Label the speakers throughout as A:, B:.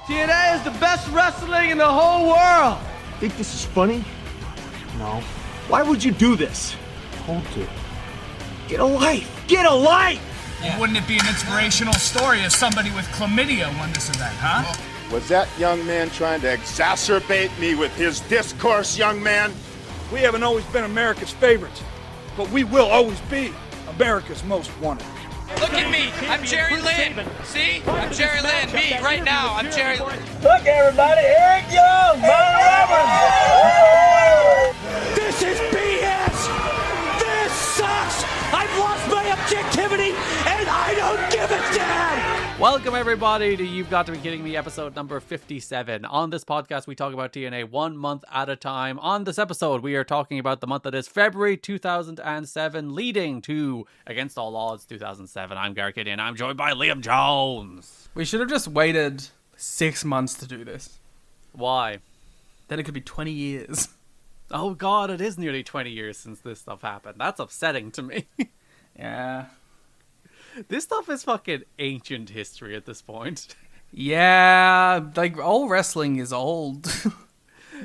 A: TNA is the best wrestling in the whole world.
B: Think this is funny? No. Why would you do this? Told to. Get a life! Get a life!
C: Yeah. Wouldn't it be an inspirational story if somebody with chlamydia won this event, huh?
D: Was that young man trying to exacerbate me with his discourse, young man?
E: We haven't always been America's favorites, but we will always be America's most wanted.
F: Look at me, I'm Jerry Lynn. See? I'm Jerry Lynn. Me, right now, I'm Jerry Lynn.
A: Look, everybody, Eric Young, Mount Evans.
E: This is BS! This sucks! I've lost my objectivity, and I don't give a damn!
G: Welcome, everybody, to You've Got to Be Kidding Me, episode number 57. On this podcast, we talk about TNA 1 month at a time. On this episode, we are talking about the month that is February 2007, leading to Against All Odds 2007. I'm Garrett and I'm joined by Liam Jones.
H: We should have just waited 6 months to do this.
G: Why?
H: Then it could be 20 years.
G: Oh god, it is nearly 20 years since this stuff happened. That's upsetting to me.
H: Yeah.
G: This stuff is fucking ancient history at this point.
H: Yeah, like, all wrestling is old.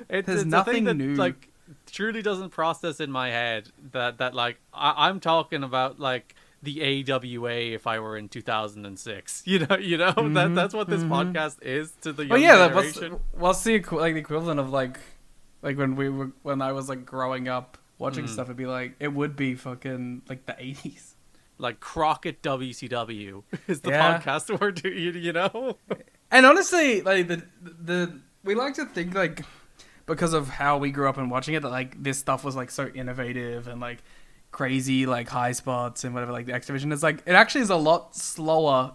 H: There's nothing
G: that,
H: new.
G: Like, truly doesn't process in my head that like, I'm talking about, like, the AWA if I were in 2006. You know,
H: Mm-hmm,
G: that's what this podcast is to the young
H: well, yeah,
G: generation.
H: what's the equivalent of, like when I was, like, growing up watching stuff, it'd be like, it would be fucking, like, the 80s.
G: Like Crockett WCW is the podcast we're doing, you know?
H: And honestly, like, the we like to think, like, because of how we grew up and watching it, that, like, this stuff was, like, so innovative and, like, crazy, like, high spots and whatever, like, the X Division is, like, it actually is a lot slower,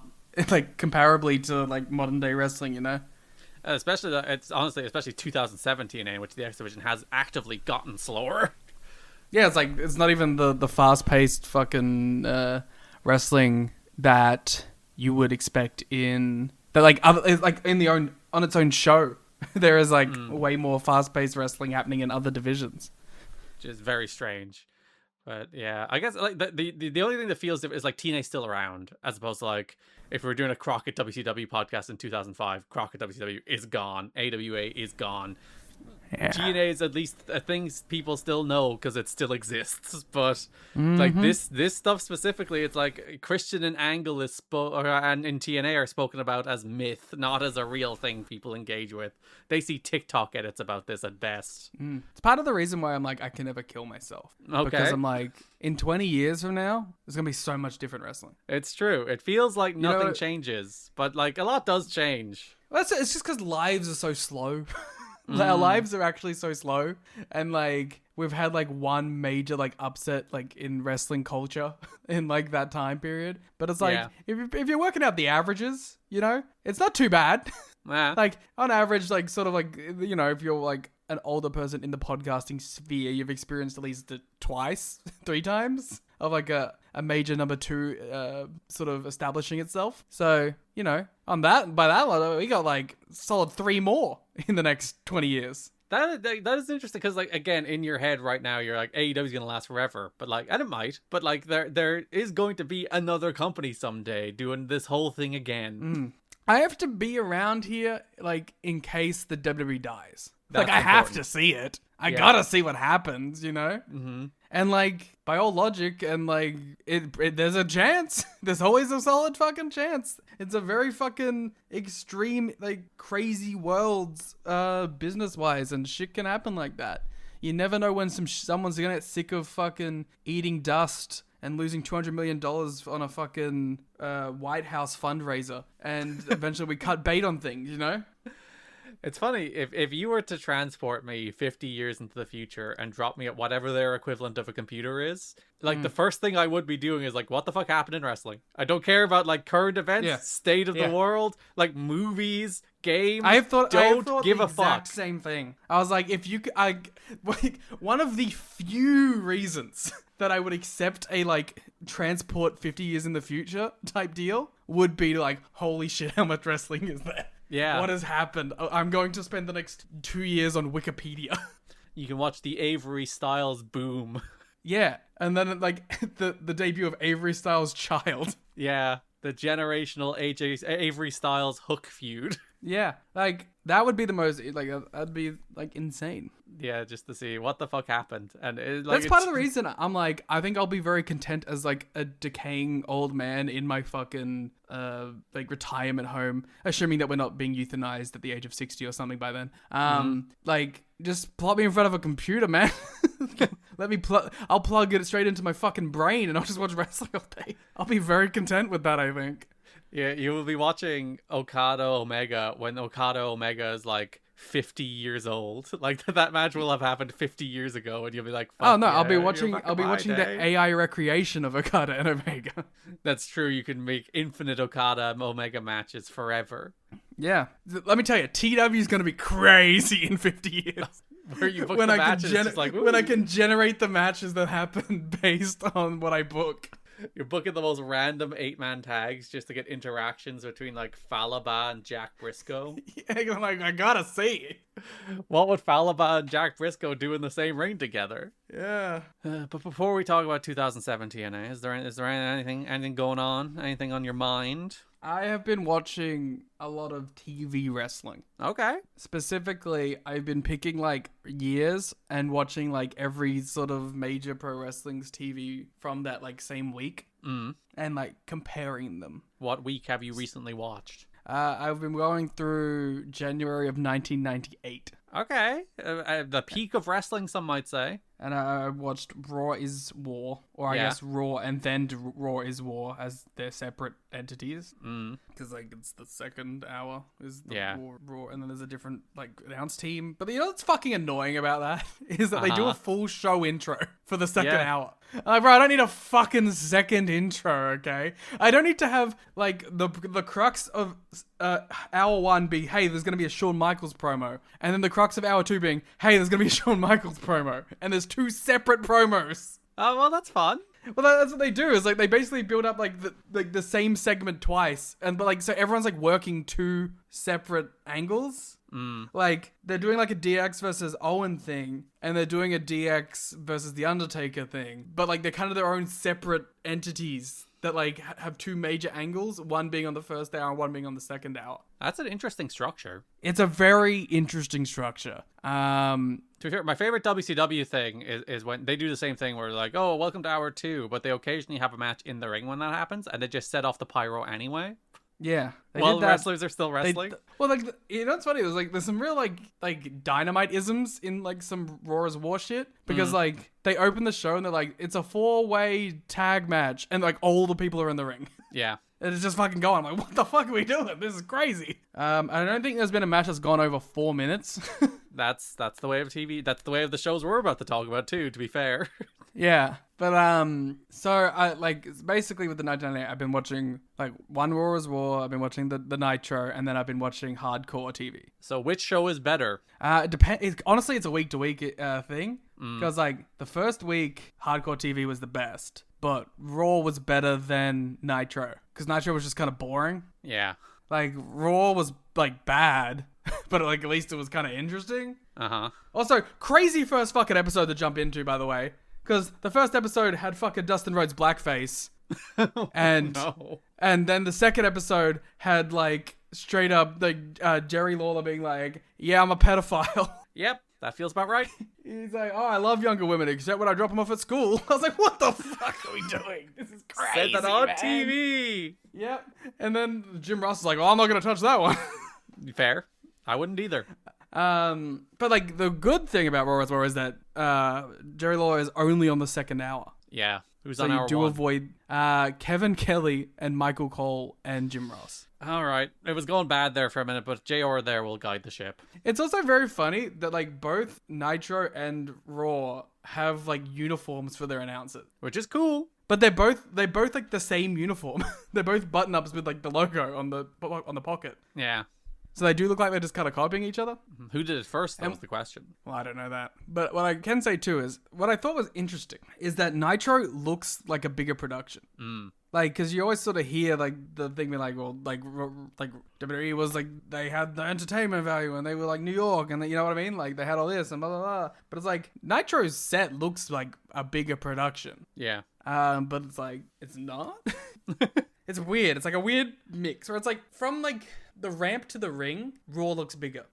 H: like, comparably to, like, modern day wrestling, you know?
G: Especially 2017, in which the X Division has actively gotten slower.
H: Yeah, it's like, it's not even the fast-paced fucking wrestling that you would expect in that, like, on its own show. There is, like, way more fast-paced wrestling happening in other divisions,
G: which is very strange. But yeah, I guess, like, the only thing that feels different is, like, TNA's still around, as opposed to, like, if we were doing a Crockett WCW podcast in 2005, Crockett WCW is gone, AWA is gone. Yeah. TNA is at least a thing people still know because it still exists, but like this stuff specifically, it's like Christian and Angle is and in TNA are spoken about as myth, not as a real thing people engage with. They see TikTok edits about this at best.
H: It's part of the reason why I'm like, I can never kill myself.
G: Okay.
H: Because I'm like, in 20 years from now, there's gonna be so much different wrestling.
G: It's true. It feels like nothing changes, but like a lot does change.
H: Well, it's just because lives are so slow. Our lives are actually so slow, and like we've had like one major like upset like in wrestling culture in like that time period. But it's like if you're working out the averages, you know, it's not too bad. Like on average, like sort of like, you know, if you're like an older person in the podcasting sphere, you've experienced at least twice, 3 times of like a major number 2 sort of establishing itself. So, you know, by that lot, we got like solid 3 more in the next 20 years.
G: That is interesting because, like, again, in your head right now, you're like, AEW's gonna last forever, but like, and it might, but like, there is going to be another company someday doing this whole thing again.
H: I have to be around here, like, in case the WWE dies.
G: That's
H: like, I have
G: important.
H: to see it. I gotta see what happens, you know? And, like, by all logic, and, like, there's a chance. There's always a solid fucking chance. It's a very fucking extreme, like, crazy worlds, business-wise, and shit can happen like that. You never know when someone's gonna get sick of fucking eating dust and losing $200 million on a fucking White House fundraiser. And eventually we cut bait on things, you know?
G: It's funny, if you were to transport me 50 years into the future and drop me at whatever their equivalent of a computer is, like, the first thing I would be doing is, like, what the fuck happened in wrestling? I don't care about, like, current events, state of the world, like, movies, games.
H: I thought
G: give
H: the
G: a fuck.
H: exact same thing. I was like, if you could, like, one of the few reasons that I would accept a, like, transport 50 years in the future type deal would be like, holy shit, how much wrestling is there?
G: Yeah.
H: What has happened? I'm going to spend the next 2 years on Wikipedia.
G: You can watch the Avery Styles boom.
H: Yeah. And then, like, the debut of Avery Styles' child.
G: Yeah. The generational Avery Styles Hook feud.
H: Yeah, like that would be the most like that'd be like insane.
G: Yeah, just to see what the fuck happened, and
H: That's part of the reason I'm like, I think I'll be very content as like a decaying old man in my fucking like retirement home, assuming that we're not being euthanized at the age of 60 or something by then. Like just plot me in front of a computer, man. Let me I'll plug it straight into my fucking brain, and I'll just watch wrestling all day. I'll be very content with that, I think.
G: Yeah, you will be watching Okada Omega when Okada Omega is like 50 years old. Like that match will have happened 50 years ago, and you'll be like,
H: "Oh no,
G: yeah,
H: I'll be watching the AI recreation of Okada and Omega."
G: That's true. You can make infinite Okada and Omega matches forever.
H: Yeah, let me tell you, TW is going to be crazy in 50 years.
G: Where you book the matches, just like,
H: when I can generate the matches that happen based on what I book.
G: You're booking the most random 8-man tags just to get interactions between like Falaba and Jack Briscoe.
H: Yeah, I'm like, I gotta see.
G: What would Falaba and Jack Briscoe do in the same ring together?
H: Yeah.
G: But before we talk about 2017 TNA, is there anything going on? Anything on your mind?
H: I have been watching a lot of TV wrestling.
G: Okay.
H: Specifically, I've been picking like years and watching like every sort of major pro wrestling's TV from that like same week and like comparing them.
G: What week have you recently watched?
H: I've been going through January of 1998.
G: Okay. The peak of wrestling, some might say.
H: And I watched Raw is War, or I guess Raw and then Raw is War as their separate entities. Because like it's the second hour is the Raw, and then there's a different like announce team. But you know what's fucking annoying about that is that they do a full show intro for the second hour. I'm like, bro, I don't need a fucking second intro, okay? I don't need to have like the crux of hour one be, hey, there's gonna be a Shawn Michaels promo, and then the crux of hour two being, hey, there's gonna be a Shawn Michaels promo, and there's two separate promos.
G: Oh, well, that's fun.
H: Well, that's what they do. Is like they basically build up like the same segment twice, but like so everyone's like working two separate angles. Like they're doing like a DX versus Owen thing, and they're doing a DX versus the Undertaker thing, but like they're kind of their own separate entities that like have two major angles, one being on the first hour and one being on the second hour.
G: That's an interesting structure.
H: It's a very interesting structure.
G: To be fair, my favorite WCW thing is when they do the same thing where like, oh, welcome to hour two, but they occasionally have a match in the ring when that happens, and they just set off the pyro anyway.
H: Yeah.
G: While wrestlers are still wrestling.
H: Well, like, you know what's funny? It was like, there's some real, like dynamite-isms in, like, some Raw is War shit. Because, like, they open the show and they're like, it's a 4-way tag match. And, like, all the people are in the ring.
G: Yeah.
H: And it's just fucking going. I'm like, what the fuck are we doing? This is crazy. I don't think there's been a match that's gone over 4 minutes.
G: That's the way of TV. That's the way of the shows we're about to talk about, too, to be fair.
H: Yeah. But, so I like basically with the 1998, I've been watching like one Raw is War, I've been watching the Nitro, and then I've been watching hardcore TV.
G: So which show is better?
H: It honestly, it's a week to week thing because like the first week, hardcore TV was the best, but Raw was better than Nitro because Nitro was just kind of boring.
G: Yeah.
H: Like Raw was like bad, but like at least it was kind of interesting. Also, crazy first fucking episode to jump into, by the way. Because the first episode had fucking Dustin Rhodes blackface. And and then the second episode had like straight up like Jerry Lawler being like, yeah, I'm a pedophile.
G: Yep, that feels about right.
H: He's like, oh, I love younger women except when I drop them off at school. I was like, what the fuck are we doing? This is crazy,
G: Said that on
H: man.
G: TV.
H: Yep. And then Jim Ross is like, well, I'm not going to touch that one.
G: Fair. I wouldn't either.
H: But like the good thing about Raw as War is that Jerry Lawler is only on the second hour.
G: Yeah, who's
H: so
G: on hour
H: you do
G: one?
H: avoid Kevin Kelly and Michael Cole and Jim Ross.
G: All right, it was going bad there for a minute, but JR there will guide the ship.
H: It's also very funny that like both Nitro and Raw have like uniforms for their announcers,
G: which is cool.
H: But they're both like the same uniform. They're both button ups with like the logo on the pocket.
G: Yeah.
H: So they do look like they're just kind of copying each other.
G: Who did it first? That was the question.
H: Well, I don't know that. But what I can say too is, what I thought was interesting is that Nitro looks like a bigger production. Like, because you always sort of hear like the thing being like, well, like WWE was like, they had the entertainment value and they were like New York and you know what I mean? Like they had all this and blah, blah, blah. But it's like Nitro's set looks like a bigger production.
G: Yeah.
H: But it's like, it's not. It's weird. It's like a weird mix where it's like from like the ramp to the ring, Raw looks bigger.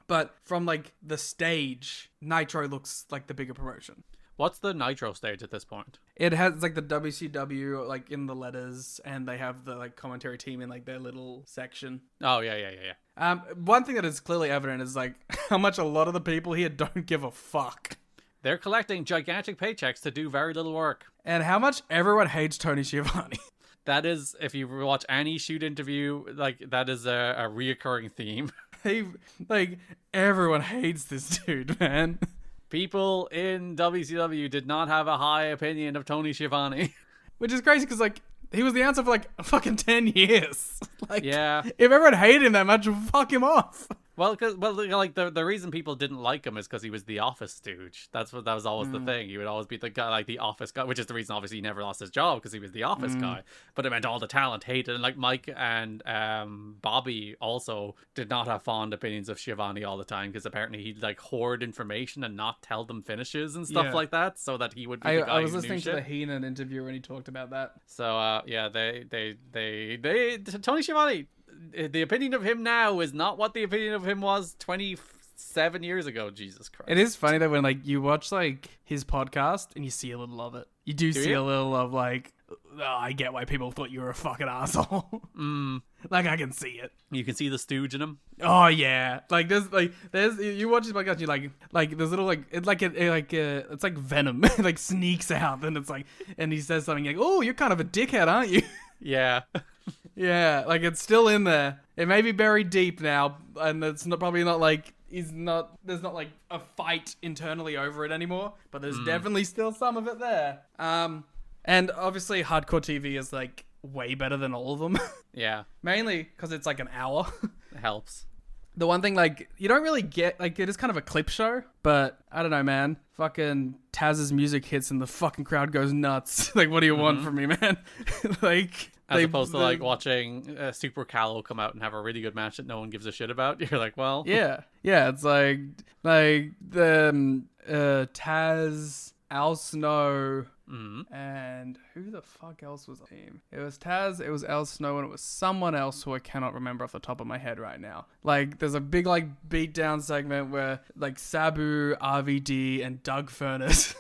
H: But from like the stage, Nitro looks like the bigger promotion.
G: What's the Nitro stage at this point?
H: It has like the WCW like in the letters, and they have the like commentary team in like their little section.
G: Oh, yeah.
H: One thing that is clearly evident is like how much a lot of the people here don't give a fuck.
G: They're collecting gigantic paychecks to do very little work.
H: And how much everyone hates Tony Schiavone.
G: That is, if you watch any shoot interview, like, that is a reoccurring theme.
H: Like, everyone hates this dude, man.
G: People in WCW did not have a high opinion of Tony Schiavone.
H: Which is crazy, because, like, he was the answer for, like, fucking 10 years. Like,
G: yeah.
H: If everyone hated him that much, fuck him off.
G: Well, like the reason people didn't like him is because he was the office stooge. That was always the thing. He would always be the guy, like the office guy, which is the reason obviously he never lost his job because he was the office guy. But it meant all the talent hated, and like Mike and Bobby also did not have fond opinions of Schiavone all the time because apparently he'd like hoard information and not tell them finishes and stuff like that, so that he would be the guy.
H: I was
G: who
H: listening
G: knew
H: to the
G: shit.
H: Heenan interview when he talked about that.
G: So yeah, they Tony Schiavone. The opinion of him now is not what the opinion of him was 27 years ago. Jesus Christ.
H: It is funny that when like you watch like his podcast and you see a little of it. You do see a little of like, oh, I get why people thought you were a fucking asshole. Like I can see it.
G: You can see the stooge in him.
H: Oh yeah, like there's you watch his podcast, you like there's little like it's like it's like venom, it like sneaks out, and it's like, and he says something like, oh, you're kind of a dickhead, aren't you?
G: Yeah.
H: Yeah, like it's still in there. It may be buried deep now, and it's probably not like there's not like a fight internally over it anymore, but there's definitely still some of it there. And obviously hardcore TV is like way better than all of them.
G: Yeah.
H: Mainly because it's like an hour.
G: It helps.
H: The one thing, like, you don't really get, like, it is kind of a clip show, but I don't know, man. Fucking Taz's music hits and the fucking crowd goes nuts. Like, what do you want from me, man? Like,
G: as opposed to, like, watching Super Callow come out and have a really good match that no one gives a shit about. You're like, well.
H: Yeah. Yeah, it's like the Taz, Al Snow, and who the fuck else was on the team? It was Taz, it was Al Snow, and it was someone else who I cannot remember off the top of my head right now. Like, there's a big, like, beatdown segment where, like, Sabu, RVD, and Doug Furness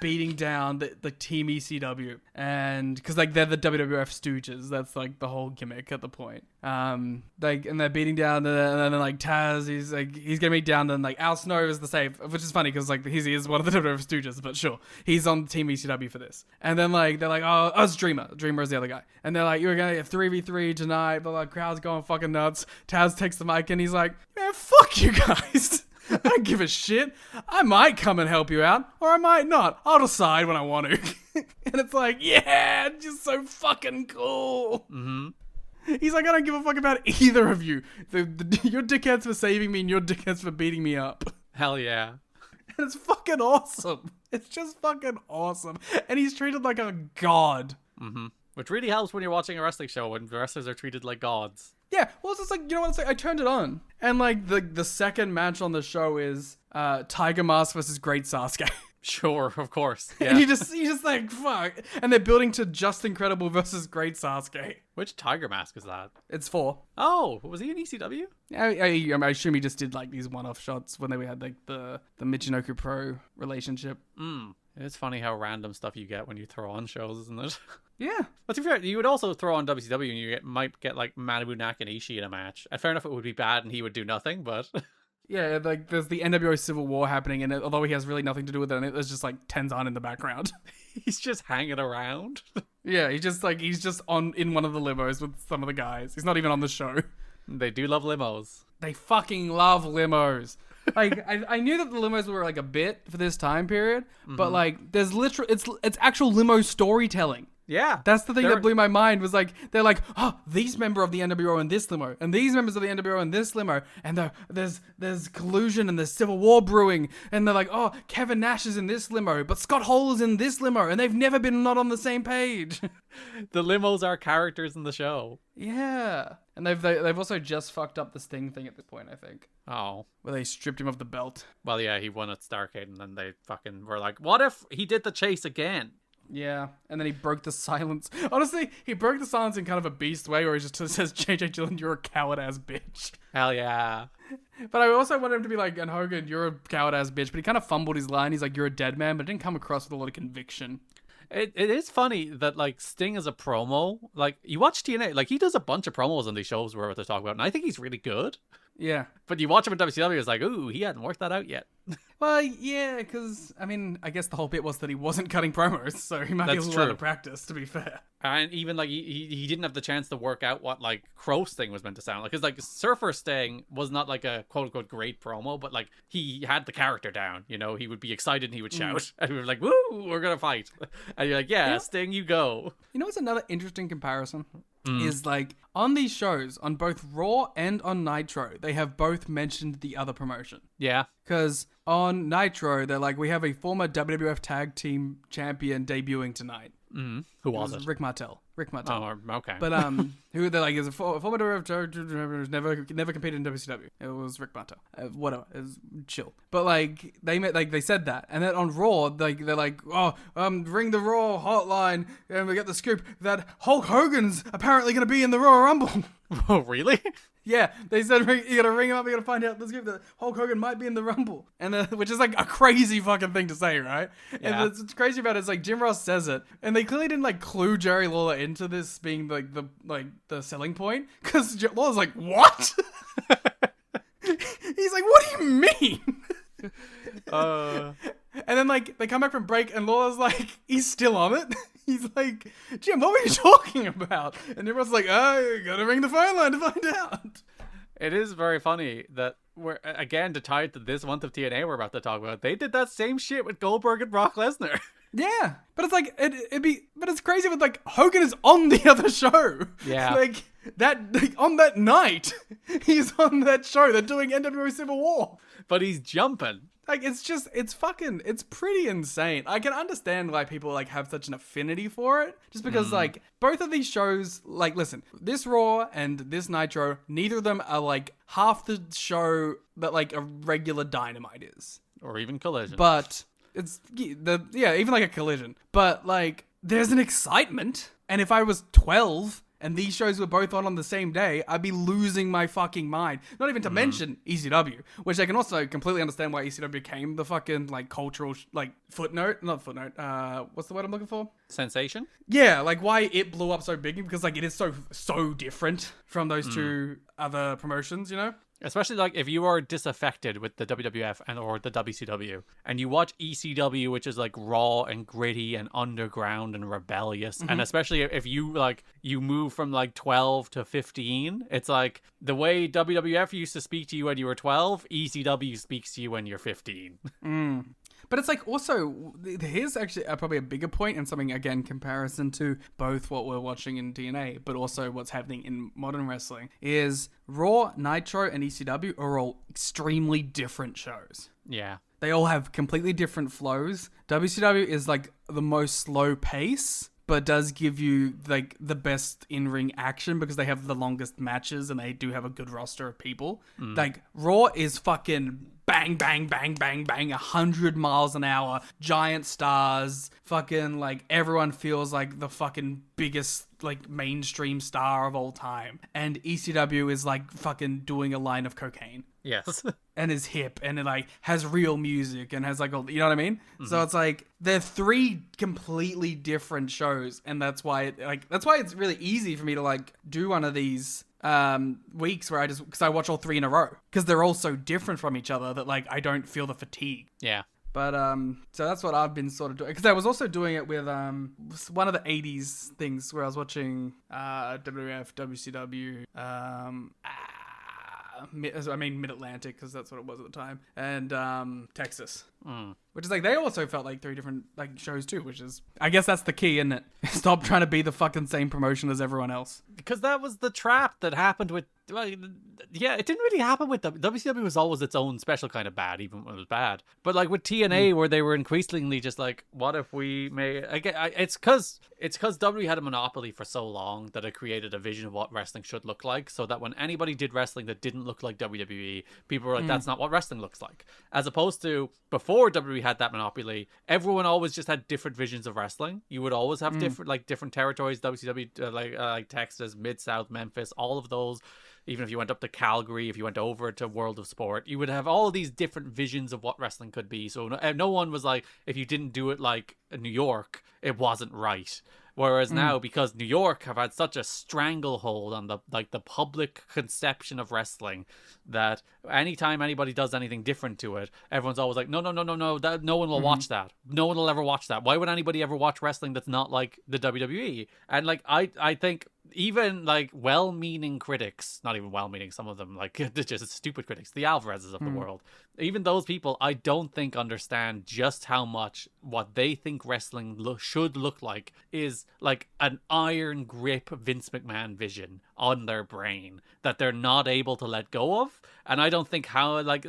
H: beating down the Team ECW. And, because, like, they're the WWF Stooges. That's, like, the whole gimmick at the point. Like, and they're beating down, and then, like, Taz, he's gonna beat down, and, like, Al Snow is the save, which is funny, because, like, he is one of the WWF Stooges, but sure. He's on Team ECW for this. And then, like, they're like, oh, it's Dreamer. Dreamer is the other guy. And they're like, you're gonna get 3v3 tonight, but, like, crowd's going fucking nuts. Taz takes the mic, and he's like, man, fuck you guys. I don't give a shit. I might come and help you out, or I might not. I'll decide when I want to. And it's like, yeah, just so fucking cool. He's like, I don't give a fuck about either of you. Your dickheads for saving me and your dickheads for beating me up.
G: Hell yeah.
H: And it's fucking awesome. It's just fucking awesome. And he's treated like a god.
G: Which really helps when you're watching a wrestling show when the wrestlers are treated like gods.
H: Yeah, well, it's just like, you know what, it's like, I turned it on. And, like, the second match on the show is Tiger Mask versus Great Sasuke.
G: Sure, of course. Yeah.
H: And you just like, fuck. And they're building to Just Incredible versus Great Sasuke.
G: Which Tiger Mask is that?
H: It's 4.
G: Oh, was he in ECW?
H: I assume he just did, like, these one-off shots when they had, like, the Michinoku Pro relationship.
G: It's funny how random stuff you get when you throw on shows, isn't it?
H: Yeah.
G: But to be fair, you would also throw on WCW and you might get, like, Manabu Nakanishi in a match. And fair enough, it would be bad and he would do nothing, but...
H: Yeah, like, there's the NWO Civil War happening, and although he has really nothing to do with it, there's just, like, Tenzan in the background.
G: He's just hanging around.
H: Yeah, he's just in one of the limos with some of the guys. He's not even on the show.
G: They do love limos.
H: They fucking love limos. Like, I knew that the limos were, like, a bit for this time period, but, like, there's literally, it's actual limo storytelling.
G: Yeah.
H: That's the thing that blew my mind, was like, they're like, oh, these members of the NWO in this limo, and these members of the NWO in this limo, and there's collusion and there's civil war brewing, and they're like, oh, Kevin Nash is in this limo, but Scott Hall is in this limo, and they've never been not on the same page.
G: The limos are characters in the show.
H: Yeah. And they've also just fucked up the Sting thing at this point, I think.
G: Oh.
H: Where they stripped him of the belt.
G: Well, yeah, he won at Starrcade, and then they fucking were like, what if he did the chase again?
H: Yeah, and then he broke the silence. Honestly, he broke the silence in kind of a beast way where he just says, JJ Dillon, you're a coward-ass bitch.
G: Hell yeah.
H: But I also wanted him to be like, and Hogan, you're a coward-ass bitch. But he kind of fumbled his line. He's like, you're a dead man, but it didn't come across with a lot of conviction.
G: It is funny that, like, Sting is a promo. Like, you watch TNA, like, he does a bunch of promos on these shows we're about to talk about, and I think he's really good.
H: Yeah.
G: But you watch him in WCW, it's like, ooh, he hadn't worked that out yet.
H: Well, yeah, because, I mean, I guess the whole bit was that he wasn't cutting promos, so he might be a
G: That's
H: little out
G: true.
H: of practice, to be fair.
G: And even, like, he didn't have the chance to work out what, like, Crow Sting was meant to sound like. Because, like, Surfer Sting was not, like, a quote-unquote great promo, but, like, he had the character down, you know? He would be excited and he would shout. And we were like, woo, we're gonna fight. And you're like, yeah, Sting, you go.
H: You know what's another interesting comparison? Is, like, on these shows, on both Raw and on Nitro, they have both mentioned the other promotion.
G: Yeah.
H: Because on Nitro, they're like, we have a former WWF Tag Team Champion debuting tonight.
G: Mm-hmm. Who was it?
H: Rick Martel.
G: Oh, okay.
H: But who they're like is a former WWF who's never competed in WCW. It was Rick Martel. Whatever, it was chill. But like they said that, and then on Raw, like they're like, ring the Raw hotline, and we get the scoop that Hulk Hogan's apparently going to be in the Royal Rumble.
G: Oh, really?
H: Yeah, they said you gotta ring him up, you gotta find out the scoop that Hulk Hogan might be in the Rumble, and which is like a crazy fucking thing to say, right?
G: Yeah.
H: And what's crazy about it is like Jim Ross says it, and they clearly didn't like clue Jerry Lawler into this being like the selling point, because Lawler's like, what? He's like, what do you mean? And then like they come back from break, and Lawler's like, he's still on it. He's like, Jim, what were you talking about? And everyone's like, you gotta ring the phone line to find out.
G: It is very funny that we're, again, to tie it to this month of TNA we're about to talk about, they did that same shit with Goldberg and Brock Lesnar.
H: Yeah, but it's like, but it's crazy with like, Hogan is on the other show.
G: Yeah.
H: Like, on that night, he's on that show. They're doing NWA Civil War.
G: But he's jumping.
H: Like, it's pretty insane. I can understand why people, like, have such an affinity for it. Just because, like, both of these shows, like, listen, this Raw and this Nitro, neither of them are, like, half the show that, like, a regular Dynamite is.
G: Or even Collision.
H: But it's, even, like, a Collision. But, like, there's an excitement. And if I was 12... and these shows were both on the same day, I'd be losing my fucking mind. Not even to mention ECW, which I can also completely understand why ECW became the fucking, like, cultural, like, not footnote, what's the word I'm looking for?
G: Sensation?
H: Yeah, like, why it blew up so big, because, like, it is so different from those two other promotions, you know?
G: Especially, like, if you are disaffected with the WWF or the WCW, and you watch ECW, which is, like, raw and gritty and underground and rebellious, and especially if you, like, you move from, like, 12 to 15, it's like, the way WWF used to speak to you when you were 12, ECW speaks to you when you're 15.
H: But it's like, also, here's actually probably a bigger point, and something, again, comparison to both what we're watching in TNA, but also what's happening in modern wrestling, is Raw, Nitro, and ECW are all extremely different shows.
G: Yeah.
H: They all have completely different flows. WCW is, like, the most slow pace, but does give you, like, the best in-ring action because they have the longest matches and they do have a good roster of people. Like, Raw is fucking bang, bang, bang, bang, bang, 100 miles an hour, giant stars, fucking, like, everyone feels like the fucking biggest, like, mainstream star of all time. And ECW is, like, fucking doing a line of cocaine.
G: Yes.
H: And is hip and it, like, has real music and has, like, all, you know what I mean? So it's like, they're three completely different shows, and that's why it's really easy for me to, like, do one of these weeks where because I watch all three in a row, because they're all so different from each other that, like, I don't feel the fatigue.
G: Yeah.
H: But so that's what I've been sort of doing, because I was also doing it with one of the 80s things where I was watching WWF, WCW, Mid-Atlantic, because that's what it was at the time, and Texas. Which is, like, they also felt like three different, like, shows too, which is, I guess that's the key, isn't it? Stop trying to be the fucking same promotion as everyone else.
G: Because that was the trap that happened with, well, yeah, it didn't really happen with WCW was always its own special kind of bad, even when it was bad. But, like, with TNA, where they were increasingly just like, what if we made, it's because WWE had a monopoly for so long that it created a vision of what wrestling should look like, so that when anybody did wrestling that didn't look like WWE, people were like, that's not what wrestling looks like. As opposed to, before WWE had that monopoly. Everyone always just had different visions of wrestling. You would always have different territories. WCW, like Texas, Mid-South, Memphis, all of those. Even if you went up to Calgary, if you went over to World of Sport, you would have all these different visions of what wrestling could be. So no one was like, if you didn't do it like New York, it wasn't right. Whereas now, because New York have had such a stranglehold on the public conception of wrestling, that anytime anybody does anything different to it, everyone's always like, no, that no one will watch that. No one will ever watch that. Why would anybody ever watch wrestling that's not like the WWE? And like I think even like well-meaning critics, not even well-meaning, some of them, like they're just stupid critics, the Alvarezes of the world, even those people I don't think understand just how much what they think wrestling should look like is like an iron grip Vince McMahon vision on their brain that they're not able to let go of. And I don't think how like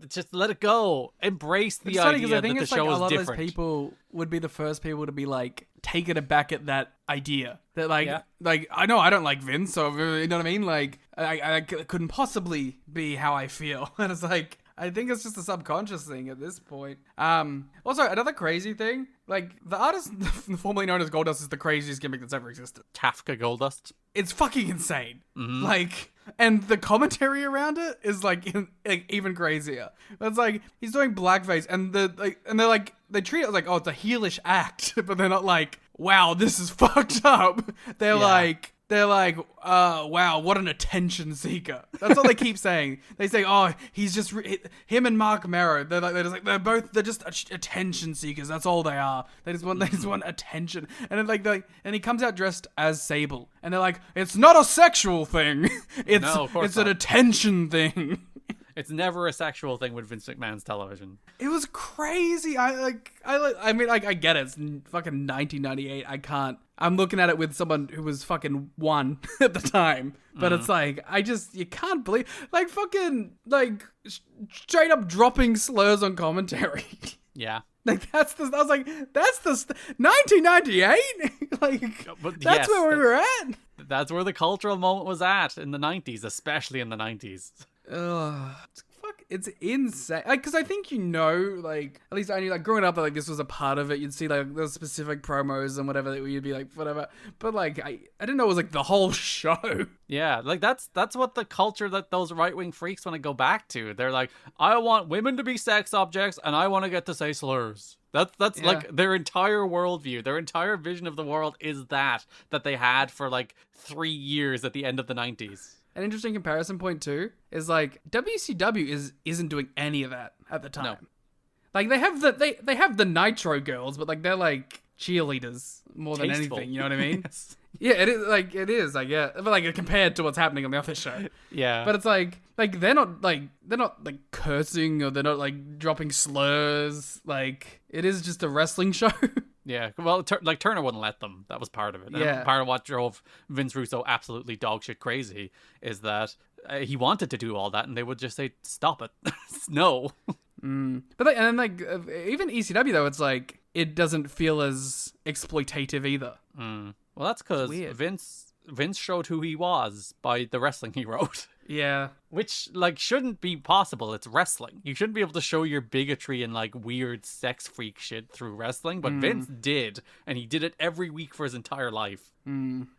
G: just let it go, embrace the idea that the show is different. A lot of those people
H: would be the first people to be like taken aback at that idea that like I know I don't like Vince, so you know what I mean, like I couldn't possibly be how I feel. And it's like, I think it's just a subconscious thing at this point. Also, another crazy thing, like the artist formerly known as Goldust is the craziest gimmick that's ever existed.
G: Kafka Goldust.
H: It's fucking insane. Like, and the commentary around it is like even crazier. It's like he's doing blackface, and they treat it like, oh, it's a heelish act, but they're not like, wow, this is fucked up. They're like, wow, what an attention seeker. That's all they keep saying. They say, oh, he's just him and Mark Merrow. They're just attention seekers. That's all they are. They just want attention. And then and he comes out dressed as Sable, and they're like, it's not a sexual thing. It's an attention thing.
G: It's never a sexual thing with Vince McMahon's television.
H: It was crazy. I get it. It's fucking 1998. I'm looking at it with someone who was fucking 1 at the time. But it's like, you can't believe, like fucking, like straight up dropping slurs on commentary.
G: Yeah.
H: Like that's the 1998. Like that's where we were at.
G: That's where the cultural moment was at in the 90s, especially in the 90s.
H: It's insane. Like, because I think like, at least I knew, like, growing up, like, this was a part of it. You'd see, like, those specific promos and whatever that you'd be like, whatever. But, like, I didn't know it was, like, the whole show.
G: Yeah, like, that's what the culture that those right-wing freaks want to go back to. They're like, I want women to be sex objects, and I want to get to say slurs. That's like, their entire worldview, their entire vision of the world is that they had for, like, 3 years at the end of the 90s.
H: An interesting comparison point too is like WCW isn't doing any of that at the time. No. Like they have the Nitro girls, but like they're like cheerleaders more than anything. You know what I mean? Yes. Yeah, it is. Like yeah, but like compared to what's happening on the other show. Yeah. But it's like they're not cursing, or they're not like dropping slurs. Like it is just a wrestling show.
G: Yeah, well, Turner wouldn't let them. That was part of it. And part of what drove Vince Russo absolutely dogshit crazy is that he wanted to do all that, and they would just say, "Stop it, no."
H: But even ECW though, it's like it doesn't feel as exploitative either.
G: Well, that's because Vince showed who he was by the wrestling he wrote.
H: Yeah.
G: Which, like, shouldn't be possible. It's wrestling. You shouldn't be able to show your bigotry and, like, weird sex freak shit through wrestling, but Vince did, and he did it every week for his entire life.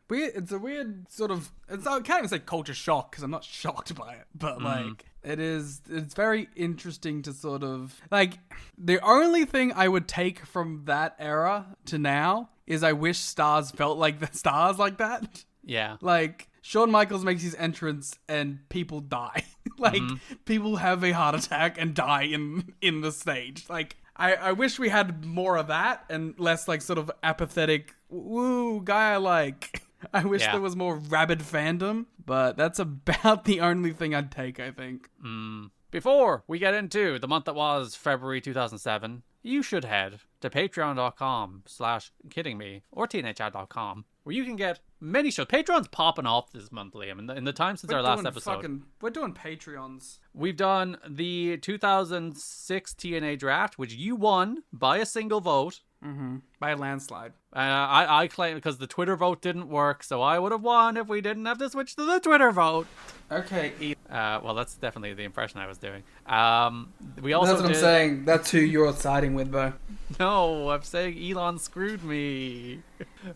H: It's a weird sort of... I can't even say culture shock, because I'm not shocked by it, but, like, it's very interesting to sort of... Like, the only thing I would take from that era to now is I wish stars felt like the stars like that.
G: Yeah.
H: Like... Shawn Michaels makes his entrance and people die. People have a heart attack and die in the stage. Like, I wish we had more of that and less, like, sort of apathetic, woo, guy I like. I wish there was more rabid fandom, but that's about the only thing I'd take, I think.
G: Before we get into the month that was February 2007, you should head to patreon.com/kiddingme or tnhr.com, where you can get many shows. Patreon's popping off this month, Liam, in the time since our last episode.
H: We're doing Patreons.
G: We've done the 2006 TNA draft, which you won by a single vote.
H: by a landslide.
G: I claim because the Twitter vote didn't work, so I would have won if we didn't have to switch to the Twitter vote.
H: Okay.
G: Well, that's definitely the impression I was doing. We also
H: That's what I'm saying. That's who you're siding with, though.
G: No, I'm saying Elon screwed me.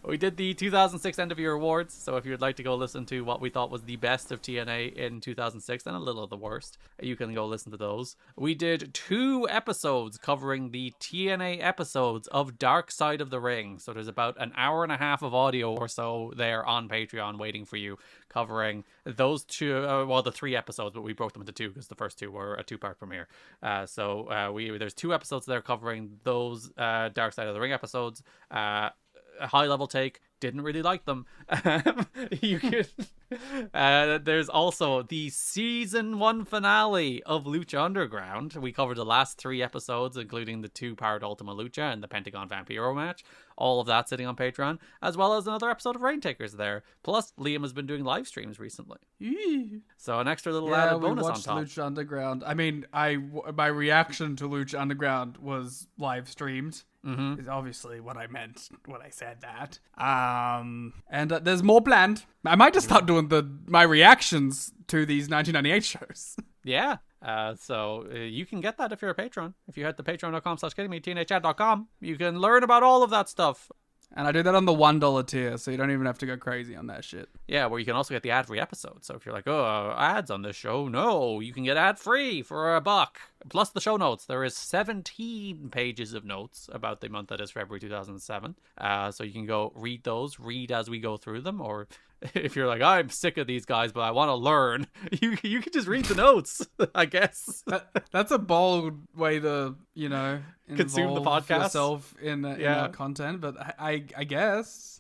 G: We did the 2006 End of Year Awards, so if you'd like to go listen to what we thought was the best of TNA in 2006 and a little of the worst, you can go listen to those. We did 2 episodes covering the TNA episodes of Dark Side of the Ring, so there's about an hour and a half of audio or so there on Patreon waiting for you, covering those 2, the 3 episodes, but we broke them into 2 because the first 2 were a 2-part premiere. There's 2 episodes there covering those Dark Side of the Ring episodes. A high level take, didn't really like them. You can there's also the season 1 finale of Lucha Underground. We covered the last 3 episodes, including the 2-part Ultima Lucha and the Pentagon Vampiro match. All of that sitting on Patreon, as well as another episode of Raintakers there. Plus, Liam has been doing live streams recently. So an extra little added bonus on top.
H: Lucha Underground. I mean, my reaction to Lucha Underground was live streamed. Is obviously what I meant when I said that. And there's more planned. I might just start doing my reactions to these 1998 shows.
G: Yeah. So you can get that if you're a patron. If you head to patreon.com/kiddingme, tnachat.com, you can learn about all of that stuff.
H: And I do that on the $1 tier, so you don't even have to go crazy on that shit.
G: Yeah, where you can also get the ad-free episode. So if you're like, oh, ads on this show, no, you can get ad-free for $1. Plus the show notes. There is 17 pages of notes about the month that is February 2007. So you can go read those, read as we go through them, or if you're like, I'm sick of these guys, but I want to learn, you can just read the notes, I guess.
H: That's a bold way to,
G: consume the podcast
H: yourself in our content, but I guess.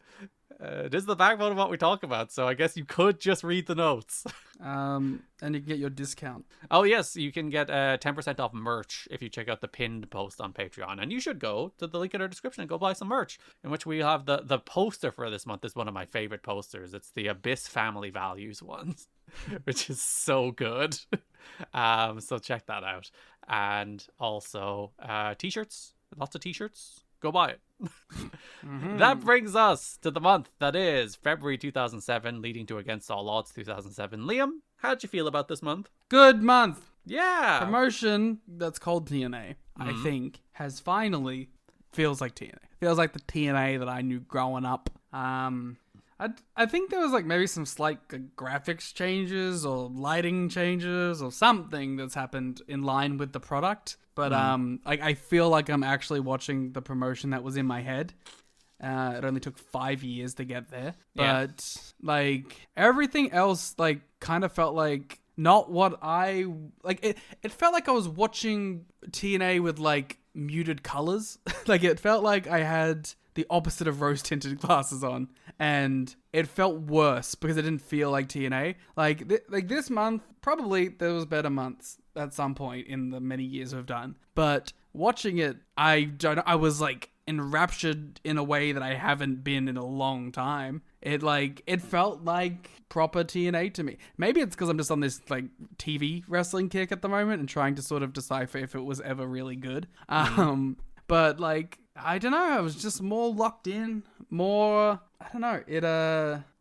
G: It is the backbone of what we talk about, so I guess you could just read the notes.
H: And you can get your discount.
G: Oh, yes, you can get 10% off merch if you check out the pinned post on Patreon. And you should go to the link in our description and go buy some merch, in which we have the poster for this month is one of my favorite posters. It's the Abyss Family Values ones, which is so good. So check that out. And also t-shirts, lots of t-shirts. Go buy it. That brings us to the month that is February 2007, leading to Against All Odds 2007. Liam, how'd you feel about this month?
H: Good month.
G: Yeah.
H: Promotion that's called TNA, I think, has finally feels like TNA. Feels like the TNA that I knew growing up. I think there was like maybe some slight graphics changes or lighting changes or something that's happened in line with the product. But I feel like I'm actually watching the promotion that was in my head. It only took 5 years to get there. But like everything else like kind of felt like not what I like. It felt like I was watching TNA with like muted colors. Like it felt like I had the opposite of rose tinted glasses on, and it felt worse because it didn't feel like TNA. Like this month, probably there was better months at some point in the many years we've done. But watching it, I was like enraptured in a way that I haven't been in a long time. It felt like proper TNA to me. Maybe it's because I'm just on this like TV wrestling kick at the moment and trying to sort of decipher if it was ever really good. But like, I don't know, I was just more locked in, more, I don't know, it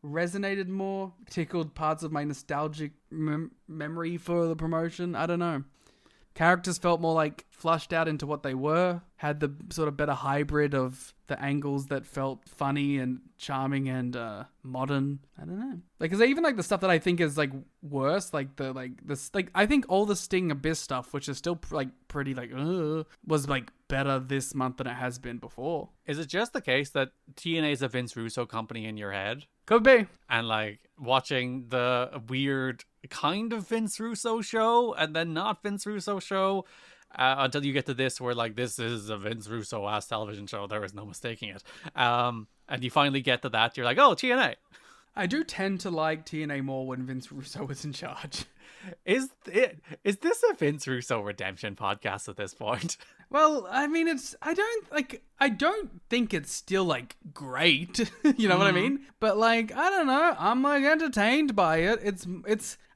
H: resonated more, tickled parts of my nostalgic memory for the promotion. I don't know. Characters felt more like flushed out into what they were, had the sort of better hybrid of the angles that felt funny and charming and modern. I don't know. Like, is there even like the stuff that I think is like worse, like I think all the Sting Abyss stuff, which is still like pretty like was like better this month than it has been before.
G: Is it just the case that TNA is a Vince Russo company in your head?
H: Could be.
G: And like watching the weird kind of Vince Russo show and then not Vince Russo show until you get to this where like this is a Vince Russo ass television show, there is no mistaking it, and you finally get to that, you're like, oh, TNA.
H: I do tend to like TNA more when Vince Russo was in charge.
G: Is this a Vince Russo redemption podcast at this point?
H: Well, I mean, I don't think it's still like great. You know what I mean? But like, I don't know. I'm like entertained by it.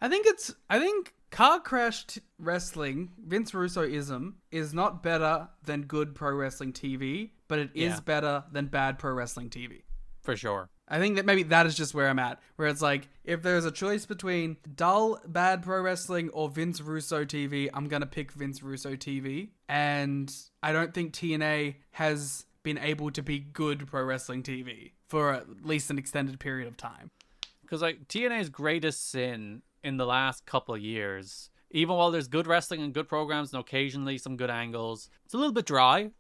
H: I think car crash wrestling, Vince Russo-ism, is not better than good pro wrestling TV, but it is
G: Yeah.
H: better than bad pro wrestling TV.
G: For sure.
H: I think that maybe that is just where I'm at, where it's like, if there's a choice between dull, bad pro wrestling or Vince Russo TV, I'm going to pick Vince Russo TV. And I don't think TNA has been able to be good pro wrestling TV for at least an extended period of time.
G: Because like TNA's greatest sin in the last couple of years, even while there's good wrestling and good programs and occasionally some good angles, it's a little bit dry.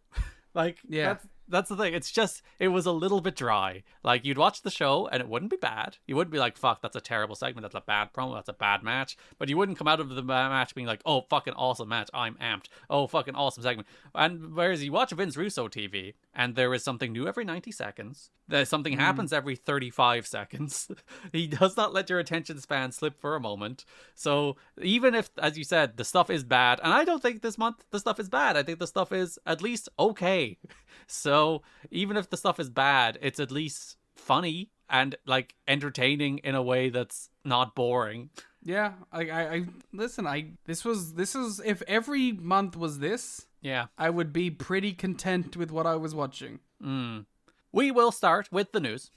G: Like,
H: Yeah.
G: That's the thing. It's just, it was a little bit dry. Like, you'd watch the show and it wouldn't be bad. You wouldn't be like, fuck, that's a terrible segment. That's a bad promo. That's a bad match. But you wouldn't come out of the match being like, oh, fucking awesome match. I'm amped. Oh, fucking awesome segment. And whereas you watch Vince Russo TV and there is something new every 90 seconds. There's something happens every 35 seconds. He does not let your attention span slip for a moment. So even if, as you said, the stuff is bad, and I don't think this month the stuff is bad. I think the stuff is at least okay. So even if the stuff is bad, it's at least funny and like entertaining in a way that's not boring.
H: Yeah, I listen, this is if every month was this,
G: Yeah.
H: I would be pretty content with what I was watching.
G: We will start with the news.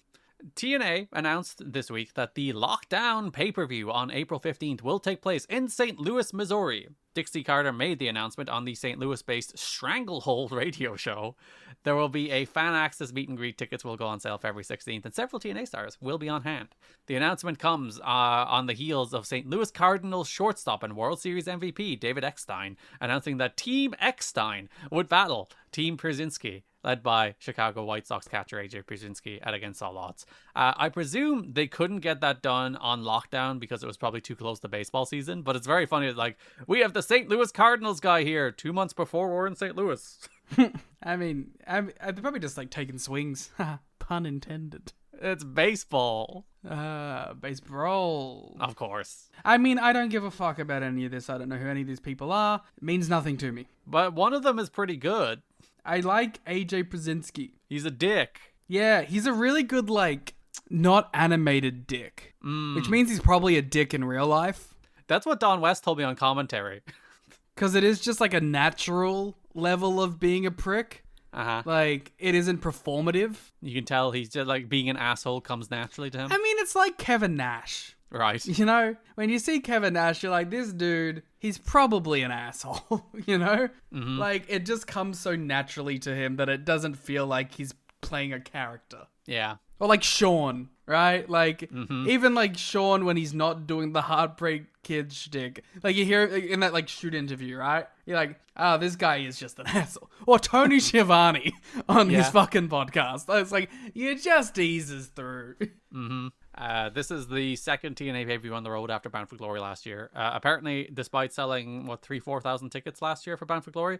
G: TNA announced this week that the Lockdown pay-per-view on April 15th will take place in St. Louis, Missouri. Dixie Carter made the announcement on the St. Louis-based Stranglehold radio show. There will be a fan access meet and greet. Tickets will go on sale February 16th, and several TNA stars will be on hand. The announcement comes on the heels of St. Louis Cardinals shortstop and World Series MVP David Eckstein announcing that Team Eckstein would battle Team Przynski, led by Chicago White Sox catcher AJ Przynski at against all odds. I presume they couldn't get that done on lockdown because it was probably too close to baseball season, but it's very funny that, like, we have the St. Louis Cardinals guy here 2 months before we're in St. Louis.
H: I mean, they're probably just like taking swings. Pun intended.
G: It's baseball.
H: Basebrawl.
G: Of course.
H: I mean, I don't give a fuck about any of this. I don't know who any of these people are. It means nothing to me.
G: But one of them is pretty good.
H: I like AJ Przynski.
G: He's a dick.
H: Yeah, he's a really good, like, not animated dick. Which means he's probably a dick in real life.
G: That's what Don West told me on commentary.
H: Because it is just like a natural level of being a prick. Like, it isn't performative.
G: You can tell he's just like being an asshole comes naturally to him.
H: I mean, it's like Kevin Nash.
G: Right.
H: You know, when you see Kevin Nash, you're like, this dude, he's probably an asshole, you know? Like, it just comes so naturally to him that it doesn't feel like he's playing a character.
G: Yeah.
H: Or like Sean, right? Like, even like Sean when he's not doing the Heartbreak Kid shtick. Like, you hear in that like shoot interview, right? You're like, oh, this guy is just an asshole. Or Tony Schiavone on his fucking podcast. It's like, you just eases through.
G: This is the second TNA pay-per-view on the road after Bound for Glory last year. Apparently, despite selling 4,000 tickets last year for Bound for Glory,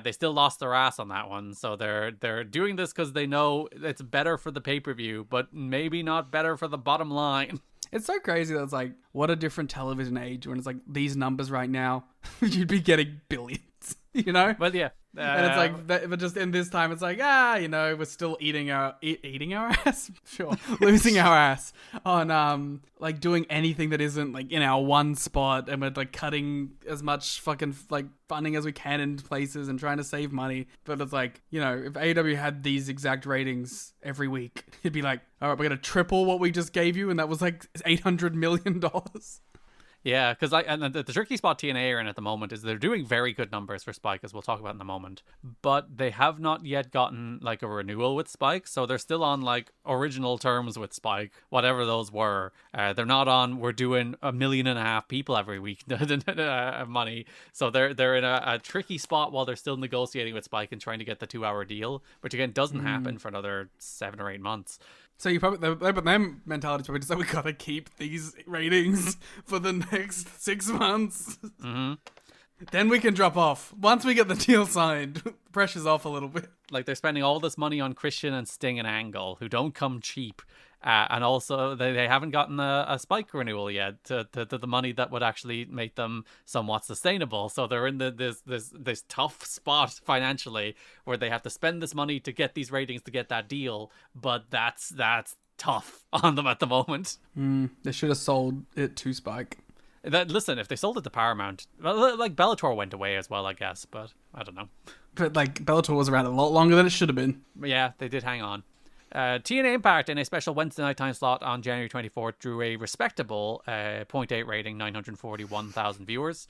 G: they still lost their ass on that one. So they're doing this because they know it's better for the pay-per-view, but maybe not better for the bottom line.
H: It's so crazy that it's like, what a different television age when it's like these numbers right now, you'd be getting billions, you know?
G: But yeah.
H: And it's like, but just in this time, it's like, you know, we're still eating our ass, sure, losing our ass on like doing anything that isn't like in our one spot, and we're like cutting as much fucking like funding as we can in places and trying to save money. But it's like, you know, if AEW had these exact ratings every week, it'd be like, all right, we're gonna triple what we just gave you, and that was like $800 million.
G: Yeah, because the tricky spot TNA are in at the moment is they're doing very good numbers for Spike, as we'll talk about in a moment. But they have not yet gotten like a renewal with Spike, so they're still on like original terms with Spike, whatever those were. They're not on, we're doing 1.5 million people every week money. So they're in a tricky spot while they're still negotiating with Spike and trying to get the 2-hour deal, which again doesn't happen for another 7 or 8 months.
H: So you probably, but their mentality is probably just like, we gotta keep these ratings for the next 6 months. Then we can drop off. Once we get the deal signed, pressure's off a little bit.
G: Like, they're spending all this money on Christian and Sting and Angle, who don't come cheap. And also, they haven't gotten a Spike renewal yet to the money that would actually make them somewhat sustainable. So they're in this tough spot financially where they have to spend this money to get these ratings to get that deal. But that's tough on them at the moment.
H: They should have sold it to Spike.
G: Listen, if they sold it to Paramount, well, like Bellator went away as well, I guess, but I don't know.
H: But like Bellator was around a lot longer than it should have been.
G: But yeah, they did hang on. TNA Impact in a special Wednesday night time slot on January 24th drew a respectable 0.8 rating, 941,000 viewers,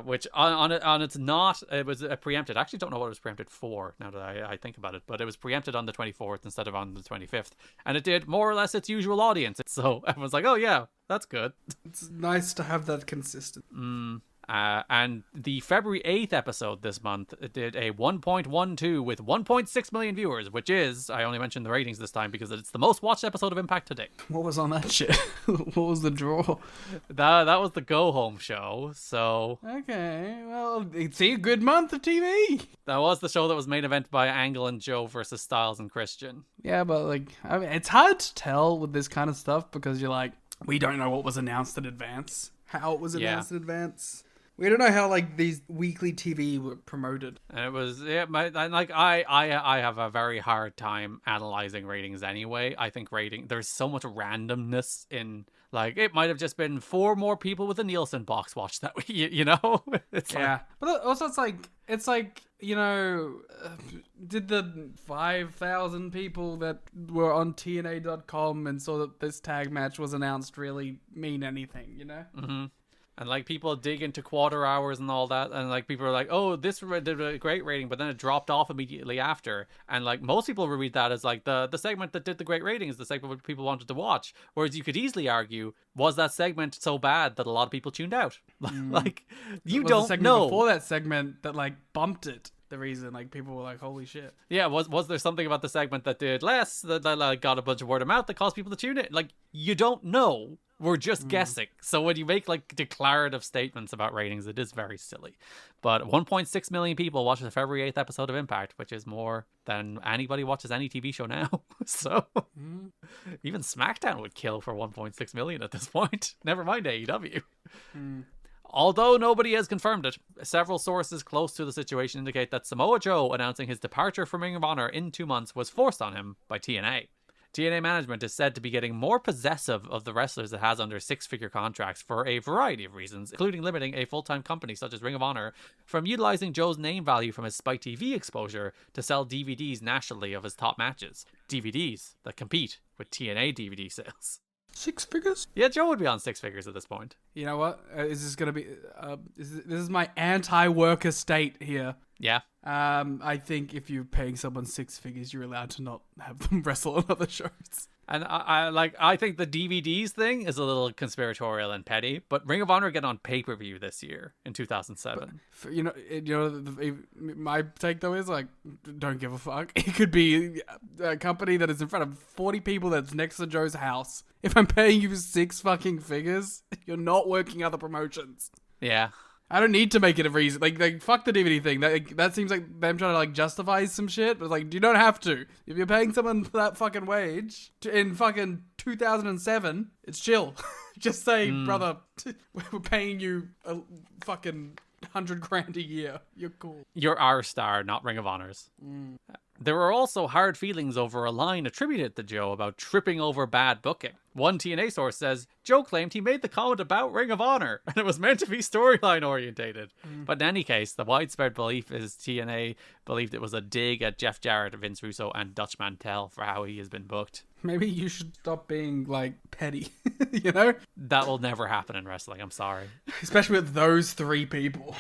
G: which it was preempted. I actually don't know what it was preempted for now that I think about it, but it was preempted on the 24th instead of on the 25th, and it did more or less its usual audience. So everyone's like, oh yeah, that's good.
H: It's nice to have that consistent.
G: And the February 8th episode this month did a 1.12 with 1.6 million viewers, which is, I only mentioned the ratings this time because it's the most watched episode of Impact to date.
H: What was on that shit? What was the draw?
G: That was the Go Home show, so...
H: Okay, well, it's a good month of TV.
G: That was the show that was main event by Angle and Joe versus Styles and Christian.
H: Yeah, but like, I mean, it's hard to tell with this kind of stuff because you're like, we don't know what was announced in advance, how it was announced in advance. We don't know how like these weekly TV were promoted.
G: And it was I have a very hard time analyzing ratings anyway. I think there's so much randomness in, like, it might have just been 4 more people with a Nielsen box watch that week, you know? It's
H: yeah. But also it's like, you know, did the 5,000 people that were on TNA.com and saw that this tag match was announced really mean anything, you know?
G: Mm-hmm. And, like, people dig into quarter hours and all that, and, like, people are like, oh, this did a great rating, but then it dropped off immediately after. And, like, most people read that as, like, the segment that did the great rating is the segment people wanted to watch. Whereas you could easily argue, was that segment so bad that a lot of people tuned out? Like, you don't
H: segment
G: know.
H: Before that segment that, like, bumped it. The reason, like, people were like, holy shit.
G: Yeah, was there something about the segment that did less, that like, got a bunch of word of mouth that caused people to tune in? Like, you don't know. We're just guessing. So when you make, like, declarative statements about ratings, it is very silly. But 1.6 million people watched the February 8th episode of Impact, which is more than anybody watches any TV show now. So even SmackDown would kill for 1.6 million at this point. Never mind AEW. Although nobody has confirmed it, several sources close to the situation indicate that Samoa Joe announcing his departure from Ring of Honor in 2 months was forced on him by TNA. TNA management is said to be getting more possessive of the wrestlers it has under 6-figure contracts for a variety of reasons, including limiting a full-time company such as Ring of Honor from utilizing Joe's name value from his Spike TV exposure to sell DVDs nationally of his top matches. DVDs that compete with TNA DVD sales.
H: 6 figures?
G: Yeah, Joe would be on 6 figures at this point.
H: You know what? Is this going to be... this is my anti-worker state here.
G: Yeah.
H: I think if you're paying someone 6 figures, you're allowed to not have them wrestle on other shows.
G: And I think the DVDs thing is a little conspiratorial and petty, but Ring of Honor get on pay-per-view this year in 2007.
H: But, my take though is like, don't give a fuck. It could be a company that is in front of 40 people that's next to Joe's house. If I'm paying you 6 fucking figures, you're not working other promotions.
G: Yeah.
H: I don't need to make it a reason. Like fuck the DVD thing. That seems like them trying to like justify some shit. But like, you don't have to. If you're paying someone that fucking wage in fucking 2007, it's chill. Just say, brother, we're paying you a fucking $100,000 a year. You're cool.
G: You're our star, not Ring of Honor's. There were also hard feelings over a line attributed to Joe about tripping over bad booking. One TNA source says, Joe claimed he made the comment about Ring of Honor, and it was meant to be storyline orientated. But in any case, the widespread belief is TNA believed it was a dig at Jeff Jarrett, Vince Russo, and Dutch Mantell for how he has been booked.
H: Maybe you should stop being, like, petty, you know?
G: That will never happen in wrestling, I'm sorry.
H: Especially with those 3 people.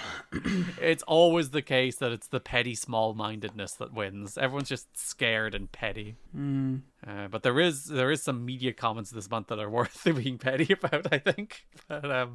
G: It's always the case that it's the petty small-mindedness that wins. Everyone's just scared and petty. But there is some media comments this month that are worth being petty about, I think. But,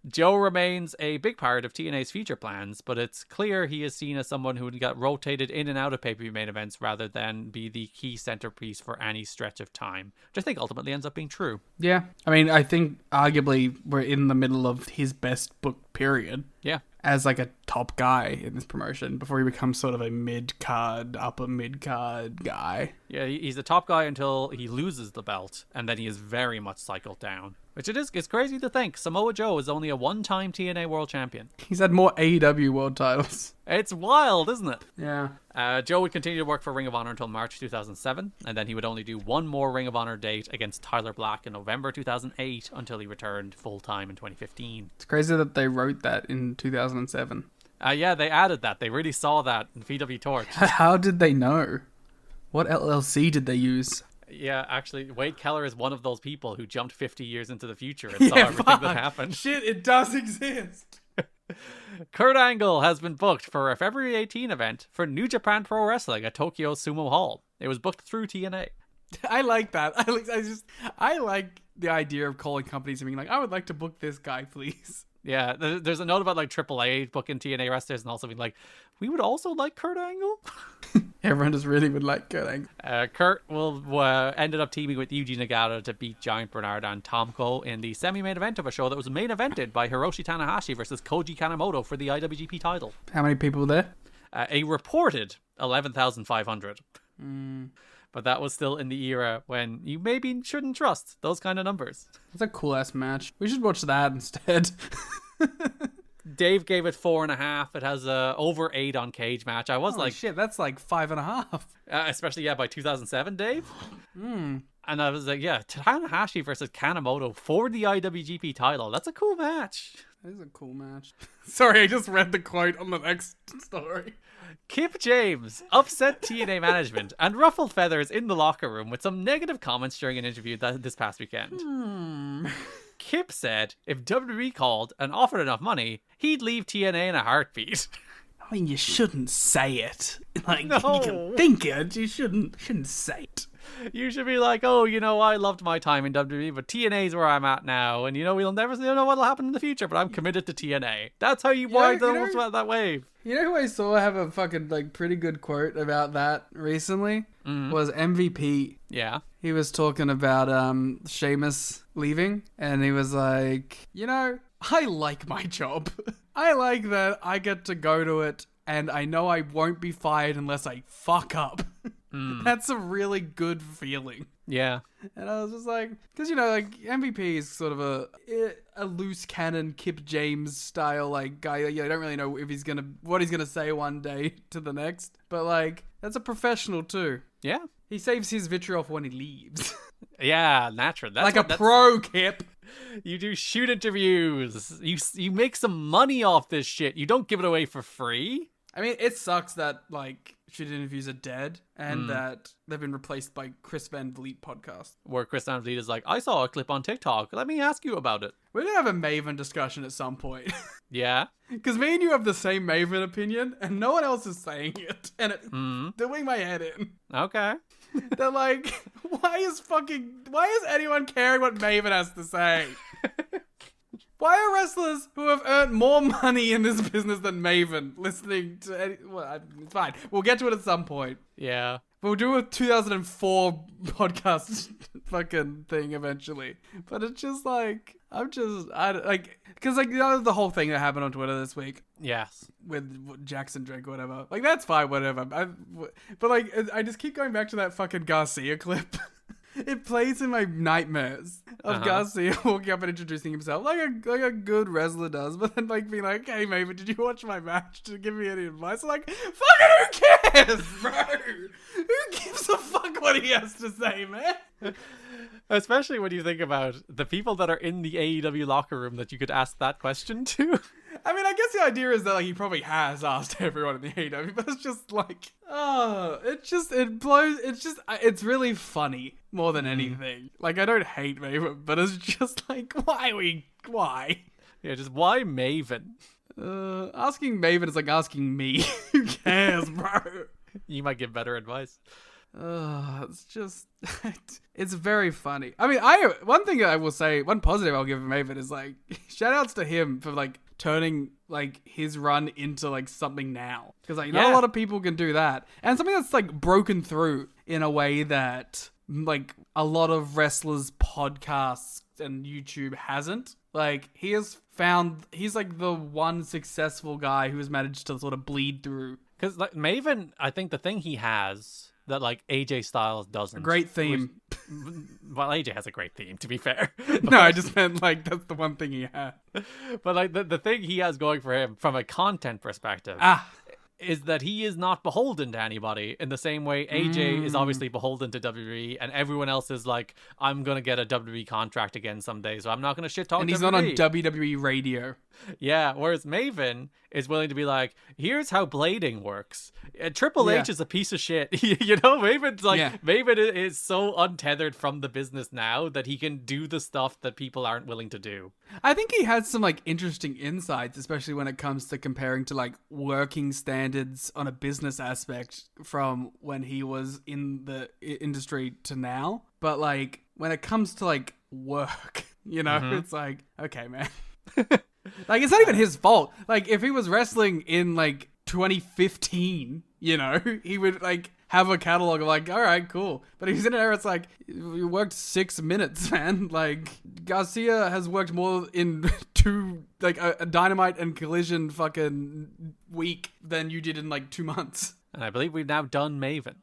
G: Joe remains a big part of TNA's future plans, but it's clear he is seen as someone who got rotated in and out of pay-per-view main events rather than be the key centerpiece for any stretch of time, which I think ultimately ends up being true.
H: Yeah. I mean, I think arguably we're in the middle of his best book period.
G: Yeah.
H: As like a top guy in this promotion before he becomes sort of a mid-card, upper mid-card guy.
G: Yeah, he's a top guy until he loses the belt, and then he is very much cycled down. Which it's crazy to think Samoa Joe is only a one-time TNA World Champion.
H: He's had more AEW world titles.
G: It's wild, isn't it?
H: Yeah.
G: Joe would continue to work for Ring of Honor until March 2007, and then he would only do one more Ring of Honor date against Tyler Black in November 2008 until he returned full-time in 2015.
H: It's crazy that they wrote that in 2007.
G: Yeah, they added that. They really saw that in VW Torch.
H: How did they know? What LLC did they use?
G: Yeah, actually, Wade Keller is one of those people who jumped 50 years into the future and saw everything that happened.
H: Shit, it does exist.
G: Kurt Angle has been booked for a February 18 event for New Japan Pro Wrestling at Tokyo Sumo Hall. It was booked through TNA.
H: I like that. I like the idea of calling companies and being like, I would like to book this guy, please.
G: Yeah, there's a note about like AAA booking TNA wrestlers and also being like, we would also like Kurt Angle.
H: Everyone just really would like Kurt Angle.
G: Kurt ended up teaming with Yuji Nagata to beat Giant Bernard and Tomko in the semi-main event of a show that was main evented by Hiroshi Tanahashi versus Koji Kanemoto for the IWGP title.
H: How many people were there?
G: A reported 11,500. But that was still in the era when you maybe shouldn't trust those kind of numbers.
H: It's a cool-ass match. We should watch that instead.
G: Dave gave it 4.5. It has over 8 on Cage Match. I was like,
H: shit, that's like 5.5.
G: Especially, by 2007, Dave. And I was like, yeah, Tanahashi versus Kanemoto for the IWGP title. That's a cool match.
H: That is a cool match. Sorry, I just read the quote on the next story.
G: Kip James upset TNA management and ruffled feathers in the locker room with some negative comments during an interview this past weekend. Kip said if WWE called and offered enough money, he'd leave TNA in a heartbeat.
H: I mean, you shouldn't say it. Like,
G: No.
H: you can think it. You shouldn't say it.
G: You should be like, oh, I loved my time in WWE, but TNA's where I'm at now, and we'll never know what'll happen in the future, but I'm committed to TNA. That's how you ride that wave.
H: You know who I saw have a fucking pretty good quote about that recently? Was MVP.
G: Yeah.
H: He was talking about Sheamus leaving, and he was like, I like my job. I like that I get to go to it, and I know I won't be fired unless I fuck up. That's a really good feeling.
G: Yeah.
H: And I was just like, because, MVP is sort of a loose cannon Kip James style, guy. You don't really know if what he's going to say one day to the next. But, that's a professional too.
G: Yeah.
H: He saves his vitriol for when he leaves.
G: Yeah, naturally.
H: That's a pro, Kip.
G: You do shoot interviews. You make some money off this shit. You don't give it away for free.
H: I mean, it sucks that, shoot interviews are dead and that they've been replaced by Chris Van Vliet podcast.
G: Where Chris Van Vliet is like, I saw a clip on TikTok. Let me ask you about it.
H: We're going to have a Maven discussion at some point.
G: Yeah?
H: Because me and you have the same Maven opinion and no one else is saying it. And it's doing my head in.
G: Okay.
H: They're like, why is anyone caring what Maven has to say? Why are wrestlers who have earned more money in this business than Maven listening to it's fine. We'll get to it at some point.
G: Yeah.
H: We'll do a 2004 podcast fucking thing eventually. But it's just because the whole thing that happened on Twitter this week.
G: Yes.
H: With Jackson Drake or whatever. That's fine, whatever. But I just keep going back to that fucking Garcia clip. It plays in my nightmares of Garcia walking up and introducing himself like a good wrestler does, but then being like, "Hey, Maven, did you watch my match? Did you give me any advice?" I'm like, fucking who cares, bro? Who gives a fuck what he has to say, man?
G: Especially when you think about the people that are in the AEW locker room that you could ask that question to.
H: I mean, I guess the idea is that he probably has asked everyone in the AEW, but it's just it's really funny more than anything. I don't hate Maven, but it's just why?
G: Yeah, just why Maven?
H: Asking Maven is like asking me. Who cares, bro?
G: You might give better advice.
H: It's just, it's very funny. I mean, one thing I will say, one positive I'll give Maven is shout outs to him for turning his run into something now. Because not a lot of people can do that. And something that's broken through in a way that a lot of wrestlers' podcasts and YouTube hasn't. He's the one successful guy who has managed to sort of bleed through.
G: Because Maven, I think the thing he has that AJ Styles doesn't.
H: A great theme.
G: Well, AJ has a great theme, to be fair.
H: No, I just meant like that's the one thing he had.
G: But like the thing he has going for him from a content perspective is that he is not beholden to anybody in the same way AJ is obviously beholden to WWE, and everyone else is like, I'm going to get a WWE contract again someday, so I'm not going to shit talk
H: And he's
G: WWE.
H: not on WWE radio.
G: Yeah, whereas Maven is willing to be like, here's how blading works. Triple H is a piece of shit. You know, Maven's like, Maven is so untethered from the business now that he can do the stuff that people aren't willing to do.
H: I think he has some like interesting insights, especially when it comes to comparing to like working standards on a business aspect from when he was in the industry to now. But like when it comes to like work, you know, it's like, okay, man. Like, it's not even his fault. Like, if he was wrestling in, like, 2015, you know, he would, like, have a catalog of, like, all right, cool. But he's in an era, it's like, you worked 6 minutes, man. Like, Garcia has worked more in a Dynamite and Collision fucking week than you did in, like, 2 months.
G: And I believe we've now done Maven.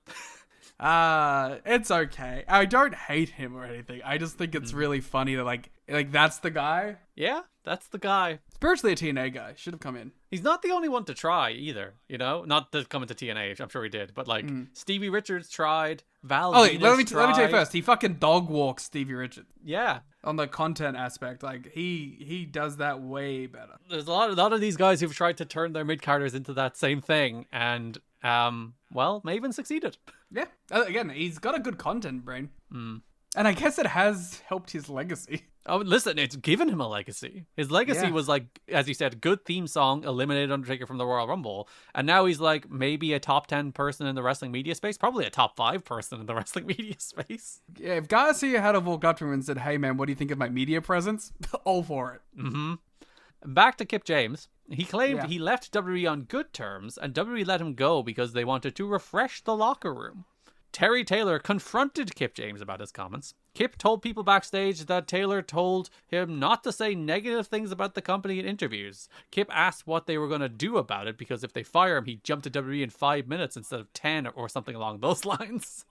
H: It's okay. I don't hate him or anything. I just think it's really funny that, like, that's the guy.
G: Yeah, that's the guy.
H: Spiritually a TNA guy. Should have come in.
G: He's not the only one to try either, you know? Not to come into TNA, I'm sure he did. But, like, Stevie Richards tried. Val Venus
H: let me
G: tried.
H: tell you first. He fucking dog walks Stevie Richards.
G: Yeah.
H: On the content aspect. Like, he does that way better.
G: There's a lot of these guys who've tried to turn their mid-carders into that same thing. And, well, Maven succeeded.
H: Yeah. Again, he's got a good content brain. And I guess it has helped his legacy.
G: Oh, listen, it's given him a legacy. His legacy was like, as you said, good theme song, eliminated Undertaker from the Royal Rumble. And now he's like maybe a top 10 person in the wrestling media space, probably a top 5 person in the wrestling media space.
H: Yeah, if Garcia had walked up to him and said, hey man, what do you think of my media presence? All for it.
G: Back to Kip James. He claimed he left WWE on good terms, and WWE let him go because they wanted to refresh the locker room. Terry Taylor confronted Kip James about his comments. Kip told people backstage that Taylor told him not to say negative things about the company in interviews. Kip asked what they were going to do about it, because if they fire him, he'd jump to WWE in 5 minutes instead of 10 or something along those lines.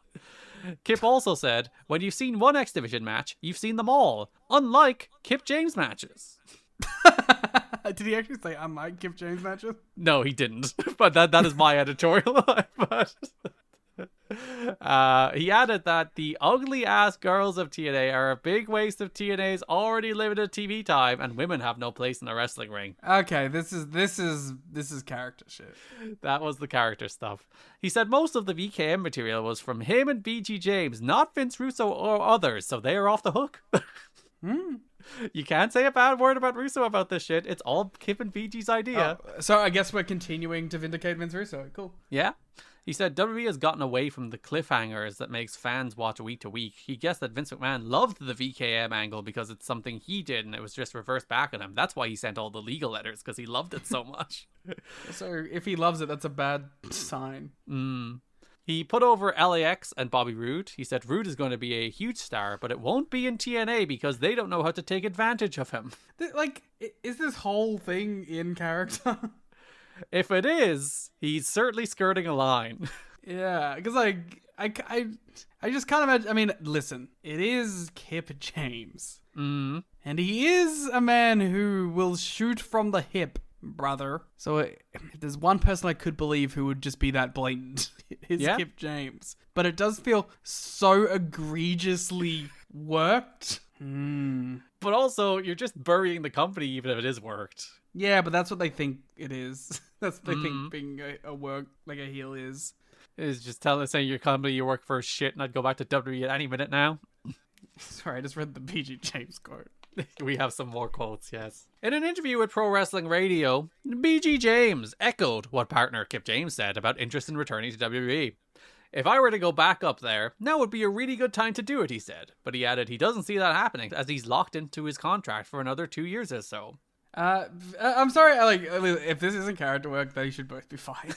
G: Kip also said, when you've seen one X Division match, you've seen them all, unlike Kip James matches.
H: Did he actually say unlike Kip James matches?
G: No, he didn't. But that is my editorial. But he added that the ugly ass girls of TNA are a big waste of TNA's already limited TV time, and women have no place in the wrestling ring.
H: Okay, this is character shit.
G: That was the character stuff. He said most of the VKM material was from him and BG James, not Vince Russo or others, so they are off the hook. You can't say a bad word about Russo about this shit. It's all Kip and BG's idea.
H: So I guess we're continuing to vindicate Vince Russo. Cool.
G: Yeah. He said WWE has gotten away from the cliffhangers that makes fans watch week to week. He guessed that Vince McMahon loved the VKM angle because it's something he did and it was just reversed back on him. That's why he sent all the legal letters, because he loved it so much.
H: So if he loves it, that's a bad sign.
G: He put over LAX and Bobby Roode. He said Roode is going to be a huge star, but it won't be in TNA because they don't know how to take advantage of him.
H: Like, is this whole thing in character?
G: If it is, he's certainly skirting a line.
H: Yeah, because like I just can't imagine. I mean, listen, it is Kip James, and he is a man who will shoot from the hip, brother. So if there's one person I could believe who would just be that blatant, it's Kip James. But it does feel so egregiously worked.
G: But also, you're just burying the company even if it is worked.
H: Yeah, but that's what they think it is. That's what they think being a work, like a heel is.
G: Is just saying your company you work for is shit and I'd go back to WWE at any minute now.
H: Sorry, I just read the BG James quote.
G: We have some more quotes, yes. In an interview with Pro Wrestling Radio, BG James echoed what partner Kip James said about interest in returning to WWE. If I were to go back up there, now would be a really good time to do it, he said. But he added he doesn't see that happening as he's locked into his contract for another 2 years or so.
H: I'm sorry, if this isn't character work, they should both be fired.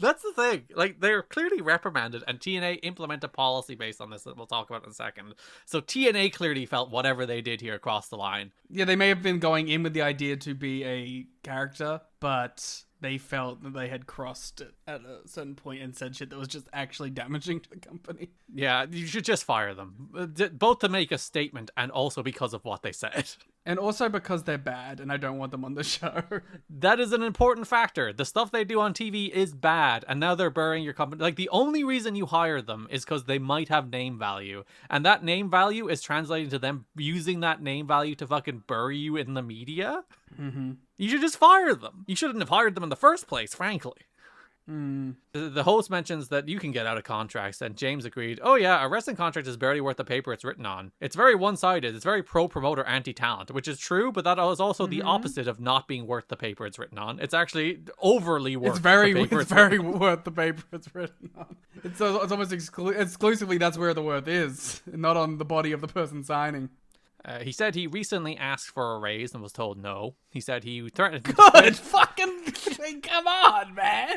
G: That's the thing. Like, they're clearly reprimanded, and TNA implement a policy based on this that we'll talk about in a second. So TNA clearly felt whatever they did here crossed the line.
H: Yeah, they may have been going in with the idea to be a character, but they felt that they had crossed it at a certain point and said shit that was just actually damaging to the company.
G: Yeah, you should just fire them. Both to make a statement and also because of what they said.
H: And also because they're bad and I don't want them on the show.
G: That is an important factor. The stuff they do on TV is bad, and now they're burying your company. Like, the only reason you hire them is because they might have name value, and that name value is translating to them using that name value to fucking bury you in the media.
H: Mm-hmm.
G: You should just fire them. You shouldn't have hired them in the first place, frankly. The host mentions that you can get out of contracts, and James agreed, oh yeah, a wrestling contract is barely worth the paper it's written on. It's very one-sided. It's very pro-promoter, anti-talent, which is true, but that is also the opposite of not being worth the paper it's written on. It's actually overly worth the paper it's written on.
H: Worth the paper it's written on. It's almost exclusively that's where the worth is, not on the body of the person signing.
G: He said he recently asked for a raise and was told no. He said he threatened...
H: Good fucking... Come on, man!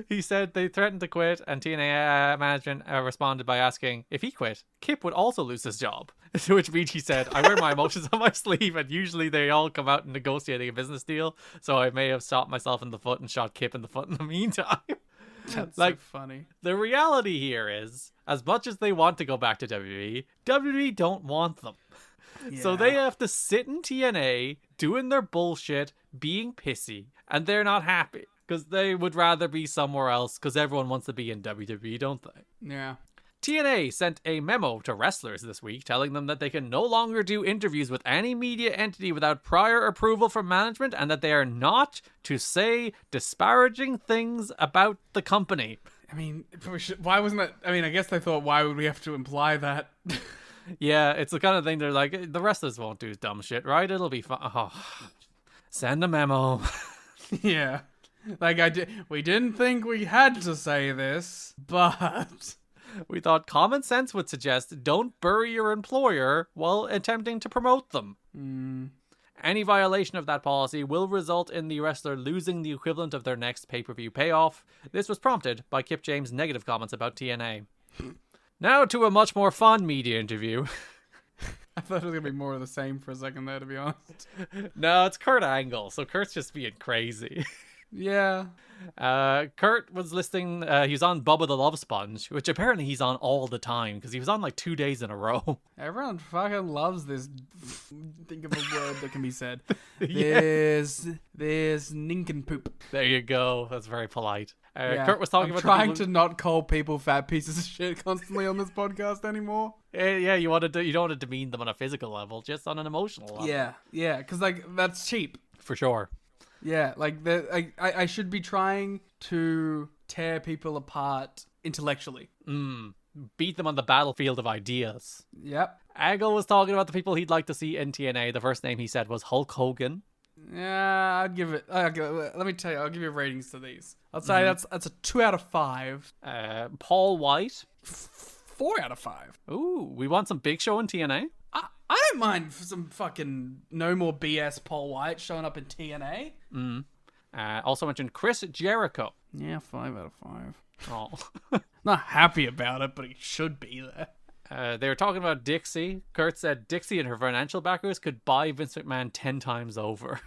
G: He said they threatened to quit, and TNA management responded by asking, if he quit, Kip would also lose his job. To which Beach, he said, I wear my emotions on my sleeve, and usually they all come out negotiating a business deal, so I may have shot myself in the foot and shot Kip in the foot in the meantime.
H: That's
G: like,
H: so funny.
G: The reality here is, as much as they want to go back to WWE don't want them.
H: Yeah.
G: So they have to sit in TNA, doing their bullshit, being pissy, and they're not happy. Because they would rather be somewhere else, because everyone wants to be in WWE, don't they?
H: Yeah.
G: TNA sent a memo to wrestlers this week telling them that they can no longer do interviews with any media entity without prior approval from management, and that they are not to say disparaging things about the company.
H: I mean, why wasn't that... I mean, I guess they thought, why would we have to imply that?
G: Yeah, it's the kind of thing they're like, the wrestlers won't do dumb shit, right? It'll be fun. Oh. Send a memo.
H: Yeah. Like, we didn't think we had to say this, but...
G: We thought common sense would suggest don't bury your employer while attempting to promote them. Any violation of that policy will result in the wrestler losing the equivalent of their next pay-per-view payoff. This was prompted by Kip James' negative comments about TNA. Now to a much more fun media interview.
H: I thought it was going to be more of the same for a second there, to be honest.
G: No, it's Kurt Angle, so Kurt's just being crazy.
H: Yeah.
G: Kurt was listening, he was on Bubba the Love Sponge, which apparently he's on all the time, because he was on like 2 days in a row.
H: Everyone fucking loves this. Think of a word that can be said.
G: Yeah.
H: There's nincompoop.
G: There you go. That's very polite.
H: Yeah.
G: Kurt was talking about
H: trying to not call people fat pieces of shit constantly on this podcast anymore.
G: Yeah, you don't want to demean them on a physical level, just on an emotional level.
H: Yeah, because like that's cheap.
G: For sure.
H: Yeah, like I should be trying to tear people apart intellectually.
G: Beat them on the battlefield of ideas.
H: Yep.
G: Angle was talking about the people he'd like to see in TNA. The first name he said was Hulk Hogan.
H: Yeah, I'd give it. Let me tell you, I'll give you ratings to these. I'd say that's a 2 out of 5.
G: Paul White.
H: 4 out of 5.
G: Ooh, we want some Big Show in TNA.
H: I don't mind for some fucking no more BS Paul White showing up in TNA.
G: Also mentioned Chris Jericho.
H: Yeah, 5 out of 5.
G: Oh.
H: Not happy about it, but he should be there.
G: They were talking about Dixie. Kurt said Dixie and her financial backers could buy Vince McMahon 10 times over.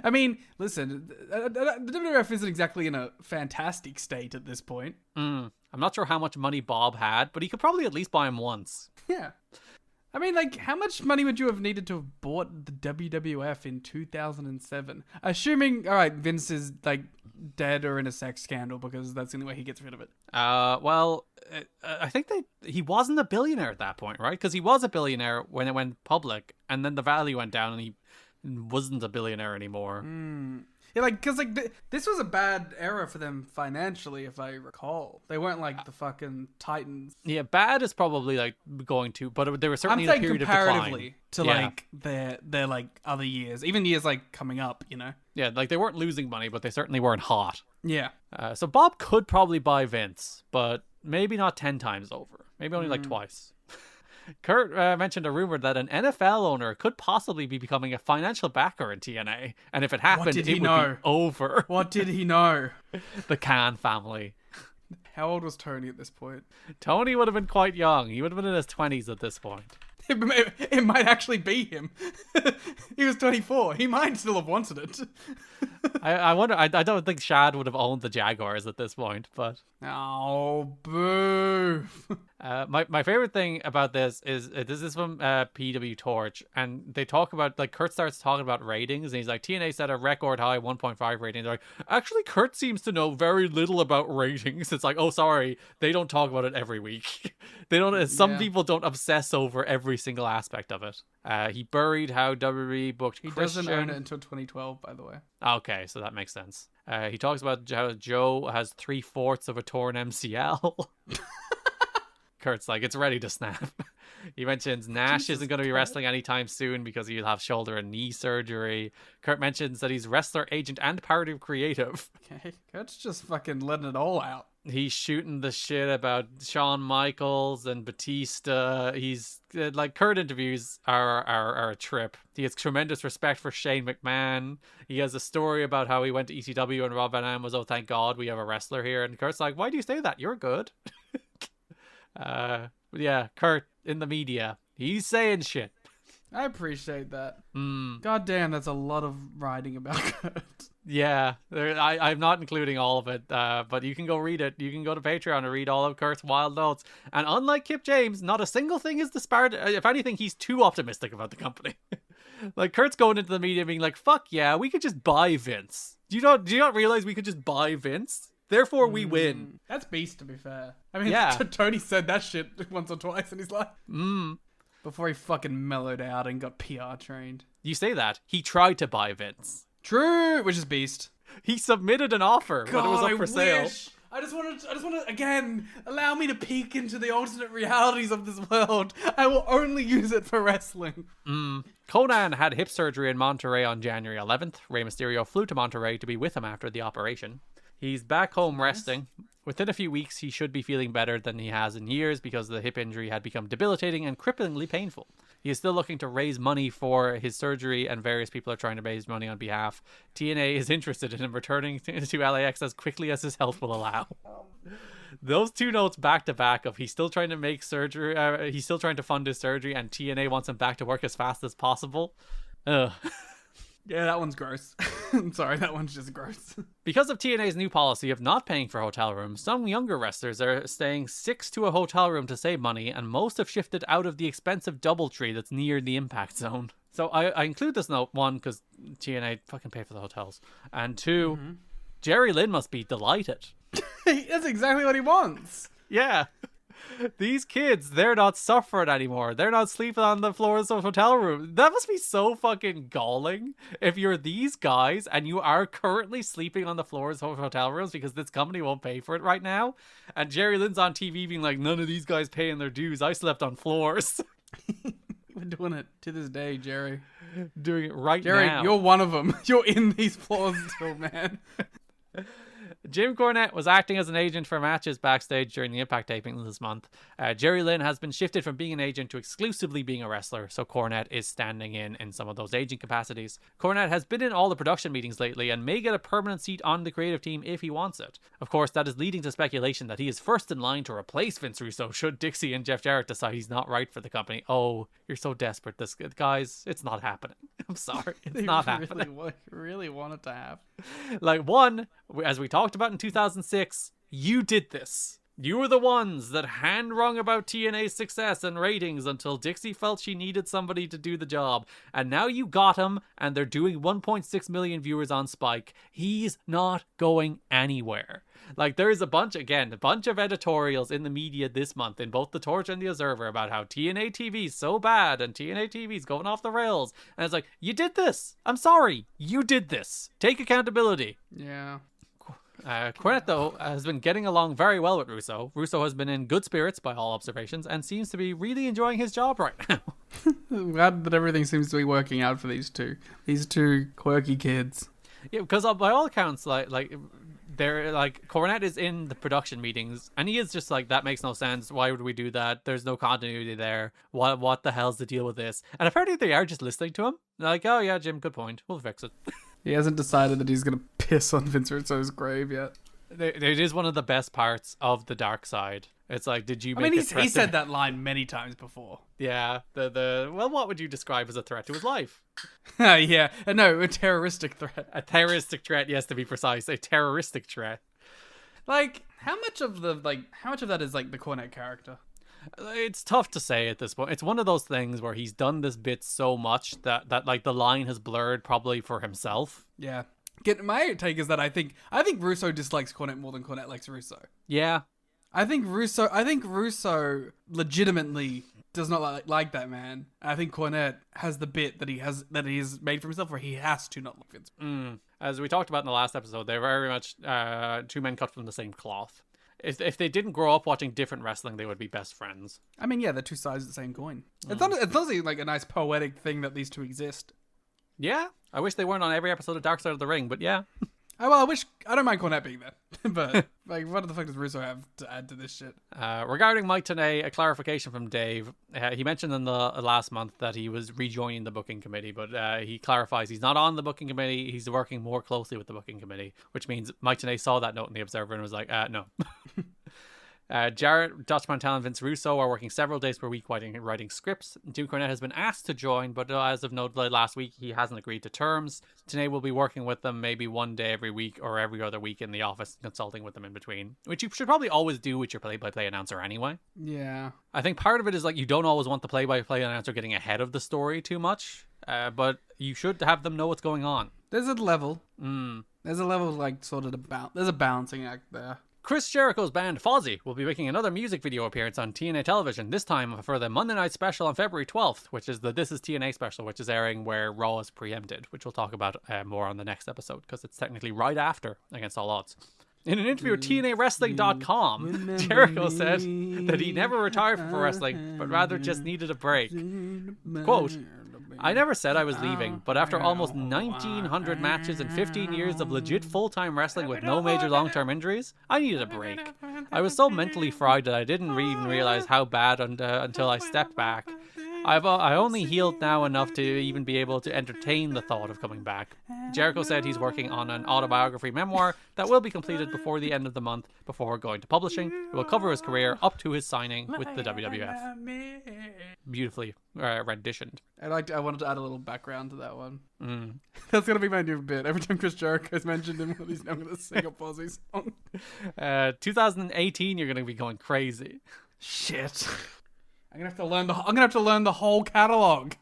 H: I mean, listen, the WWF isn't exactly in a fantastic state at this point.
G: I'm not sure how much money Bob had, but he could probably at least buy him once.
H: Yeah. I mean, like, how much money would you have needed to have bought the WWF in 2007? Assuming, all right, Vince is, like, dead or in a sex scandal, because that's the only way he gets rid of it.
G: Well, I think he wasn't a billionaire at that point, right? Because he was a billionaire when it went public, and then the value went down, and he wasn't a billionaire anymore.
H: Yeah, like, because, like, this was a bad era for them financially, if I recall. They weren't, like, the fucking Titans.
G: Yeah, bad is probably, like, going to, but they were certainly in a period of decline.
H: Comparatively to, like, their, like, other years. Even years, like, coming up, you know?
G: Yeah, like, they weren't losing money, but they certainly weren't hot.
H: Yeah.
G: So Bob could probably buy Vince, but maybe not 10 times over. Maybe only, like, twice. Kurt mentioned a rumor that an NFL owner could possibly be becoming a financial backer in TNA, and if it happened, it would be over.
H: What did he know?
G: The Khan family.
H: How old was Tony at this point?
G: Tony would have been quite young. He would have been in his 20s at this point.
H: It might actually be him. He was 24. He might still have wanted it.
G: I wonder. I don't think Shad would have owned the Jaguars at this point, but
H: oh, boo.
G: My favorite thing about this is from PW Torch, and they talk about, like, Kurt starts talking about ratings, and he's like, TNA set a record high 1.5 rating. They're like, actually, Kurt seems to know very little about ratings. It's like, oh, sorry, they don't talk about it every week. They don't. Some people don't obsess over every single aspect of it. He buried how WWE booked Christian.
H: He doesn't own it until 2012, by the way.
G: Okay, so that makes sense. He talks about how Joe has 3/4 of a torn MCL. Kurt's like, it's ready to snap. He mentions Nash isn't going to be wrestling anytime soon because he'll have shoulder and knee surgery. Kurt mentions that he's wrestler, agent, and part of creative.
H: Okay, Kurt's just fucking letting it all out.
G: He's shooting the shit about Shawn Michaels and Batista. He's like, Kurt interviews are a trip. He has tremendous respect for Shane McMahon. He has a story about how he went to ECW and Rob Van Dam was, oh, thank God we have a wrestler here. And Kurt's like, why do you say that? You're good. Yeah, Kurt in the media, he's saying shit.
H: I appreciate that. God damn, that's a lot of writing about Kurt.
G: Yeah, I'm not including all of it, but you can go read it. You can go to Patreon and read all of Kurt's wild notes. And unlike Kip James, not a single thing is disparaged. If anything, he's too optimistic about the company. Like, Kurt's going into the media being like, fuck yeah, we could just buy Vince. Do you not realize we could just buy Vince? Therefore, we win.
H: That's beast, to be fair. I mean,
G: yeah.
H: Tony said that shit once or twice in his life. Before he fucking mellowed out and got PR trained.
G: You say that. He tried to buy Vince.
H: True, which is beast.
G: He submitted an offer when it was up for sale.
H: I just want to, again, allow me to peek into the alternate realities of this world. I will only use it for wrestling.
G: Conan had hip surgery in Monterrey on January 11th. Rey Mysterio flew to Monterrey to be with him after the operation. He's back home resting. Within a few weeks, he should be feeling better than he has in years because the hip injury had become debilitating and cripplingly painful. He is still looking to raise money for his surgery, and various people are trying to raise money on behalf. TNA is interested in him returning to LAX as quickly as his health will allow. Those two notes back to back of he's still trying to make surgery, he's still trying to fund his surgery, and TNA wants him back to work as fast as possible. Ugh.
H: Yeah, that one's gross. I'm sorry, that one's just gross.
G: Because of TNA's new policy of not paying for hotel rooms, some younger wrestlers are staying 6 to a hotel room to save money, and most have shifted out of the expensive DoubleTree that's near the impact zone. So I include this note, 1, because TNA fucking pay for the hotels, and 2, Jerry Lynn must be delighted.
H: That's exactly what he wants.
G: Yeah. These kids, they're not suffering anymore. They're not sleeping on the floors of hotel rooms. That must be so fucking galling if you're these guys and you are currently sleeping on the floors of hotel rooms because this company won't pay for it right now. And Jerry Lynn's on TV being like, none of these guys paying their dues. I slept on floors.
H: We're doing it to this day, Jerry.
G: Doing it right
H: Jerry,
G: now.
H: you're one of them. You're in these floors still, man.
G: Jim Cornette was acting as an agent for matches backstage during the Impact taping this month. Jerry Lynn has been shifted from being an agent to exclusively being a wrestler, so Cornette is standing in some of those agent capacities. Cornette has been in all the production meetings lately and may get a permanent seat on the creative team if he wants it. Of course, that is leading to speculation that he is first in line to replace Vince Russo should Dixie and Jeff Jarrett decide he's not right for the company. Oh, you're so desperate. This guys, it's not happening. I'm sorry. It's not happening.
H: Really want it to happen.
G: Like, 1, as we talked about in 2006, you did this. You were the ones that hand-wrung about TNA's success and ratings until Dixie felt she needed somebody to do the job. And now you got him, and they're doing 1.6 million viewers on Spike. He's not going anywhere. Like, there's a bunch of editorials in the media this month, in both the Torch and the Observer, about how TNA TV's so bad and TNA TV's going off the rails. And it's like, you did this. I'm sorry. You did this. Take accountability.
H: Yeah.
G: Cornette, though, has been getting along very well with Russo. Russo has been in good spirits by all observations and seems to be really enjoying his job right now.
H: I'm glad that everything seems to be working out for these two quirky kids.
G: Yeah, because by all accounts, like they're like, Cornette is in the production meetings, and he is just like, that makes no sense. Why would we do that? There's no continuity there. What the hell's the deal with this? And apparently they are just listening to him. They're like, oh yeah, Jim, good point. We'll fix it.
H: He hasn't decided that he's gonna piss on Vince Russo's grave yet.
G: It is one of the best parts of the dark side. It's like, did you make a threat
H: he said that line many times before.
G: Yeah, well, what would you describe as a threat to his life?
H: Yeah, no, a terroristic threat.
G: A terroristic threat, yes, to be precise. A terroristic threat.
H: Like, how much of that is like the Cornette character?
G: It's tough to say at this point. It's one of those things where he's done this bit so much that like the line has blurred probably for himself.
H: Yeah. My take is that I think Russo dislikes Cornette more than Cornette likes Russo.
G: Yeah.
H: I think Russo legitimately does not like that man. I think Cornette has the bit that he's made for himself where he has to not like Vince.
G: As we talked about in the last episode, they're very much two men cut from the same cloth. If they didn't grow up watching different wrestling, they would be best friends.
H: I mean, yeah, they're two sides of the same coin. It's honestly like a nice poetic thing that these two exist.
G: Yeah, I wish they weren't on every episode of Dark Side of the Ring, but yeah.
H: I don't mind Cornette being there, but like, what the fuck does Russo have to add to this shit?
G: Regarding Mike TNA, a clarification from Dave. He mentioned in the last month that he was rejoining the booking committee, but he clarifies he's not on the booking committee. He's working more closely with the booking committee, which means Mike TNA saw that note in the Observer and was like, no. Jarrett, Dutch Mantel, and Vince Russo are working several days per week writing scripts. Jim Cornette has been asked to join, but as of note last week, he hasn't agreed to terms. TNA will be working with them maybe one day every week or every other week in the office, consulting with them in between, which you should probably always do with your play-by-play announcer anyway.
H: Yeah.
G: I think part of it is like you don't always want the play-by-play announcer getting ahead of the story too much, but you should have them know what's going on.
H: There's a level. There's a level like sort of there's a balancing act there.
G: Chris Jericho's band Fozzy will be making another music video appearance on TNA television, this time for the Monday night special on February 12th, which is the This Is TNA special, which is airing where Raw is preempted, which we'll talk about more on the next episode, because it's technically right after Against All Odds. In an interview with TNAWrestling.com, Jericho said that he never retired from wrestling, but rather just needed a break. Quote, I never said I was leaving, but after almost 1,900 matches and 15 years of legit full-time wrestling with no major long-term injuries, I needed a break. I was so mentally fried that I didn't even realize how bad until I stepped back. I only healed now enough to even be able to entertain the thought of coming back. Jericho said he's working on an autobiography memoir that will be completed before the end of the month before going to publishing. It will cover his career up to his signing with the WWF. Beautifully renditioned.
H: I wanted to add a little background to that one. That's going to be my new bit. Every time Chris Jericho's mentioned in one of these, I'm going to sing a Fozzy song.
G: 2018, you're going to be going crazy.
H: Shit. I'm gonna have to learn the whole catalog.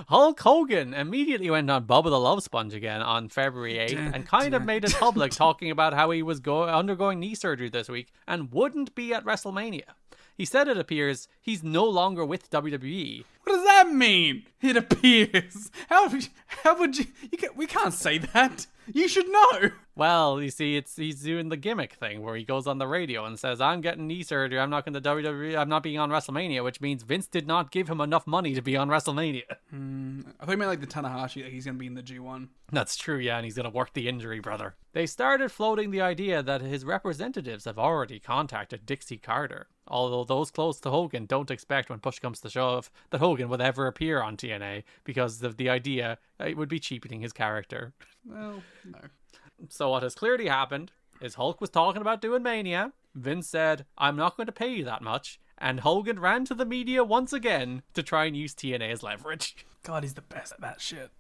G: Hulk Hogan immediately went on Bubba the Love Sponge again on February 8th and kind of made it public, talking about how he was undergoing knee surgery this week and wouldn't be at WrestleMania. He said it appears he's no longer with WWE.
H: What does that mean? It appears. How would you? We can't say that. You should know.
G: Well, you see, he's doing the gimmick thing where he goes on the radio and says, I'm getting knee surgery, I'm not going to WWE, I'm not being on WrestleMania, which means Vince did not give him enough money to be on WrestleMania.
H: I thought you meant like the Tanahashi, like he's going to be in the G1.
G: That's true, yeah, and he's going to work the injury, brother. They started floating the idea that his representatives have already contacted Dixie Carter, although those close to Hogan don't expect when push comes to shove that Hogan would ever appear on TNA because of the idea it would be cheapening his character.
H: Well, no.
G: So what has clearly happened is Hulk was talking about doing Mania. Vince said, I'm not going to pay you that much. And Hogan ran to the media once again to try and use TNA as leverage.
H: God, he's the best at that shit.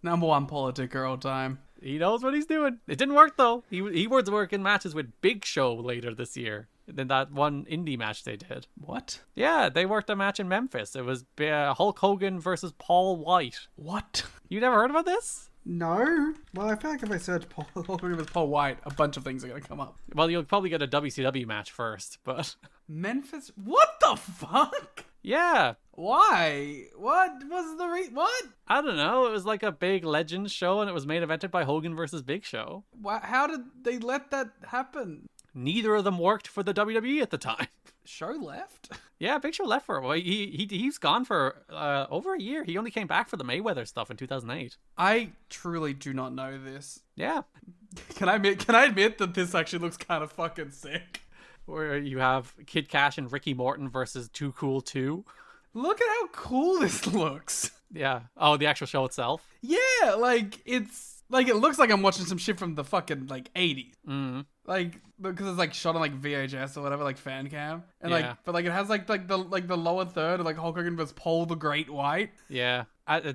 H: Number one politicker all time.
G: He knows what he's doing. It didn't work though. He was working matches with Big Show later this year. In that one indie match they did.
H: What?
G: Yeah, they worked a match in Memphis. It was Hulk Hogan versus Paul White.
H: What?
G: You never heard about this?
H: No. Well, I feel like if I search Paul Hogan with Paul White, a bunch of things are going to come up.
G: Well, you'll probably get a WCW match first, but...
H: Memphis? What the fuck?
G: Yeah.
H: Why? What was the what?
G: I don't know. It was like a big Legends show, and it was main evented by Hogan versus Big Show.
H: How did they let that happen?
G: Neither of them worked for the WWE at the time.
H: Show left?
G: Yeah, Big Show left for a while. He's gone for over a year. He only came back for the Mayweather stuff in 2008.
H: I truly do not know this.
G: Yeah.
H: Can I admit that this actually looks kind of fucking sick?
G: Where you have Kid Cash and Ricky Morton versus Too Cool 2.
H: Look at how cool this looks.
G: Yeah. Oh, the actual show itself?
H: Yeah, like, it's... Like, it looks like I'm watching some shit from the fucking, like, 80s.
G: Mm.
H: Like, because it's, like, shot on, like, VHS or whatever, like, fan cam. And,
G: Yeah.
H: like, but, like, it has, like the lower third of, like, Hulk Hogan versus Paul the Great White.
G: Yeah.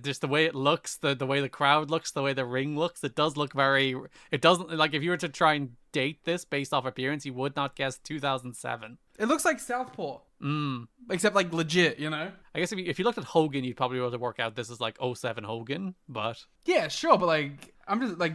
G: Just the way it looks, the way the crowd looks, the way the ring looks, it does look very... It doesn't... Like, if you were to try and date this based off appearance, you would not guess 2007.
H: It looks like Southpaw. Except, like, legit, you know?
G: I guess if you looked at Hogan, you'd probably be able to work out this is like 07 Hogan, but...
H: Yeah, sure, but, like, I'm just, like,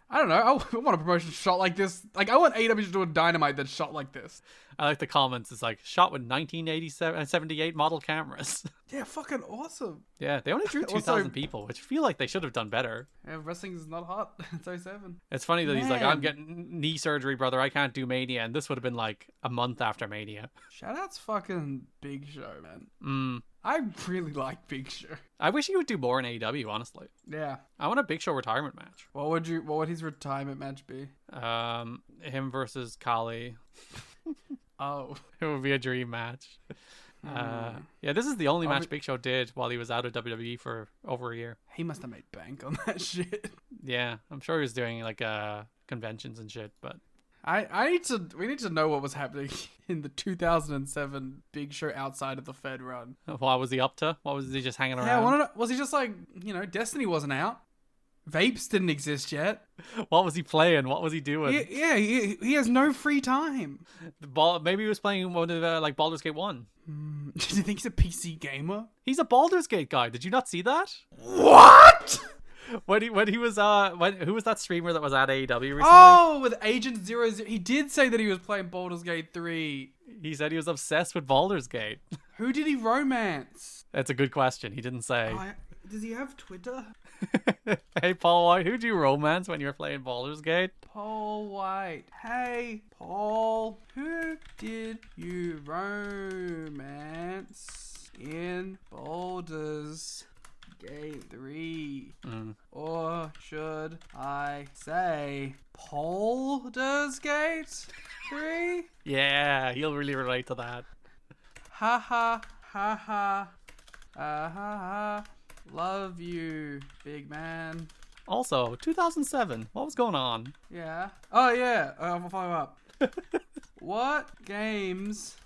H: I don't know. I want a promotion shot like this. Like, I want AEW to do a Dynamite that's shot like this.
G: I like the comments. It's like, shot with 1978 model cameras.
H: Yeah, fucking awesome.
G: Yeah, they only drew 2,000 people, which I feel like they should have done better.
H: Yeah, wrestling is not hot. It's 07.
G: It's funny that he's like, I'm
H: Man.
G: getting knee surgery, brother. I can't do Mania. And this would have been like a month after Mania.
H: Shoutouts fucking Big Show, man. I really like Big Show.
G: I wish he would do more in AEW, honestly.
H: Yeah.
G: I want a Big Show retirement match.
H: What would his retirement match be?
G: Him versus Kali.
H: Oh.
G: It would be a dream match. Yeah, this is the only match Big Show did while he was out of WWE for over a year.
H: He must have made bank on that shit.
G: Yeah, I'm sure he was doing like conventions and shit, but
H: we need to know what was happening in the 2007 Big Show outside of the Fed run.
G: what was he up to? What was he just hanging around?
H: Yeah, I want to know, was he just like, you know, Destiny wasn't out? Vapes didn't exist yet.
G: What was he playing? What was he doing?
H: He has no free time.
G: Maybe he was playing one of like Baldur's Gate 1.
H: Do you think he's a PC gamer?
G: He's a Baldur's Gate guy. Did you not see that?
H: What?
G: When he was who was that streamer that was at AEW recently?
H: Oh, with Agent 00. He did say that he was playing Baldur's Gate 3.
G: He said he was obsessed with Baldur's Gate.
H: Who did he romance?
G: That's a good question. He didn't say.
H: Does he have Twitter?
G: Hey, Paul White, who'd you romance when you were playing Baldur's Gate?
H: Paul White. Hey, Paul. Who did you romance in Baldur's Gate 3? Or should I say Baldur's Gate 3?
G: Yeah, he'll really relate to that.
H: Ha ha ha ha. Ha ha. Love you, big man.
G: Also, 2007. What was going on?
H: Yeah. Oh, yeah. I'll follow up. What games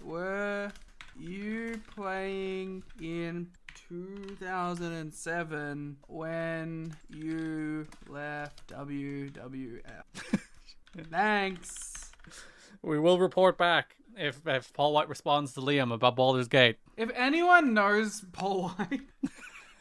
H: were you playing in 2007 when you left WWF? Thanks.
G: We will report back if Paul White responds to Liam about Baldur's Gate.
H: If anyone knows Paul White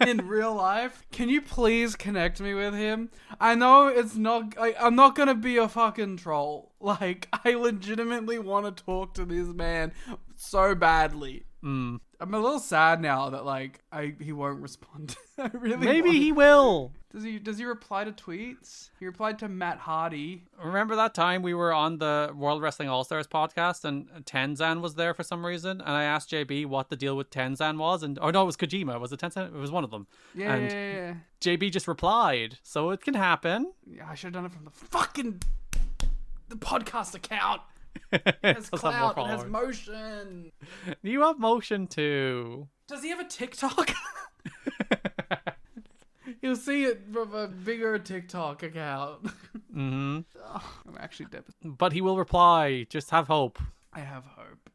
H: in real life, can you please connect me with him? I know it's not... I'm not gonna be a fucking troll. Like, I legitimately want to talk to this man so badly. I'm a little sad now that, like, he won't respond. I really
G: Maybe
H: want-
G: he will.
H: Does he reply to tweets? He replied to Matt Hardy.
G: Remember that time we were on the World Wrestling All-Stars podcast and Tenzan was there for some reason? And I asked JB what the deal with Tenzan was. Or no, it was Kojima. Was it Tenzan? It was one of them.
H: Yeah.
G: JB just replied. So it can happen.
H: Yeah, I should have done it from the podcast account. It has
G: Does have more
H: clout, it has
G: followers.
H: motion.
G: You have motion too.
H: Does he have a TikTok? You'll see it from a bigger TikTok account. I'm actually devastated.
G: But he will reply. Just have hope.
H: I have hope.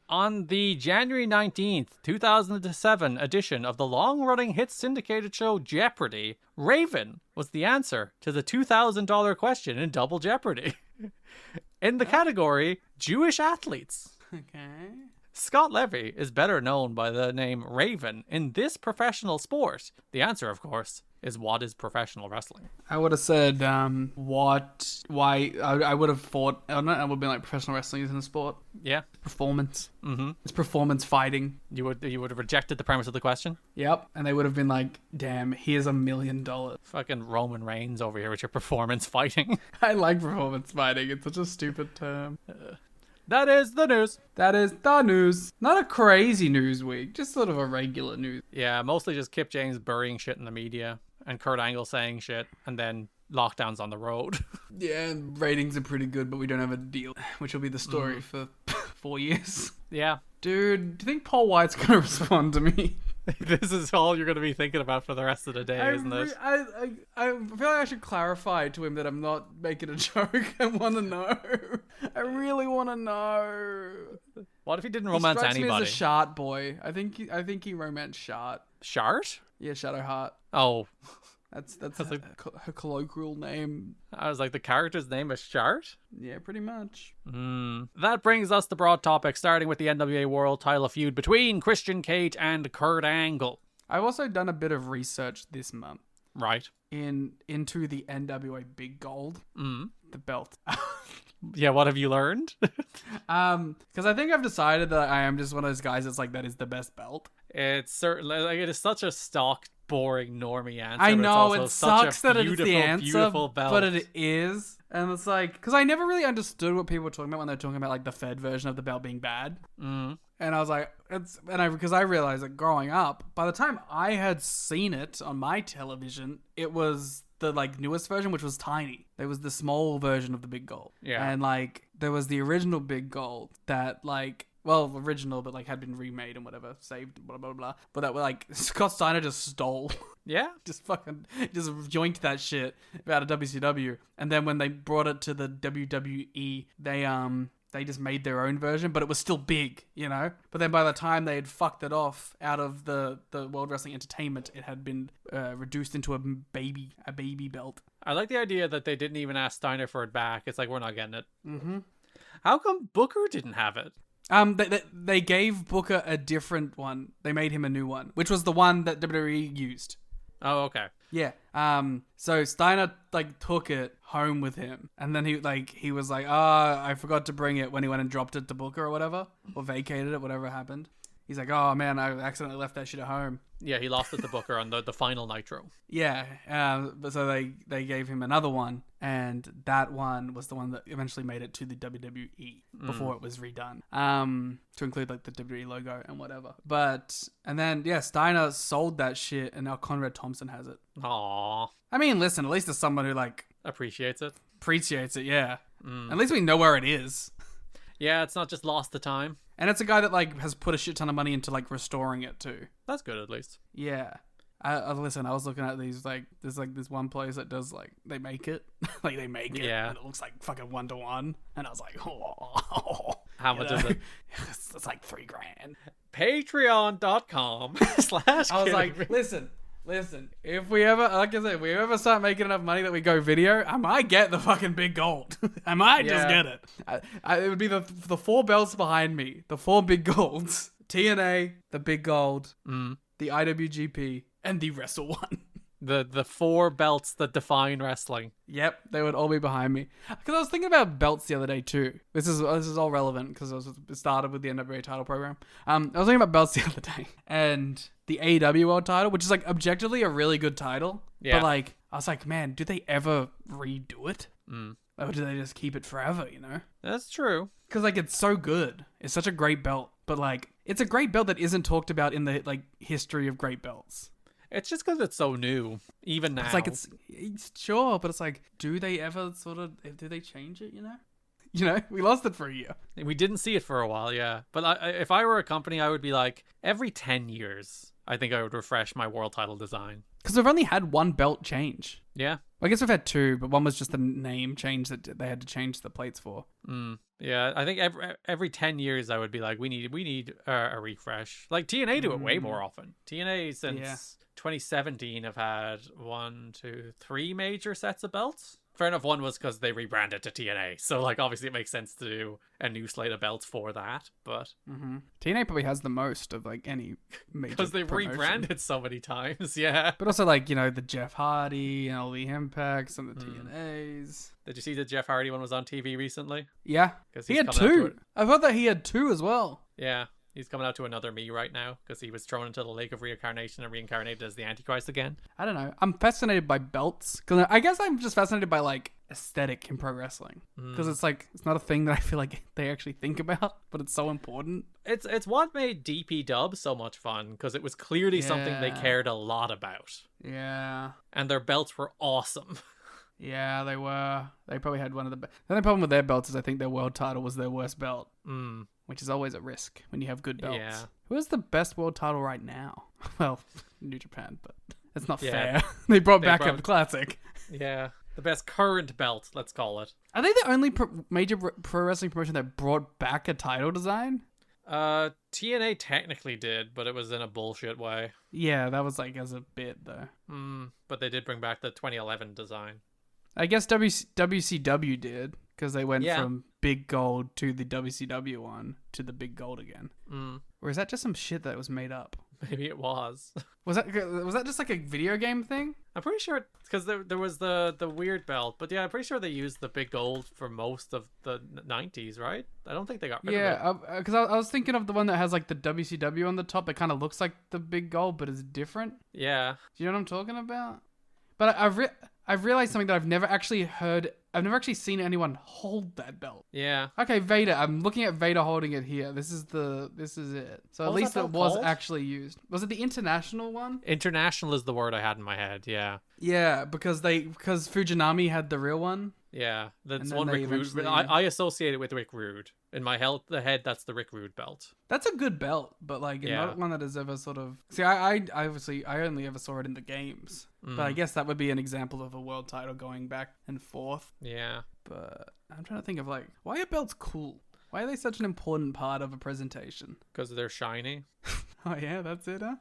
G: On the January 19th, 2007 edition of the long-running hit syndicated show Jeopardy, Raven was the answer to the $2,000 question in Double Jeopardy. In the category Jewish athletes,
H: Okay.
G: Scott Levy is better known by the name Raven in this professional sport. The answer, of course, is what is professional wrestling?
H: I would have said, why, I would have thought, I don't know, I would have been like, professional wrestling isn't a sport.
G: Yeah.
H: Performance. It's performance fighting.
G: You would have rejected the premise of the question?
H: Yep. And they would have been like, damn, here's $1 million.
G: Fucking Roman Reigns over here with your performance fighting.
H: I like performance fighting. It's such a stupid term.
G: That is the news.
H: That is the news. Not a crazy news week, just sort of a regular news.
G: Yeah, mostly just Kip James burying shit in the media and Kurt Angle saying shit and then lockdowns on the road.
H: Yeah, and ratings are pretty good, but we don't have a deal, which will be the story for 4 years.
G: Yeah.
H: Dude, do you think Paul White's going to respond to me?
G: This is all you're going to be thinking about for the rest of the day, isn't it?
H: I feel like I should clarify to him that I'm not making a joke. I want to know. I really want to know.
G: What if he didn't romance
H: He strikes
G: anybody?
H: me as a Shart boy. I think he romanced Shart.
G: Shart?
H: Yeah, Shadowheart.
G: Oh.
H: That's her colloquial name.
G: I was like, the character's name is Shart?
H: Yeah, pretty much.
G: That brings us to broad topics, starting with the NWA World Title feud between Christian Cage and Kurt Angle.
H: I've also done a bit of research this month.
G: Right.
H: Into the NWA Big Gold. The belt.
G: Yeah, what have you learned?
H: Because I think I've decided that I am just one of those guys that's like, that is the best belt.
G: It's certainly, like, it is such a stock, boring, normie answer.
H: I
G: but
H: know,
G: it's
H: it
G: also such
H: sucks
G: a
H: that it's the
G: beautiful,
H: answer,
G: beautiful belt.
H: but it is. And it's like, because I never really understood what people were talking about when they're talking about like the Fed version of the belt being bad. And I was like, because I realized that growing up, by the time I had seen it on my television, it was the like newest version, which was tiny. There was the small version of the Big Gold.
G: Yeah.
H: And like, there was the original Big Gold that like, well, original, but like had been remade and whatever, saved, blah, blah, blah. But that were like, Scott Steiner just stole.
G: Yeah.
H: just joinked that shit out of WCW. And then when they brought it to the WWE, they just made their own version, but it was still big, you know? But then by the time they had fucked it off out of the World Wrestling Entertainment, it had been reduced into a baby belt.
G: I like the idea that they didn't even ask Steiner for it back. It's like, we're not getting it. How come Booker didn't have it?
H: They gave Booker a different one. They made him a new one, which was the one that WWE used.
G: Oh, okay.
H: Yeah. So Steiner like took it home with him, and then he was like, I forgot to bring it when he went and dropped it to Booker or whatever, or vacated it, whatever happened. He's like, oh man, I accidentally left that shit at home.
G: Yeah, he lost it to Booker on the final Nitro.
H: Yeah. But so they gave him another one, and that one was the one that eventually made it to the WWE before it was redone. To include like the WWE logo and whatever. And then Steiner sold that shit, and now Conrad Thompson has it.
G: Aww.
H: I mean, listen, at least there's someone who like
G: Appreciates it.
H: Yeah. At least we know where it is.
G: Yeah, it's not just lost to time.
H: And it's a guy that like has put a shit ton of money into like restoring it too.
G: That's good at least.
H: Yeah. Listen, I was looking at these like there's like this one place that does like they make it like they make it and it looks like fucking 1-to-1, and I was like, oh.
G: How much is it?
H: It's like $3,000.
G: Patreon.com/
H: I was like, listen, if we ever, like I said, if we ever start making enough money that we go video, I might get the fucking Big Gold. I might just get it. It would be the 4 belts behind me, the 4 Big Golds: TNA, the Big Gold, the IWGP, and the Wrestle One.
G: The 4 belts that define wrestling.
H: Yep, they would all be behind me. Because I was thinking about belts the other day too. This is all relevant because it started with the NWA title program. I was thinking about belts the other day, and the AEW World title, which is like objectively a really good title. Yeah. But like, I was like, man, do they ever redo it? Or do they just keep it forever? You know?
G: That's true.
H: Because like it's so good. It's such a great belt, but like it's a great belt that isn't talked about in the like history of great belts.
G: It's just because it's so new, even now.
H: It's like it's sure, but it's like, do they ever do they change it? You know, we lost it for a year.
G: We didn't see it for a while, yeah. But if I were a company, I would be like, every 10 years, I think I would refresh my world title design.
H: Because we've only had 1 belt change.
G: Yeah.
H: I guess we've had 2, but one was just the name change that they had to change the plates for.
G: Yeah, I think every 10 years I would be like, we need a refresh. Like TNA do it way more often. TNA since 2017 have had 1, 2, 3 major sets of belts. Fair enough, one was because they rebranded to TNA, so like obviously it makes sense to do a new slate of belts for that. But
H: TNA probably has the most of like any major
G: because they've
H: promotion.
G: rebranded so many times, yeah.
H: But also like, you know, the Jeff Hardy and all the Impacts and the TNAs.
G: Did you see the Jeff Hardy one was on TV recently?
H: Yeah, he had 2. I thought that he had 2 as well.
G: Yeah. He's coming out to another me right now because he was thrown into the lake of reincarnation and reincarnated as the Antichrist again.
H: I don't know. I'm fascinated by belts because I guess I'm just fascinated by like aesthetic in pro wrestling because it's like it's not a thing that I feel like they actually think about, but it's so important.
G: It's what made DP Dub so much fun because it was clearly something they cared a lot about.
H: Yeah,
G: and their belts were awesome.
H: Yeah, they were. They probably had one of the best. The only problem with their belts is I think their world title was their worst belt. Which is always a risk when you have good belts.
G: Yeah.
H: Who has the best world title right now? Well, New Japan, but that's not
G: Yeah.
H: fair. They brought back a classic.
G: Yeah. The best current belt, let's call it.
H: Are they the only major pro wrestling promotion that brought back a title design?
G: TNA technically did, but it was in a bullshit way.
H: Yeah, that was like as a bit though.
G: But they did bring back the 2011 design.
H: I guess WCW did, because they went
G: Yeah.
H: from big gold to the WCW one to the big gold again. Or is that just some shit that was made up?
G: Maybe it was.
H: Was that just like a video game thing?
G: I'm pretty sure because there was the weird belt, but yeah, I'm pretty sure they used the big gold for most of the 90s, right? I don't think they got rid of it.
H: Yeah, because I was thinking of the one that has like the WCW on the top. That kind of looks like the big gold, but is different.
G: Yeah.
H: Do you know what I'm talking about? But I've realized something that I've never actually heard. I've never actually seen anyone hold that belt.
G: Yeah.
H: Okay, Vader. I'm looking at Vader holding it here. This is it. So at
G: What was
H: least
G: that
H: it
G: belt
H: was
G: called?
H: actually used. Was it the international one?
G: International is the word I had in my head. Yeah.
H: Yeah, because Fujinami had the real one.
G: Yeah. That's
H: then
G: one
H: they
G: Rick Rude.
H: eventually-
G: I associate it with Rick Rude. In my head, that's the Rick Rude belt.
H: That's a good belt, but like
G: Yeah.
H: not one that has ever sort of. See, I obviously I only ever saw it in the games, but I guess that would be an example of a world title going back and forth.
G: Yeah.
H: But I'm trying to think of like, why are belts cool? Why are they such an important part of a presentation?
G: Because they're shiny.
H: Oh yeah, that's it, huh?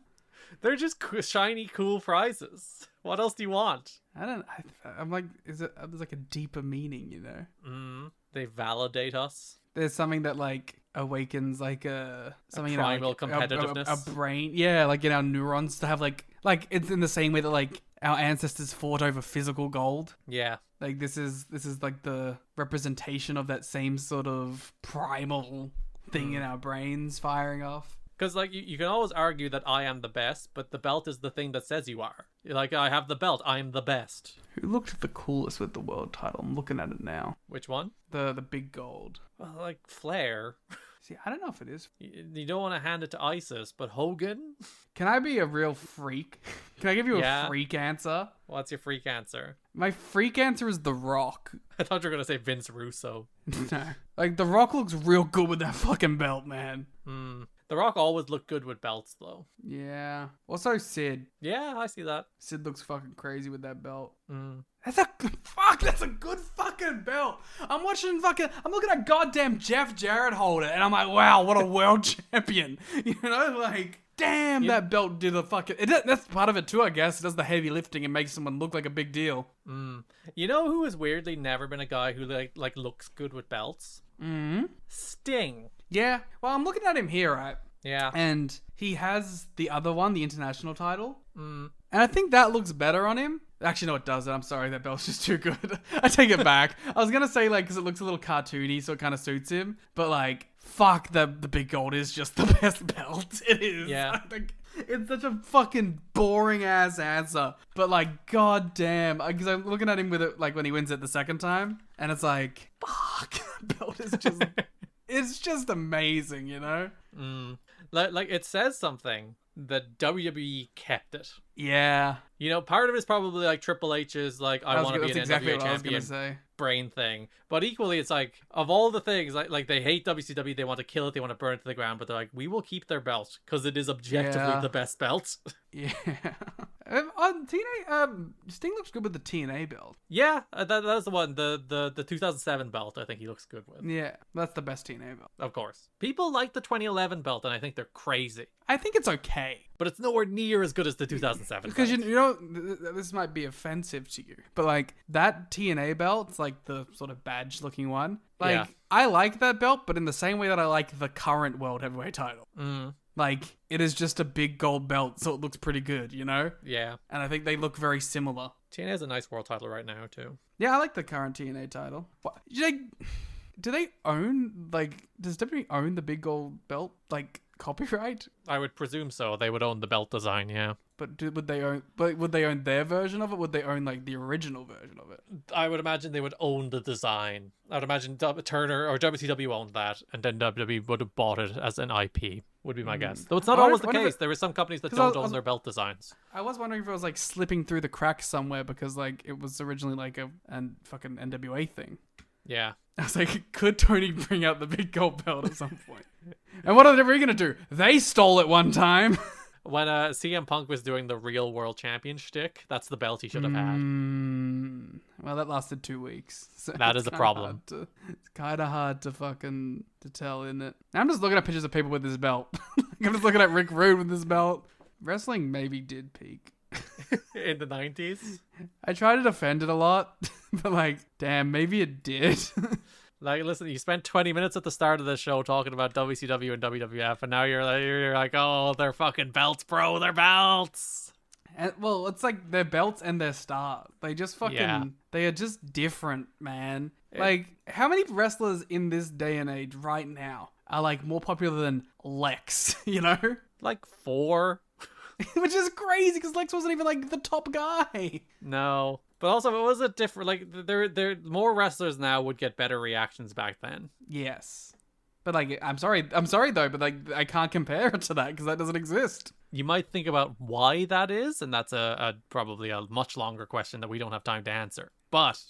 G: They're just shiny, cool prizes. What else do you want?
H: I'm like, there's like a deeper meaning, you know?
G: They validate us.
H: There's something that like awakens like something in our,
G: primal
H: like,
G: competitiveness.
H: a brain, yeah, like in our neurons to have like it's in the same way that like our ancestors fought over physical gold.
G: Yeah.
H: Like this is like the representation of that same sort of primal thing in our brains firing off.
G: Because, like, you can always argue that I am the best, but the belt is the thing that says you are. You're like, I have the belt, I'm the best.
H: Who looked the coolest with the world title? I'm looking at it now.
G: Which one?
H: The big gold.
G: Well, like, Flair.
H: See, I don't know if it is.
G: You don't want to hand it to ISIS, but Hogan?
H: Can I be a real freak? Can I give you
G: Yeah.
H: a freak answer?
G: What's your freak answer?
H: My freak answer is The Rock.
G: I thought you were going to say Vince Russo.
H: No. Like, The Rock looks real good with that fucking belt, man.
G: The Rock always looked good with belts, though.
H: Yeah. Also, Sid.
G: Yeah, I see that.
H: Sid looks fucking crazy with that belt.
G: Mm.
H: That's a good fucking belt. I'm looking at goddamn Jeff Jarrett hold it, and I'm like, wow, what a world champion. You know, like, damn, that belt did a fucking. That's part of it too, I guess. It does the heavy lifting and makes someone look like a big deal.
G: You know who has weirdly never been a guy who like looks good with belts? Sting.
H: Yeah. Well, I'm looking at him here, right?
G: Yeah.
H: And he has the other one, the international title. And I think that looks better on him. Actually, no, it doesn't. I'm sorry, that belt's just too good. I take it back. I was going to say, like, because it looks a little cartoony, so it kind of suits him. But, like, fuck, the big gold is just the best belt. It is.
G: Yeah.
H: Like, it's such a fucking boring-ass answer. But, like, goddamn. Because I'm looking at him with it, like, when he wins it the second time. And it's like, fuck, that belt is just... it's just amazing, you know?
G: Like it says something that WWE kept it.
H: Yeah.
G: You know, part of it is probably like Triple H's like I want to be
H: that's
G: an
H: exactly
G: NWA
H: what I was
G: champion
H: gonna say.
G: brain thing. But equally it's like of all the things like they hate WCW, they want to kill it, they want to burn it to the ground, but they're like, we will keep their belt because it is objectively the best belt.
H: Yeah. On TNA, Sting looks good with the TNA belt.
G: Yeah, that's the one. The 2007 belt I think he looks good with.
H: Yeah, that's the best TNA belt.
G: Of course. People like the 2011 belt and I think they're crazy.
H: I think it's okay.
G: But it's nowhere near as good as the 2007
H: Because
G: belt.
H: you know, this might be offensive to you, but like that TNA belt, it's like the sort of badge looking one. Like,
G: Yeah.
H: I like that belt, but in the same way that I like the current World Heavyweight title. Like, it is just a big gold belt, so it looks pretty good, you know?
G: Yeah.
H: And I think they look very similar.
G: TNA has a nice world title right now too.
H: Yeah, I like the current TNA title. What, do they own, like, does WWE own the big gold belt, like, copyright?
G: I would presume so. They would own the belt design, yeah.
H: But would they own their version of it? Would they own like the original version of it?
G: I would imagine they would own the design. I would imagine Turner or WCW owned that, and then WWE would have bought it as an IP would be my guess. Though it's not
H: I
G: always the
H: wonder if
G: case. There are some companies that
H: 'cause
G: don't
H: I
G: own
H: was-
G: their belt designs.
H: I was wondering if it was like slipping through the cracks somewhere because like it was originally like a fucking NWA thing.
G: Yeah.
H: I was like, could Tony bring out the big gold belt at some point? And what are they going to do? They stole it one time.
G: When CM Punk was doing the real world champion shtick, that's the belt he should have had.
H: Well, that lasted 2 weeks. So
G: That
H: it's
G: is a
H: kinda
G: problem.
H: it's kind of hard to fucking to tell, isn't it? I'm just looking at pictures of people with this belt. I'm just looking at Rick Rude with this belt. Wrestling maybe did peak.
G: In the 90s.
H: I try to defend it a lot, but like, damn, maybe it did.
G: Like, listen, you spent 20 minutes at the start of the show talking about WCW and WWF, and now you're like, oh, they're fucking belts, bro, they're belts.
H: And, well, it's like their belts and their stars. They just fucking, they are just different, man. Like, how many wrestlers in this day and age right now are like more popular than Lex, you know?
G: Like 4.
H: Which is crazy because Lex wasn't even like the top guy.
G: No. But also, it was a different, like, there more wrestlers now would get better reactions back then.
H: Yes. But like, I'm sorry though, but like, I can't compare it to that because that doesn't exist.
G: You might think about why that is, and that's a probably a much longer question that we don't have time to answer. But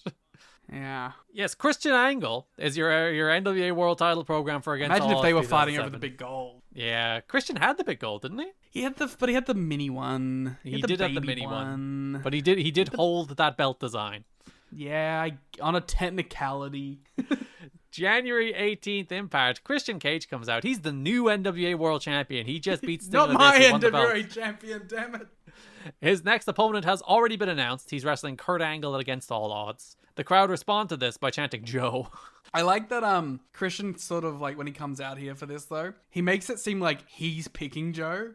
H: Yeah.
G: yes, Christian Angle is your NWA World Title program for Against
H: Imagine
G: All
H: if they were
G: 2007.
H: fighting over the big gold.
G: Yeah, Christian had the big gold, didn't he?
H: He had the mini one.
G: He did have the mini one. But he did hold that belt design.
H: Yeah, on a technicality.
G: January 18th, Impact. Christian Cage comes out. He's the new NWA World Champion. He just beat Sting.
H: Not
G: in
H: my
G: this. He won the belt.
H: NWA champion, damn it.
G: His next opponent has already been announced. He's wrestling Kurt Angle at Against All Odds. The crowd respond to this by chanting Joe.
H: I like that Christian sort of like when he comes out here for this though, he makes it seem like he's picking Joe.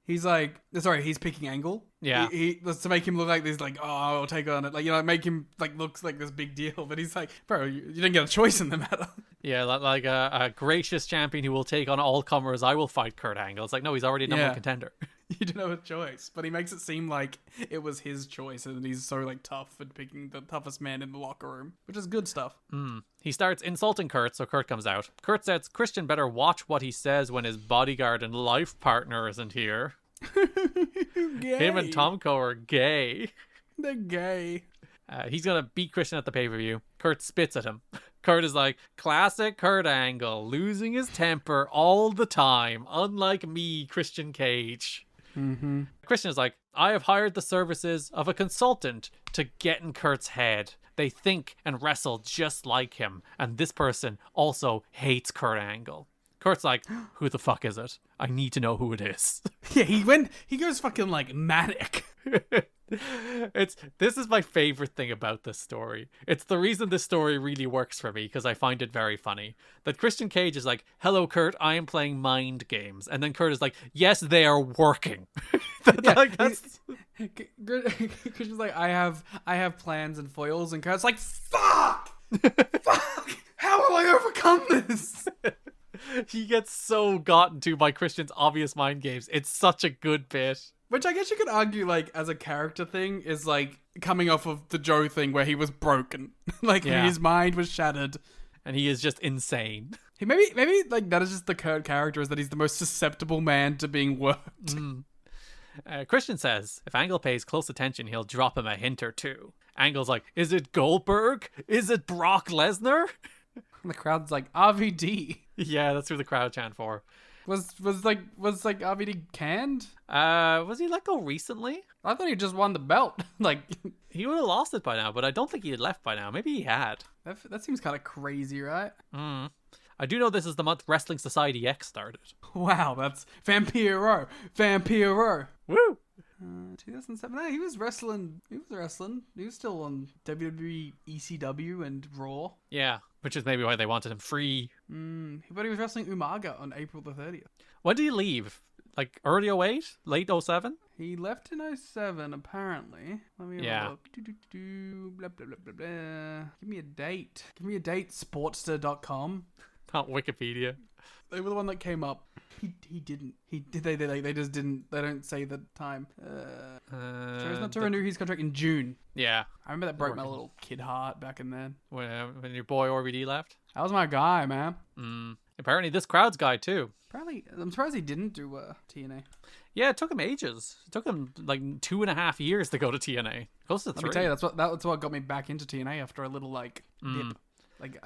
H: He's like, sorry, he's picking Angle.
G: Yeah.
H: He to make him look like this, like, oh, I'll take on it. Like, you know, make him like looks like this big deal. But he's like, bro, you didn't get a choice in the matter.
G: Yeah, like a gracious champion who will take on all comers. I will fight Kurt Angle. It's like, no, he's already a number one contender.
H: You don't have a choice. But he makes it seem like it was his choice and he's so like tough and picking the toughest man in the locker room, which is good stuff.
G: He starts insulting Kurt, so Kurt comes out. Kurt says Christian better watch what he says when his bodyguard and life partner isn't here.
H: Gay.
G: Him and Tomko are gay.
H: They're gay.
G: He's going to beat Christian at the pay-per-view. Kurt spits at him. Kurt is like, classic Kurt Angle, losing his temper all the time, unlike me, Christian Cage. Christian is like, I have hired the services of a consultant to get in Kurt's head. They think and wrestle just like him, and this person also hates Kurt Angle. Kurt's like, who the fuck is it? I need to know who it is.
H: Yeah, he goes fucking like manic.
G: This is my favorite thing about this story. It's the reason this story really works for me, because I find it very funny. That Christian Cage is like, hello Kurt, I am playing mind games. And then Kurt is like, yes, they are working.
H: Christian's like, I have plans and foils, and Kurt's like, fuck! Fuck! How will I overcome this?
G: He gets so gotten to by Christian's obvious mind games. It's such a good bit.
H: Which I guess you could argue, like, as a character thing, is like coming off of the Joe thing where he was broken. Like, his mind was shattered.
G: And he is just insane.
H: He maybe like that is just the Kurt character, is that he's the most susceptible man to being worked.
G: Christian says, if Angle pays close attention, he'll drop him a hint or two. Angle's like, is it Goldberg? Is it Brock Lesnar?
H: And the crowd's like, RVD.
G: Yeah, that's who the crowd chant for.
H: Was RVD canned?
G: Was he let go recently?
H: I thought he just won the belt. Like,
G: he would have lost it by now, but I don't think he had left by now. Maybe he had.
H: that seems kind of crazy, right?
G: I do know this is the month Wrestling Society X started.
H: Wow, that's Vampiro.
G: Woo!
H: 2007. No, he was wrestling. He was still on WWE, ECW, and Raw.
G: Yeah, which is maybe why they wanted him free.
H: But he was wrestling Umaga on April the 30th.
G: When did he leave? Like early 08? Late 07?
H: He left in 07, apparently. Let me have a look. Blah, blah, blah, blah, blah. Give me a date. Sportster.com.
G: Not Wikipedia.
H: They were the one that came up. He didn't. They just didn't. They don't say the time. Chose not to renew his contract in June.
G: Yeah.
H: I remember that broke my little kid heart back in then.
G: When your boy RVD left?
H: That was my guy, man.
G: Apparently this crowd's guy too.
H: Apparently, I'm surprised he didn't do TNA.
G: Yeah, it took him ages. It took him like 2.5 years to go to TNA. Close to 3.
H: Let me tell you, that's what got me back into TNA after a little like dip. Like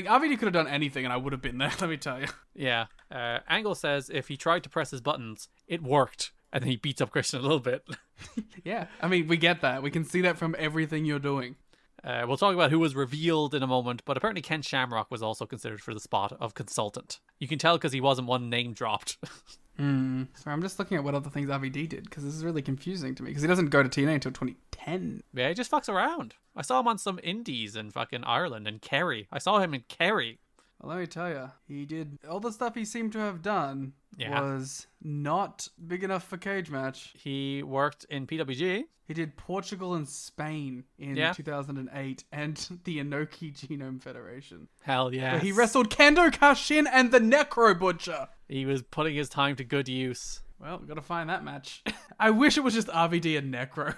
H: RVD could have done anything and I would have been there. Let me tell you.
G: Yeah. Angle says if he tried to press his buttons, it worked, and then he beats up Christian a little bit.
H: Yeah, I mean, we get that. We can see that from everything you're doing.
G: We'll talk about who was revealed in a moment, but apparently Ken Shamrock was also considered for the spot of consultant. You can tell because he wasn't one name dropped.
H: Sorry, I'm just looking at what other things RVD did because this is really confusing to me because he doesn't go to TNA until 2010.
G: Yeah, he just fucks around. I saw him on some indies in fucking Ireland and Kerry. I saw him in Kerry.
H: Well, let me tell you, he did all the stuff he seemed to have done was not big enough for cage match.
G: He worked in PWG.
H: He did Portugal and Spain in 2008 and the Inoki Genome Federation.
G: Hell yeah.
H: He wrestled Kendo Kashin and the Necro Butcher.
G: He was putting his time to good use.
H: Well, we've got to find that match. I wish it was just RVD and Necro.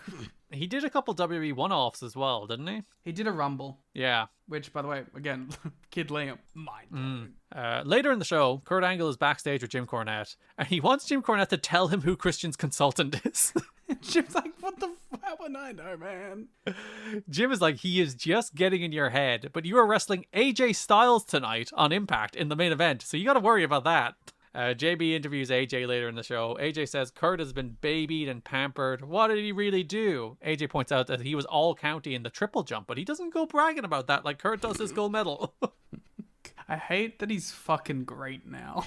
G: He did a couple WWE one-offs as well, didn't he?
H: He did a Rumble.
G: Yeah.
H: Which, by the way, again, Kid Liam. Mind.
G: Later in the show, Kurt Angle is backstage with Jim Cornette, and he wants Jim Cornette to tell him who Christian's consultant is.
H: Jim's like, how would I know, man?
G: Jim is like, he is just getting in your head, but you are wrestling AJ Styles tonight on Impact in the main event, so you got to worry about that. JB interviews AJ later in the show. AJ says Kurt has been babied and pampered. What did he really do? AJ points out that he was all county in the triple jump, but he doesn't go bragging about that like Kurt does his gold medal.
H: I hate that he's fucking great now.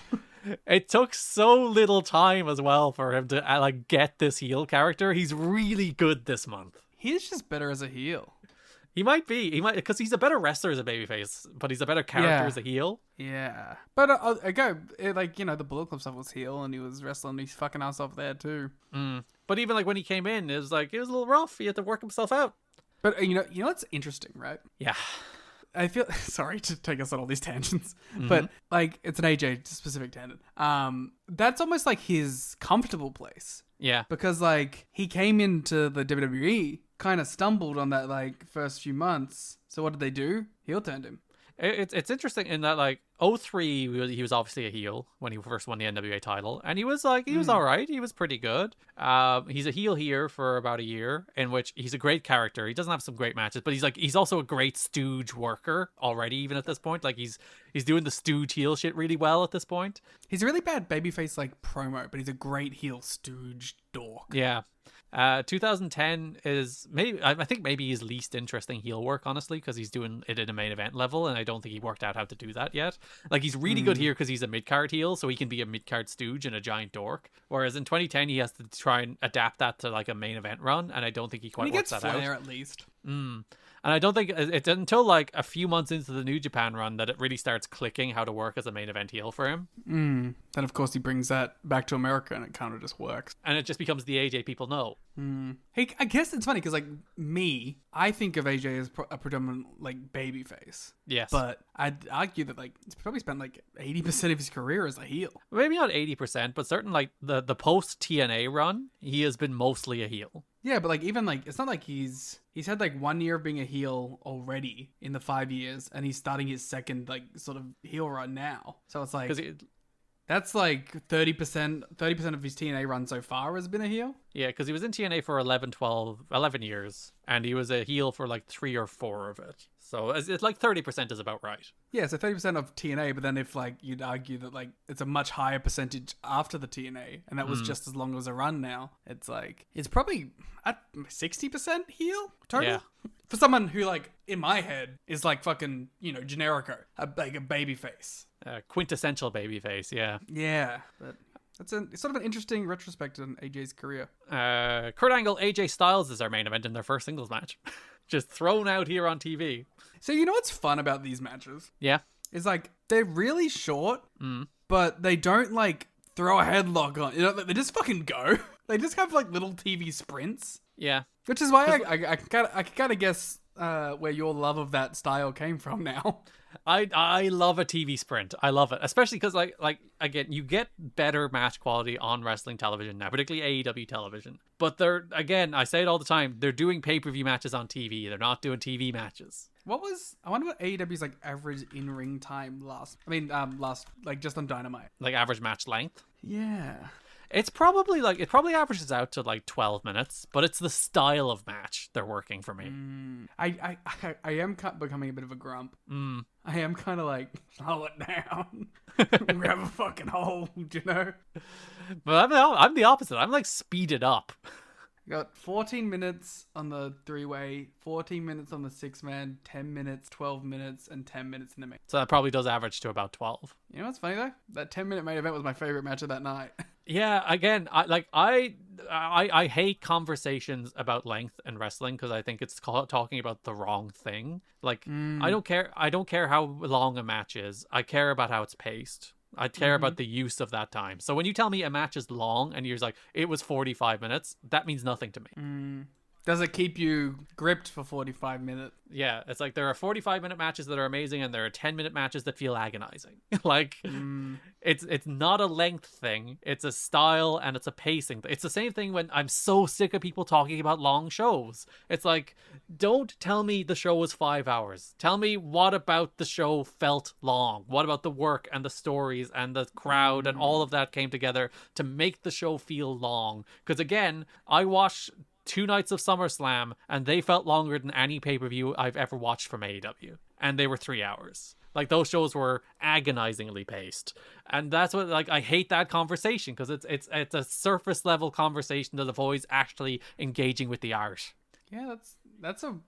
G: It took so little time as well for him to get this heel character. He's really good this month.
H: He's just better as a heel.
G: He might because he's a better wrestler as a babyface, but he's a better character as a heel.
H: Yeah, but again, the Bullet Club stuff was heel, and he was wrestling his fucking ass off there too.
G: But even when he came in, it was a little rough. He had to work himself out.
H: But you know what's interesting, right?
G: Yeah.
H: I feel sorry to take us on all these tangents, but it's an AJ specific tangent. That's almost like his comfortable place.
G: Yeah,
H: because he came into the WWE, kind of stumbled on that first few months. So what did they do? Heel turned him.
G: It's interesting in that 03 he was obviously a heel when he first won the NWA title, and he was all right. He was pretty good. He's a heel here for about a year, in which he's a great character. He doesn't have some great matches, but he's also a great stooge worker already. Even at this point, he's doing the stooge heel shit really well at this point.
H: He's a really bad babyface promo, but he's a great heel stooge dork.
G: Yeah. 2010 is I think maybe his least interesting heel work, honestly, because he's doing it at a main event level, and I don't think he worked out how to do that yet. He's really good here because he's a mid-card heel, so he can be a mid-card stooge and a giant dork. Whereas in 2010, he has to try and adapt that to a main event run, and I don't think he quite works that out.
H: He gets flair at least.
G: And I don't think it's until a few months into the New Japan run that it really starts clicking how to work as a main event heel for him.
H: Then of course he brings that back to America and it kind of just works.
G: And it just becomes the AJ people know.
H: Hey, I guess it's funny because I think of AJ as a predominant baby face.
G: Yes.
H: But I'd argue that he's probably spent 80% of his career as a heel.
G: Maybe not 80%, but certain the post TNA run, he has been mostly a heel.
H: Yeah, but even it's not he's had 1 year of being a heel already in the 5 years, and he's starting his second sort of heel run now. So it's that's 30% of his TNA run so far has been a heel.
G: Yeah, because he was in TNA for 11 years, and he was a heel for 3 or 4 of it. So it's 30% is about right.
H: Yeah, so 30% of TNA, but then if you'd argue that it's a much higher percentage after the TNA, and that was just as long as a run now, it's it's probably at 60% heel total. Yeah. For someone who in my head is fucking generico, a baby face.
G: Quintessential babyface, yeah.
H: Yeah, but it's sort of an interesting retrospect on AJ's career.
G: Kurt Angle, AJ Styles is our main event in their first singles match. Just thrown out here on TV.
H: So you know what's fun about these matches?
G: Yeah.
H: Is they're really short, but they don't throw a headlock on. They just fucking go. They just have little TV sprints.
G: Yeah.
H: Which is why I kind of guess where your love of that style came from now.
G: I love a TV sprint. I love it, especially because like again, you get better match quality on wrestling television now, particularly AEW television. But they're, again, I say it all the time, they're doing pay-per-view matches on TV. They're not doing TV matches.
H: I wonder what AEW's like average in-ring time last like just on Dynamite.
G: Like average match length.
H: Yeah.
G: It probably averages out to like 12 minutes, but it's the style of match they're working for me.
H: I am becoming a bit of a grump. I am kind of like, slow it down. Grab a fucking hold, you know?
G: But I'm the opposite. I'm like speed it up.
H: Got 14 minutes on the 3-way, 14 minutes on the 6-man, 10 minutes, 12 minutes, and 10 minutes in the main.
G: So that probably does average to about 12.
H: You know what's funny though? That 10-minute main event was my favorite match of that night.
G: Yeah, again, I hate conversations about length in wrestling because I think it's talking about the wrong thing. Like, I don't care how long a match is. I care about how it's paced. I care about the use of that time. So when you tell me a match is long and you're like, it was 45 minutes, that means nothing to me.
H: Does it keep you gripped for 45 minutes?
G: Yeah, it's like there are 45-minute matches that are amazing and there are 10-minute matches that feel agonizing. Like, it's not a length thing. It's a style and it's a pacing. It's the same thing when I'm so sick of people talking about long shows. It's like, don't tell me the show was 5 hours. Tell me what about the show felt long. What about the work and the stories and the crowd and all of that came together to make the show feel long? Because again, I watched 2 nights of SummerSlam, and they felt longer than any pay-per-view I've ever watched from AEW. And they were 3 hours. Like, those shows were agonizingly paced. And that's what, like, I hate that conversation, because it's a surface-level conversation that avoids actually engaging with the art.
H: Yeah,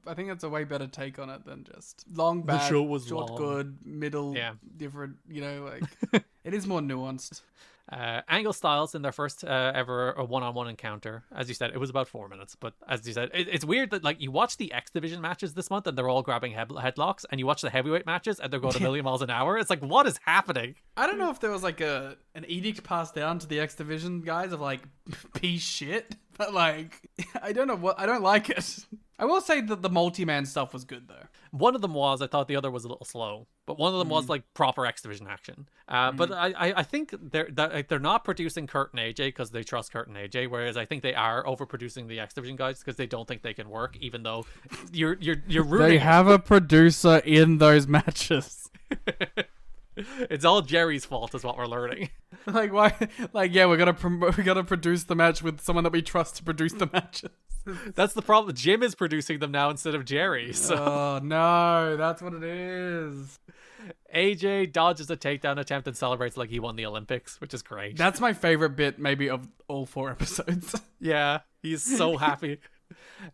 H: I think that's a way better take on it than just long, bad,
G: show was
H: short,
G: long.
H: good, middle, different, you know, like, it is more nuanced.
G: Angle Styles in their first ever a one-on-one encounter. As you said, it was about 4 minutes, but as you said, it's weird that like you watch the X Division matches this month and they're all grabbing headlocks, and you watch the heavyweight matches and they're going a million miles an hour. It's like, what is happening?
H: I don't know if there was like an edict passed down to the X Division guys of like, piece shit, but like, I don't like it. I will say that the multi-man stuff was good though.
G: One of them was, I thought the other was a little slow, but one of them was like proper X Division action. But I think they're not producing Kurt and AJ because they trust Kurt and AJ, whereas I think they are overproducing the X Division guys because they don't think they can work, even though you're ruining.
H: They have a producer in those matches.
G: It's all Jerry's fault, is what we're learning.
H: Like why? Like we gotta produce the match with someone that we trust to produce the matches.
G: That's the problem. Jim is producing them now instead of Jerry. So.
H: Oh no, that's what it is.
G: AJ dodges a takedown attempt and celebrates like he won the Olympics, which is great.
H: That's my favorite bit, maybe of all 4 episodes.
G: Yeah, he's so happy.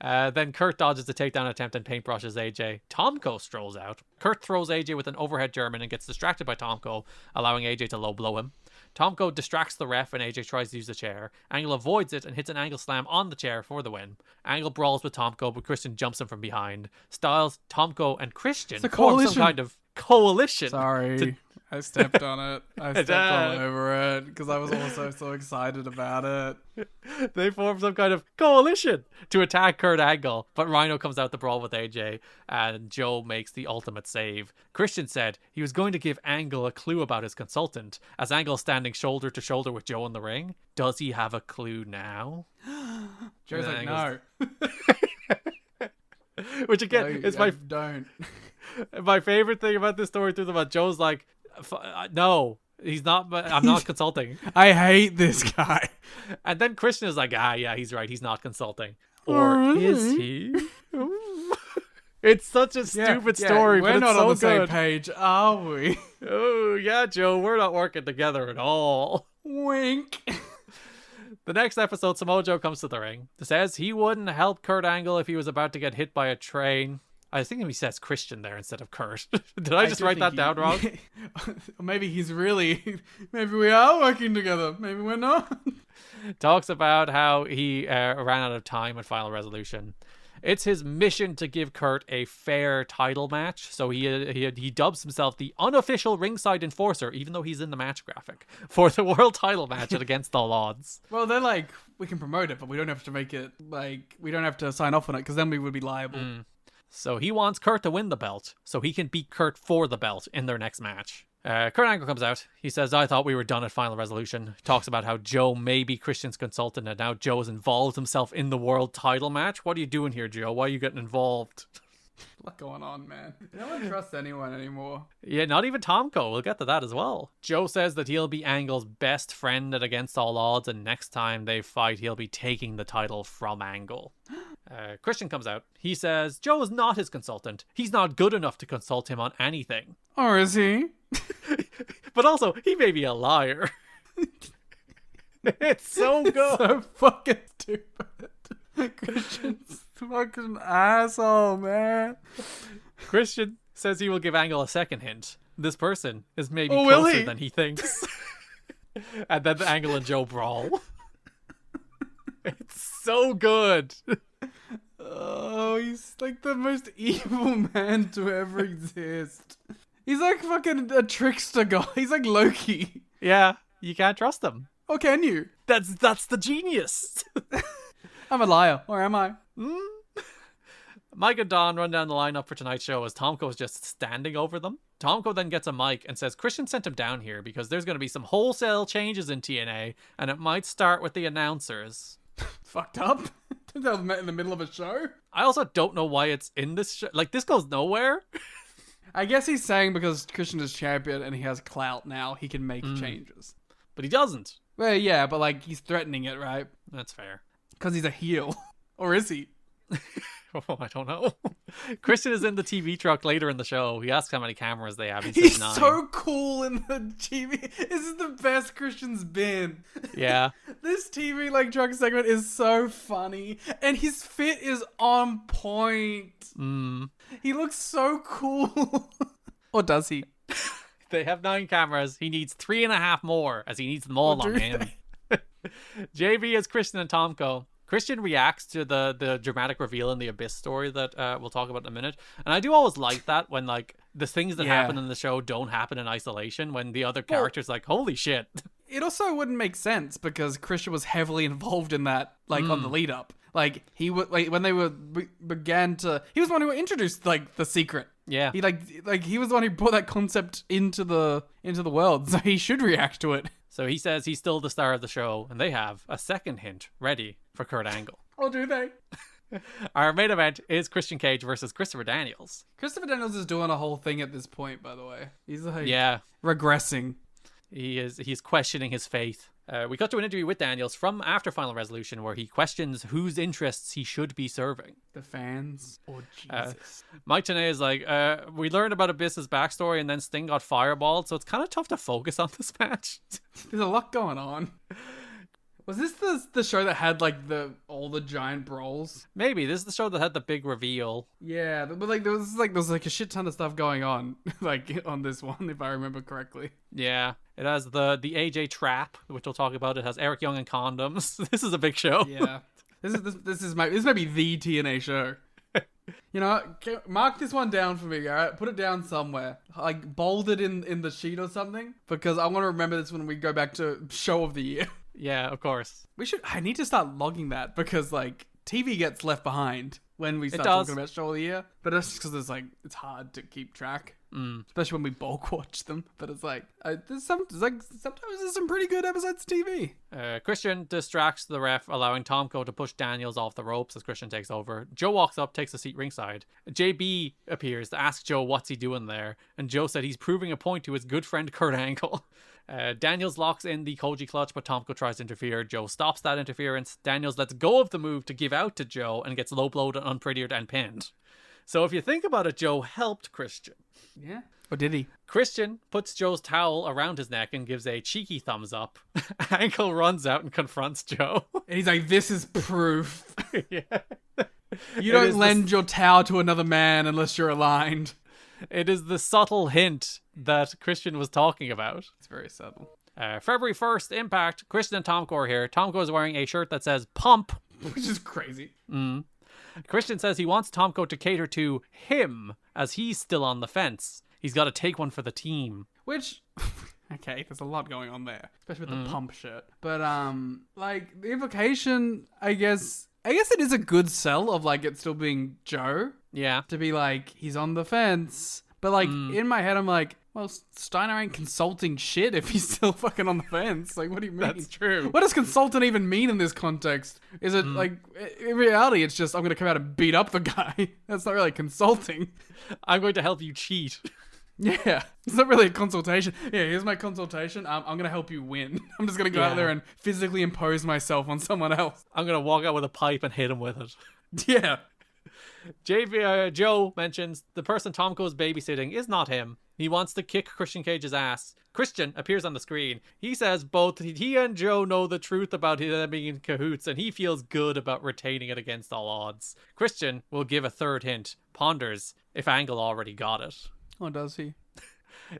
G: Then Kurt dodges the takedown attempt and paintbrushes AJ. Tomko strolls out. Kurt throws AJ with an overhead German and gets distracted by Tomko, allowing AJ to low blow him. Tomko distracts the ref and AJ tries to use the chair. Angle avoids it and hits an Angle slam on the chair for the win. Angle brawls with Tomko, but Christian jumps him from behind. Styles, Tomko, and Christian form some kind of coalition.
H: Sorry, I stepped on it. I stepped all over it because I was also so excited about it.
G: They form some kind of coalition to attack Kurt Angle, but Rhino comes out the brawl with AJ, and Joe makes the ultimate save. Christian said he was going to give Angle a clue about his consultant, as Angle is standing shoulder to shoulder with Joe in the ring. Does he have a clue now?
H: Joe's like, no.
G: Which again, is my favorite thing about this story through the month. Joe's like, no, he's not. I'm not consulting.
H: I hate this guy.
G: And then Christian is like, yeah, he's right. He's not consulting. Or is he? It's such a stupid story,
H: we're
G: but
H: not
G: it's so
H: on the
G: good.
H: same page, are we?
G: Oh, yeah, Joe, we're not working together at all.
H: Wink.
G: The next episode, Samoa Joe comes to the ring. Says he wouldn't help Kurt Angle if he was about to get hit by a train. I think he says Christian there instead of Kurt. Did I just write that down wrong?
H: Maybe maybe we are working together. Maybe we're not.
G: Talks about how he ran out of time at Final Resolution. It's his mission to give Kurt a fair title match, so he dubs himself the unofficial ringside enforcer, even though he's in the match graphic, for the world title match at Against All Odds.
H: Well, they're like, we can promote it, but we don't have to make it, like, we don't have to sign off on it, because then we would be liable.
G: So he wants Kurt to win the belt so he can beat Kurt for the belt in their next match. Kurt Angle comes out. He says, I thought we were done at Final Resolution. Talks about how Joe may be Christian's consultant and now Joe has involved himself in the world title match. What are you doing here, Joe? Why are you getting involved?
H: What's going on, man? No one trusts anyone anymore.
G: Yeah, not even Tomko. We'll get to that as well. Joe says that he'll be Angle's best friend at Against All Odds, and next time they fight, he'll be taking the title from Angle. Christian comes out. He says Joe is not his consultant. He's not good enough to consult him on anything.
H: Or is he?
G: But also, he may be a liar. It's so good.
H: So fucking stupid. Christian's fucking asshole, man.
G: Christian says he will give Angle a second hint. This person is maybe
H: will
G: closer
H: he?
G: than he thinks. And then Angle and Joe brawl. It's so good.
H: Oh, he's like the most evil man to ever exist. He's like fucking a trickster guy. He's like Loki.
G: Yeah, you can't trust him.
H: Or can you?
G: That's the genius.
H: I'm a liar. Or am I?
G: Mike and Don run down the lineup for tonight's show as Tomko is just standing over them. Tomko then gets a mic and says Christian sent him down here because there's going to be some wholesale changes in TNA and it might start with the announcers.
H: Fucked up. They were met in the middle of a show.
G: I also don't know why it's in this show. Like, this goes nowhere.
H: I guess he's saying because Christian is champion and he has clout now, he can make changes.
G: But he doesn't.
H: Well, yeah, but like he's threatening it, right?
G: That's fair.
H: Because he's a heel. Or is he?
G: Oh, I don't know. Christian is in the TV truck later in the show. He asks how many cameras they have. He
H: He's
G: says 9.
H: so cool in the TV. This is the best Christian's been.
G: Yeah.
H: This TV like truck segment is so funny. And his fit is on point. He looks so cool. Or does he?
G: They have 9 cameras. He needs 3.5 more, as he needs them all on him. JB is Christian and Tomko. Christian reacts to the dramatic reveal in the Abyss story that we'll talk about in a minute. And I do always like that when like the things that happen in the show don't happen in isolation, when the other character's like, holy shit.
H: It also wouldn't make sense because Christian was heavily involved in that, like on the lead up. Like he would, like when they were began to, he was the one who introduced like the secret.
G: Yeah.
H: He like he was the one who brought that concept into the world, so he should react to it.
G: So he says he's still the star of the show, and they have a second hint ready for Kurt Angle.
H: Oh, do they?
G: Our main event is Christian Cage versus Christopher Daniels.
H: Christopher Daniels is doing a whole thing at this point, by the way. He's like regressing.
G: He's questioning his faith. We got to an interview with Daniels from after Final Resolution where he questions whose interests he should be serving.
H: The fans or Jesus?
G: Mike Tenay is like, we learned about Abyss's backstory and then Sting got fireballed, so it's kind of tough to focus on this match.
H: There's a lot going on. Was this the show that had like all the giant brawls?
G: Maybe this is the show that had the big reveal.
H: Yeah, but like there was a shit ton of stuff going on like on this one, if I remember correctly.
G: Yeah, it has the AJ trap, which we'll talk about. It has Eric Young and condoms. This is a big show.
H: Yeah, this may be the TNA show. You know, mark this one down for me, alright? Put it down somewhere. Like bold it in the sheet or something, because I want to remember this when we go back to show of the year.
G: Yeah, of course.
H: I need to start logging that because like TV gets left behind when we start talking about show of the year. But that's just because it's hard to keep track, especially when we bulk watch them. But it's like sometimes there's some pretty good episodes of TV.
G: Christian distracts the ref, allowing Tomko to push Daniels off the ropes as Christian takes over. Joe walks up, takes a seat ringside. JB appears to ask Joe what's he doing there, and Joe said he's proving a point to his good friend Kurt Angle. Daniels locks in the Koji clutch, but Tomko tries to interfere. Joe stops that interference. Daniels lets go of the move to give out to Joe and gets low blowed, unprettied, and pinned. So if you think about it, Joe helped Christian.
H: Yeah. Or did he?
G: Christian puts Joe's towel around his neck and gives a cheeky thumbs up. Angle runs out and confronts Joe.
H: And he's like, this is proof.
G: Yeah.
H: You don't lend your towel to another man unless you're aligned.
G: It is the subtle hint that Christian was talking about.
H: It's very subtle.
G: February 1st, Impact. Christian and Tomko are here. Tomko is wearing a shirt that says Pump.
H: Which is crazy.
G: Christian says he wants Tomko to cater to him as he's still on the fence. He's got to take one for the team.
H: Which, okay, there's a lot going on there. Especially with the Pump shirt. But, like, the implication, I guess it is a good sell of, like, it still being Joe.
G: Yeah.
H: to be like, he's on the fence. But like in my head, I'm like, well, Steiner ain't consulting shit if he's still fucking on the fence. Like, what do you mean?
G: That's true.
H: What does consultant even mean in this context? Is it like, in reality, it's just, I'm going to come out and beat up the guy. That's not really consulting.
G: I'm going to help you cheat.
H: Yeah, it's not really a consultation. Yeah, here's my consultation. I'm going to help you win. I'm just going to go out there and physically impose myself on someone else.
G: I'm going to walk out with a pipe and hit him with it.
H: Yeah.
G: Joe mentions the person Tom Cole's babysitting is not him. He wants to kick Christian Cage's ass. Christian appears on the screen. He says both he and Joe know the truth about them being in cahoots, and he feels good about retaining it against all odds. Christian will give a third hint. Ponders if Angle already got it.
H: Oh, does he?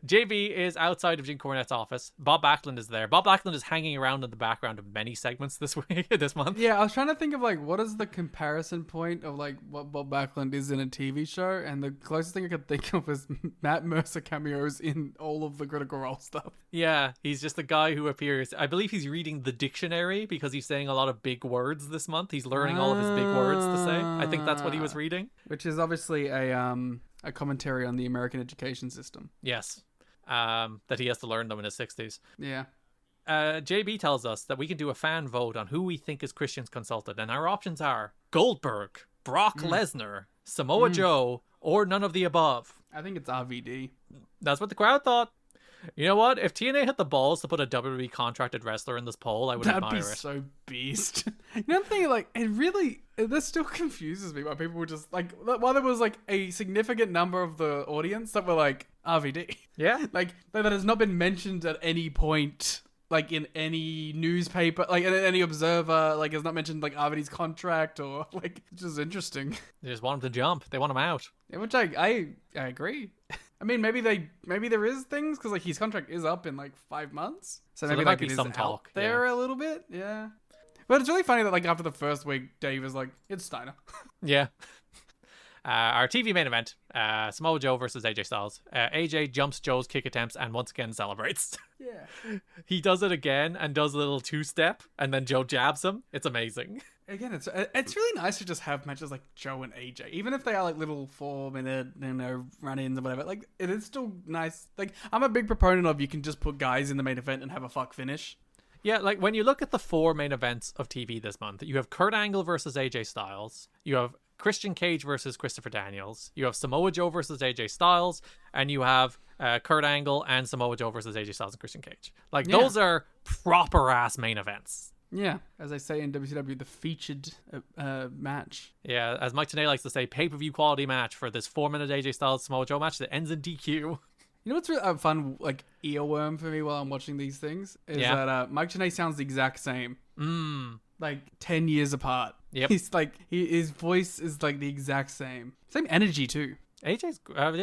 G: JB is outside of Jim Cornette's office. Bob Backlund is there. Bob Backlund is hanging around in the background of many segments this week, this month.
H: Yeah, I was trying to think of like, what is the comparison point of like what Bob Backlund is in a TV show, and the closest thing I could think of is Matt Mercer cameos in all of the Critical Role stuff.
G: Yeah, he's just the guy who appears. I believe he's reading the dictionary because he's saying a lot of big words this month. He's learning all of his big words to say. I think that's what he was reading.
H: Which is obviously a commentary on the American education system.
G: Yes. That he has to learn them in his 60s.
H: Yeah.
G: JB tells us that we can do a fan vote on who we think is Christian's consultant, and our options are Goldberg, Brock Lesnar, Samoa Joe, or none of the above.
H: I think it's RVD.
G: That's what the crowd thought. You know what? If TNA had the balls to put a WWE contracted wrestler in this poll, I would admire it.
H: That'd be so beast. You know the thing, like, that still confuses me why people were just, like, while there was, like, a significant number of the audience that were, like, RVD.
G: Yeah.
H: Like, that has not been mentioned at any point, like, in any newspaper, like, in any Observer, like, has not mentioned, like, RVD's contract or, like, it's just interesting.
G: They just want him to jump. They want him out.
H: Yeah, which I agree. I mean, maybe there is things, because, like, his contract is up in, like, 5 months. So maybe,
G: there might
H: like,
G: be
H: it is
G: some
H: out
G: talk
H: there a little bit, yeah. But it's really funny that, like, after the first week, Dave is like, it's Steiner.
G: Yeah. Our TV main event, Samoa Joe versus AJ Styles. AJ jumps Joe's kick attempts and once again celebrates.
H: Yeah.
G: He does it again and does a little two-step, and then Joe jabs him. It's amazing.
H: Again, it's really nice to just have matches like Joe and AJ, even if they are like little 4-minute, run-ins or whatever. Like, it is still nice. Like, I'm a big proponent of you can just put guys in the main event and have a fuck finish.
G: Yeah, like when you look at the 4 main events of TV this month, you have Kurt Angle versus AJ Styles, you have Christian Cage versus Christopher Daniels, you have Samoa Joe versus AJ Styles, and you have Kurt Angle and Samoa Joe versus AJ Styles and Christian Cage. Like, those are proper ass main events.
H: Yeah, as I say in WCW, the featured match.
G: Yeah, as Mike Tenay likes to say, pay-per-view quality match for this 4-minute AJ Styles Samoa Joe match that ends in DQ.
H: You know what's really a fun, like, earworm for me while I'm watching these things? Is that Mike Tenay sounds the exact same. Like, 10 years apart.
G: Yep.
H: He's like, his voice is like the exact same. Same energy, too.
G: AJ's,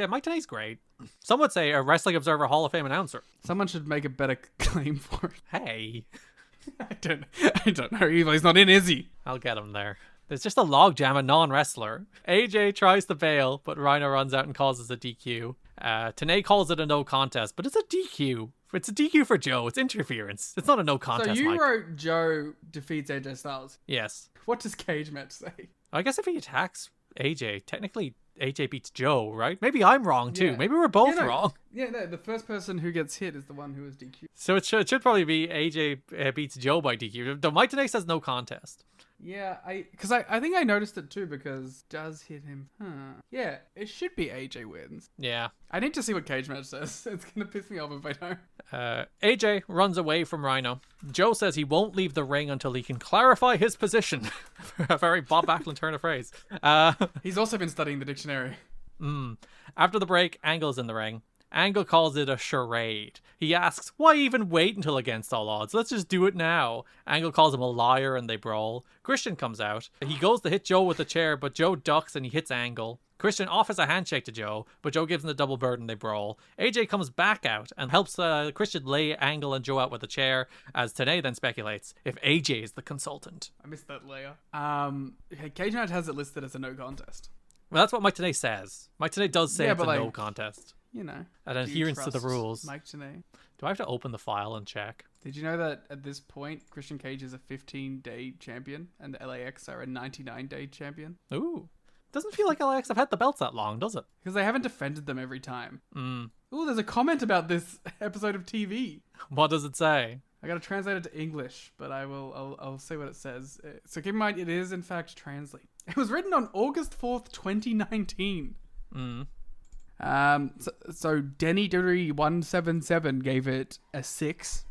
G: Mike Tenay's great. Some would say a Wrestling Observer Hall of Fame announcer.
H: Someone should make a better claim for it.
G: Hey.
H: I don't know. He's not in, is he?
G: I'll get him there. There's just a logjam, a non-wrestler. AJ tries to bail, but Rhino runs out and causes a DQ. Tenay calls it a no contest, but it's a DQ. It's a DQ for Joe. It's interference. It's not a no contest,
H: So you
G: Mike.
H: wrote Joe defeats AJ Styles.
G: Yes.
H: What does Cage match say?
G: I guess if he attacks AJ, technically AJ beats Joe, right? Maybe I'm wrong too.
H: Yeah.
G: Maybe we're both wrong.
H: Yeah, no, the first person who gets hit is the one who is DQ.
G: So it should probably be AJ beats Joe by DQ. Though Mike Tenay says no contest.
H: Yeah, I think I noticed it too, because does hit him. Yeah, it should be AJ wins.
G: Yeah.
H: I need to see what Cage match says. It's gonna piss me off if I don't.
G: AJ runs away from Rhino. Joe says he won't leave the ring until he can clarify his position. A very Bob Backlund turn of phrase.
H: He's also been studying the dictionary.
G: After the break, Angle's in the ring. Angle calls it a charade. He asks, why even wait until against all odds? Let's just do it now. Angle calls him a liar and they brawl. Christian comes out. He goes to hit Joe with a chair, but Joe ducks and he hits Angle. Christian offers a handshake to Joe, but Joe gives him the double bird and they brawl. AJ comes back out and helps Christian lay Angle and Joe out with a chair, as Tenay then speculates if AJ is the consultant.
H: I missed that layer. Cage match has it listed as a no contest.
G: Well, that's what Mike Tenay says. Mike Tenay does say it's a no
H: like,
G: contest.
H: You know.
G: An adherence to the rules.
H: Mike Tenay.
G: Do I have to open the file and check?
H: Did you know that at this point, Christian Cage is a 15-day champion and the LAX are a 99-day champion?
G: Ooh. Doesn't feel like LAX have had the belts that long, does it?
H: Because they haven't defended them every time. Oh, there's a comment about this episode of TV.
G: What does it say?
H: I gotta translate it to English, but I'll say what it says. So keep in mind, it is in fact translate. It was written on August 4th, 2019. So Denny Dury 177 gave it a 6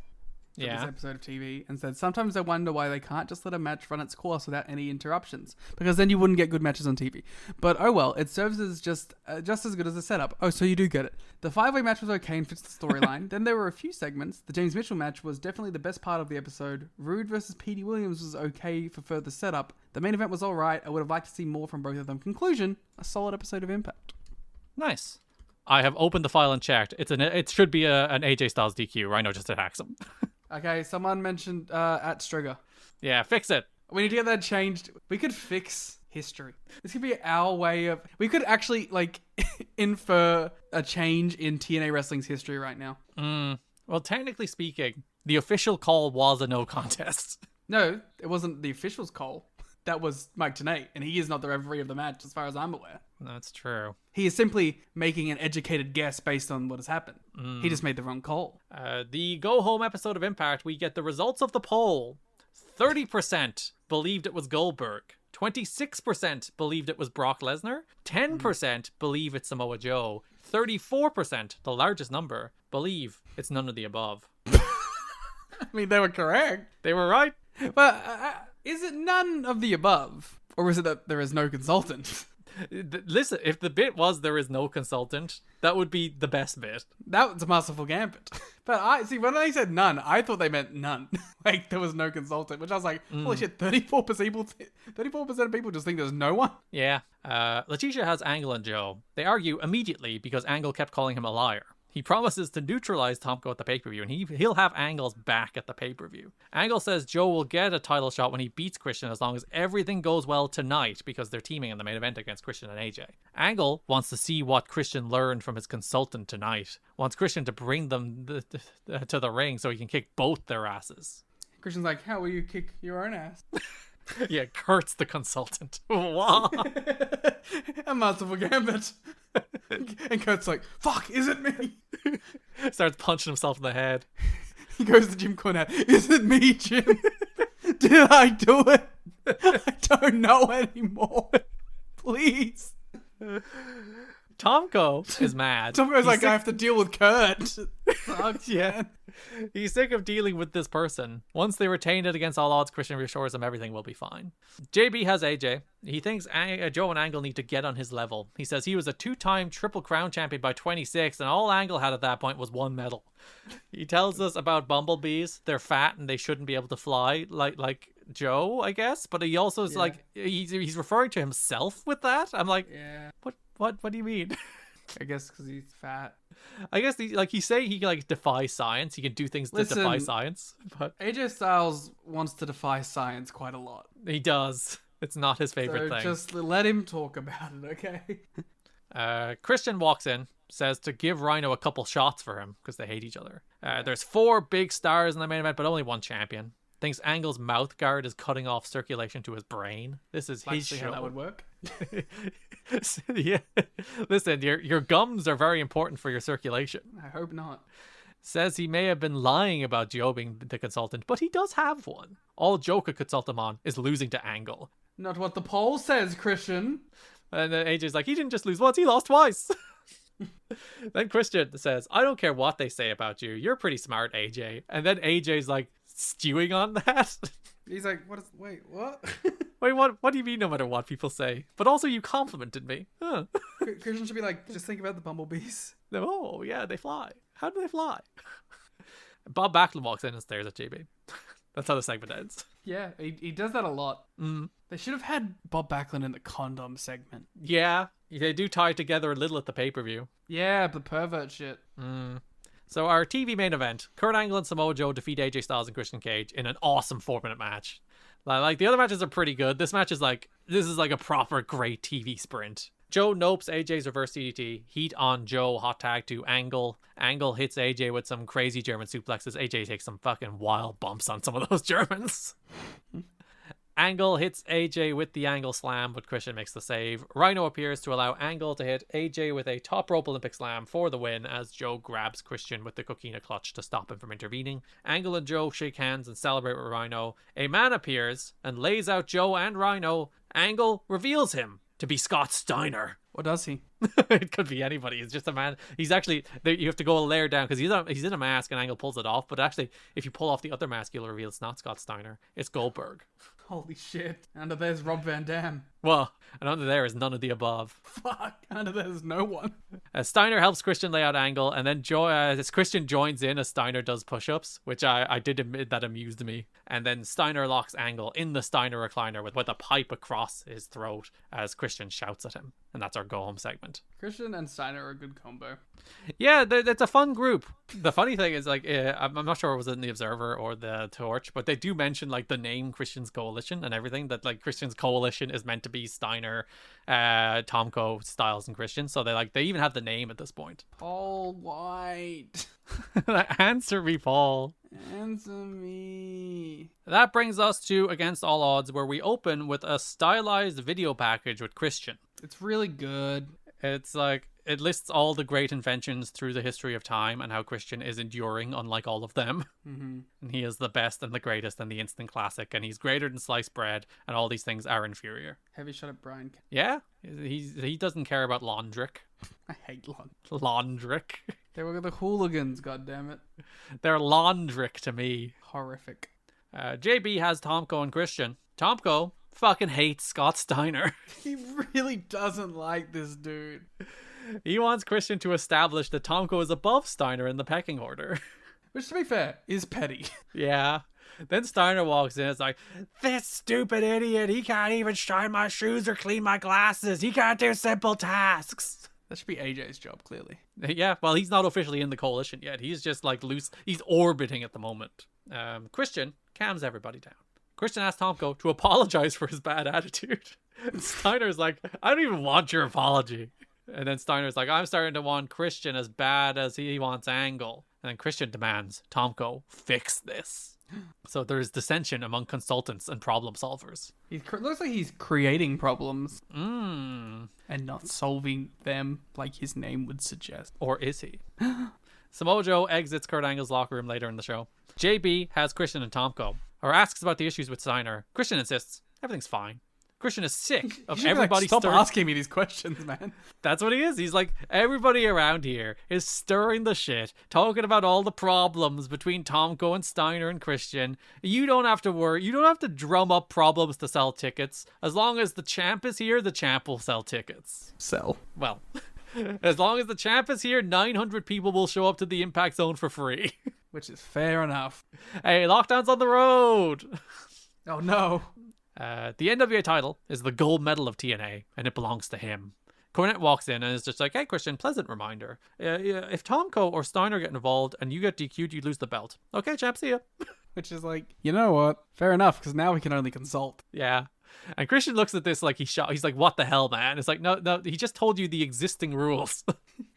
H: for this episode of TV and said, sometimes I wonder why they can't just let a match run its course without any interruptions, because then you wouldn't get good matches on TV. But oh well, it serves as just as good as a setup. Oh, so you do get it. The 5-way match was okay and fits the storyline. Then there were a few segments. The James Mitchell match was definitely the best part of the episode. Rude versus Petey Williams was okay for further setup. The main event was alright. I would have liked to see more from both of them. Conclusion, a solid episode of Impact.
G: Nice. I have opened the file and checked. It should be an AJ Styles DQ. Rhino just attacks him.
H: Okay, someone mentioned at Strigger.
G: Yeah, fix it.
H: We need to get that changed. We could fix history. This could be our way of... We could actually, like, infer a change in TNA Wrestling's history right now.
G: Well, technically speaking, the official call was a no contest.
H: No, it wasn't the official's call. That was Mike Tenay, and he is not the referee of the match, as far as I'm aware.
G: That's true.
H: He is simply making an educated guess based on what has happened. He just made the wrong call.
G: The go-home episode of Impact, we get the results of the poll. 30% believed it was Goldberg. 26% believed it was Brock Lesnar. 10% believe it's Samoa Joe. 34%, the largest number, believe it's none of the above.
H: I mean, they were correct.
G: They were right.
H: But is it none of the above? Or is it that there is no consultant?
G: Listen, if the bit was there is no consultant, that would be the best bit.
H: That was a masterful gambit. But I see, when they said none, I thought they meant none. Like, there was no consultant, which I was like, holy shit, 34% of people just think there's no one?
G: Yeah. Letitia has Angle and Joe. They argue immediately because Angle kept calling him a liar. He promises to neutralize Tomko at the pay-per-view, and he'll have Angle's back at the pay-per-view. Angle says Joe will get a title shot when he beats Christian as long as everything goes well tonight, because they're teaming in the main event against Christian and AJ. Angle wants to see what Christian learned from his consultant tonight. Wants Christian to bring them to the ring so he can kick both their asses.
H: Christian's like, how will you kick your own ass?
G: Yeah, Kurt's the consultant. Wow.
H: A masterful gambit. And Kurt's like, fuck, is it me?
G: Starts punching himself in the head.
H: He goes to Jim Cornette. Is it me, Jim? Did I do it? I don't know anymore. Please.
G: Tomko is mad.
H: Tomko's like, I have to deal with Kurt.
G: Yeah. He's sick of dealing with this person. Once they retain it against all odds, Christian reassures him everything will be fine. JB has AJ. He thinks Joe and Angle need to get on his level. He says he was a 2-time Triple Crown champion by 26, and all Angle had at that point was 1 medal. He tells us about bumblebees. They're fat and they shouldn't be able to fly like Joe, I guess. But he also is like, he's referring to himself with that. I'm like, what do you mean?
H: I guess because he's fat.
G: I guess he's saying he can defy science. He can do things that defy science. But
H: AJ Styles wants to defy science quite a lot.
G: He does. It's not his favorite thing.
H: Just let him talk about it,
G: okay? Christian walks in, says to give Rhino a couple shots for him because they hate each other. There's 4 big stars in the main event, but only 1 champion. Thinks Angle's mouth guard is cutting off circulation to his brain. This is his show.
H: How that would work.
G: Yeah. Listen, your gums are very important for your circulation.
H: I hope not.
G: Says he may have been lying about Joe being the consultant, but he does have one. All Joe could consult him on is losing to Angle.
H: Not what the poll says, Christian.
G: And then AJ's like, he didn't just lose once, he lost twice. Then Christian says, I don't care what they say about you. You're pretty smart, AJ. And then AJ's like, stewing on that.
H: He's like, wait, what?
G: Wait, what do you mean no matter what people say? But also you complimented me. Huh.
H: Christian should be like, just think about the bumblebees.
G: Oh, yeah, they fly. How do they fly? Bob Backlund walks in and stares at JB. That's how the segment ends.
H: Yeah, he does that a lot. They should have had Bob Backlund in the condom segment.
G: Yeah, they do tie together a little at the pay-per-view.
H: Yeah, the pervert shit.
G: So our TV main event, Kurt Angle and Samoa Joe defeat AJ Styles and Christian Cage in an awesome 4-minute match. Like the other matches are pretty good. This match is like a proper great TV sprint. Joe nopes AJ's reverse DDT. Heat on Joe, hot tag to Angle. Angle hits AJ with some crazy German suplexes. AJ takes some fucking wild bumps on some of those Germans. Angle hits AJ with the Angle Slam, but Christian makes the save. Rhino appears to allow Angle to hit AJ with a top rope Olympic Slam for the win as Joe grabs Christian with the Coquina Clutch to stop him from intervening. Angle and Joe shake hands and celebrate with Rhino. A man appears and lays out Joe and Rhino. Angle reveals him to be Scott Steiner.
H: What does he?
G: It could be anybody. He's just a man. He's actually, you have to go a layer down because he's in a mask and Angle pulls it off. But actually, if you pull off the other mask, you'll reveal it's not Scott Steiner. It's Goldberg.
H: Holy shit. Under there's Rob Van Dam.
G: Well, and under there is none of the above.
H: Fuck. Under there's no one.
G: Steiner helps Christian lay out Angle, and then as Christian joins in as Steiner does push-ups, which I did admit that amused me. And then Steiner locks Angle in the Steiner recliner with a pipe across his throat as Christian shouts at him. And that's our go-home segment.
H: Christian and Steiner are a good combo.
G: Yeah, it's a fun group. The funny thing is, like, I'm not sure it was in the Observer or the Torch, but they do mention, like, the name Christian's Coalition and everything, that, like, Christian's Coalition is meant to be Steiner, Tomko, Styles, and Christian. So they even have the name at this point.
H: Paul White.
G: Answer me, Paul.
H: Answer me.
G: That brings us to Against All Odds, where we open with a stylized video package with Christian.
H: It's really good.
G: It's like, it lists all the great inventions through the history of time and how Christian is enduring, unlike all of them.
H: Mm-hmm.
G: And he is the best and the greatest and the instant classic, and he's greater than sliced bread, and all these things are inferior.
H: Heavy shot at Brian.
G: Yeah, he doesn't care about Londrick.
H: I hate
G: Londrick.
H: They were the hooligans, goddammit.
G: They're Londrick to me.
H: Horrific.
G: JB has Tomko and Christian. Tomko fucking hates Scott Steiner.
H: He really doesn't like this dude.
G: He wants Christian to establish that Tomko is above Steiner in the pecking order.
H: Which, to be fair, is petty.
G: Yeah. Then Steiner walks in. It's like, this stupid idiot. He can't even shine my shoes or clean my glasses. He can't do simple tasks.
H: That should be AJ's job, clearly.
G: Yeah, well, he's not officially in the coalition yet. He's just like loose. He's orbiting at the moment. Christian calms everybody down. Christian asks Tomko to apologize for his bad attitude. And Steiner's like, I don't even want your apology. And then Steiner's like, I'm starting to want Christian as bad as he wants Angle. And then Christian demands, Tomko, fix this. So there's dissension among consultants and problem solvers.
H: Looks like he's creating problems.
G: And
H: not solving them like his name would suggest.
G: Or is he? Samoa Joe exits Kurt Angle's locker room later in the show. JB has Christian and Tomko, or asks about the issues with Steiner. Christian insists everything's fine. Christian is sick of everybody.
H: Stop asking me these questions, man.
G: That's what he is. He's like, everybody around here is stirring the shit, talking about all the problems between Tomko and Steiner and Christian. You don't have to worry. You don't have to drum up problems to sell tickets. As long as the champ is here, the champ will sell tickets.
H: Sell.
G: Well, as long as the champ is here, 900 people will show up to the Impact Zone for free.
H: Which is fair enough.
G: Hey, lockdown's on the road.
H: Oh, no.
G: The NWA title is the gold medal of TNA, and it belongs to him. Cornette walks in and is just like, hey, Christian, pleasant reminder. If Tomko or Steiner get involved and you get DQ'd, you lose the belt. Okay, champ, see ya.
H: Which is like, you know what? Fair enough, because now we can only consult.
G: Yeah. And Christian looks at this like he's shocked. He's like, what the hell, man? It's like, no, he just told you the existing rules.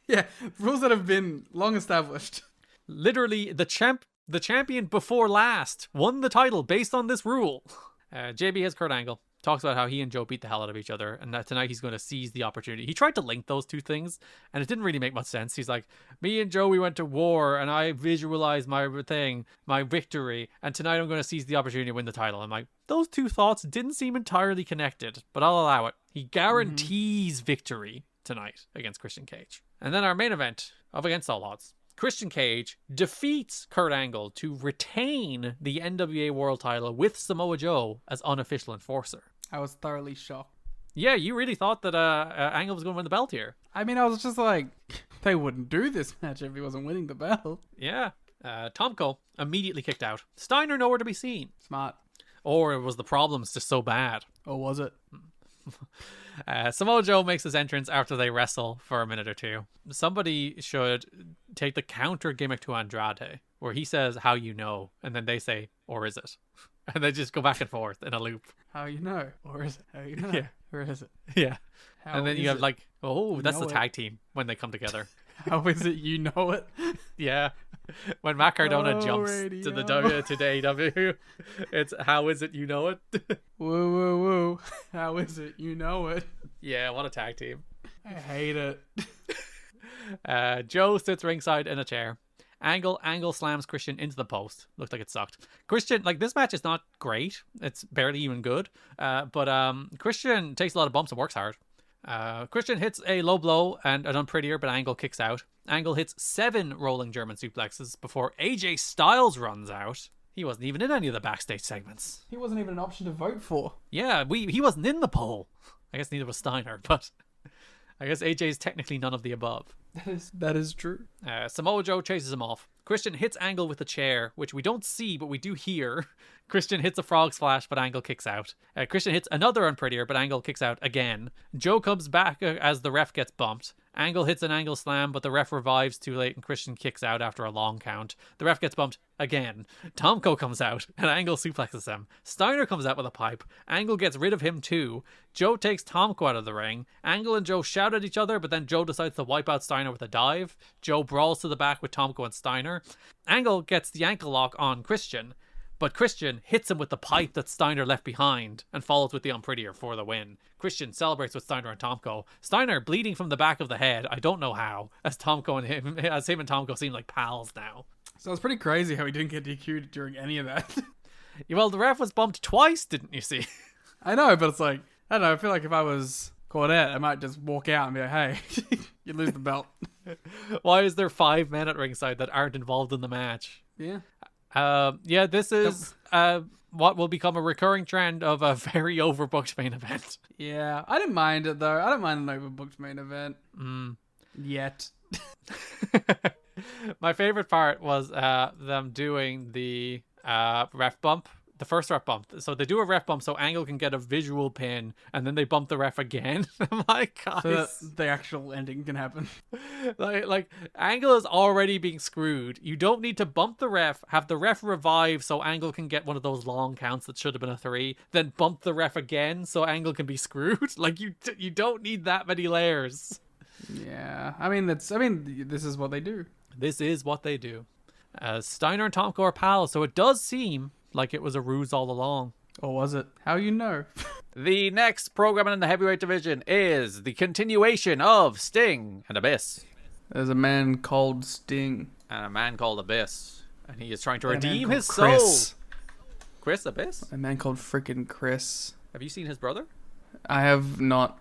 H: Yeah, rules that have been long established.
G: Literally, the champion before last won the title based on this rule. JB has Kurt Angle, talks about how he and Joe beat the hell out of each other, and that tonight he's going to seize the opportunity. He tried to link those two things, and it didn't really make much sense. He's like, me and Joe, we went to war, and I visualized my victory, and tonight I'm going to seize the opportunity to win the title. I'm like, those two thoughts didn't seem entirely connected, but I'll allow it. He guarantees victory tonight against Christian Cage. And then our main event of Against All Odds. Christian Cage defeats Kurt Angle to retain the NWA World title with Samoa Joe as unofficial enforcer.
H: I was thoroughly shocked.
G: Yeah, you really thought that Angle was going to win the belt here.
H: I mean, I was just like, they wouldn't do this match if he wasn't winning the belt.
G: Yeah. Tomko immediately kicked out. Steiner nowhere to be seen.
H: Smart.
G: Or was the problems just so bad?
H: Or was it?
G: Samoa Joe makes his entrance after they wrestle for a minute or two. Somebody should take the counter gimmick to Andrade, where he says, how you know, and then they say, or is it? And they just go back and forth in a loop.
H: How you know? Or is it? How you know?
G: Yeah.
H: Or is it?
G: Yeah.
H: How
G: and then you have like, oh, that's the
H: know
G: tag team when they come together.
H: How is it you know it?
G: Yeah. When Matt Cardona
H: Oh,
G: jumps
H: radio.
G: to the AEW, it's how is it you know it?
H: Woo, woo, woo. How is it you know it?
G: Yeah, what a tag team.
H: I hate it.
G: Joe sits ringside in a chair. Angle slams Christian into the post. Looks like it sucked. Christian, like, this match is not great. It's barely even good. But Christian takes a lot of bumps and works hard. Christian hits a low blow and an unprettier, but Angle kicks out. Angle hits 7 rolling German suplexes before AJ Styles runs out. He wasn't even in any of the backstage segments.
H: He wasn't even an option to vote for.
G: Yeah, he wasn't in the poll. I guess neither was Steiner, but I guess AJ's technically none of the above.
H: That is true.
G: Samoa Joe chases him off. Christian hits Angle with a chair, which we don't see, but we do hear. Christian hits a frog splash, but Angle kicks out. Christian hits another unprettier, but Angle kicks out again. Joe comes back as the ref gets bumped. Angle hits an Angle slam, but the ref revives too late and Christian kicks out after a long count. The ref gets bumped again. Tomko comes out and Angle suplexes him. Steiner comes out with a pipe. Angle gets rid of him too. Joe takes Tomko out of the ring. Angle and Joe shout at each other, but then Joe decides to wipe out Steiner with a dive. Joe brawls to the back with Tomko and Steiner. Angle gets the ankle lock on Christian, but Christian hits him with the pipe that Steiner left behind and follows with the unprettier for the win. Christian celebrates with Steiner and Tomko. Steiner bleeding from the back of the head. I don't know how, as him and Tomko seem like pals now.
H: So it's pretty crazy how he didn't get DQ'd during any of that.
G: Yeah, well, the ref was bumped twice, didn't you see?
H: I know, but it's like, I don't know, I feel like if I was Cornette, I might just walk out and be like, hey, you lose the belt.
G: Why is there 5 men at ringside that aren't involved in the match?
H: Yeah.
G: Yeah, this is what will become a recurring trend of a very overbooked main event.
H: Yeah, I didn't mind it though. I don't mind an overbooked main event. Yet.
G: My favorite part was them doing the ref bump. The first ref bump. So they do a ref bump so Angle can get a visual pin, and then they bump the ref again. I'm like, guys.
H: So that the actual ending can happen.
G: like Angle is already being screwed. You don't need to bump the ref, have the ref revive so Angle can get one of those long counts that should have been a 3, then bump the ref again so Angle can be screwed. Like, you don't need that many layers.
H: Yeah, this is what they do.
G: This is what they do. Steiner and Tomko are pals, so it does seem like it was a ruse all along.
H: Or was it? How you know?
G: The next program in the heavyweight division is the continuation of Sting and Abyss.
H: There's a man called Sting.
G: And a man called Abyss. And he is trying to
H: And a man
G: redeem
H: called
G: his
H: Chris.
G: soul. Chris Abyss?
H: A man called freaking Chris.
G: Have you seen his brother?
H: I have not.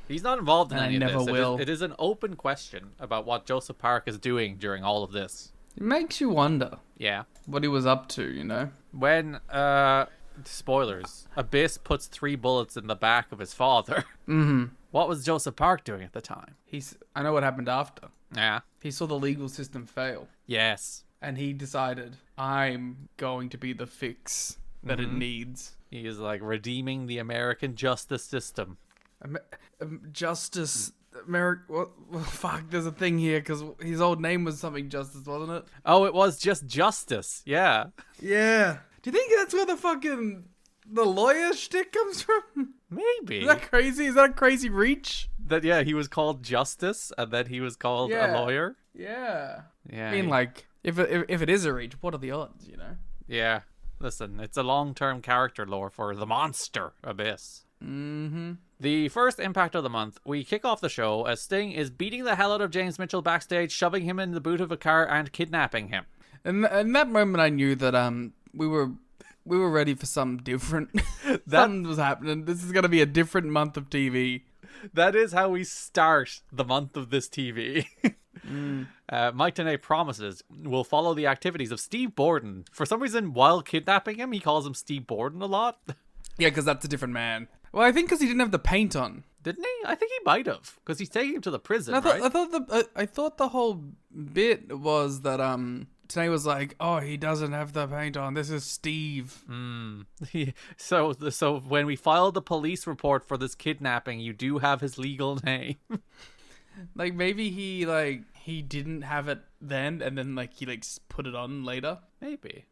G: He's not involved in
H: And I
G: any of
H: never
G: this.
H: will.
G: It is an open question about what Joseph Park is doing during all of this.
H: It makes you wonder
G: Yeah.
H: what he was up to, you know?
G: When, spoilers, Abyss puts 3 bullets in the back of his father.
H: Mm-hmm.
G: What was Joseph Park doing at the time?
H: I know what happened after.
G: Yeah.
H: He saw the legal system fail.
G: Yes.
H: And he decided, I'm going to be the fix that it needs.
G: He is like redeeming the American justice system.
H: Justice... well, fuck, there's a thing here, because his old name was something Justice, wasn't it?
G: Oh, it was just Justice. Yeah.
H: Yeah. Do you think that's where the lawyer shtick comes from?
G: Maybe.
H: Is that crazy? Is that a crazy reach?
G: That, yeah, he was called Justice, and then he was called a lawyer.
H: Yeah.
G: Yeah.
H: I mean, like, if it is a reach, what are the odds, you know?
G: Yeah. Listen, it's a long-term character lore for the monster Abyss.
H: Mm-hmm.
G: The first Impact of the month, we kick off the show as Sting is beating the hell out of James Mitchell backstage, shoving him in the boot of a car and kidnapping him.
H: And in that moment, I knew that we were ready for something different. Something was happening. This is gonna be a different month of TV.
G: That is how we start the month of this TV. Mike Tenay promises we'll follow the activities of Steve Borden. For some reason, while kidnapping him, he calls him Steve Borden a lot.
H: Yeah, because that's a different man. Well, I think because he didn't have the paint on.
G: Didn't he? I think he might have, because he's taking him to the prison,
H: And
G: right?
H: I thought the whole bit was that Tenay was like, oh, he doesn't have the paint on. This is Steve.
G: So when we filed the police report for this kidnapping, you do have his legal name.
H: Like, maybe he didn't have it then, and then he put it on later.
G: Maybe.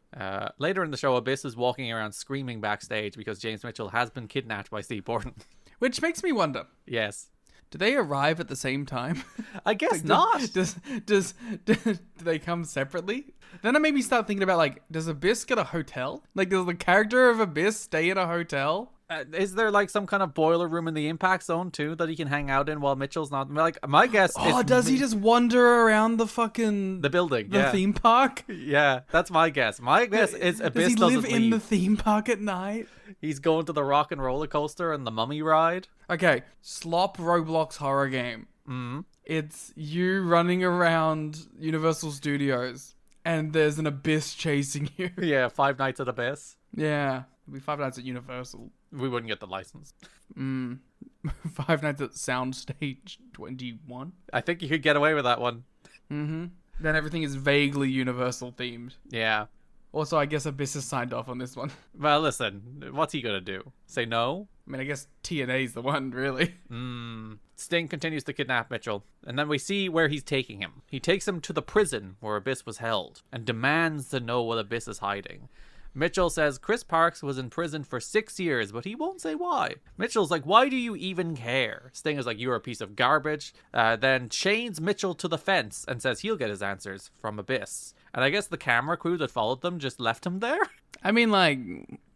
G: Later in the show, Abyss is walking around screaming backstage because James Mitchell has been kidnapped by Steve Borden.
H: Which makes me wonder.
G: Yes.
H: Do they arrive at the same time?
G: I guess not.
H: Do they come separately? Then I made me start thinking about, like, does Abyss get a hotel? Like, does the character of Abyss stay in a hotel?
G: Is there like some kind of boiler room in the impact zone too that he can hang out in while Mitchell's not? Like, my guess.
H: Oh, does he just wander around the fucking
G: building,
H: the theme park?
G: Yeah, that's my guess. My guess is Abyss
H: does he live
G: doesn't
H: in
G: leave.
H: the theme park at night?
G: He's going to the rock and roller coaster and the mummy ride.
H: Okay, Slop Roblox horror game. It's you running around Universal Studios, and there's an Abyss chasing you.
G: Yeah, Five Nights at Abyss.
H: Yeah, it'll be 5 Nights at Universal.
G: We wouldn't get the license.
H: 5 Nights at Soundstage 21.
G: I think you could get away with that one.
H: Then everything is vaguely Universal themed.
G: Yeah.
H: Also, I guess Abyss has signed off on this one.
G: Well, listen, what's he gonna do? Say no?
H: I mean, I guess TNA's the one, really.
G: Sting continues to kidnap Mitchell, and then we see where he's taking him. He takes him to the prison where Abyss was held, and demands to know what Abyss is hiding. Mitchell says Chris Parks was in prison for 6 years, but he won't say why. Mitchell's like, why do you even care? Sting is like, you're a piece of garbage. Then chains Mitchell to the fence and says he'll get his answers from Abyss. And I guess the camera crew that followed them just left him there?
H: I mean, like,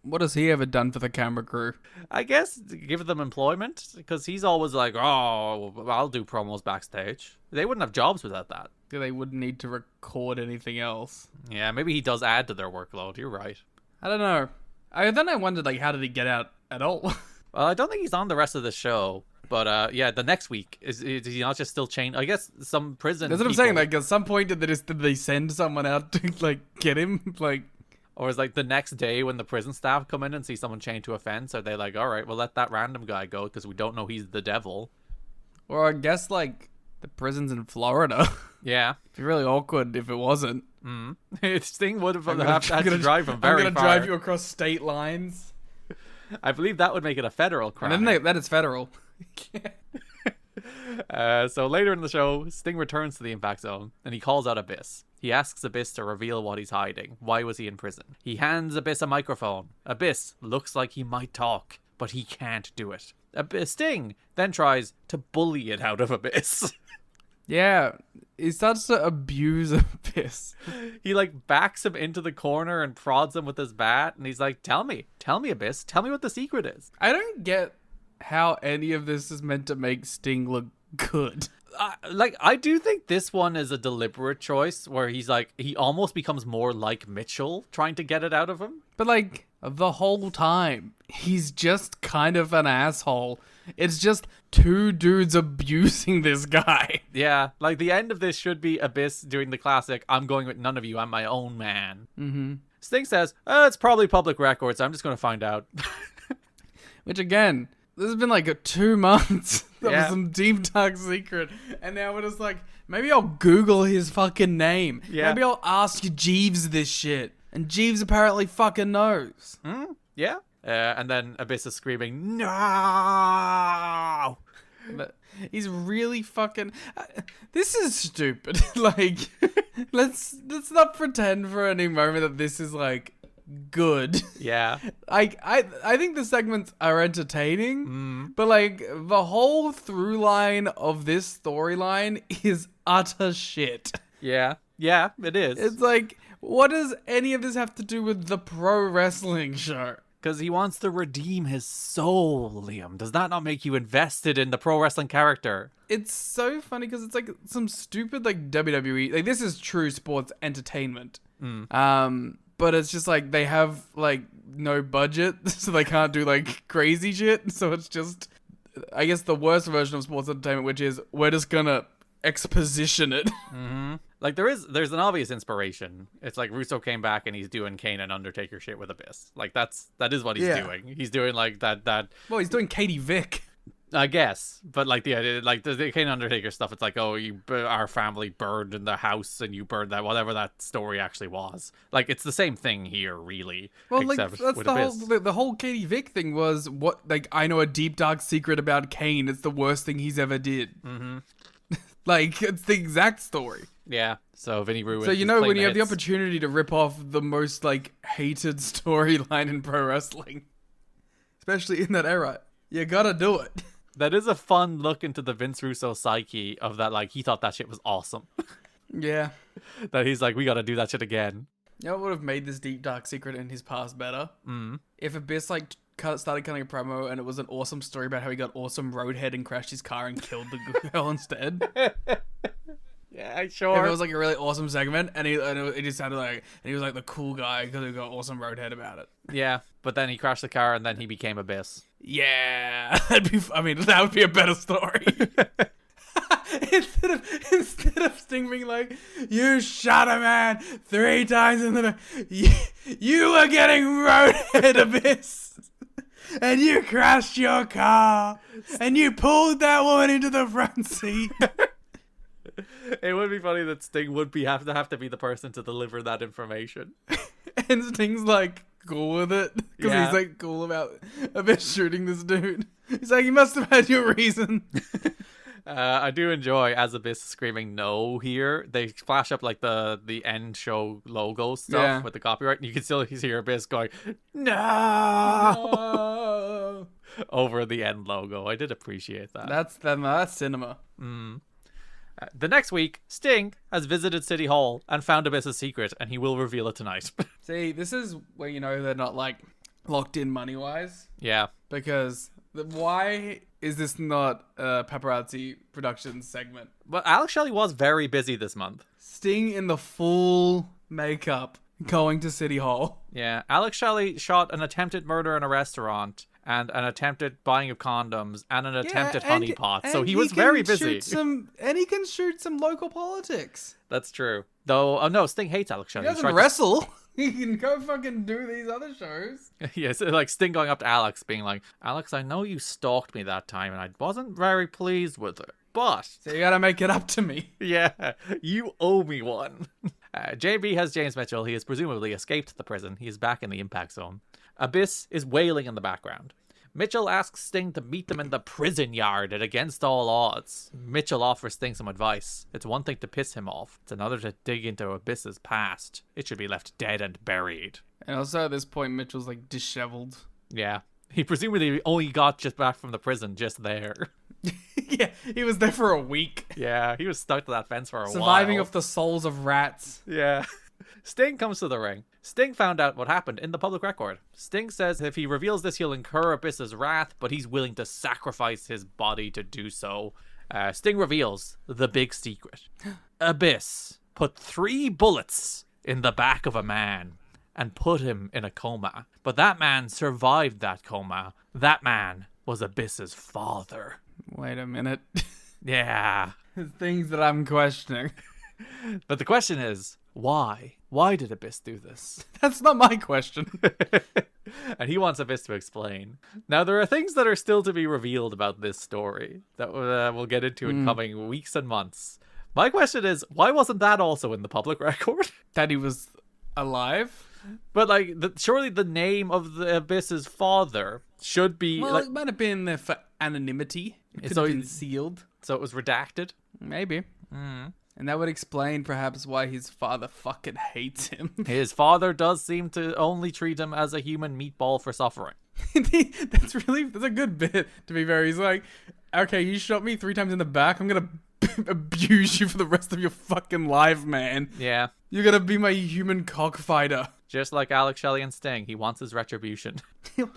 H: what has he ever done for the camera crew?
G: I guess give them employment, because he's always like, oh, I'll do promos backstage. They wouldn't have jobs without that.
H: They wouldn't need to record anything else.
G: Yeah, maybe he does add to their workload. You're right.
H: I don't know. Then I wondered, like, how did he get out at all?
G: Well, I don't think he's on the rest of the show. But yeah, the next week is he not just still chained? I guess some prison.
H: That's what I'm saying. Like, at some point, did they send someone out to like get him? Like,
G: or is like the next day when the prison staff come in and see someone chained to a fence? Are they like, all right, we'll let that random guy go because we don't know he's the devil?
H: Or I guess like the prison's in Florida.
G: Yeah,
H: it'd be really awkward if it wasn't.
G: Sting would have had to drive him very far.
H: I'm gonna drive you across state lines.
G: I believe that would make it a federal crime.
H: And then that is federal.
G: So later in the show, Sting returns to the impact zone and he calls out Abyss. He asks Abyss to reveal what he's hiding. Why was he in prison? He hands Abyss a microphone. Abyss looks like he might talk, but he can't do it. Sting then tries to bully it out of Abyss.
H: Yeah, he starts to abuse Abyss.
G: He like backs him into the corner and prods him with his bat, and he's like, tell me Abyss, tell me what the secret is.
H: I don't get how any of this is meant to make Sting look good.
G: I do think this one is a deliberate choice where he's like, he almost becomes more like Mitchell trying to get it out of him.
H: But like the whole time, he's just kind of an asshole. It's just two dudes abusing this guy.
G: Yeah, like the end of this should be Abyss doing the classic, I'm going with none of you, I'm my own man. Sting says, it's probably public record, so I'm just going to find out.
H: Which again, this has been like 2 months of some deep dark secret, and now we're just like, maybe I'll Google his fucking name.
G: Yeah.
H: Maybe I'll ask Jeeves this shit. And Jeeves apparently fucking knows.
G: Yeah. And then Abyss is screaming, no!
H: But he's really fucking... this is stupid. Like, let's not pretend for any moment that this is, like, good.
G: Yeah.
H: I think the segments are entertaining, but, like, the whole through line of this storyline is utter shit.
G: Yeah. Yeah, it is.
H: It's like, what does any of this have to do with the pro wrestling show?
G: Because he wants to redeem his soul, Liam. Does that not make you invested in the pro wrestling character?
H: It's so funny because it's like some stupid like WWE. Like this is true sports entertainment. But it's just like they have like no budget, so they can't do like crazy shit. So it's just, I guess, the worst version of sports entertainment, which is we're just gonna exposition it.
G: Like there's an obvious inspiration. It's like Russo came back and he's doing Kane and Undertaker shit with Abyss. Like that is what he's doing. He's doing like that.
H: Well, he's doing Katie Vick,
G: I guess. But like the idea, like the Kane and Undertaker stuff, it's like, oh, our family burned in the house and you burned that, whatever that story actually was. Like it's the same thing here, really.
H: Well, like that's the whole Katie Vick thing was what, like, I know a deep dark secret about Kane. It's the worst thing he's ever did. Like it's the exact story.
G: Yeah, so Vinny Ruin.
H: So you know when you have the opportunity to rip off the most like hated storyline in pro wrestling, especially in that era, you gotta do it.
G: That is a fun look into the Vince Russo psyche of that, like, he thought that shit was awesome.
H: Yeah.
G: That he's like, we gotta do that shit again.
H: You know what would have made this deep dark secret in his past better? If Abyss like started cutting a promo and it was an awesome story about how he got awesome roadhead and crashed his car and killed the girl instead.
G: Yeah, sure.
H: If it was like a really awesome segment and it just sounded like, and he was like the cool guy because he got awesome roadhead about it.
G: Yeah, but then he crashed the car and then he became Abyss.
H: Yeah, that would be a better story. Instead of Sting being like, you shot a man 3 times in the you were getting roadhead, Abyss, and you crashed your car and you pulled that woman into the front seat.
G: It would be funny that Sting would have to be the person to deliver that information.
H: And Sting's like cool with it because he's like cool about Abyss shooting this dude. He's like, you must have had your reason.
G: I do enjoy as Abyss screaming no here. They flash up like the end show logo stuff with the copyright, and you can still hear Abyss going no over the end logo. I did appreciate that.
H: That's cinema.
G: The next week, Sting has visited City Hall and found Abyss's secret, and he will reveal it tonight.
H: See, this is where you know they're not like locked in money wise.
G: Yeah.
H: Because why is this not a paparazzi production segment?
G: But Alex Shelley was very busy this month.
H: Sting in the full makeup going to City Hall.
G: Yeah, Alex Shelley shot an attempted murder in a restaurant and an attempted buying of condoms and an attempted honeypot. So he was very busy.
H: And he can shoot some local politics.
G: That's true. Though, oh no, Sting hates Alex Shelley.
H: He doesn't wrestle. He can go fucking do these other shows.
G: Yes, like Sting going up to Alex being like, Alex, I know you stalked me that time and I wasn't very pleased with it, but...
H: So you gotta make it up to me.
G: Yeah, you owe me one. JB has James Mitchell. He has presumably escaped the prison. He is back in the impact zone. Abyss is wailing in the background. Mitchell asks Sting to meet them in the prison yard at against all odds. Mitchell offers Sting some advice. It's one thing to piss him off. It's another to dig into Abyss's past. It should be left dead and buried.
H: And also at this point, Mitchell's like disheveled.
G: Yeah. He presumably only got just back from the prison just there.
H: Yeah, he was there for a week.
G: Yeah, he was stuck to that fence for a while.
H: Surviving off the souls of rats.
G: Yeah. Sting comes to the ring. Sting found out what happened in the public record. Sting says if he reveals this, he'll incur Abyss's wrath, but he's willing to sacrifice his body to do so. Sting reveals the big secret. Abyss put 3 bullets in the back of a man and put him in a coma. But that man survived that coma. That man was Abyss's father.
H: Wait a minute.
G: Yeah.
H: There's things that I'm questioning.
G: But the question is, why? Why did Abyss do this?
H: That's not my question.
G: And he wants Abyss to explain. Now, there are things that are still to be revealed about this story that we'll get into in coming weeks and months. My question is, why wasn't that also in the public record?
H: That he was alive?
G: But, like, surely the name of the Abyss's father should be...
H: Well,
G: like,
H: it might have been there for anonymity. It could have been sealed.
G: So it was redacted?
H: Maybe. And that would explain perhaps why his father fucking hates him.
G: His father does seem to only treat him as a human meatball for suffering.
H: That's a good bit, to be fair. He's like, okay, you shot me 3 times in the back. I'm going to abuse you for the rest of your fucking life, man.
G: Yeah.
H: You're going to be my human cockfighter.
G: Just like Alex Shelley and Sting, he wants his retribution.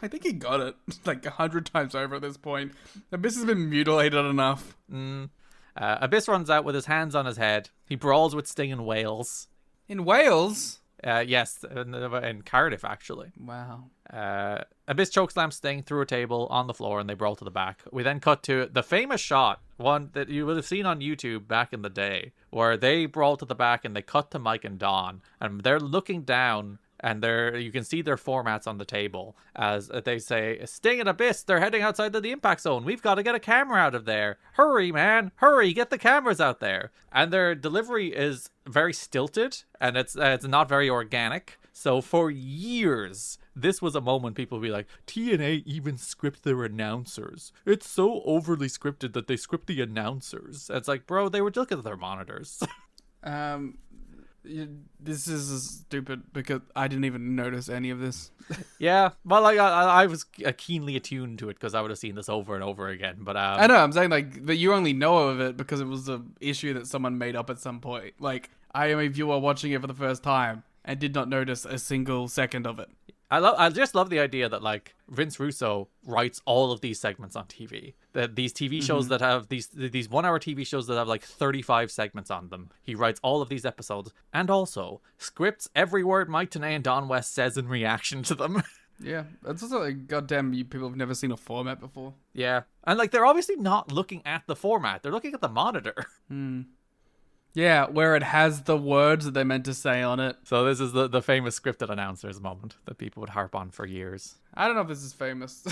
H: I think he got it like 100 times over at this point. Abyss has been mutilated enough.
G: Abyss runs out with his hands on his head. He brawls with Sting in Wales.
H: In Wales?
G: Yes, in Cardiff, actually.
H: Wow.
G: Abyss chokeslams Sting through a table on the floor, and they brawl to the back. We then cut to the famous shot, one that you would have seen on YouTube back in the day, where they brawl to the back and they cut to Mike and Don, and they're looking down, and you can see their formats on the table as they say, Sting and Abyss, they're heading outside of the impact zone. We've got to get a camera out of there. Hurry, man. Hurry, get the cameras out there. And their delivery is very stilted, and it's not very organic. So for years, this was a moment people would be like, TNA even script their announcers. It's so overly scripted that they script the announcers. It's like, bro, they were looking at their monitors.
H: This is stupid because I didn't even notice any of this.
G: Yeah, well, like I was keenly attuned to it because I would have seen this over and over again. But
H: I know, I'm saying like that you only know of it because it was an issue that someone made up at some point. Like I am a viewer watching it for the first time and did not notice a single second of it.
G: I just love the idea that like Vince Russo writes all of these segments on TV. That these TV shows that have these 1 hour TV shows that have like 35 segments on them. He writes all of these episodes and also scripts every word Mike Tenay and Don West says in reaction to them.
H: Yeah, it's also like goddamn you people have never seen a format before.
G: Yeah, and like they're obviously not looking at the format; they're looking at the monitor.
H: Yeah, where it has the words that they meant to say on it.
G: So this is the famous scripted announcers moment that people would harp on for years.
H: I don't know if this is famous.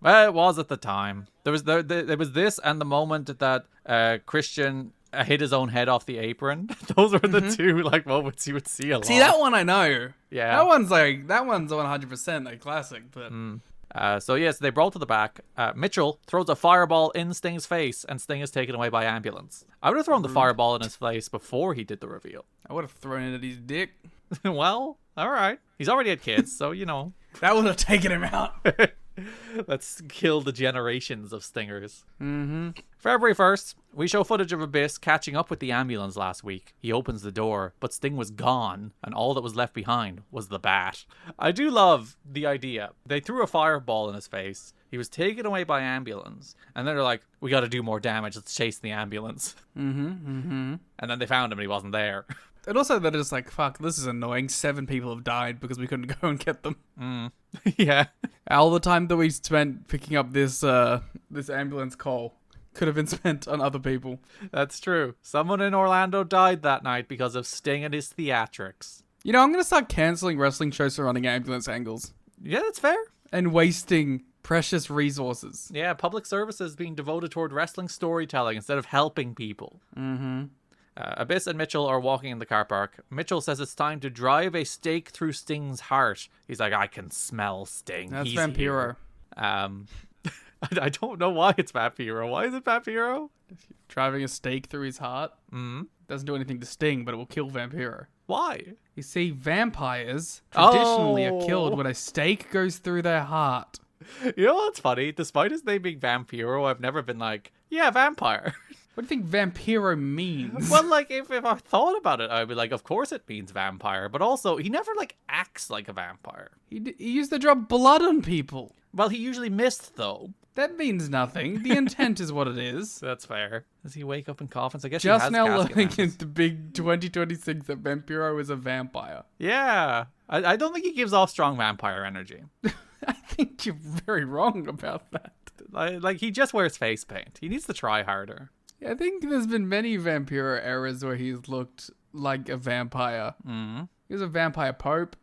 G: Well, it was at the time. There was this and the moment that Christian hit his own head off the apron. Those were the two like moments you would see a lot.
H: See, that one I know.
G: Yeah.
H: That one's 100% a classic, but...
G: So yes, they brawl to the back. Mitchell throws a fireball in Sting's face, and Sting is taken away by ambulance. I would have thrown the fireball in his face before he did the reveal.
H: I would have thrown it at his dick.
G: Well, all right. He's already had kids, so you know.
H: That would have taken him out.
G: Let's kill the generations of Stingers. February 1st, we show footage of Abyss catching up with the ambulance last week. He opens the door, but Sting was gone, and all that was left behind was the bat. I do love the idea. They threw a fireball in his face. He was taken away by ambulance, and then they're like, we got to do more damage. Let's chase the ambulance. And then they found him, and he wasn't there.
H: And also they're just like, fuck, this is annoying. 7 people have died because we couldn't go and get them.
G: Yeah.
H: All the time that we spent picking up this ambulance call could have been spent on other people.
G: That's true. Someone in Orlando died that night because of Sting and his theatrics.
H: You know, I'm going to start cancelling wrestling shows for running ambulance angles.
G: Yeah, that's fair.
H: And wasting precious resources.
G: Yeah, public services being devoted toward wrestling storytelling instead of helping people. Abyss and Mitchell are walking in the car park. Mitchell says it's time to drive a stake through Sting's heart. He's like, I can smell Sting.
H: That's
G: He's
H: Vampiro.
G: Here. I don't know why it's Vampiro. Why is it Vampiro?
H: Driving a stake through his heart. Doesn't do anything to Sting, but it will kill Vampiro.
G: Why?
H: You see, vampires traditionally are killed when a stake goes through their heart.
G: You know what's funny? Despite his name being Vampiro, I've never been like, yeah, vampire.
H: What do you think Vampiro means?
G: Well, like, if I thought about it, I'd be like, of course it means vampire. But also, he never, like, acts like a vampire.
H: He used to drop blood on people.
G: Well, he usually missed, though.
H: That means nothing. The intent is what it is.
G: That's fair. Does he wake up in coffins? I guess
H: Just
G: he has
H: now
G: casket
H: learning
G: matches.
H: in the big 2026 that Vampiro is a vampire.
G: Yeah. I don't think he gives off strong vampire energy.
H: I think you're very wrong about that.
G: Like, he just wears face paint. He needs to try harder.
H: Yeah, I think there's been many Vampiro eras where he's looked like a vampire. He was a vampire pope.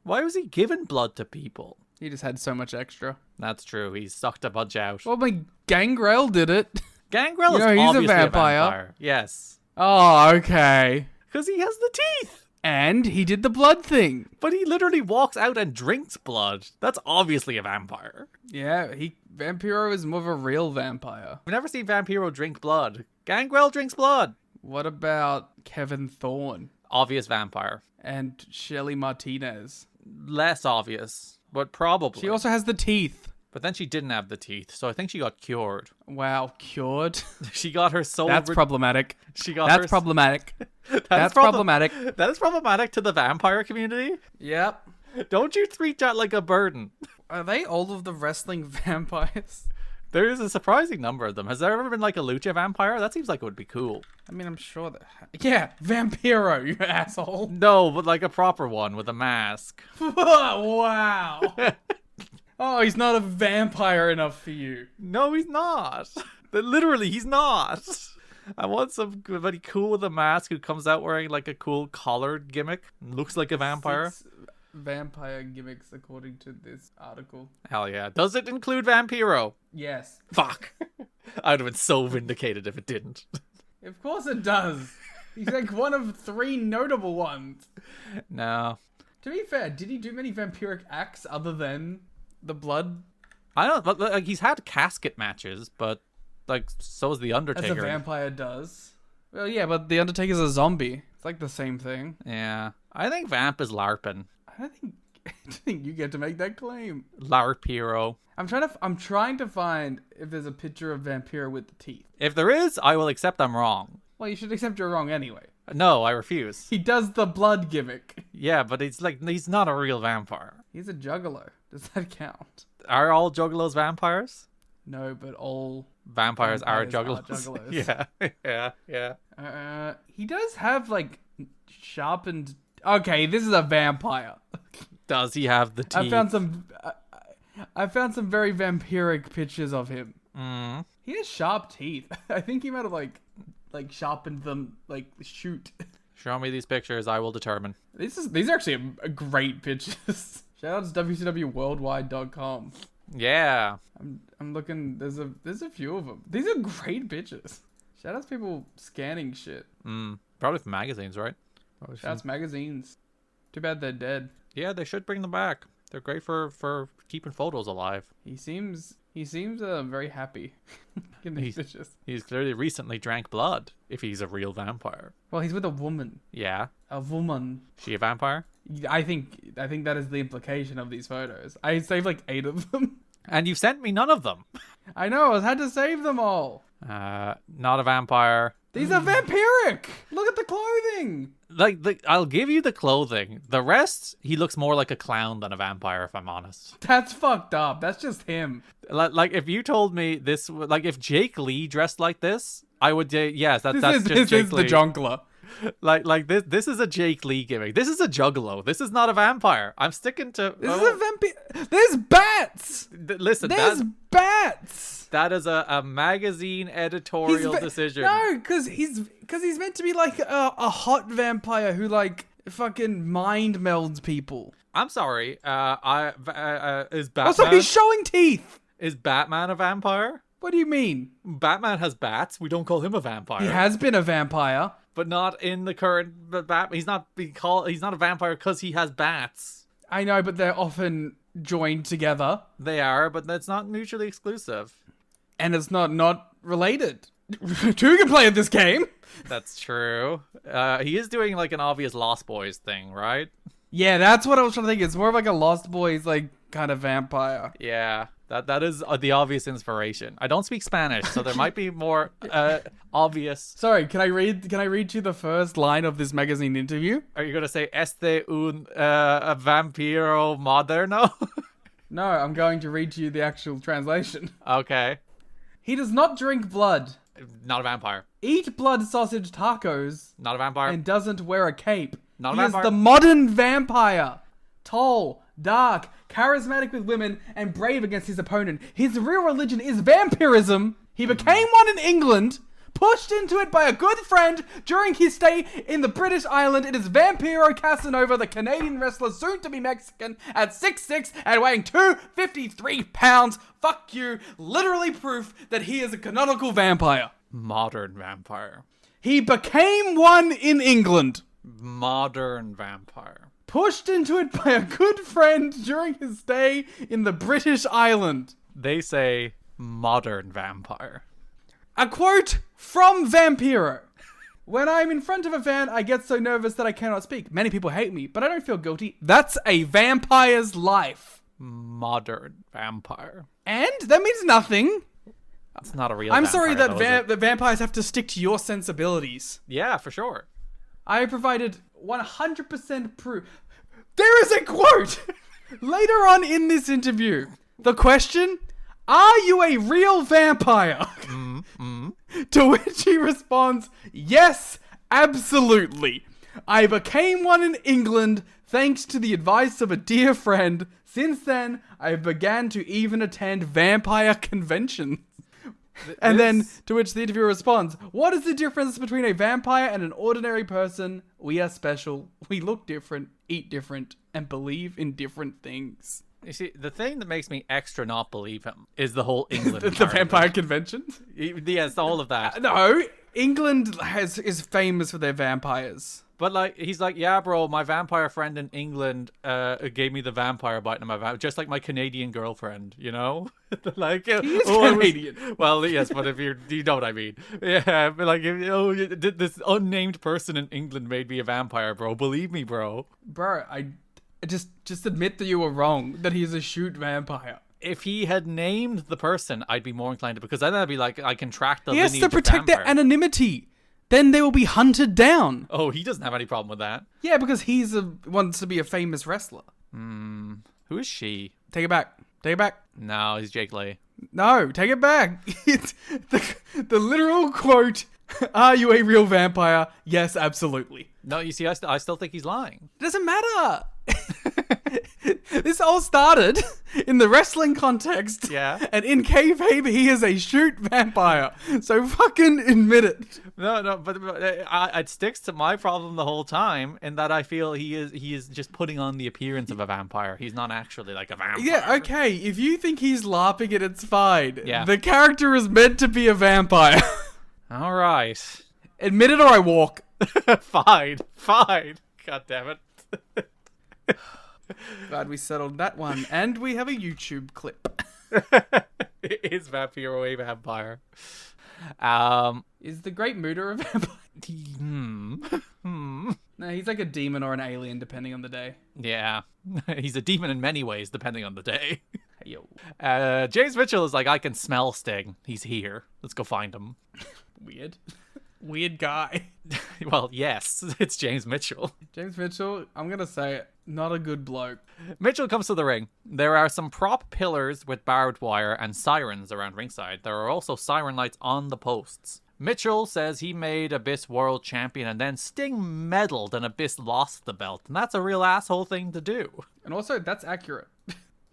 G: Why was he giving blood to people?
H: He just had so much extra.
G: That's true. He sucked a bunch out.
H: Well, my Gangrel did it.
G: Gangrel is
H: he's a
G: obviously
H: vampire.
G: Yes.
H: Oh, okay.
G: Because he has the teeth.
H: And he did the blood thing.
G: But he literally walks out and drinks blood. That's obviously a vampire.
H: Yeah, Vampiro is more of a real vampire.
G: I've never seen Vampiro drink blood. Gangrel drinks blood.
H: What about Kevin Thorne?
G: Obvious vampire.
H: And Shelly Martinez?
G: Less obvious, but probably.
H: She also has the teeth.
G: But then she didn't have the teeth, so I think she got cured.
H: Wow, cured?
G: She got her soul...
H: That's problematic.
G: She got
H: That's problematic. That's
G: problematic.
H: problematic.
G: That is problematic to the vampire community.
H: Yep.
G: Don't you treat that like a burden.
H: Are they all of the wrestling vampires?
G: There is a surprising number of them. Has there ever been like a lucha vampire? That seems like it would be cool.
H: I mean, I'm sure that... Yeah, Vampiro, you asshole.
G: No, but like a proper one with a mask.
H: Wow. Oh, he's not a vampire enough for you.
G: No, he's not. Literally, he's not. I want somebody cool with a mask who comes out wearing like a cool collared gimmick. Looks like a vampire.
H: 6 vampire gimmicks according to this article.
G: Hell yeah. Does it include Vampiro?
H: Yes.
G: Fuck. I would have been so vindicated if it didn't.
H: Of course it does. He's like one of 3 notable ones.
G: No.
H: To be fair, did he do many vampiric acts other than the blood?
G: I don't, but like, he's had casket matches, but like so is the Undertaker.
H: As a vampire does. Well, yeah, but the Undertaker's a zombie. It's like the same thing.
I: Yeah. I think Vamp is LARPing.
H: I don't think you get to make that claim.
I: LARP hero.
H: I'm trying to find if there's a picture of Vampiro with the teeth.
I: If there is, I will accept I'm wrong.
H: Well, you should accept you're wrong anyway.
I: No, I refuse.
H: He does the blood gimmick.
I: Yeah, but he's not a real vampire.
H: He's a juggalo. Does that count?
I: Are all juggalos vampires?
H: No, but all
I: vampires are
H: juggalos.
I: juggalos. Yeah.
H: He does have like sharpened. Okay, this is a vampire.
I: Does he have the teeth?
H: I found some very vampiric pictures of him.
I: Mm.
H: He has sharp teeth. I think he might have like sharpened them, like shoot.
I: Show me these pictures, I will determine.
H: These are actually a great pictures. Shout out to WCWworldwide.com.
I: Yeah.
H: I'm looking. There's a few of them. These are great pictures. Shout out to people scanning shit.
I: Probably from magazines, right?
H: Shout out to magazines. Too bad they're dead.
I: Yeah, they should bring them back. They're great for keeping photos alive.
H: He seems very happy in these pictures.
I: He's clearly recently drank blood, if he's a real vampire.
H: Well, he's with a woman.
I: Yeah.
H: A woman.
I: She a vampire?
H: I think that is the implication of these photos. I saved like 8 of them.
I: And you've sent me none of them.
H: I know, I had to save them all.
I: Not a vampire.
H: These are vampiric! Look at the clothing!
I: I'll give you the clothing. The rest, he looks more like a clown than a vampire, if I'm honest.
H: That's fucked up. That's just him.
I: Like if you told me this, like if Jake Lee dressed like this, I would say, yes, that's just Jake Lee.
H: This is the jungler.
I: Like this is a Jake Lee gimmick. This is a juggalo. This is not a vampire. I'm sticking to...
H: This is a vampire. There's bats!
I: Listen,
H: there's bats!
I: That is a magazine editorial decision.
H: No, because he's meant to be like a hot vampire who like fucking mind melds people.
I: I'm sorry. Is Batman...
H: Also, he's showing teeth! Is
I: Batman a vampire?
H: What do you mean?
I: Batman has bats. We don't call him a vampire.
H: He has been a vampire.
I: But not in the current Batman. He's not a vampire because he has bats.
H: I know, but they're often joined together.
I: They are, but that's not mutually exclusive.
H: And it's not related. Two can play at this game.
I: That's true. He is doing like an obvious Lost Boys thing, right?
H: Yeah, that's what I was trying to think. It's more of like a Lost Boys like kind of vampire.
I: Yeah, that is the obvious inspiration. I don't speak Spanish, so there might be more obvious.
H: Sorry, can I read you the first line of this magazine interview?
I: Are you gonna say "Este un vampiro moderno"?
H: No, I'm going to read you the actual translation.
I: Okay.
H: He does not drink blood.
I: Not a vampire.
H: Eat blood sausage tacos.
I: Not a vampire.
H: And doesn't wear a cape.
I: Not a vampire.
H: He is the modern vampire. Tall, dark, charismatic with women, and brave against his opponent. His real religion is vampirism. He became one in England, pushed into it by a good friend during his stay in the British Island. It is Vampiro Casanova, the Canadian wrestler, soon to be Mexican, at 6'6" and weighing 253 pounds. Fuck you. Literally proof that he is a canonical vampire.
I: Modern vampire.
H: He became one in England.
I: Modern vampire.
H: Pushed into it by a good friend during his stay in the British Island.
I: They say modern vampire.
H: A quote from Vampiro. When I'm in front of a fan, I get so nervous that I cannot speak. Many people hate me, but I don't feel guilty. That's a vampire's life.
I: Modern vampire.
H: And that means nothing.
I: That's not a real
H: I'm
I: vampire,
H: sorry that the vampires have to stick to your sensibilities.
I: Yeah, for sure.
H: I provided 100% proof. There is a quote later on in this interview. The question, are you a real vampire? To which he responds, yes, absolutely. I became one in England thanks to the advice of a dear friend. Since then, I began to even attend vampire conventions. And then, to which the interviewer responds, what is the difference between a vampire and an ordinary person? We are special, we look different, eat different, and believe in different things.
I: You see, the thing that makes me extra not believe him is the whole England
H: The vampire conventions?
I: Yes, all of that.
H: No, England is famous for their vampires.
I: But like, he's like, yeah, bro, my vampire friend in England gave me the vampire bite in my just like my Canadian girlfriend, you know? Like,
H: He's Canadian.
I: Well, yes, but if you know what I mean. Yeah, but like, this unnamed person in England made me a vampire, bro. Believe me, bro.
H: Bro, I just admit that you were wrong, that he's a shoot vampire.
I: If he had named the person, I'd be more inclined to, because then I'd be like, I can track the
H: He has
I: lineage
H: to
I: of
H: protect their
I: vampire.
H: anonymity. Then they will be hunted down.
I: Oh, he doesn't have any problem with that.
H: Yeah, because he's wants to be a famous wrestler.
I: Who is she?
H: Take it back. Take it back.
I: No, he's Jake Lee.
H: No, take it back. It's the literal quote, are you a real vampire? Yes, absolutely.
I: No, you see, I still think he's lying.
H: It doesn't matter. This all started in the wrestling context.
I: Yeah.
H: And in kayfabe, he is a shoot vampire. So fucking admit it.
I: No, but it sticks to my problem the whole time, in that I feel he is just putting on the appearance of a vampire. He's not actually like a vampire.
H: Yeah, okay. If you think he's laughing it, it's fine.
I: Yeah.
H: The character is meant to be a vampire.
I: All right.
H: Admit it or I walk.
I: Fine. God damn it.
H: Glad we settled that one. And we have a YouTube clip.
I: Is Vampiro a vampire?
H: Is the Great Muta a vampire? No, he's like a demon or an alien, depending on the day.
I: Yeah. He's a demon in many ways, depending on the day.
H: Hey, yo.
I: James Mitchell is like, I can smell Sting. He's here. Let's go find him.
H: Weird. Weird guy.
I: Well, yes, it's James Mitchell.
H: James Mitchell, I'm going to say it, not a good bloke.
I: Mitchell comes to the ring. There are some prop pillars with barbed wire and sirens around ringside. There are also siren lights on the posts. Mitchell says he made Abyss world champion, and then Sting meddled and Abyss lost the belt. And that's a real asshole thing to do.
H: And also, that's accurate.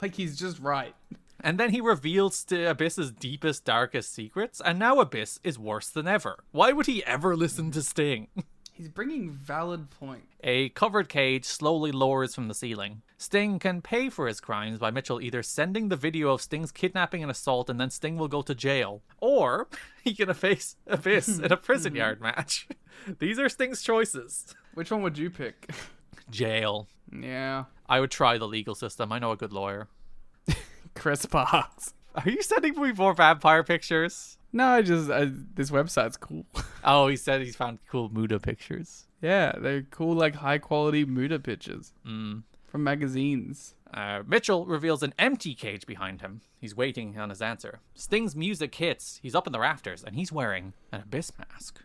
H: Like, he's just right.
I: And then he reveals Abyss's deepest, darkest secrets, and now Abyss is worse than ever. Why would he ever listen to Sting?
H: He's bringing valid point.
I: A covered cage slowly lowers from the ceiling. Sting can pay for his crimes by Mitchell either sending the video of Sting's kidnapping and assault, and then Sting will go to jail, or he can face Abyss in a prison yard match. These are Sting's choices.
H: Which one would you pick?
I: Jail.
H: Yeah.
I: I would try the legal system. I know a good lawyer.
H: Chris Parks.
I: Are you sending me more vampire pictures?
H: No, this website's cool.
I: Oh, he said he's found cool Muda pictures.
H: Yeah, they're cool, like, high-quality Muda pictures. From magazines.
I: Mitchell reveals an empty cage behind him. He's waiting on his answer. Sting's music hits. He's up in the rafters, and he's wearing an Abyss mask.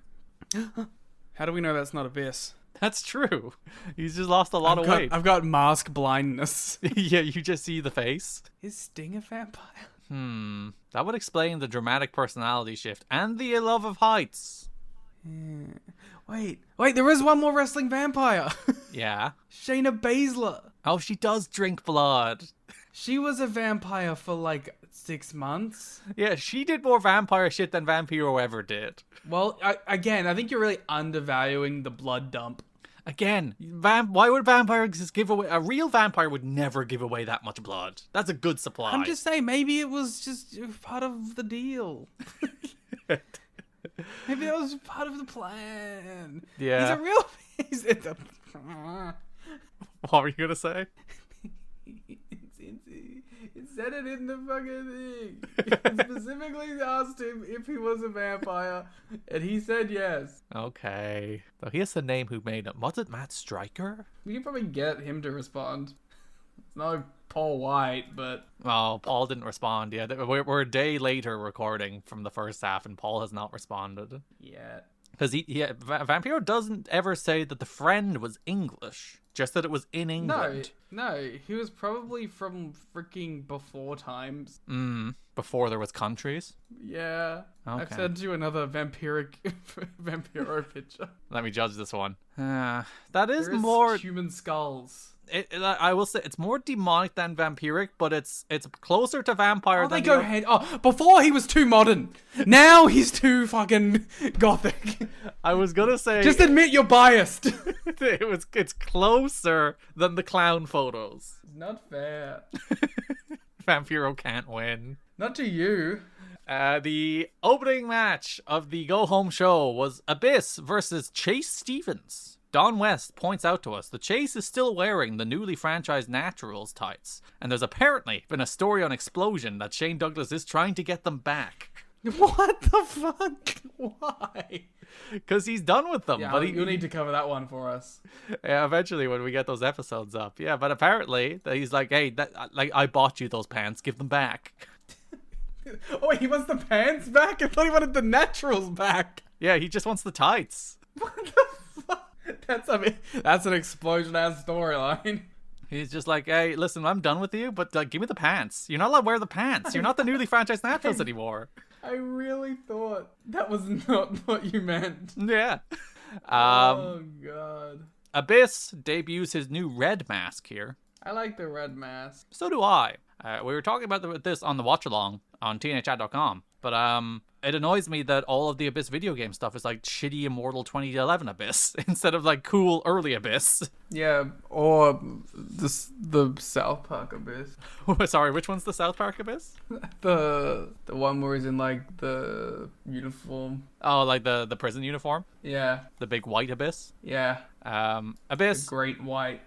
H: How do we know that's not Abyss?
I: That's true. He's just lost a lot of weight.
H: I've got mask blindness.
I: Yeah, you just see the face.
H: Is Sting a vampire?
I: That would explain the dramatic personality shift and the love of heights.
H: Wait, there is one more wrestling vampire.
I: Yeah.
H: Shayna Baszler.
I: Oh, she does drink blood.
H: She was a vampire for like 6 months.
I: Yeah, she did more vampire shit than Vampiro ever did.
H: Well, again, I think you're really undervaluing the blood dump.
I: Again, why would vampires just give away? A real vampire would never give away that much blood. That's a good supply.
H: I'm just saying, maybe it was just part of the deal. Maybe that was part of the plan.
I: Yeah.
H: He's a real...
I: What were you gonna say?
H: It said it in the fucking thing. It specifically asked him if he was a vampire, and he said yes.
I: Okay. So here's the name who made it. Was it Matt Stryker?
H: We can probably get him to respond. It's not Paul White, but...
I: Oh, Paul didn't respond yet. We're a day later recording from the first half, and Paul has not responded.
H: Yeah.
I: Because Vampiro doesn't ever say that the friend was English, just that it was in England.
H: No, he was probably from freaking before times.
I: Before there was countries?
H: Yeah.
I: Okay.
H: I've sent you another Vampiro picture.
I: Let me judge this one. That is
H: There is
I: more...
H: human skulls.
I: I will say it's more demonic than vampiric, but it's closer to vampire
H: Oh,
I: than...
H: they go hand... Oh, before he was too modern. Now he's too fucking gothic.
I: I was gonna say...
H: Just admit you're biased.
I: It's closer than the clown photos.
H: Not fair.
I: Vampiro can't win.
H: Not to you.
I: The opening match of the Go Home show was Abyss versus Chase Stevens. Don West points out to us that Chase is still wearing the newly franchised Naturals tights, and there's apparently been a story on Explosion that Shane Douglas is trying to get them back.
H: What the fuck? Why?
I: Because he's done with them.
H: Yeah,
I: but
H: you'll need to cover that one for us.
I: Yeah, eventually when we get those episodes up. Yeah, but apparently he's like, hey, I bought you those pants, give them back.
H: Oh, wait, he wants the pants back? I thought he wanted the Naturals back.
I: Yeah, he just wants the tights.
H: What the fuck? That's an explosion-ass storyline.
I: He's just like, hey, listen, I'm done with you, but give me the pants. You're not allowed to wear the pants. You're not the newly franchised Naturals anymore.
H: I really thought that was not what you meant.
I: Yeah.
H: Oh, God.
I: Abyss debuts his new red mask here.
H: I like the red mask.
I: So do I. We were talking about this on the watch-along on TNAchat.com, but it annoys me that all of the Abyss video game stuff is like shitty Immortal 2011 Abyss instead of like cool early Abyss.
H: Yeah, or the South Park Abyss.
I: Sorry, which one's the South Park Abyss?
H: The one where he's in like the uniform.
I: Oh, like the prison uniform?
H: Yeah.
I: The big white Abyss?
H: Yeah.
I: Abyss.
H: The Great White.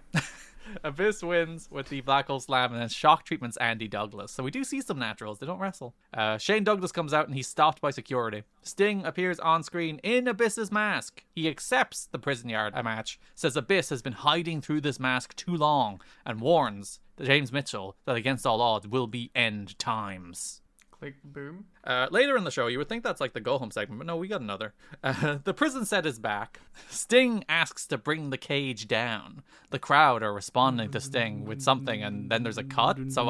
I: Abyss wins with the Black Hole Slam and then shock treatments Andy Douglas. So we do see some Naturals. They don't wrestle. Shane Douglas comes out and he's stopped by security. Sting appears on screen in Abyss's mask. He accepts the prison yard match, says Abyss has been hiding through this mask too long, and warns James Mitchell that against all odds will be end times.
H: Click, boom.
I: Later in the show, you would think that's like the go-home segment, but no, we got another. The prison set is back. Sting asks to bring the cage down. The crowd are responding to Sting with something, and then there's a cut. So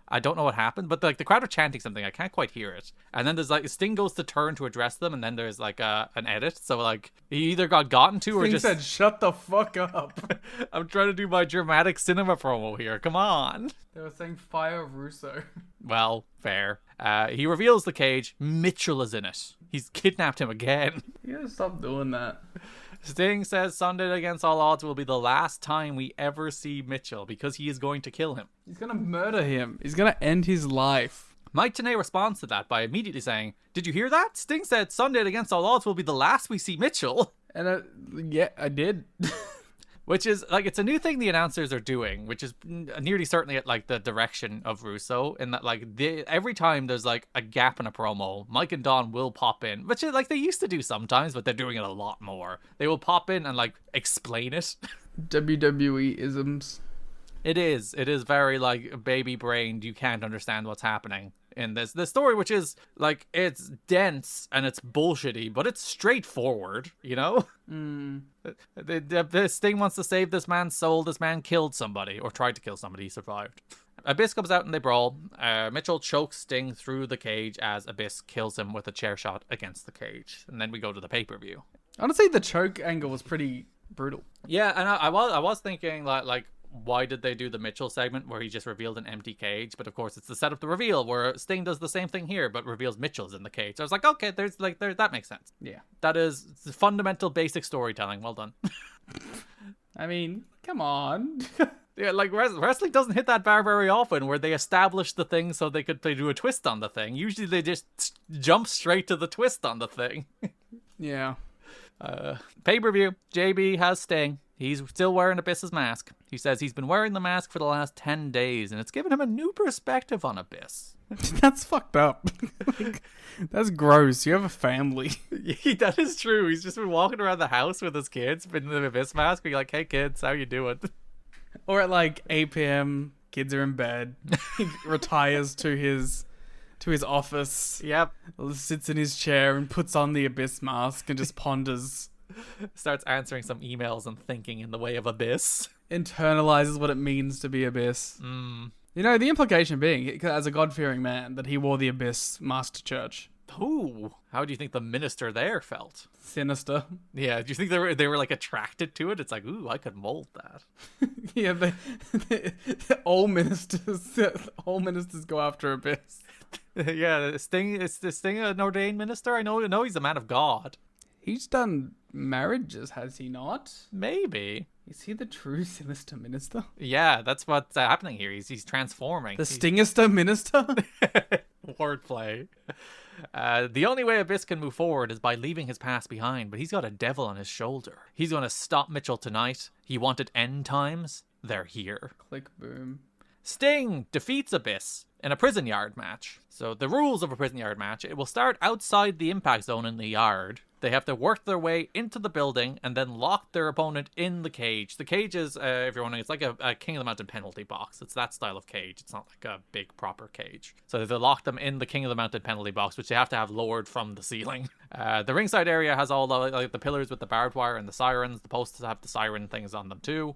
I: I don't know what happened, but the crowd are chanting something. I can't quite hear it. And then there's like Sting goes to turn to address them, and then there's like an edit. So like he either got gotten to or
H: Sting
I: just
H: said, "Shut the fuck up."
I: I'm trying to do my dramatic cinema promo here. Come on.
H: They were saying fire Russo.
I: Well, fair. He reveals the cage. Mitchell is in it. He's kidnapped him again.
H: You gotta stop doing that.
I: Sting says Sunday Against All Odds will be the last time we ever see Mitchell because he is going to kill him.
H: He's gonna murder him. He's gonna end his life.
I: Mike Tenay responds to that by immediately saying, "Did you hear that? Sting said Sunday Against All Odds will be the last we see Mitchell."
H: And yeah, I did.
I: Which is, like, it's a new thing the announcers are doing, which is nearly certainly at, like, the direction of Russo, in that, like, every time there's, like, a gap in a promo, Mike and Don will pop in, which, like, they used to do sometimes, but they're doing it a lot more. They will pop in and, like, explain it.
H: WWE isms.
I: It is very, like, baby-brained, you can't understand what's happening in this story, which is, like, it's dense and it's bullshitty, but it's straightforward, you know? The Sting wants to save this man's soul. This man killed somebody, or tried to kill somebody. He survived. Abyss comes out and they brawl. Mitchell chokes Sting through the cage as Abyss kills him with a chair shot against the cage. And then we go to the pay-per-view.
H: Honestly, the choke angle was pretty brutal.
I: Yeah, and I was thinking, like, why did they do the Mitchell segment where he just revealed an empty cage? But of course, it's the setup to reveal where Sting does the same thing here, but reveals Mitchell's in the cage. So I was like, okay, that makes sense.
H: Yeah.
I: That is fundamental basic storytelling. Well done.
H: I mean, come on.
I: Yeah, like wrestling doesn't hit that bar very often where they establish the thing so they could do a twist on the thing. Usually they just jump straight to the twist on the thing.
H: Yeah.
I: Pay-per-view. JB has Sting. He's still wearing Abyss's mask. He says he's been wearing the mask for the last 10 days, and it's given him a new perspective on Abyss.
H: That's fucked up. That's gross. You have a family.
I: That is true. He's just been walking around the house with his kids in the Abyss mask, being like, hey kids, how you doing?
H: Or at like 8 p.m., kids are in bed. He retires to his office.
I: Yep.
H: Sits in his chair and puts on the Abyss mask and just ponders.
I: Starts answering some emails and thinking in the way of Abyss.
H: Internalizes what it means to be Abyss. You know, the implication being, as a God-fearing man, that he wore the Abyss mask to church.
I: Ooh, how do you think the minister there felt?
H: Sinister.
I: Yeah, do you think they were like attracted to it? It's like, ooh, I could mold that.
H: Yeah, all ministers go after Abyss.
I: Yeah, Sting is Sting an ordained minister? I know he's a man of God.
H: He's done marriages, has he not?
I: Maybe.
H: Is he the true sinister minister?
I: Yeah, that's what's happening here. He's transforming.
H: The Stingister minister?
I: Wordplay. The only way Abyss can move forward is by leaving his past behind, but he's got a devil on his shoulder. He's going to stop Mitchell tonight. He wanted end times. They're here.
H: Click, boom.
I: Sting defeats Abyss in a prison yard match. So the rules of a prison yard match, it will start outside the impact zone in the yard. They have to work their way into the building and then lock their opponent in the cage. The cage is, if you're wondering, it's like a King of the Mountain penalty box. It's that style of cage. It's not like a big proper cage. So they lock them in the King of the Mountain penalty box, which they have to have lowered from the ceiling. The ringside area has all the pillars with the barbed wire and the sirens. The posts have the siren things on them too.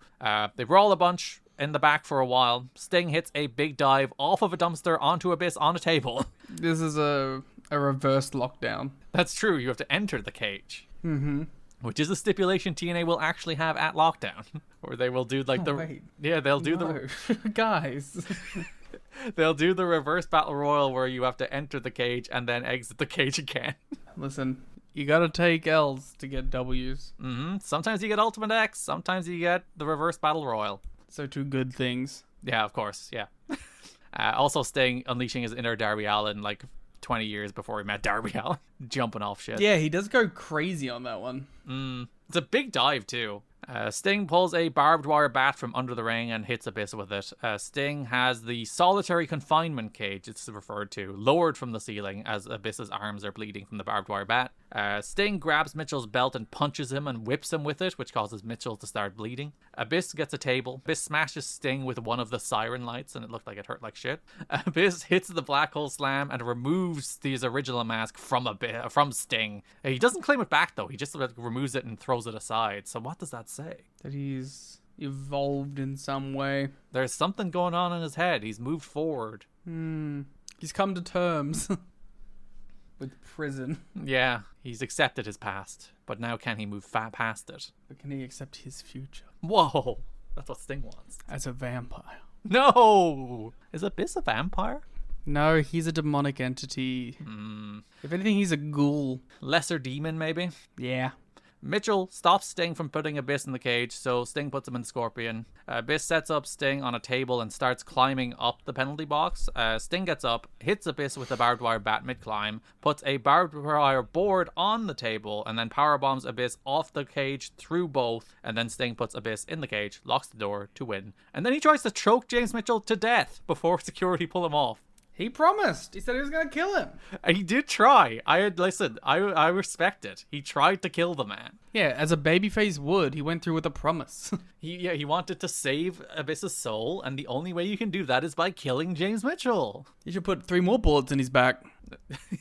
I: They brawl a bunch in the back for a while. Sting hits a big dive off of a dumpster onto Abyss on a table.
H: This is a reverse lockdown.
I: That's true. You have to enter the cage.
H: Mm-hmm.
I: Which is a stipulation TNA will actually have at lockdown. Or they will do like they'll do the
H: guys.
I: They'll do the reverse battle royal where you have to enter the cage and then exit the cage again.
H: Listen, you gotta take L's to get W's.
I: Mm-hmm. Sometimes you get Ultimate X, sometimes you get the reverse battle royal.
H: So two good things.
I: Yeah, of course, yeah. Also Sting unleashing his inner Darby Allin like 20 years before he met Darby Allin, jumping off shit.
H: Yeah, he does go crazy on that one.
I: It's a big dive too. Sting pulls a barbed wire bat from under the ring and hits Abyss with it. Sting has the solitary confinement cage, it's referred to, lowered from the ceiling as Abyss's arms are bleeding from the barbed wire bat. Sting grabs Mitchell's belt and punches him and whips him with it, which causes Mitchell to start bleeding. Abyss gets a table. Abyss smashes Sting with one of the siren lights and it looked like it hurt like shit. Abyss hits the black hole slam and removes his original mask from Sting. He doesn't claim it back though, he just removes it and throws it aside. So what does that say?
H: That he's evolved in some way.
I: There's something going on in his head. He's moved forward.
H: He's come to terms with prison.
I: Yeah, he's accepted his past, but now can he move past it?
H: But can he accept his future?
I: Whoa, that's what Sting wants.
H: As a vampire.
I: No! Is Abyss a vampire?
H: No, he's a demonic entity. If anything, he's a ghoul.
I: Lesser demon, maybe?
H: Yeah.
I: Mitchell stops Sting from putting Abyss in the cage, so Sting puts him in Scorpion. Abyss sets up Sting on a table and starts climbing up the penalty box. Sting gets up, hits Abyss with a barbed wire bat mid-climb, puts a barbed wire board on the table, and then powerbombs Abyss off the cage through both, and then Sting puts Abyss in the cage, locks the door to win. And then he tries to choke James Mitchell to death before security pull him off.
H: He promised. He said he was going to kill him.
I: And he did try. I respect it. He tried to kill the man.
H: Yeah, as a babyface would. He went through with a promise.
I: He wanted to save Abyss's soul, and the only way you can do that is by killing James Mitchell.
H: You should put 3 more bullets in his back.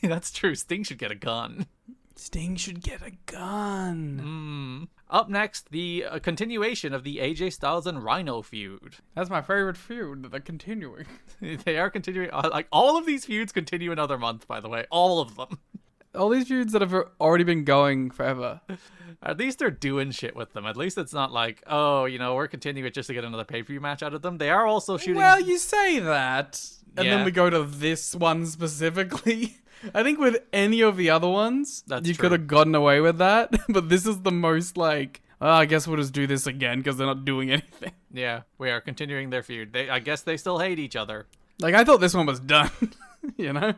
I: That's true. Sting should get a gun.
H: Sting should get a gun.
I: Up next, the continuation of the AJ Styles and Rhino feud.
H: That's my favorite feud. They're continuing.
I: They are continuing. Like, all of these feuds continue another month, by the way. All of them.
H: All these feuds that have already been going forever.
I: At least they're doing shit with them. At least it's not like, oh, we're continuing it just to get another pay-per-view match out of them. They are also shooting...
H: Well, you say that. And then we go to this one specifically. I think with any of the other ones, you could have gotten away with that. But this is the most like, I guess we'll just do this again because they're not doing anything.
I: Yeah, we are continuing their feud. I guess they still hate each other.
H: Like, I thought this one was done, you know?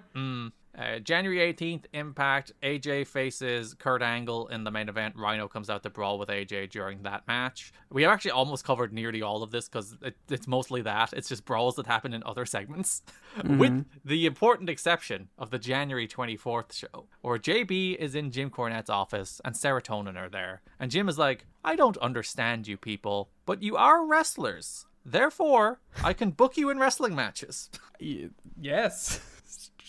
I: January 18th, Impact. AJ faces Kurt Angle in the main event. Rhino comes out to brawl with AJ during that match. We have actually almost covered nearly all of this because it's mostly that. It's just brawls that happen in other segments. With the important exception of the January 24th show, where JB is in Jim Cornette's office and Serotonin are there. And Jim is like, I don't understand you people, but you are wrestlers. Therefore, I can book you in wrestling matches.
H: Yes,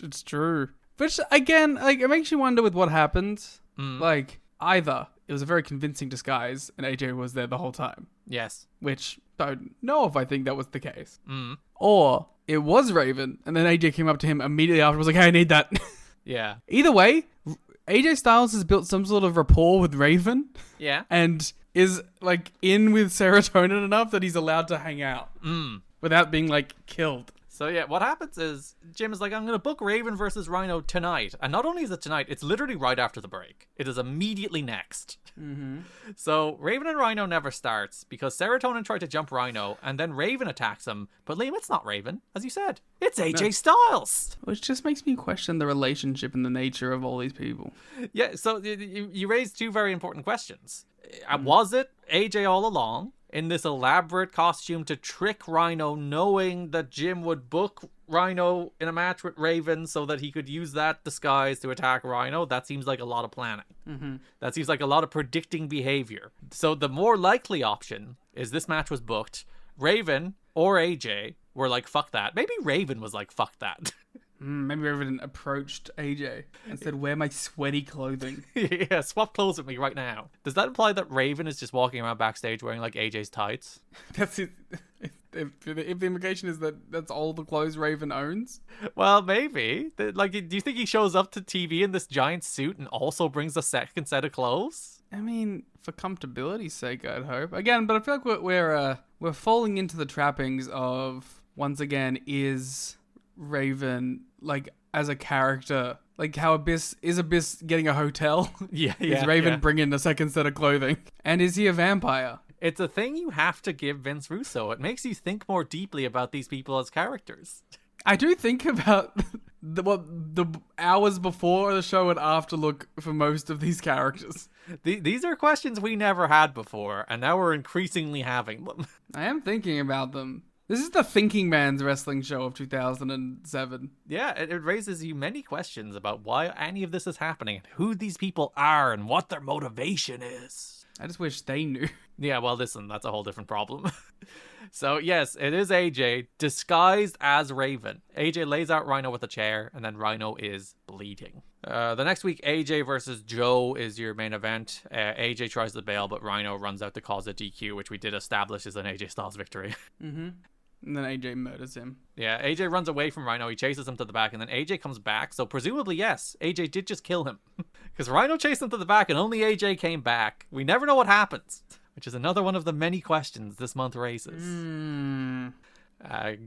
H: it's true. Which, again, like, it makes you wonder with what happened. Like, either it was a very convincing disguise and AJ was there the whole time.
I: Yes.
H: Which, don't know if I think that was the case. Or it was Raven and then AJ came up to him immediately after and was like, hey, I need that.
I: Yeah.
H: Either way, AJ Styles has built some sort of rapport with Raven.
I: Yeah.
H: And is, like, in with Serotonin enough that he's allowed to hang out. Without being, like, killed.
I: So yeah, what happens is Jim is like, I'm going to book Raven versus Rhino tonight. And not only is it tonight, it's literally right after the break. It is immediately next. So Raven and Rhino never starts because Serotonin tried to jump Rhino and then Raven attacks him. But Liam, it's not Raven, as you said. It's AJ Styles.
H: Which just makes me question the relationship and the nature of all these people.
I: Yeah, so you raised two very important questions. Was it AJ all along in this elaborate costume to trick Rhino, knowing that Jim would book Rhino in a match with Raven so that he could use that disguise to attack Rhino? That seems like a lot of planning. That seems like a lot of predicting behavior. So the more likely option is this match was booked. Raven or AJ were like, fuck that. Maybe Raven was like, fuck that.
H: Maybe Raven approached AJ and said, wear my sweaty clothing.
I: Yeah, swap clothes with me right now. Does that imply that Raven is just walking around backstage wearing like AJ's tights?
H: That's it. If the implication is that that's all the clothes Raven owns?
I: Well, maybe. Like, do you think he shows up to TV in this giant suit and also brings a second set of clothes?
H: I mean, for comfortability's sake, I'd hope. Again, but I feel like we're falling into the trappings of, once again, is Raven, like, as a character, like how Abyss getting a hotel? Is Raven bringing a second set of clothing? And is he a vampire?
I: It's a thing you have to give Vince Russo. It makes you think more deeply about these people as characters.
H: I do think about the hours before the show and after look for most of these characters.
I: These are questions we never had before, and now we're increasingly having them.
H: I am thinking about them. This is the thinking man's wrestling show of 2007.
I: Yeah, it raises you many questions about why any of this is happening, and who these people are, and what their motivation is.
H: I just wish they knew.
I: Yeah, well, listen, that's a whole different problem. So, yes, it is AJ disguised as Raven. AJ lays out Rhino with a chair, and then Rhino is bleeding. The next week, AJ versus Joe is your main event. AJ tries to bail, but Rhino runs out to cause a DQ, which we did establish is an AJ Styles victory.
H: And then AJ murders him.
I: Yeah, AJ runs away from Rhino. He chases him to the back, and then AJ comes back. So presumably, yes, AJ did just kill him. Because Rhino chased him to the back, and only AJ came back. We never know what happens, which is another one of the many questions this month raises.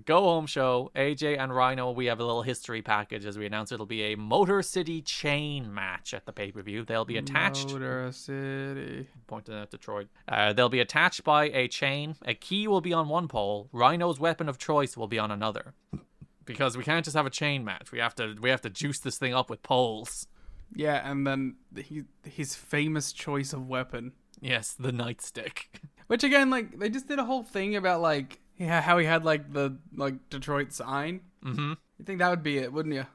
I: Go home show, AJ and Rhino. We have a little history package as we announce it'll be a Motor City chain match at the pay-per-view. They'll be attached.
H: Motor City.
I: Pointing at Detroit. They'll be attached by a chain. A key will be on one pole. Rhino's weapon of choice will be on another. Because we can't just have a chain match. We have to juice this thing up with poles.
H: Yeah, and then his famous choice of weapon.
I: Yes, the nightstick.
H: Which again, like, they just did a whole thing about like how he had like the Detroit sign.
I: Mm-hmm.
H: You think that would be it, wouldn't you?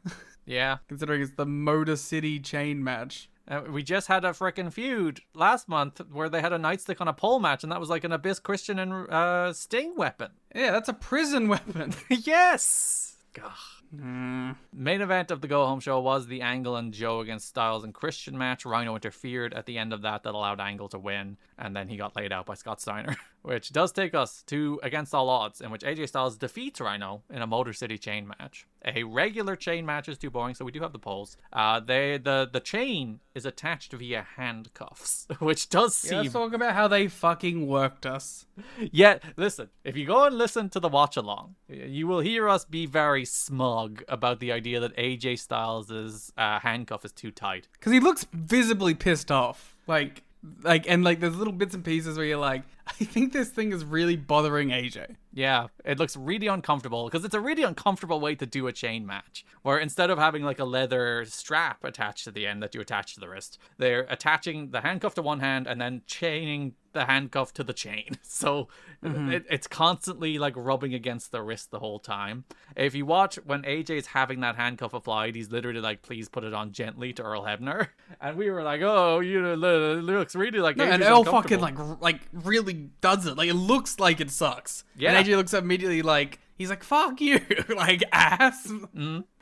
I: Yeah.
H: Considering it's the Motor City chain match.
I: We just had a frickin' feud last month where they had a nightstick on a pole match, and that was like an Abyss, Christian, and Sting weapon.
H: Yeah, that's a prison weapon.
I: Yes! Gah. Main event of the Go Home show was the Angle and Joe against Styles and Christian match. Rhino interfered at the end of that allowed Angle to win, and then he got laid out by Scott Steiner, which does take us to Against All Odds, in which AJ Styles defeats Rhino in a Motor City chain match. A regular chain match is too boring, so we do have the polls. The chain is attached via handcuffs, which does seem...
H: Yeah, let's talk about how they fucking worked us.
I: Yeah, listen, if you go and listen to the watch-along, you will hear us be very smug about the idea that AJ Styles' handcuff is too tight.
H: Because he looks visibly pissed off. And there's little bits and pieces where you're like, I think this thing is really bothering AJ.
I: Yeah, it looks really uncomfortable because it's a really uncomfortable way to do a chain match, where instead of having like a leather strap attached to the end that you attach to the wrist, they're attaching the handcuff to one hand and then chaining the handcuff to the chain. So it's constantly like rubbing against the wrist the whole time. If you watch when AJ's having that handcuff applied, he's literally like, please put it on gently to Earl Hebner. And we were like, oh, it looks really like AJ's
H: and Earl fucking like really does it. Like, it looks like it sucks.
I: Yeah.
H: And AJ looks up immediately like, he's like, fuck you, like, ass.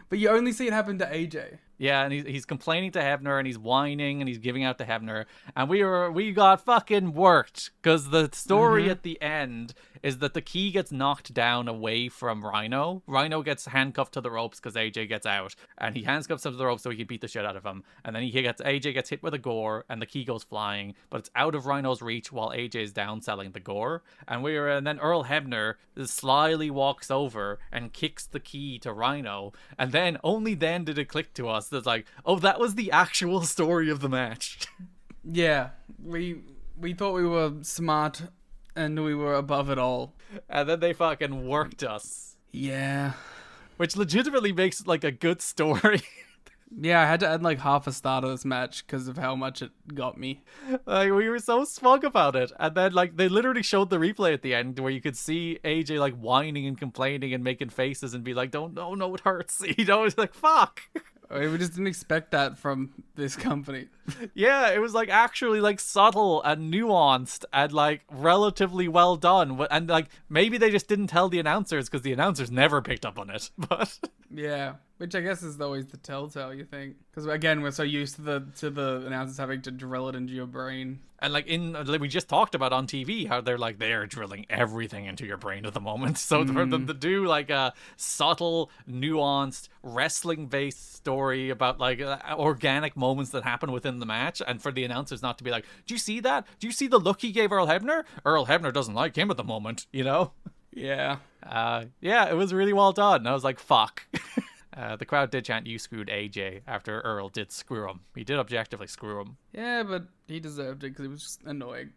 H: But you only see it happen to AJ.
I: Yeah, and he's complaining to Hebner, and he's whining, and he's giving out to Hebner, and we got fucking worked, because the story at the end is that the key gets knocked down away from Rhino. Rhino gets handcuffed to the ropes because AJ gets out, and he handcuffs him to the ropes so he can beat the shit out of him. And then AJ gets hit with a gore, and the key goes flying, but it's out of Rhino's reach while AJ is down selling the gore. And then Earl Hebner slyly walks over and kicks the key to Rhino, and then only then did it click to us that's like, oh, that was the actual story of the match.
H: Yeah, we thought we were smart and we were above it all.
I: And then they fucking worked us.
H: Yeah.
I: Which legitimately makes like a good story.
H: Yeah, I had to add like half a star to this match because of how much it got me.
I: Like, we were so smug about it. And then like they literally showed the replay at the end where you could see AJ like whining and complaining and making faces and be like, no, it hurts. You know, it's like, fuck.
H: We just didn't expect that from this company.
I: Yeah, it was like actually like subtle and nuanced and like relatively well done. And like maybe they just didn't tell the announcers because the announcers never picked up on it. But
H: yeah, which I guess is always the telltale, you think, because again we're so used to the announcers having to drill it into your brain.
I: And like we just talked about on TV how they're drilling everything into your brain at the moment. So for them to do like a subtle, nuanced, wrestling-based story about like organic moments that happen within the match, and for the announcers not to be like, "Do you see that? Do you see the look he gave Earl Hebner? Earl Hebner doesn't like him at the moment," you know?
H: Yeah.
I: Yeah, it was really well done. I was like, "Fuck." The crowd did chant, "You screwed AJ," after Earl did screw him. He did objectively screw him.
H: Yeah, but he deserved it because he was just annoying.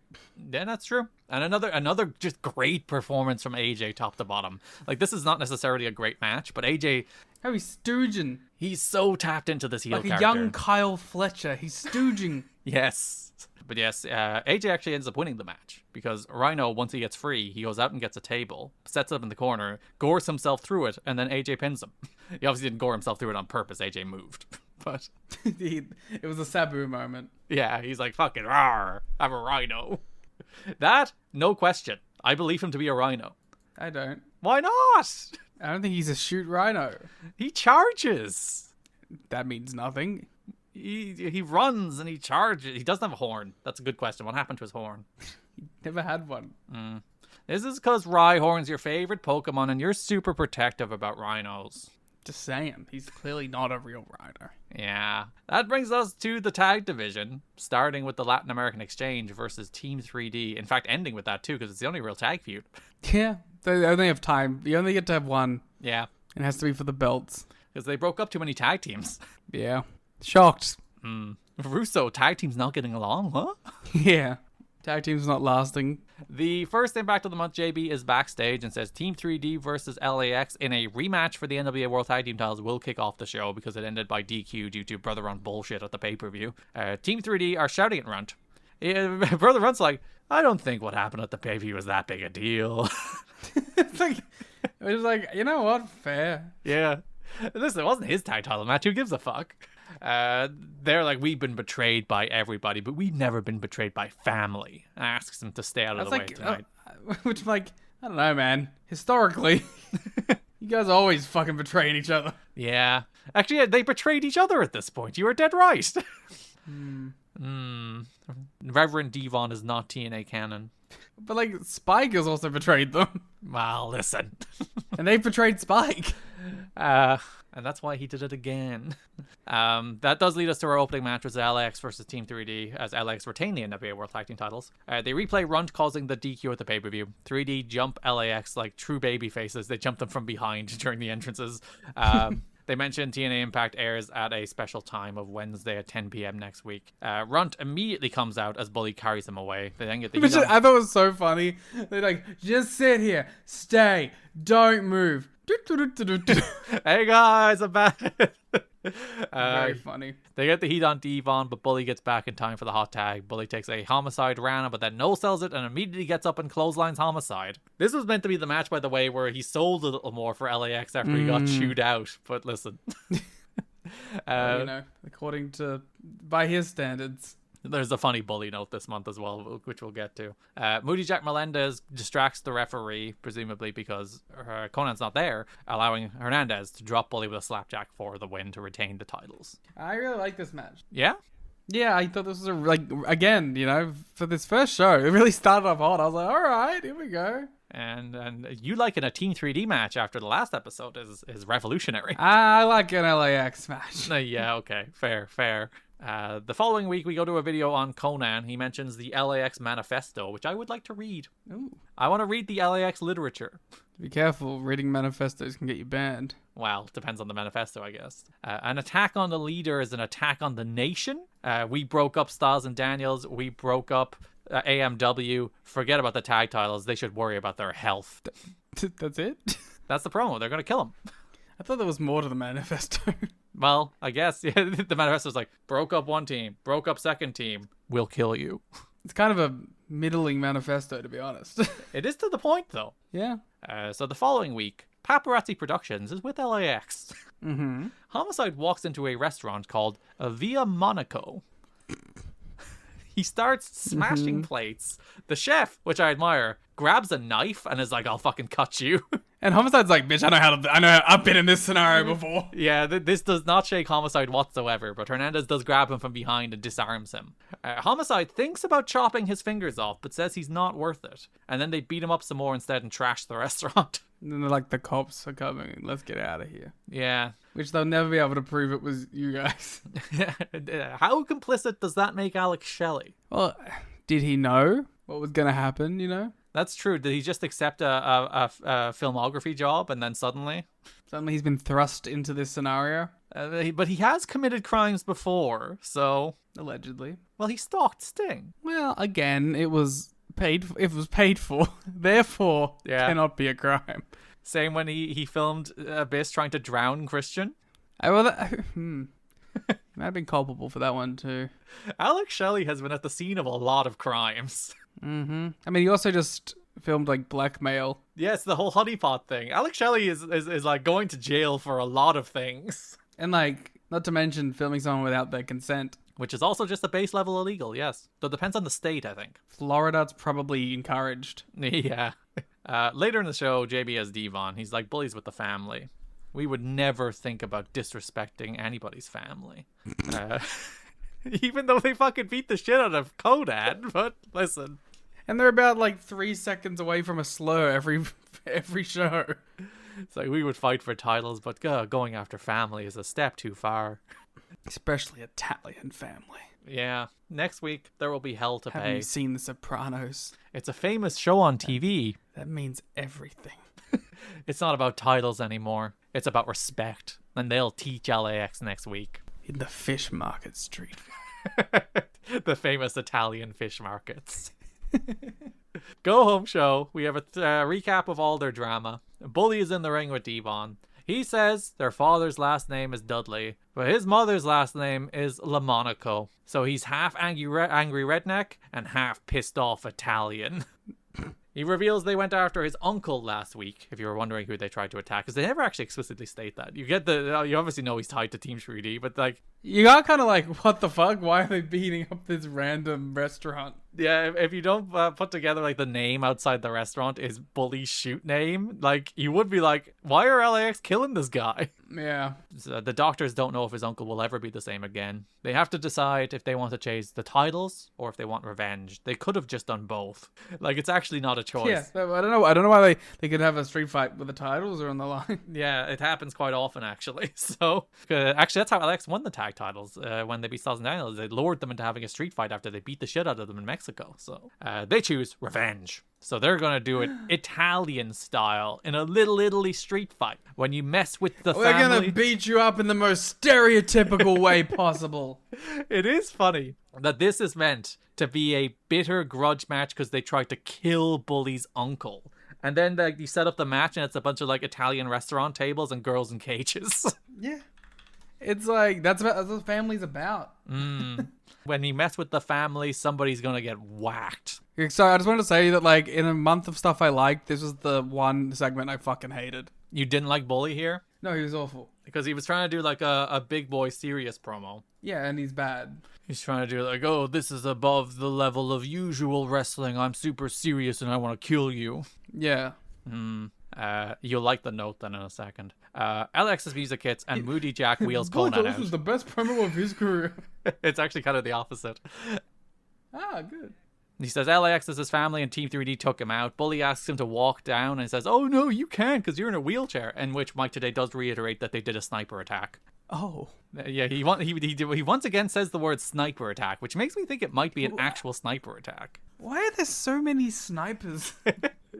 I: Yeah, that's true. And another just great performance from AJ top to bottom. Like, this is not necessarily a great match, but AJ...
H: How he's stooging.
I: He's so tapped into this heel
H: like
I: character.
H: Like a young Kyle Fletcher. He's stooging.
I: Yes. But yes, AJ actually ends up winning the match because Rhino, once he gets free, he goes out and gets a table, sets it up in the corner, gores himself through it, and then AJ pins him. He obviously didn't gore himself through it on purpose. AJ moved. But
H: it was a Sabu moment.
I: Yeah, he's like, fucking rawr, I'm a Rhino. That, no question. I believe him to be a Rhino.
H: I don't.
I: Why not?
H: I don't think he's a shoot Rhino.
I: He charges.
H: That means nothing.
I: He runs and he charges. He doesn't have a horn. That's a good question. What happened to his horn?
H: He never had one.
I: This is because Rhyhorn's your favorite Pokemon and you're super protective about rhinos.
H: Just saying. He's clearly not a real Rhino.
I: Yeah. That brings us to the tag division, starting with the Latin American Exchange versus Team 3D. In fact, ending with that too, because it's the only real tag feud.
H: Yeah. They only have time. You only get to have one.
I: Yeah.
H: It has to be for the belts.
I: Because they broke up too many tag teams.
H: Yeah. Shocked.
I: Russo, tag team's not getting along, huh?
H: Yeah. Tag team's not lasting.
I: The first Impact of the month, JB, is backstage and says Team 3D versus LAX in a rematch for the NWA World Tag Team titles will kick off the show because it ended by DQ due to Brother Runt bullshit at the pay-per-view. Team 3D are shouting at Runt. Brother Runt's like, I don't think what happened at the pay-per-view was that big a deal.
H: It was like, you know what? Fair.
I: Yeah. Listen, it wasn't his tag title match. Who gives a fuck? They're like, we've been betrayed by everybody, but we've never been betrayed by family. Asks them to stay out of the way tonight.
H: Which, like, I don't know, man. Historically, you guys are always fucking betraying each other.
I: Yeah. Actually, they betrayed each other at this point. You were dead right. Reverend Devon is not TNA canon.
H: But, like, Spike has also betrayed them.
I: Well, listen.
H: And they betrayed Spike.
I: And that's why he did it again. That does lead us to our opening match with LAX versus Team 3D, as LAX retain the NWA World Tag Team titles. They replay Runt causing the DQ at the pay-per-view. 3D jump LAX like true baby faces. They jump them from behind during the entrances. They mentioned TNA Impact airs at a special time of Wednesday at 10 p.m. next week. Runt immediately comes out as Bully carries him away. They then get the
H: Which I thought was so funny. They're like, just sit here, stay, don't move.
I: Hey guys, I'm back.
H: Very funny.
I: They get the heat on Devon, but Bully gets back in time for the hot tag. Bully takes a homicide Rana, but then no-sells it and immediately gets up and clotheslines homicide. This was meant to be the match, by the way, where he sold a little more for LAX after he got chewed out. But listen.
H: Well, you know, according to, by his standards.
I: There's a funny Bully note this month as well, which we'll get to. Moody Jack Melendez distracts the referee, presumably because Conan's not there, allowing Hernandez to drop Bully with a slapjack for the win to retain the titles.
H: I really like this match.
I: Yeah?
H: Yeah, I thought this was again, you know, for this first show, it really started off hot. I was like, all right, here we go.
I: And you liking a Team 3D match after the last episode is revolutionary.
H: I like an LAX match.
I: Yeah, okay. Fair. The following week, we go to a video on Conan. He mentions the LAX manifesto, which I would like to read.
H: Ooh.
I: I want to read the LAX literature.
H: Be careful, reading manifestos can get you banned.
I: Well, depends on the manifesto, I guess. An attack on the leader is an attack on the nation. We broke up Styles and Daniels. We broke up AMW. Forget about the tag titles. They should worry about their health.
H: That's it?
I: That's the promo. They're going to kill him.
H: I thought there was more to the manifesto.
I: Well, I guess. Yeah, the manifesto's like, broke up one team, broke up second team, we'll kill you.
H: It's kind of a middling manifesto, to be honest.
I: It is to the point, though.
H: Yeah.
I: So the following week, Paparazzi Productions is with LAX.
H: Mm-hmm.
I: Homicide walks into a restaurant called Via Monaco. He starts smashing plates. The chef, which I admire, grabs a knife and is like, I'll fucking cut you.
H: And Homicide's like, bitch, I've been in this scenario before.
I: Yeah, this does not shake Homicide whatsoever, but Hernandez does grab him from behind and disarms him. Homicide thinks about chopping his fingers off, but says he's not worth it. And then they beat him up some more instead and trash the restaurant.
H: And then they're like, the cops are coming. Let's get out of here.
I: Yeah.
H: Which they'll never be able to prove it was you guys.
I: How complicit does that make Alex Shelley?
H: Well, did he know what was going to happen, you know?
I: That's true. Did he just accept a filmography job and then suddenly
H: he's been thrust into this scenario?
I: But he has committed crimes before, so...
H: Allegedly.
I: Well, he stalked Sting.
H: Well, again, it was paid for. Therefore, cannot be a crime.
I: Same when he filmed Abyss trying to drown Christian.
H: He might have been culpable for that one too.
I: Alex Shelley has been at the scene of a lot of crimes.
H: Mm-hmm. I mean, he also just filmed like blackmail.
I: Yes, the whole honeypot thing. Alex Shelley is like going to jail for a lot of things.
H: And like, not to mention filming someone without their consent.
I: Which is also just a base level illegal, yes. So it depends on the state, I think.
H: Florida's probably encouraged.
I: Yeah. Later in the show, JB has Devon. He's like, bullies with the family. We would never think about disrespecting anybody's family. Even though they fucking beat the shit out of Conan, but listen.
H: And they're about like 3 seconds away from a slur every show.
I: It's like, we would fight for titles, but going after family is a step too far.
H: Especially Italian family.
I: Yeah. Next week, there will be hell to pay.
H: Haven't you seen The Sopranos?
I: It's a famous show on TV.
H: That means everything.
I: It's not about titles anymore. It's about respect. And they'll teach LAX next week.
H: In the fish market street.
I: The famous Italian fish markets. Go home show. We have a recap of all their drama. Bully is in the ring with Devon. He says their father's last name is Dudley, but his mother's last name is LaMonaco. So he's half angry redneck and half pissed off Italian. He reveals they went after his uncle last week, if you were wondering who they tried to attack, because they never actually explicitly state that. You obviously know he's tied to Team 3D, but like...
H: You got kind of like, what the fuck? Why are they beating up this random restaurant?
I: Yeah, if you don't put together like the name outside the restaurant is Bully's shoot name, like you would be like, why are LAX killing this guy?
H: Yeah.
I: So the doctors don't know if his uncle will ever be the same again. They have to decide if they want to chase the titles or if they want revenge. They could have just done both. Like, it's actually not a choice.
H: Yeah, I don't know why they could have a street fight with the titles or on the line.
I: Yeah, it happens quite often, actually. So, actually, that's how LAX won the tag titles when they beat Styles and Daniels. They lured them into having a street fight after they beat the shit out of them in Mexico. So, they choose revenge. So they're going to do it Italian style in a Little Italy street fight. When you mess with the family...
H: We're going to beat you up in the most stereotypical way possible.
I: It is funny that this is meant to be a bitter grudge match because they tried to kill Bully's uncle. And then you set up the match and it's a bunch of like Italian restaurant tables and girls in cages.
H: Yeah. It's like, that's what family's about.
I: When you mess with the family, somebody's going to get whacked.
H: So I just wanted to say that, like, in a month of stuff I liked, this was the one segment I fucking hated.
I: You didn't like Bully here?
H: No, he was awful.
I: Because he was trying to do, like, a big boy serious promo.
H: Yeah, and he's bad.
I: He's trying to do, like, oh, this is above the level of usual wrestling. I'm super serious and I want to kill you.
H: Yeah.
I: You'll like the note then in a second. LX's music hits and Moody Jack wheels Conan out.
H: This was the best promo of his career.
I: It's actually kind of the opposite.
H: Ah, good.
I: He says LAX is his family and Team 3D took him out. Bully asks him to walk down and says, oh no, you can't because you're in a wheelchair. In which Mike today does reiterate that they did a sniper attack.
H: Oh.
I: Yeah, he once again says the word sniper attack, which makes me think it might be an actual sniper attack.
H: Why are there so many snipers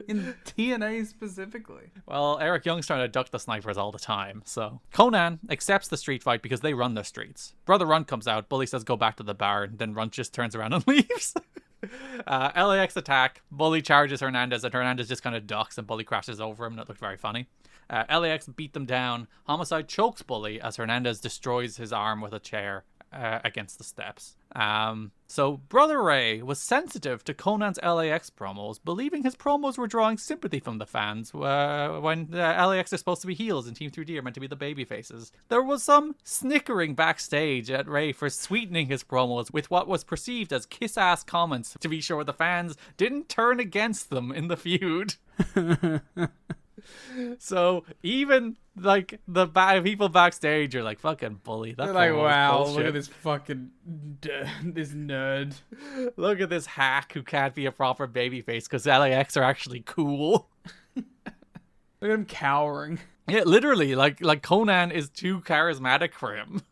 H: in TNA specifically?
I: Well, Eric Young's trying to duck the snipers all the time, so. Conan accepts the street fight because they run the streets. Brother Runt comes out, Bully says go back to the bar, and then Runt just turns around and leaves. LAX attack, Bully charges Hernandez, and Hernandez just kind of ducks, and Bully crashes over him, and it looked very funny. LAX beat them down. Homicide chokes Bully as Hernandez destroys his arm with a chair against the steps. So Brother Ray was sensitive to Conan's LAX promos, believing his promos were drawing sympathy from the fans when LAX are supposed to be heels and Team 3D are meant to be the baby faces. There was some snickering backstage at Ray for sweetening his promos with what was perceived as kiss-ass comments to be sure the fans didn't turn against them in the feud. So even like the people backstage are like, fucking Bully. They're
H: like, wow, look at this fucking this nerd.
I: Look at this hack who can't be a proper babyface because LAX are actually cool.
H: Look at him cowering.
I: Yeah, literally, like Conan is too charismatic for him.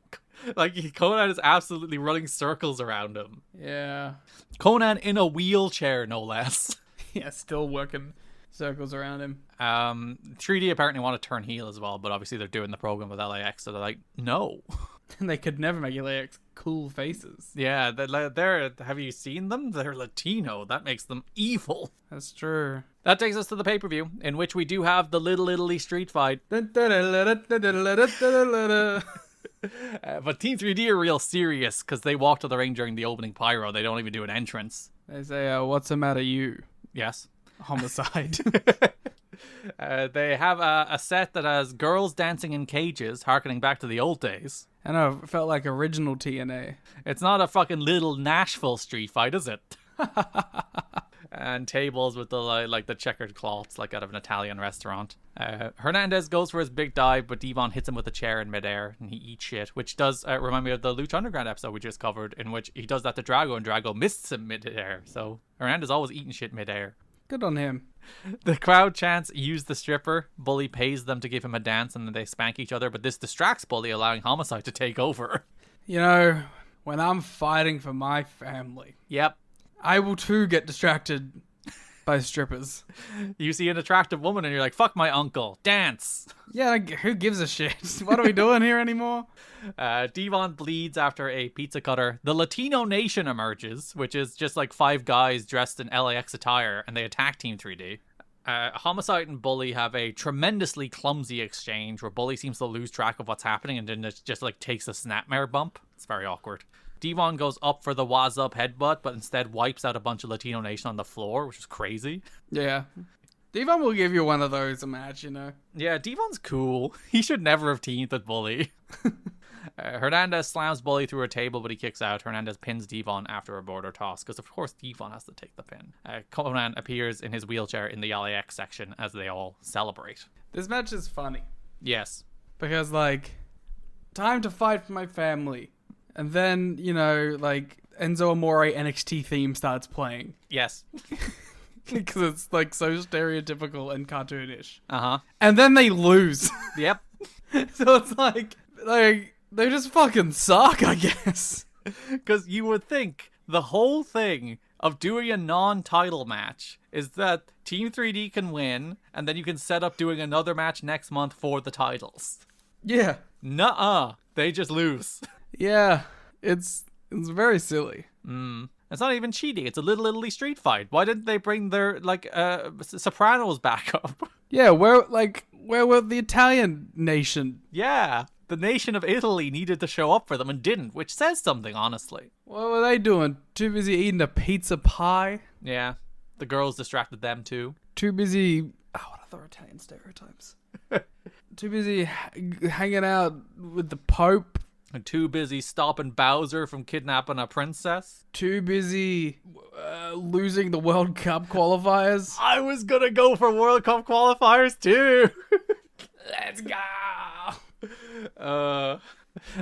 I: Like Conan is absolutely running circles around him.
H: Yeah.
I: Conan in a wheelchair, no less.
H: Yeah, still working circles around him.
I: 3D apparently want to turn heel as well, but obviously they're doing the program with LAX, so they're like, no.
H: They could never make LAX cool faces.
I: Yeah, they're have you seen them? They're Latino. That makes them evil.
H: That's true.
I: That takes us to the pay-per-view, in which we do have the Little Italy street fight. But Team 3D are real serious because they walk to the ring during the opening pyro. They don't even do an entrance.
H: They say, what's the matter, you?
I: Yes.
H: Homicide.
I: They have a set that has girls dancing in cages, harkening back to the old days.
H: I know, it felt like original TNA.
I: It's not a fucking little Nashville street fight, is it? And tables with the checkered cloths, like out of an Italian restaurant. Hernandez goes for his big dive, but Devon hits him with a chair in midair, and he eats shit, which does remind me of the Lucha Underground episode we just covered, in which he does that to Drago, and Drago missed him midair. So Hernandez always eating shit midair.
H: Good on him.
I: The crowd chants, use the stripper. Bully pays them to give him a dance, and then they spank each other, but this distracts Bully, allowing Homicide to take over.
H: You know, when I'm fighting for my family,
I: Yep.
H: I will too get distracted by strippers.
I: You see an attractive woman and you're like, fuck my uncle, dance.
H: Yeah, like, who gives a shit? What are we doing here anymore?
I: Devon bleeds after a pizza cutter. The Latino Nation emerges, which is just like 5 guys dressed in LAX attire, and they attack Team 3D. Homicide and Bully have a tremendously clumsy exchange where Bully seems to lose track of what's happening and then just like takes a snapmare bump. It's very awkward. Devon goes up for the waz up headbutt, but instead wipes out a bunch of Latino Nation on the floor, which is crazy.
H: Yeah. Devon will give you one of those a match, you know.
I: Yeah, Devon's cool. He should never have teamed with Bully. Hernandez slams Bully through a table, but he kicks out. Hernandez pins Devon after a border toss, because of course Devon has to take the pin. Conan appears in his wheelchair in the LAX section as they all celebrate.
H: This match is funny.
I: Yes.
H: Because, like, time to fight for my family. And then, you know, like, Enzo Amore NXT theme starts playing.
I: Yes.
H: Because it's, like, so stereotypical and cartoonish.
I: Uh-huh.
H: And then they lose.
I: Yep.
H: So it's like, they just fucking suck, I guess.
I: Because you would think the whole thing of doing a non-title match is that Team 3D can win, and then you can set up doing another match next month for the titles.
H: Yeah.
I: Nuh-uh. They just lose.
H: Yeah. It's very silly.
I: It's not even cheating. It's a Little Italy street fight. Why didn't they bring their, Sopranos back up?
H: Yeah, where were the Italian nation?
I: Yeah. The nation of Italy needed to show up for them and didn't, which says something, honestly.
H: What were they doing? Too busy eating a pizza pie?
I: Yeah. The girls distracted them, too.
H: Too busy... what other Italian stereotypes? Too busy hanging out with the Pope.
I: And too busy stopping Bowser from kidnapping a princess.
H: Too busy losing the World Cup qualifiers.
I: I was gonna go for World Cup qualifiers, too.
H: Let's go!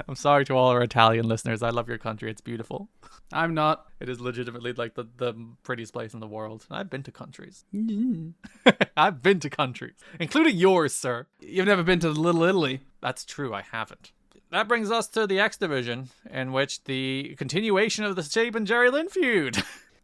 I: I'm sorry to all our Italian listeners. I love your country. It's beautiful.
H: I'm not.
I: It is legitimately like the prettiest place in the world. I've been to countries. I've been to countries, including yours, sir.
H: You've never been to Little Italy.
I: That's true. I haven't. That brings us to the X Division, in which the continuation of the Sabin Jerry Lynn feud.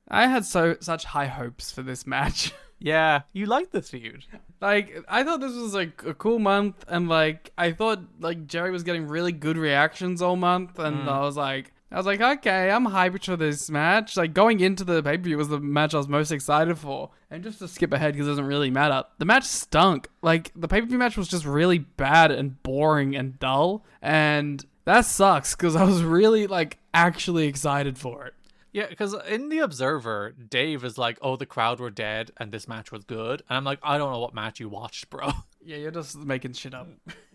H: I had such high hopes for this match.
I: Yeah, you like this feud.
H: Like, I thought this was like a cool month, and like I thought like Jerry was getting really good reactions all month, and I was like, okay, I'm hyped for this match. Like, going into the pay-per-view was the match I was most excited for. And just to skip ahead, because it doesn't really matter, the match stunk. Like, the pay-per-view match was just really bad and boring and dull. And that sucks, because I was really, like, actually excited for it.
I: Yeah, because in The Observer, Dave is like, oh, the crowd were dead and this match was good. And I'm like, I don't know what match you watched, bro.
H: Yeah, you're just making shit up.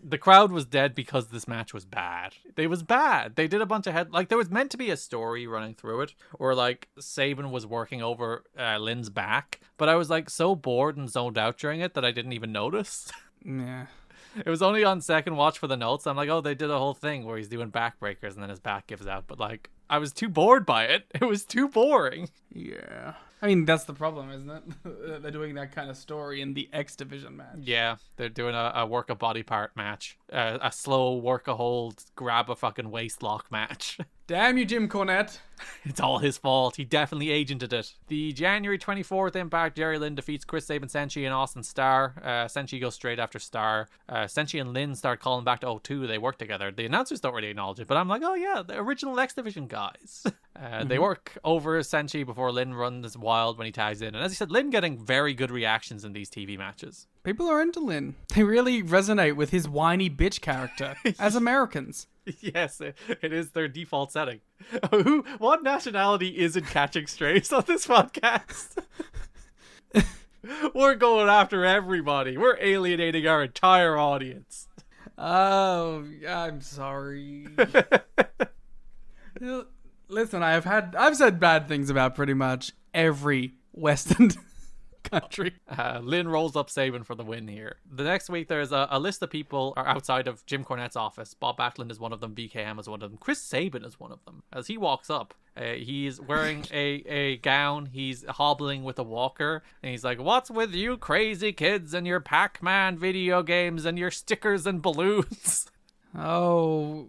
I: The crowd was dead because this match was bad. It was bad. They did a bunch of like, there was meant to be a story running through it, or like Sabin was working over Lynn's back. But I was like so bored and zoned out during it that I didn't even notice.
H: Yeah.
I: It was only on second watch for the notes. I'm like, oh, they did a whole thing where he's doing backbreakers and then his back gives out. But like, I was too bored by it. It was too boring.
H: Yeah. I mean, that's the problem, isn't it? They're doing that kind of story in the X Division match.
I: Yeah, they're doing a work a body part match. A slow work a hold, grab a fucking waist lock match.
H: Damn you, Jim Cornette.
I: It's all his fault. He definitely agented it. The January 24th Impact, Jerry Lynn defeats Chris Sabin, Senshi, and Austin Starr. Senshi goes straight after Starr. Senshi and Lynn start calling back to O2. They work together. The announcers don't really acknowledge it, but I'm like, oh yeah, the original X Division guys. They work over Senshi before Lynn runs wild when he tags in. And as you said, Lynn getting very good reactions in these TV matches.
H: People are into Lynn. They really resonate with his whiny bitch character as Americans.
I: Yes, it is their default setting. What nationality isn't catching strays on this podcast? We're going after everybody. We're alienating our entire audience.
H: Oh, I'm sorry. Listen, I've said bad things about pretty much every Western country.
I: Lynn rolls up Sabin for the win here. The next week, there's a list of people are outside of Jim Cornette's office. Bob Backlund is one of them. BKM is one of them. Chris Sabin is one of them. As he walks up, he's wearing a gown. He's hobbling with a walker. And he's like, what's with you crazy kids and your Pac-Man video games and your stickers and balloons?
H: Oh,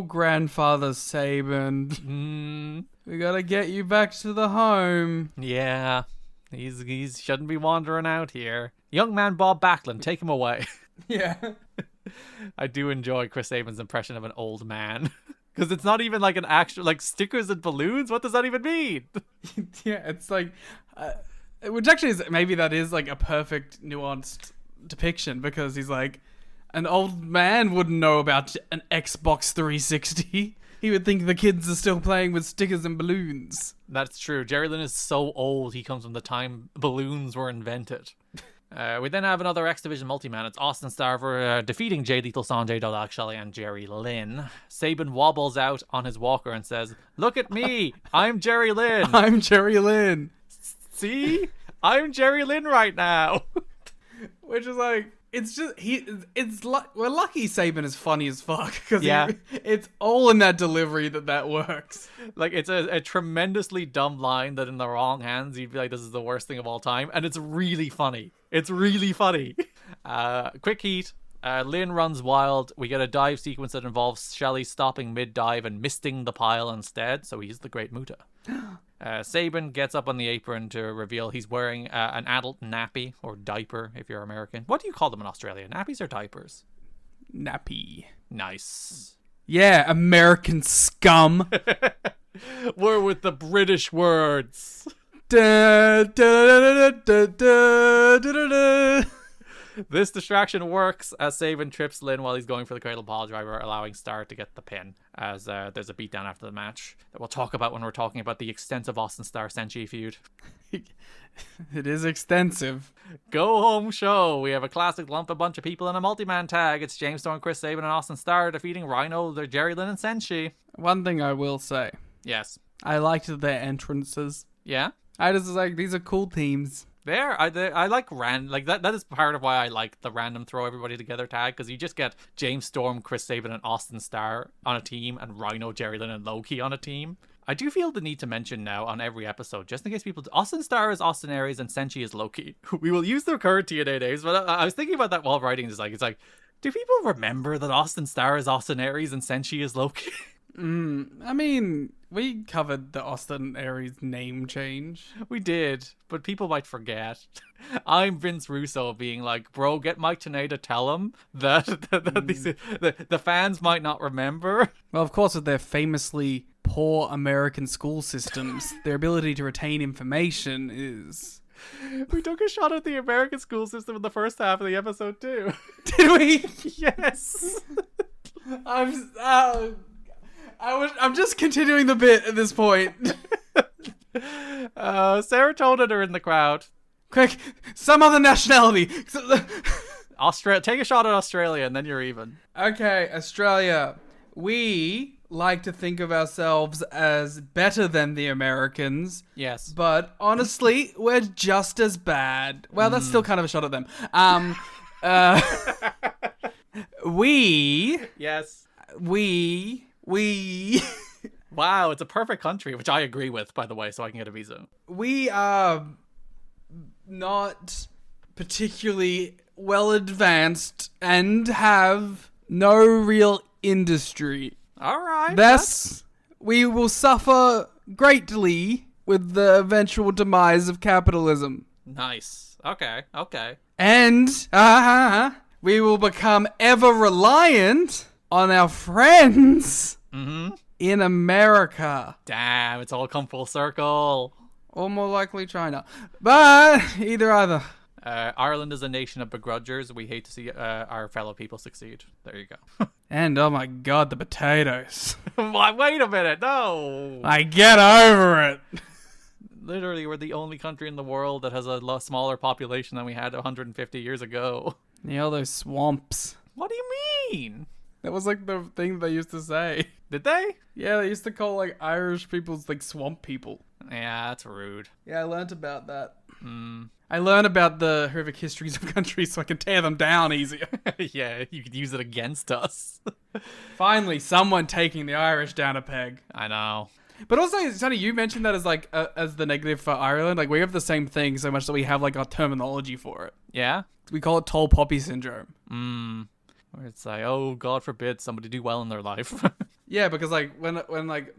H: Grandfather Sabin. We gotta get you back to the home.
I: Yeah. He shouldn't be wandering out here. Young man Bob Backlund, take him away.
H: Yeah.
I: I do enjoy Chris Sabin's impression of an old man. Because it's not even like an actual, like, stickers and balloons? What does that even mean?
H: Yeah, it's like, which actually is, maybe that is like a perfect nuanced depiction, because he's like, an old man wouldn't know about an Xbox 360. He would think the kids are still playing with stickers and balloons.
I: That's true. Jerry Lynn is so old, he comes from the time balloons were invented. We then have another X Division multi-man. It's Austin Starr defeating Jay Lethal, Sanjay Dutt, Shelley, and Jerry Lynn. Sabin wobbles out on his walker and says, look at me, I'm Jerry Lynn.
H: I'm Jerry Lynn.
I: See? I'm Jerry Lynn right now.
H: Which is like, it's just, we're lucky Sabin is funny as fuck, because it's all in that delivery that works.
I: Like, it's a tremendously dumb line that in the wrong hands, you'd be like, this is the worst thing of all time. And it's really funny. It's really funny. Quick heat. Lynn runs wild. We get a dive sequence that involves Shelley stopping mid-dive and misting the pile instead. So he's the Great Muta. Sabin gets up on the apron to reveal he's wearing an adult nappy, or diaper if you're American. What do you call them in Australia? Nappies or diapers?
H: Nappy.
I: Nice.
H: Yeah, American scum.
I: We're with the British words.
H: Da, da, da, da, da, da, da, da.
I: This distraction works as Sabin trips Lynn while he's going for the cradle pile driver, allowing Starr to get the pin, as there's a beatdown after the match that we'll talk about when we're talking about the extensive Austin Starr-Senshi feud.
H: It is extensive.
I: Go home show. We have a classic lump a bunch of people in a multi-man tag. It's James Storm, Chris Sabin, and Austin Starr defeating Rhino, their Jerry Lynn, and Senshi.
H: One thing I will say.
I: Yes.
H: I liked their entrances.
I: Yeah?
H: I just was like, these are cool themes.
I: I like that is part of why I like the random throw everybody together tag, because you just get James Storm, Chris Sabin, and Austin Starr on a team, and Rhino, Jerry Lynn, and Loki on a team. I do feel the need to mention now on every episode, just in case people... Austin Starr is Austin Aries and Senshi is Loki. We will use their current TNA names, but I was thinking about that while writing this. It's like, do people remember that Austin Starr is Austin Aries and Senshi is Loki?
H: I mean, we covered the Austin Aries name change.
I: We did, but people might forget. I'm Vince Russo being like, bro, get Mike Tenay to tell him that the fans might not remember.
H: Well, of course, with their famously poor American school systems, their ability to retain information is...
I: We took a shot at the American school system in the first half of the episode too.
H: Did we?
I: Yes.
H: I'm just continuing the bit at this point.
I: Serotonin are in the crowd.
H: Quick, some other nationality.
I: Take a shot at Australia and then you're even.
H: Okay, Australia. We like to think of ourselves as better than the Americans.
I: Yes.
H: But honestly, we're just as bad. Well, that's still kind of a shot at them.
I: Yes.
H: We
I: Wow, it's a perfect country, which I agree with, by the way, so I can get a visa.
H: We are not particularly well advanced and have no real industry.
I: All right.
H: Thus, we will suffer greatly with the eventual demise of capitalism.
I: Nice. Okay.
H: And we will become ever reliant on our friends in America.
I: Damn, it's all come full circle.
H: Or more likely China. But either.
I: Ireland is a nation of begrudgers. We hate to see our fellow people succeed. There you go.
H: And oh my god, the potatoes.
I: Wait a minute, no.
H: I get over it.
I: Literally, we're the only country in the world that has a smaller population than we had 150 years ago.
H: Yeah, all those swamps.
I: What do you mean?
H: That was like the thing they used to say.
I: Did they?
H: Yeah, they used to call like Irish people's like swamp people.
I: Yeah, that's rude.
H: Yeah, I learned about that. I learned about the horrific histories of countries so I can tear them down easier.
I: Yeah, you could use it against us.
H: Finally, someone taking the Irish down a peg.
I: I know.
H: But also, Sonny, you mentioned that as like as the negative for Ireland. Like we have the same thing so much that we have like our terminology for it.
I: Yeah?
H: We call it tall poppy syndrome.
I: Where it's like, oh, God forbid somebody do well in their life.
H: Yeah, because like when like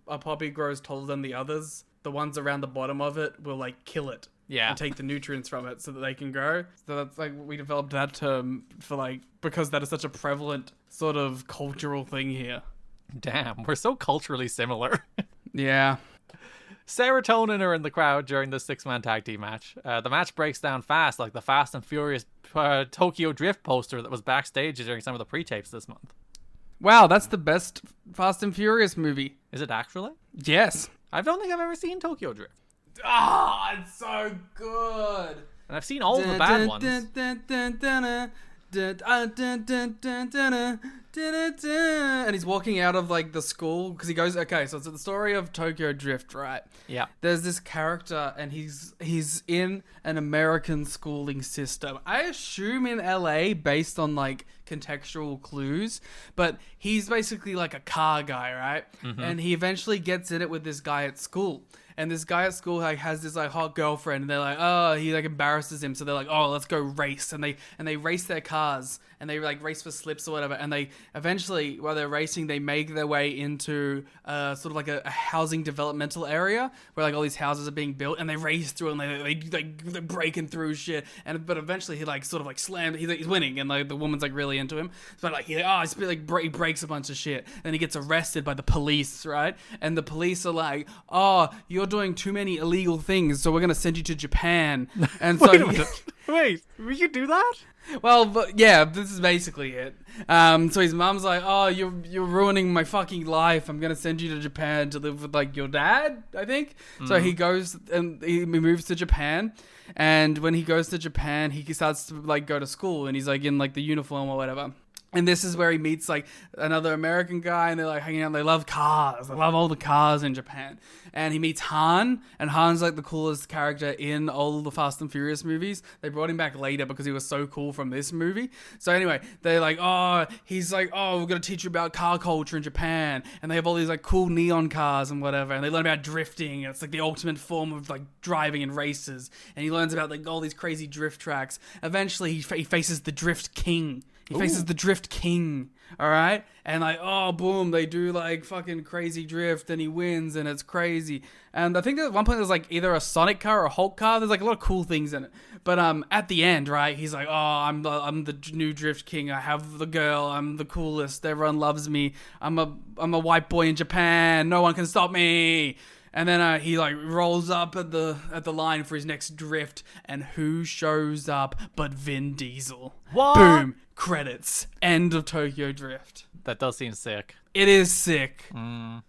H: a poppy grows taller than the others, the ones around the bottom of it will like kill it.
I: Yeah.
H: And take the nutrients from it so that they can grow. So that's like we developed that term for like because that is such a prevalent sort of cultural thing here.
I: Damn, we're so culturally similar.
H: Yeah.
I: Serotonin are in the crowd during the 6-man tag team match. The match breaks down fast, like the Fast and Furious Tokyo Drift poster that was backstage during some of the pre-tapes this month.
H: Wow, that's the best Fast and Furious movie.
I: Is it actually?
H: Yes.
I: I don't think I've ever seen Tokyo Drift.
H: Ah, it's so good.
I: And I've seen all the bad ones.
H: And he's walking out of like the school because he goes, okay, so it's the story of Tokyo Drift, right?
I: Yeah.
H: There's this character and he's in an American schooling system. I assume in LA based on like contextual clues, but he's basically like a car guy, right? And he eventually gets in it with this guy at school. And this guy at school like has this like hot girlfriend, and they're like, oh, he like embarrasses him, so they're like, oh, let's go race, and they race their cars, and they like race for slips or whatever, and they eventually, while they're racing, they make their way into sort of like a housing developmental area where like all these houses are being built, and they race through, and they're breaking through shit, but eventually he like sort of like slammed, he's winning, and like the woman's like really into him, but like he breaks a bunch of shit, and he gets arrested by the police, right? And the police are like, oh, you're doing too many illegal things, so we're gonna send you to Japan. And so
I: Wait, we could do that?
H: well, but yeah, this is basically it. So his mom's like, oh, you're ruining my fucking life. I'm gonna send you to Japan to live with like your dad, I think. So he goes and he moves to Japan. And when he goes to Japan, he starts to like go to school, and he's like in like the uniform or whatever. And this is where he meets like another American guy, and they're like hanging out. And they love cars. They love all the cars in Japan. And he meets Han, and Han's like the coolest character in all the Fast and Furious movies. They brought him back later because he was so cool from this movie. So anyway, they're like, he's like, we're gonna teach you about car culture in Japan. And they have all these like cool neon cars and whatever. And they learn about drifting. And it's like the ultimate form of like driving in races. And he learns about like all these crazy drift tracks. Eventually, he faces the Drift King. He faces the Drift King, all right? And like, boom, they do like fucking crazy drift and he wins and it's crazy. And I think at one point there's like either a Sonic car or a Hulk car. There's like a lot of cool things in it. But at the end, right, he's like, I'm the new Drift King. I have the girl. I'm the coolest. Everyone loves me. I'm a white boy in Japan. No one can stop me. And then he like rolls up at the line for his next drift, and who shows up but Vin Diesel?
I: What?
H: Boom. Credits. End of Tokyo Drift.
I: That does seem sick.
H: It is sick.
I: I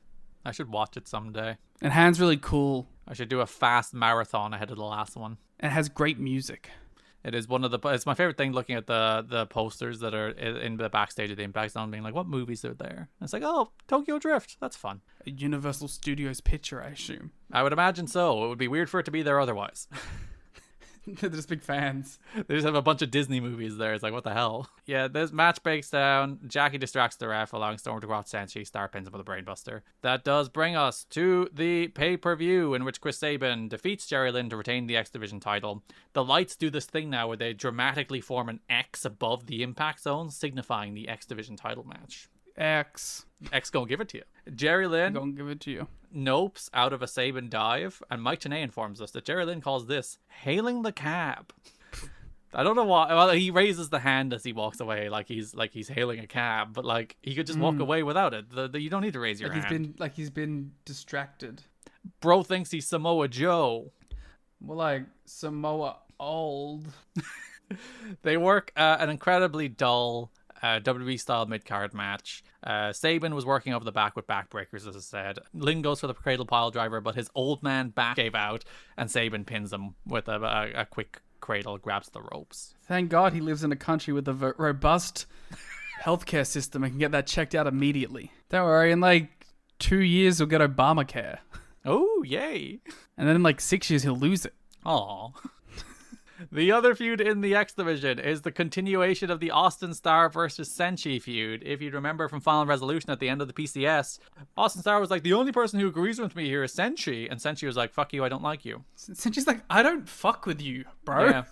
I: should watch it someday.
H: And Han's really cool.
I: I should do a fast marathon ahead of the last one.
H: And it has great music.
I: It is it's my favorite thing looking at the posters that are in the backstage of the Impact Zone, being like, what movies are there? And it's like, Tokyo Drift. That's fun.
H: A Universal Studios picture, I assume.
I: I would imagine so. It would be weird for it to be there otherwise.
H: They're just big fans.
I: They just have a bunch of Disney movies there. It's like, what the hell? Yeah, this match breaks down. Jackie distracts the ref, allowing Storm to go off Senshi. Star pins him with a brainbuster. That does bring us to the pay-per-view, in which Chris Sabin defeats Jerry Lynn to retain the X Division title. The lights do this thing now where they dramatically form an X above the Impact Zone, signifying the X Division title match.
H: X
I: gonna give it to you. Jerry Lynn
H: gonna give it to you.
I: Nopes out of a Sabin dive, and Mike Tenay informs us that Jerry Lynn calls this hailing the cab. I don't know why. Well, he raises the hand as he walks away, like he's hailing a cab, but like he could just walk away without it. You don't need to raise your hand.
H: He's been distracted.
I: Bro thinks he's Samoa Joe.
H: Well, like Samoa old.
I: They work an incredibly dull WWE style mid-card match. Sabin was working over the back with backbreakers, as I said. Lynn goes for the cradle pile driver, but his old man back gave out, and Sabin pins him with a quick cradle, grabs the ropes.
H: Thank God he lives in a country with a robust healthcare system and can get that checked out immediately. Don't worry, in like 2 years he'll get Obamacare.
I: Oh, yay.
H: And then in like 6 years he'll lose it.
I: Aw. The other feud in the X Division is the continuation of the Austin Starr versus Senshi feud. If you remember from Final Resolution at the end of the PCS, Austin Starr was like, the only person who agrees with me here is Senshi. And Senshi was like, fuck you, I don't like you.
H: Senshi's like, I don't fuck with you, bro.
I: Yeah.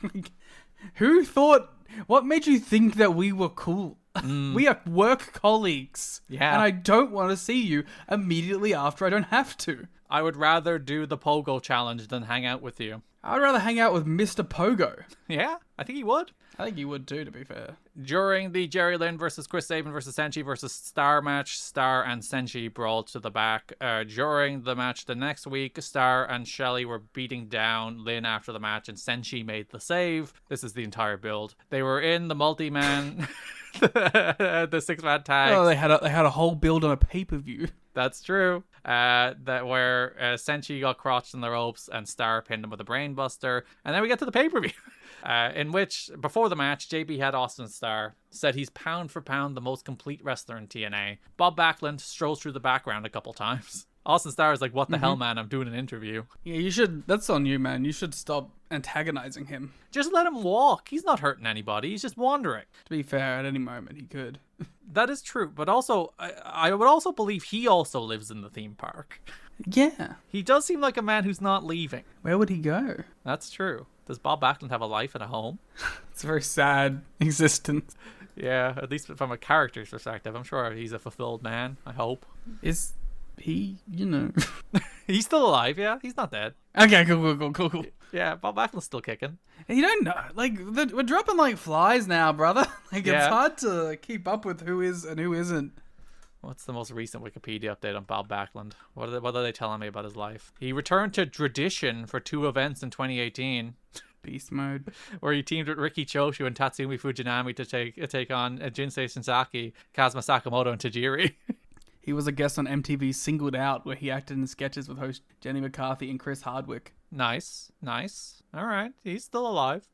H: Who thought, what made you think that we were cool? We are work colleagues.
I: Yeah.
H: And I don't want to see you immediately after I don't have to.
I: I would rather do the Pogo challenge than hang out with you.
H: I'd rather hang out with Mr. Pogo.
I: Yeah, I think he would.
H: I think he would too, to be fair.
I: During the Jerry Lynn versus Chris Sabin versus Senshi versus Starr match, Starr and Senshi brawled to the back. During the match the next week, Starr and Shelley were beating down Lynn after the match, and Senshi made the save. This is the entire build. They were in the multi-man, the six-man tag.
H: Oh, they had a whole build on a pay-per-view.
I: That's true. Where Senshi got crotched in the ropes and Starr pinned him with a brainbuster. And then we get to the pay-per-view. In which, before the match, JB had Austin Starr, said he's pound for pound the most complete wrestler in TNA. Bob Backlund strolls through the background a couple times. Austin Starr is like, what the hell, man? I'm doing an interview.
H: Yeah, you should. That's on you, man. You should stop antagonizing him.
I: Just let him walk. He's not hurting anybody. He's just wandering.
H: To be fair, at any moment he could.
I: That is true. But also, I would also believe he also lives in the theme park.
H: Yeah.
I: He does seem like a man who's not leaving.
H: Where would he go?
I: That's true. Does Bob Backlund have a life and a home?
H: It's a very sad existence.
I: Yeah, at least from a character's perspective. I'm sure he's a fulfilled man, I hope.
H: Is he,
I: He's still alive, yeah? He's not dead.
H: Okay, cool.
I: Yeah, Bob Backlund's still kicking.
H: You don't know. Like, we're dropping like flies now, brother. Like,
I: Yeah.
H: It's hard to keep up with who is and who isn't.
I: What's the most recent Wikipedia update on Bob Backlund? What are they telling me about his life? He returned to Tradition for 2 events in 2018.
H: Beast mode.
I: Where he teamed with Riki Choshu and Tatsumi Fujinami to take on Jinsei Shinsaki, Kazuma Sakamoto, and Tajiri.
H: He was a guest on MTV's Singled Out, where he acted in sketches with host Jenny McCarthy and Chris Hardwick.
I: Nice. All right, he's still alive.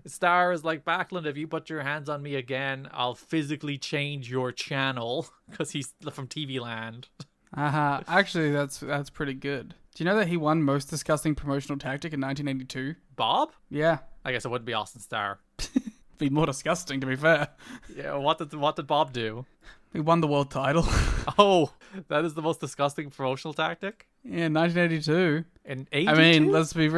I: Star is like, Backlund, if you put your hands on me again, I'll physically change your channel, because he's from TV Land.
H: Actually, that's pretty good. Do you know that he won Most Disgusting Promotional Tactic in 1982?
I: Bob?
H: Yeah.
I: I guess it would be Austin Starr.
H: Be more disgusting, to be fair.
I: Yeah, what did Bob do?
H: He won the world title.
I: Oh, that is the most disgusting promotional tactic?
H: Yeah, 1982.
I: In 82?
H: I mean, let's be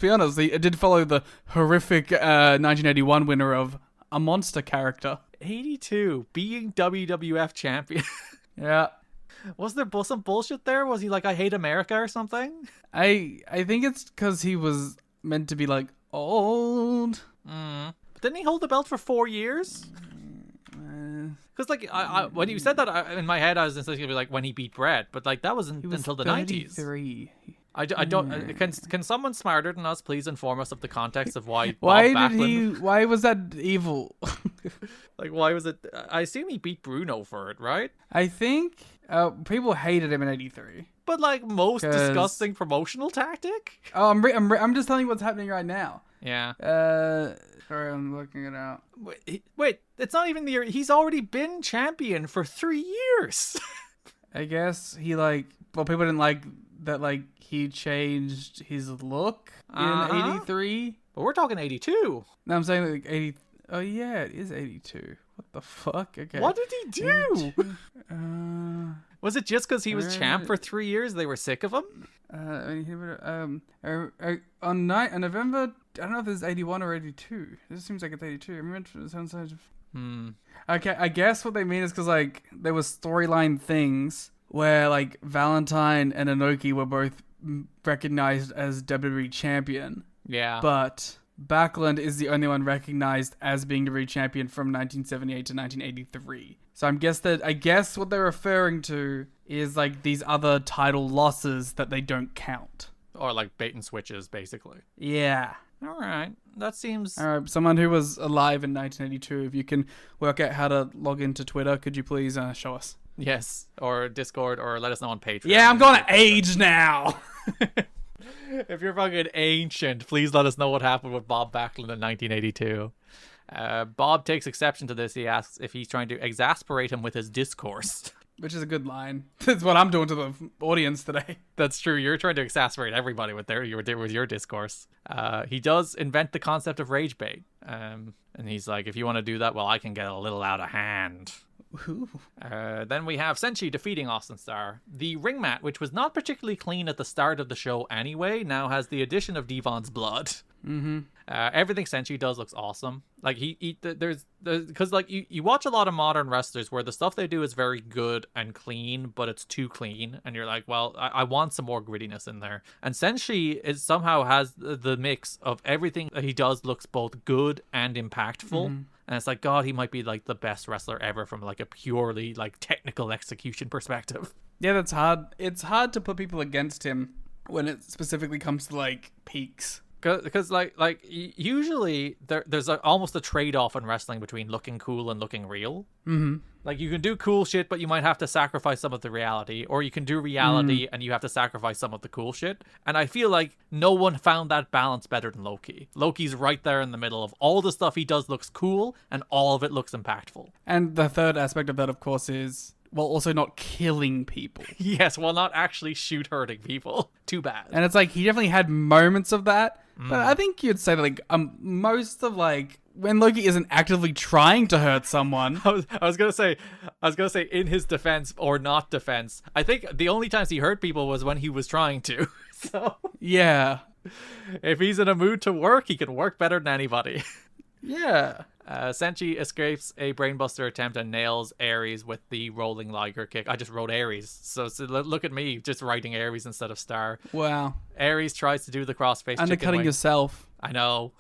H: honest. It did follow the horrific 1981 winner of a monster character.
I: 82, being WWF champion.
H: Yeah.
I: Was there some bullshit there? Was he like, I hate America or something?
H: I think it's because he was meant to be like old.
I: But didn't he hold the belt for 4 years? Because like I when you said that, in my head I was thinking like when he beat Brett, but like that wasn't until the 90s.
H: 33.
I: I don't. Can someone smarter than us please inform us of the context of why?
H: Why was that evil?
I: Like, why was it? I assume he beat Bruno for it, right?
H: I think people hated him in 83.
I: But like most disgusting promotional tactic.
H: Oh, I'm just telling you what's happening right now.
I: Yeah.
H: Sorry, I'm looking it out.
I: Wait, it's not even the year. He's already been champion for 3 years.
H: I guess people didn't like that, like, he changed his look in 83.
I: But we're talking 82.
H: No, I'm saying like 80. Oh, yeah, it is 82. What the fuck? Okay.
I: What did he do? Was it just because he was champ for 3 years? They were sick of him?
H: On November, I don't know if it's 81 or 82. This seems like it's 82. I remember it sounds like... Okay, I guess what they mean is because, like, there was storyline things where, like, Valentine and Inoki were both recognized as WWE champion.
I: Yeah.
H: But Backlund is the only one recognized as being WWE champion from 1978 to 1983. So I guess what they're referring to is, like, these other title losses that they don't count.
I: Or, like, bait and switches, basically.
H: Yeah.
I: All right. That seems...
H: All right, someone who was alive in 1982, if you can work out how to log into Twitter, could you please show us?
I: Yes, or Discord, or let us know on Patreon.
H: Yeah, I'm going to age now!
I: If you're fucking ancient, please let us know what happened with Bob Backlund in 1982. Bob takes exception to this. He asks if he's trying to exasperate him with his discourse. Which
H: is a good line. That's what I'm doing to the audience today.
I: That's true. You're trying to exasperate everybody with your discourse. He does invent the concept of rage bait. And he's like, if you want to do that, well, I can get a little out of hand. Then we have Senshi defeating Austin Starr. The ring mat, which was not particularly clean at the start of the show anyway, now has the addition of Devon's blood.
H: Mm-hmm.
I: Everything Senshi does looks awesome. Like there's because like you watch a lot of modern wrestlers where the stuff they do is very good and clean, but it's too clean, and you're like, well, I want some more grittiness in there. And Senshi somehow has the mix of everything that he does looks both good and impactful.
H: Mm-hmm.
I: And it's like, God, he might be like the best wrestler ever from like a purely like technical execution perspective.
H: Yeah, that's hard. It's hard to put people against him when it specifically comes to like peaks.
I: Because like usually there's almost a trade-off in wrestling between looking cool and looking real.
H: Mm-hmm.
I: Like you can do cool shit, but you might have to sacrifice some of the reality, or you can do reality and you have to sacrifice some of the cool shit. And I feel like no one found that balance better than Loki. Loki's right there in the middle of all the stuff he does looks cool, and all of it looks impactful.
H: And the third aspect of that, of course, is while also not killing people.
I: Yes, while not actually hurting people. Too bad.
H: And it's like he definitely had moments of that. But I think you'd say that like most of like when Loki isn't actively trying to hurt someone.
I: I was gonna say in his defense or not defense, I think the only times he hurt people was when he was trying to. So
H: yeah,
I: if he's in a mood to work, he can work better than anybody.
H: Yeah.
I: Senshi escapes a brainbuster attempt and nails Aries with the rolling Liger kick. I just wrote Aries, so look at me just writing Aries instead of Star.
H: Wow.
I: Aries tries to do the crossface
H: undercutting yourself.
I: I know.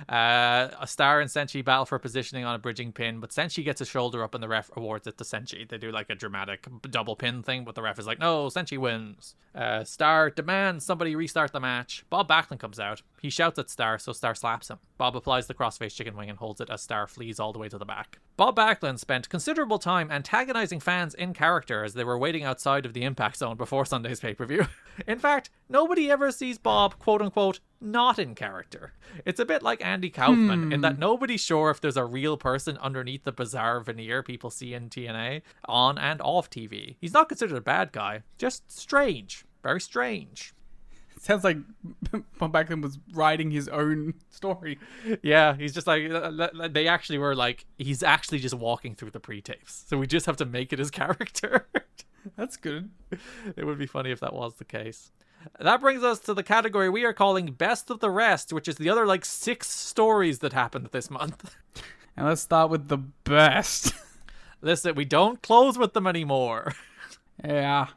I: A Star and Senshi battle for positioning on a bridging pin, but Senshi gets his shoulder up and the ref awards it to Senshi. They do like a dramatic double pin thing, but the ref is like, no, Senshi wins. Star demands somebody restart the match. Bob Backlund comes out. He shouts at Star, so Star slaps him. Bob applies the crossface chicken wing and holds it as Star flees all the way to the back. Bob Backlund spent considerable time antagonizing fans in character as they were waiting outside of the Impact Zone before Sunday's pay-per-view. In fact, nobody ever sees Bob, quote-unquote, not in character. It's a bit like Andy Kaufman in that nobody's sure if there's a real person underneath the bizarre veneer people see in TNA, on and off TV. He's not considered a bad guy, just strange. Very strange.
H: Sounds like Bob Backlund was writing his own story.
I: Yeah, he's just like, they actually were like, he's actually just walking through the pre-tapes. So we just have to make it his character.
H: That's good.
I: It would be funny if that was the case. That brings us to the category we are calling Best of the Rest, which is the other 6 stories that happened this month.
H: And let's start with the best.
I: Listen, we don't close with them anymore.
H: Yeah.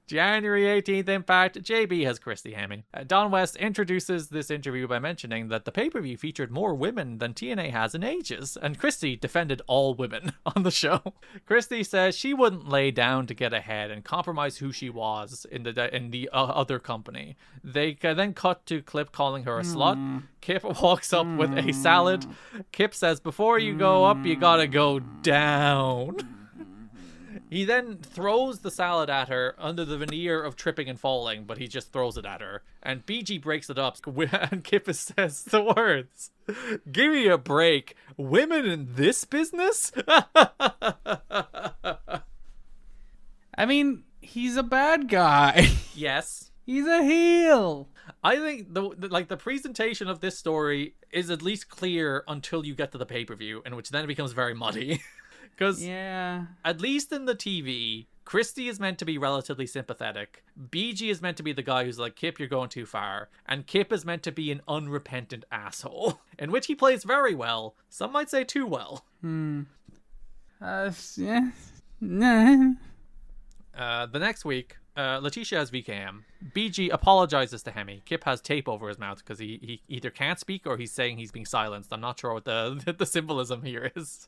I: January 18th Impact, JB has Christy Hemme. Don West introduces this interview by mentioning that the pay-per-view featured more women than TNA has in ages, and Christy defended all women on the show. Christy says she wouldn't lay down to get ahead and compromise who she was in the other company. They then cut to Kip calling her a slut. Kip walks up with a salad. Kip says, before you go up, you gotta go down. He then throws the salad at her under the veneer of tripping and falling, but he just throws it at her. And BG breaks it up, and Kip says the words, "Give me a break. Women in this business?"
H: I mean, he's a bad guy.
I: Yes.
H: He's a heel.
I: I think the presentation of this story is at least clear until you get to the pay-per-view, in which then it becomes very muddy. Because at least in the TV, Christy is meant to be relatively sympathetic. BG is meant to be the guy who's like, Kip, you're going too far. And Kip is meant to be an unrepentant asshole, in which he plays very well. Some might say too well.
H: Yeah. Nah.
I: The next week, Letitia has VKM. BG apologizes to Hemme. Kip has tape over his mouth because he either can't speak or he's saying he's being silenced. I'm not sure what the symbolism here is.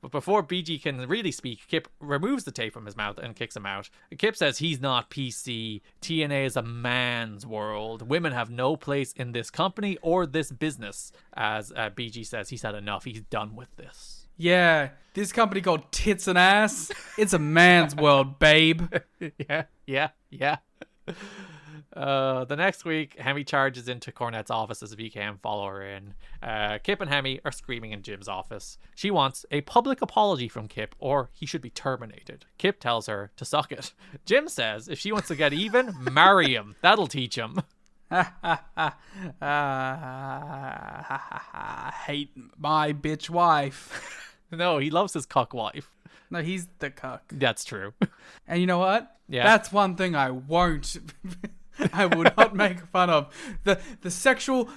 I: But before BG can really speak, Kip removes the tape from his mouth and kicks him out. Kip says he's not PC. TNA is a man's world. Women have no place in this company or this business. As BG says, he's had enough. He's done with this.
H: Yeah, this company called Tits and Ass, it's a man's world, babe.
I: Yeah. The next week, Hemme charges into Cornette's office as VKM follow her in. Kip and Hemme are screaming in Jim's office. She wants a public apology from Kip, or he should be terminated. Kip tells her to suck it. Jim says if she wants to get even, marry him. That'll teach him.
H: Hate my bitch wife.
I: No, he loves his cuck wife.
H: No, he's the cuck.
I: That's true.
H: And you know what?
I: Yeah.
H: That's one thing I won't. I will not make fun of. The sexual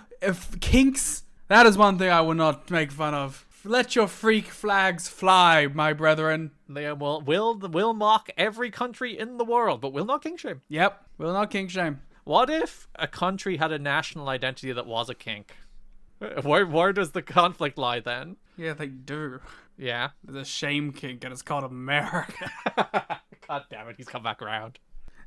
H: kinks. That is one thing I will not make fun of. Let your freak flags fly, my brethren.
I: They will mock every country in the world, but will not kink shame.
H: Yep, will not kink shame.
I: What if a country had a national identity that was a kink? Where does the conflict lie then?
H: Yeah, they do.
I: Yeah.
H: There's a shame kink and it's called America.
I: God damn it, he's come back around.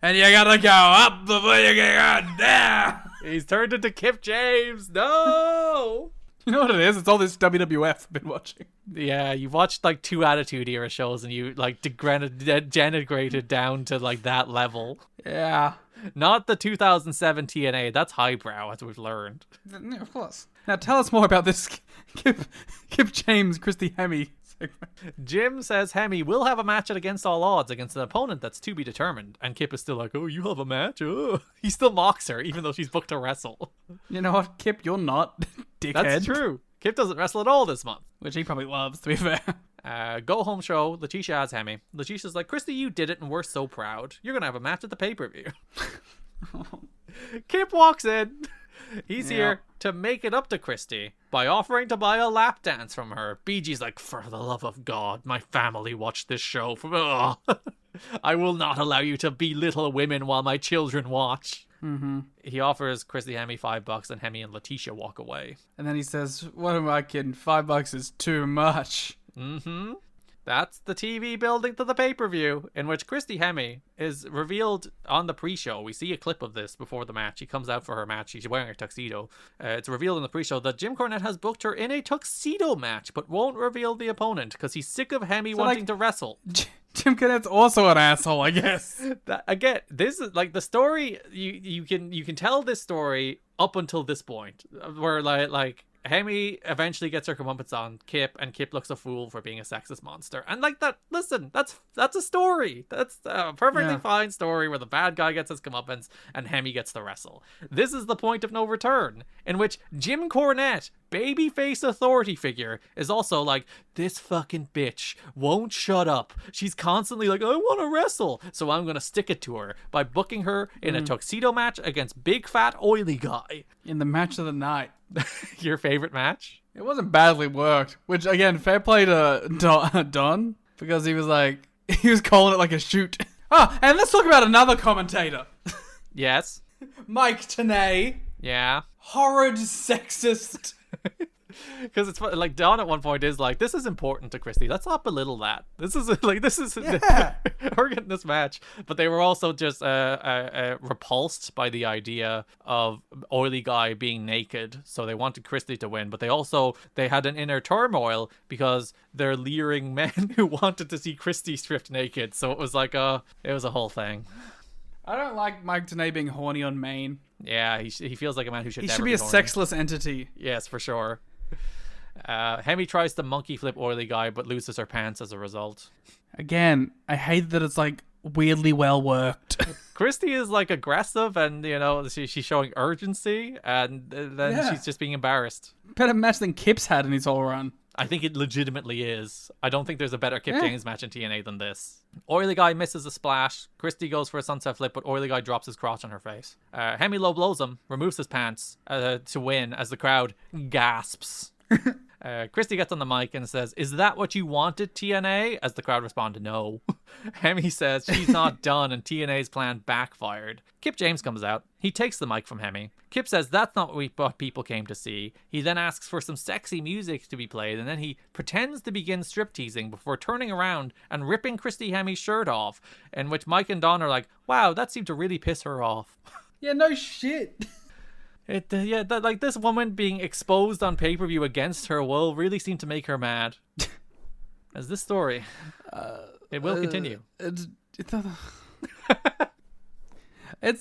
H: And you gotta go up before you get down.
I: He's turned into Kip James. No!
H: You know what it is? It's all this WWF I've been watching.
I: Yeah, you've watched 2 Attitude Era shows and you denigrated down to that level.
H: Yeah.
I: Not the 2007 TNA. That's highbrow, as we've learned.
H: Yeah, of course. Now tell us more about this Kip James, Christy Hemme segment.
I: Jim says Hemme will have a match at Against All Odds against an opponent that's to be determined. And Kip is still like, oh, you have a match? Oh. He still mocks her, even though she's booked to wrestle.
H: You know what, Kip? You're not, dickhead.
I: That's true. Kip doesn't wrestle at all this month.
H: Which he probably loves, to be fair.
I: Go home show. Letitia has Hemme. Letitia's like, Christy, you did it and we're so proud. You're going to have a match at the pay-per-view. Kip walks in. He's here to make it up to Christy by offering to buy a lap dance from her. BG's like, for the love of God, my family watched this show. I will not allow you to belittle women while my children watch.
H: Mm-hmm.
I: He offers Christy Hemme $5 and Hemme and Letitia walk away.
H: And then he says, what am I kidding? $5 is too much.
I: Mm-hmm. That's the TV building to the pay-per-view, in which Christy Hemme is revealed on the pre-show. We see a clip of this before the match. She comes out for her match. She's wearing a tuxedo. It's revealed in the pre-show that Jim Cornette has booked her in a tuxedo match, but won't reveal the opponent because he's sick of Hemme wanting to wrestle.
H: Jim Cornette's also an asshole, I guess.
I: Again, this is like the story. You can tell this story up until this point, where like Hemme eventually gets her comeuppance on Kip, and Kip looks a fool for being a sexist monster. And like that, listen, that's a story. That's a perfectly fine story where the bad guy gets his comeuppance and Hemme gets the wrestle. This is the point of no return, in which Jim Cornette, babyface authority figure, is also like, this fucking bitch won't shut up. She's constantly like, I want to wrestle, so I'm gonna stick it to her by booking her in a tuxedo match against big fat oily guy.
H: In the match of the night.
I: Your favorite match?
H: It wasn't badly worked, which again, fair play to Don, because he was calling it like a shoot. Oh, and let's talk about another commentator.
I: Yes.
H: Mike Tenay.
I: Yeah.
H: Horrid sexist.
I: Because it's like Don at one point is like, this is important to Christy. Let's not belittle that. This is we're getting this match, but they were also just repulsed by the idea of oily guy being naked, so they wanted Christy to win. But they had an inner turmoil because they're leering men who wanted to see Christy stripped naked. So it was like it was a whole thing.
H: I don't like Mike Tenay being horny on main.
I: Yeah, he feels like a man who should.
H: He
I: never
H: should be a
I: horny.
H: sexless entity.
I: Yes, for sure. Hemme tries to monkey flip oily guy, but loses her pants as a result.
H: Again, I hate that it's like weirdly well worked.
I: Christy is like aggressive, and she's showing urgency, and then she's just being embarrassed.
H: Better match than Kip's had in his whole run.
I: I think it legitimately is. I don't think there's a better Kip James match in TNA than this. Oily guy misses a splash. Christy goes for a sunset flip, but oily guy drops his crotch on her face. Hemme low blows him, removes his pants to win as the crowd gasps. Christy gets on the mic and says, "Is that what you wanted, TNA?" As the crowd respond, "No." Hemme says she's not done and TNA's plan backfired. Kip James comes out. He takes the mic from Hemme. Kip says that's not what people came to see. He then asks for some sexy music to be played, and then he pretends to begin stripteasing before turning around and ripping Christy Hemme's shirt off, in which Mike and Don are like, wow, that seemed to really piss her off.
H: Yeah, no shit.
I: Like this woman being exposed on pay-per-view against her will really seemed to make her mad. As this story, it will continue.
H: It's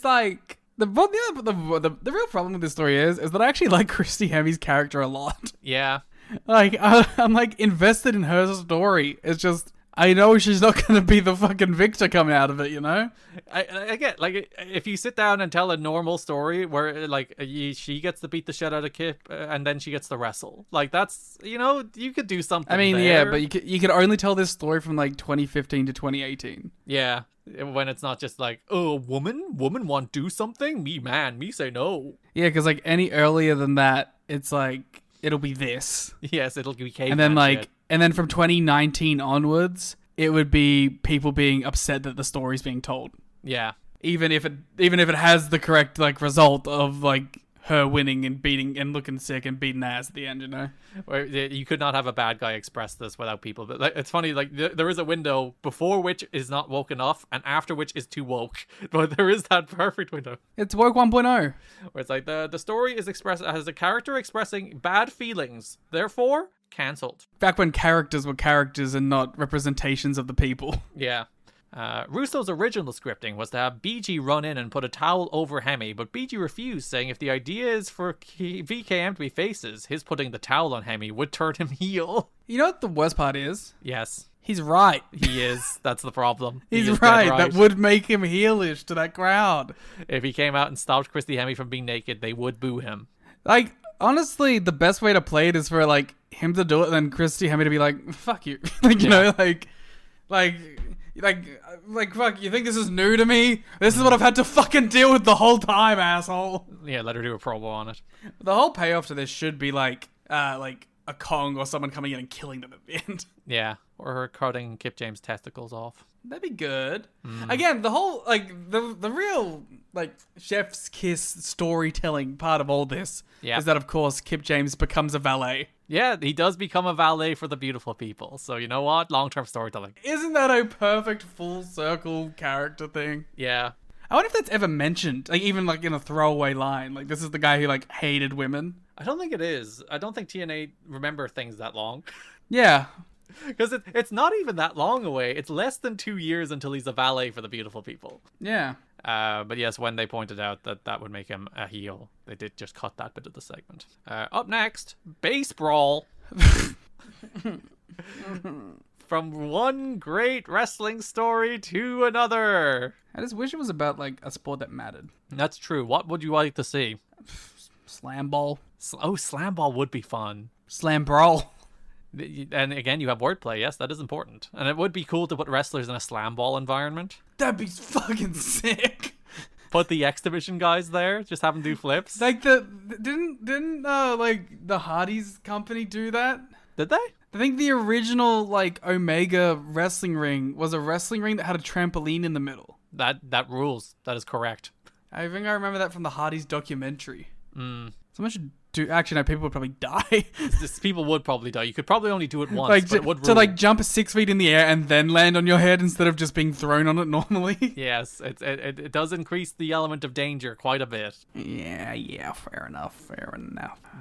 H: like the real problem with this story is that I actually like Christy Hemme's character a lot.
I: Yeah,
H: like I'm like invested in her story. It's just I know she's not going to be the fucking victor coming out of it, you know?
I: I get, like, if you sit down and tell a normal story where, like, she gets to beat the shit out of Kip and then she gets to wrestle. Like, that's, you could do something.
H: I mean,
I: there.
H: yeah, but you could only tell this story from, like, 2015 to 2018.
I: Yeah, when it's not just like, oh, woman want to do something? Me say no.
H: Yeah, because, like, any earlier than that, it's like, it'll be this.
I: Yes, it'll be caveman
H: and then, like,
I: shit.
H: And then from 2019 onwards, it would be people being upset that the story's being told.
I: Yeah.
H: Even if it has the correct like result of like her winning and beating and looking sick and beating ass at the end, you know?
I: Where you could not have a bad guy express this without people. But like, it's funny, like there is a window before which is not woke enough and after which is too woke. But there is that perfect window.
H: It's woke 1.0.
I: Where it's like the story is has a character expressing bad feelings. Therefore, cancelled.
H: Back when characters were characters and not representations of the people.
I: Yeah. Russo's original scripting was to have BG run in and put a towel over Hemme, but BG refused, saying if the idea is for VKM to be faces, his putting the towel on Hemme would turn him heel.
H: You know what the worst part is?
I: Yes.
H: He's right.
I: He is. That's the problem.
H: He's right. That would make him heelish to that crowd.
I: If he came out and stopped Christy Hemme from being naked, they would boo him.
H: Like, honestly, the best way to play it is for, like, him to do it and then Christy Hemme to be like, fuck you. Like, you know, like, fuck, you think this is new to me? This is what I've had to fucking deal with the whole time, asshole.
I: Yeah, let her do a promo on it.
H: The whole payoff to this should be, like a Kong or someone coming in and killing them at the end.
I: Yeah, or her cutting Kip James' testicles off.
H: That'd be good. Again, the whole the real chef's kiss storytelling part of all this is that of course Kip James becomes a valet.
I: Yeah, he does become a valet for the beautiful people. So you know what? Long-term storytelling.
H: Isn't that a perfect full circle character thing?
I: Yeah.
H: I wonder if that's ever mentioned, even in a throwaway line. Like, this is the guy who hated women.
I: I don't think it is. I don't think TNA remember things that long.
H: Yeah.
I: Because it's not even that long away. It's less than 2 years until he's a valet for the beautiful people.
H: Yeah.
I: But yes, when they pointed out that would make him a heel, they did just cut that bit of the segment. Up next, Basebrawl. From one great wrestling story to another.
H: I just wish it was about a sport that mattered.
I: That's true. What would you like to see?
H: Slam ball.
I: Slam ball would be fun.
H: Slam brawl.
I: And again, you have wordplay. Yes, that is important. And it would be cool to put wrestlers in a slam ball environment.
H: That'd be fucking sick.
I: Put the X Division guys there, just have them do flips.
H: Didn't the Hardys company do that?
I: Did they?
H: I think the original Omega wrestling ring was a wrestling ring that had a trampoline in the middle.
I: That rules. That is correct.
H: I think I remember that from the Hardys documentary. Someone should do. Actually, no, people would probably die.
I: People would probably die. You could probably only do it once, but it would rule.
H: To jump 6 feet in the air and then land on your head instead of just being thrown on it normally.
I: Yes, it does increase the element of danger quite a bit.
H: Yeah, fair enough.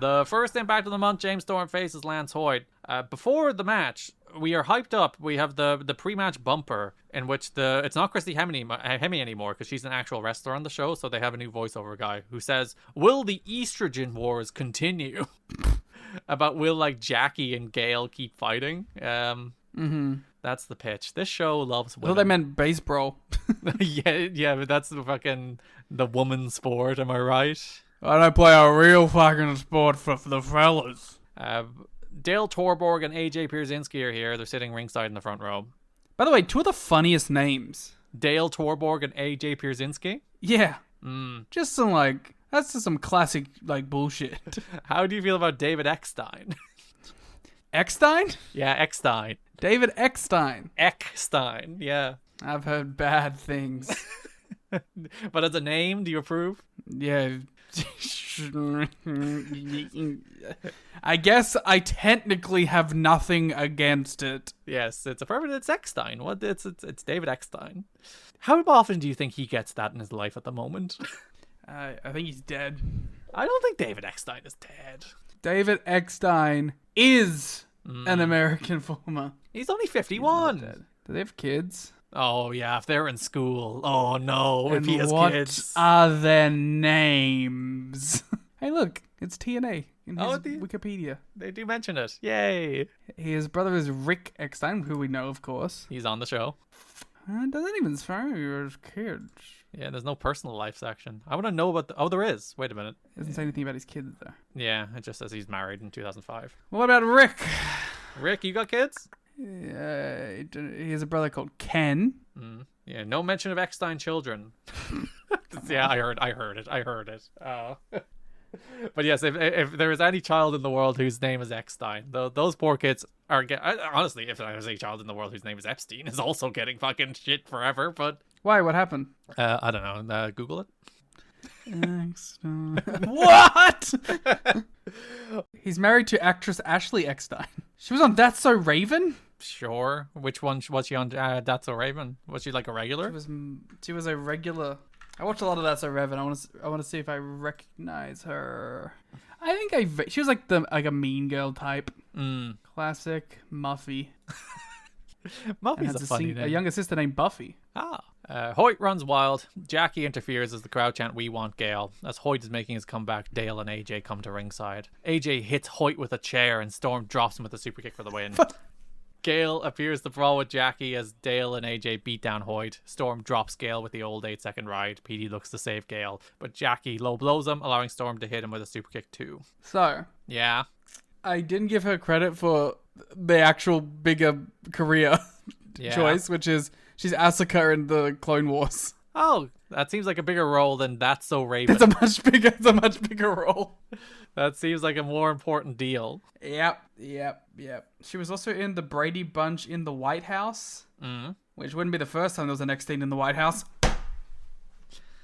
I: The first Impact of the month, James Storm faces Lance Hoyt. Before the match, we are hyped up. We have the pre-match bumper in which it's not Christy Hemme anymore because she's an actual wrestler on the show, so they have a new voiceover guy who says, "Will the estrogen wars continue?" About will Jackie and Gail keep fighting? That's the pitch. This show loves women.
H: I thought they meant Basebrawl.
I: yeah, but that's the woman sport. Am I right?
H: I don't play a real fucking sport for the fellas.
I: Dale Torborg and AJ Pierzynski are here. They're sitting ringside in the front row.
H: By the way, two of the funniest names.
I: Dale Torborg and AJ Pierzynski?
H: Yeah. Just some that's just some classic bullshit.
I: How do you feel about David Eckstein?
H: Eckstein?
I: Yeah, Eckstein.
H: David Eckstein.
I: Eckstein, yeah. I've
H: heard bad things.
I: But as a name, do you approve?
H: Yeah. I guess I technically have nothing against it.
I: Yes, it's it's Eckstein. It's David Eckstein. How often do you think he gets that in his life at the moment?
H: I think he's dead.
I: I don't think David Eckstein is dead.
H: David Eckstein is an American former.
I: He's only 51.
H: Do they have kids?
I: Oh, yeah, if they're in school. Oh, no, if he has kids.
H: What are their names? Hey, look, it's TNA in his Wikipedia.
I: They do mention it. Yay.
H: His brother is Rick Eckstein, who we know, of course.
I: He's on the show.
H: Doesn't even say his kids.
I: Yeah, there's no personal life section. I want to know about Oh, there is. Wait a minute.
H: It doesn't say anything about his kids, though.
I: Yeah, it just says he's married in 2005.
H: What about Rick?
I: Rick, you got kids?
H: He has a brother called Ken.
I: Yeah, no mention of Eckstein children. Yeah, I heard it. But yes, if there is any child in the world whose name is Eckstein, those poor kids are honestly, if there is a child in the world whose name is Epstein, is also getting fucking shit forever. But
H: why? What happened?
I: I don't know. Google it.
H: Eckstein. What? He's married to actress Ashley Eckstein. She was on That's So Raven.
I: Sure. Which one was she on? That's So Raven. Was she a regular?
H: She was a regular. I watched a lot of That's So Raven. I want to see if I recognize her. I think she was a mean girl type. Classic Muffy.
I: Muffy's a funny name.
H: A younger sister named Buffy.
I: Hoyt runs wild. Jackie interferes as the crowd chant "We want Gail." As Hoyt is making his comeback, Dale and AJ come to ringside. AJ hits Hoyt with a chair and Storm drops him with a super kick for the win. Gail appears to brawl with Jackie as Dale and AJ beat down Hoyt. Storm drops Gail with the old 8-second ride. PD looks to save Gail, but Jackie low blows him, allowing Storm to hit him with a super kick too.
H: So,
I: yeah,
H: I didn't give her credit for the actual bigger career choice, which is she's Asuka in the Clone Wars.
I: Oh, that seems like a bigger role than That's So Raven.
H: It's a much bigger role.
I: That seems like a more important deal.
H: Yep. She was also in the Brady Bunch in the White House. Which wouldn't be the first time there was an X-Teen in the White House.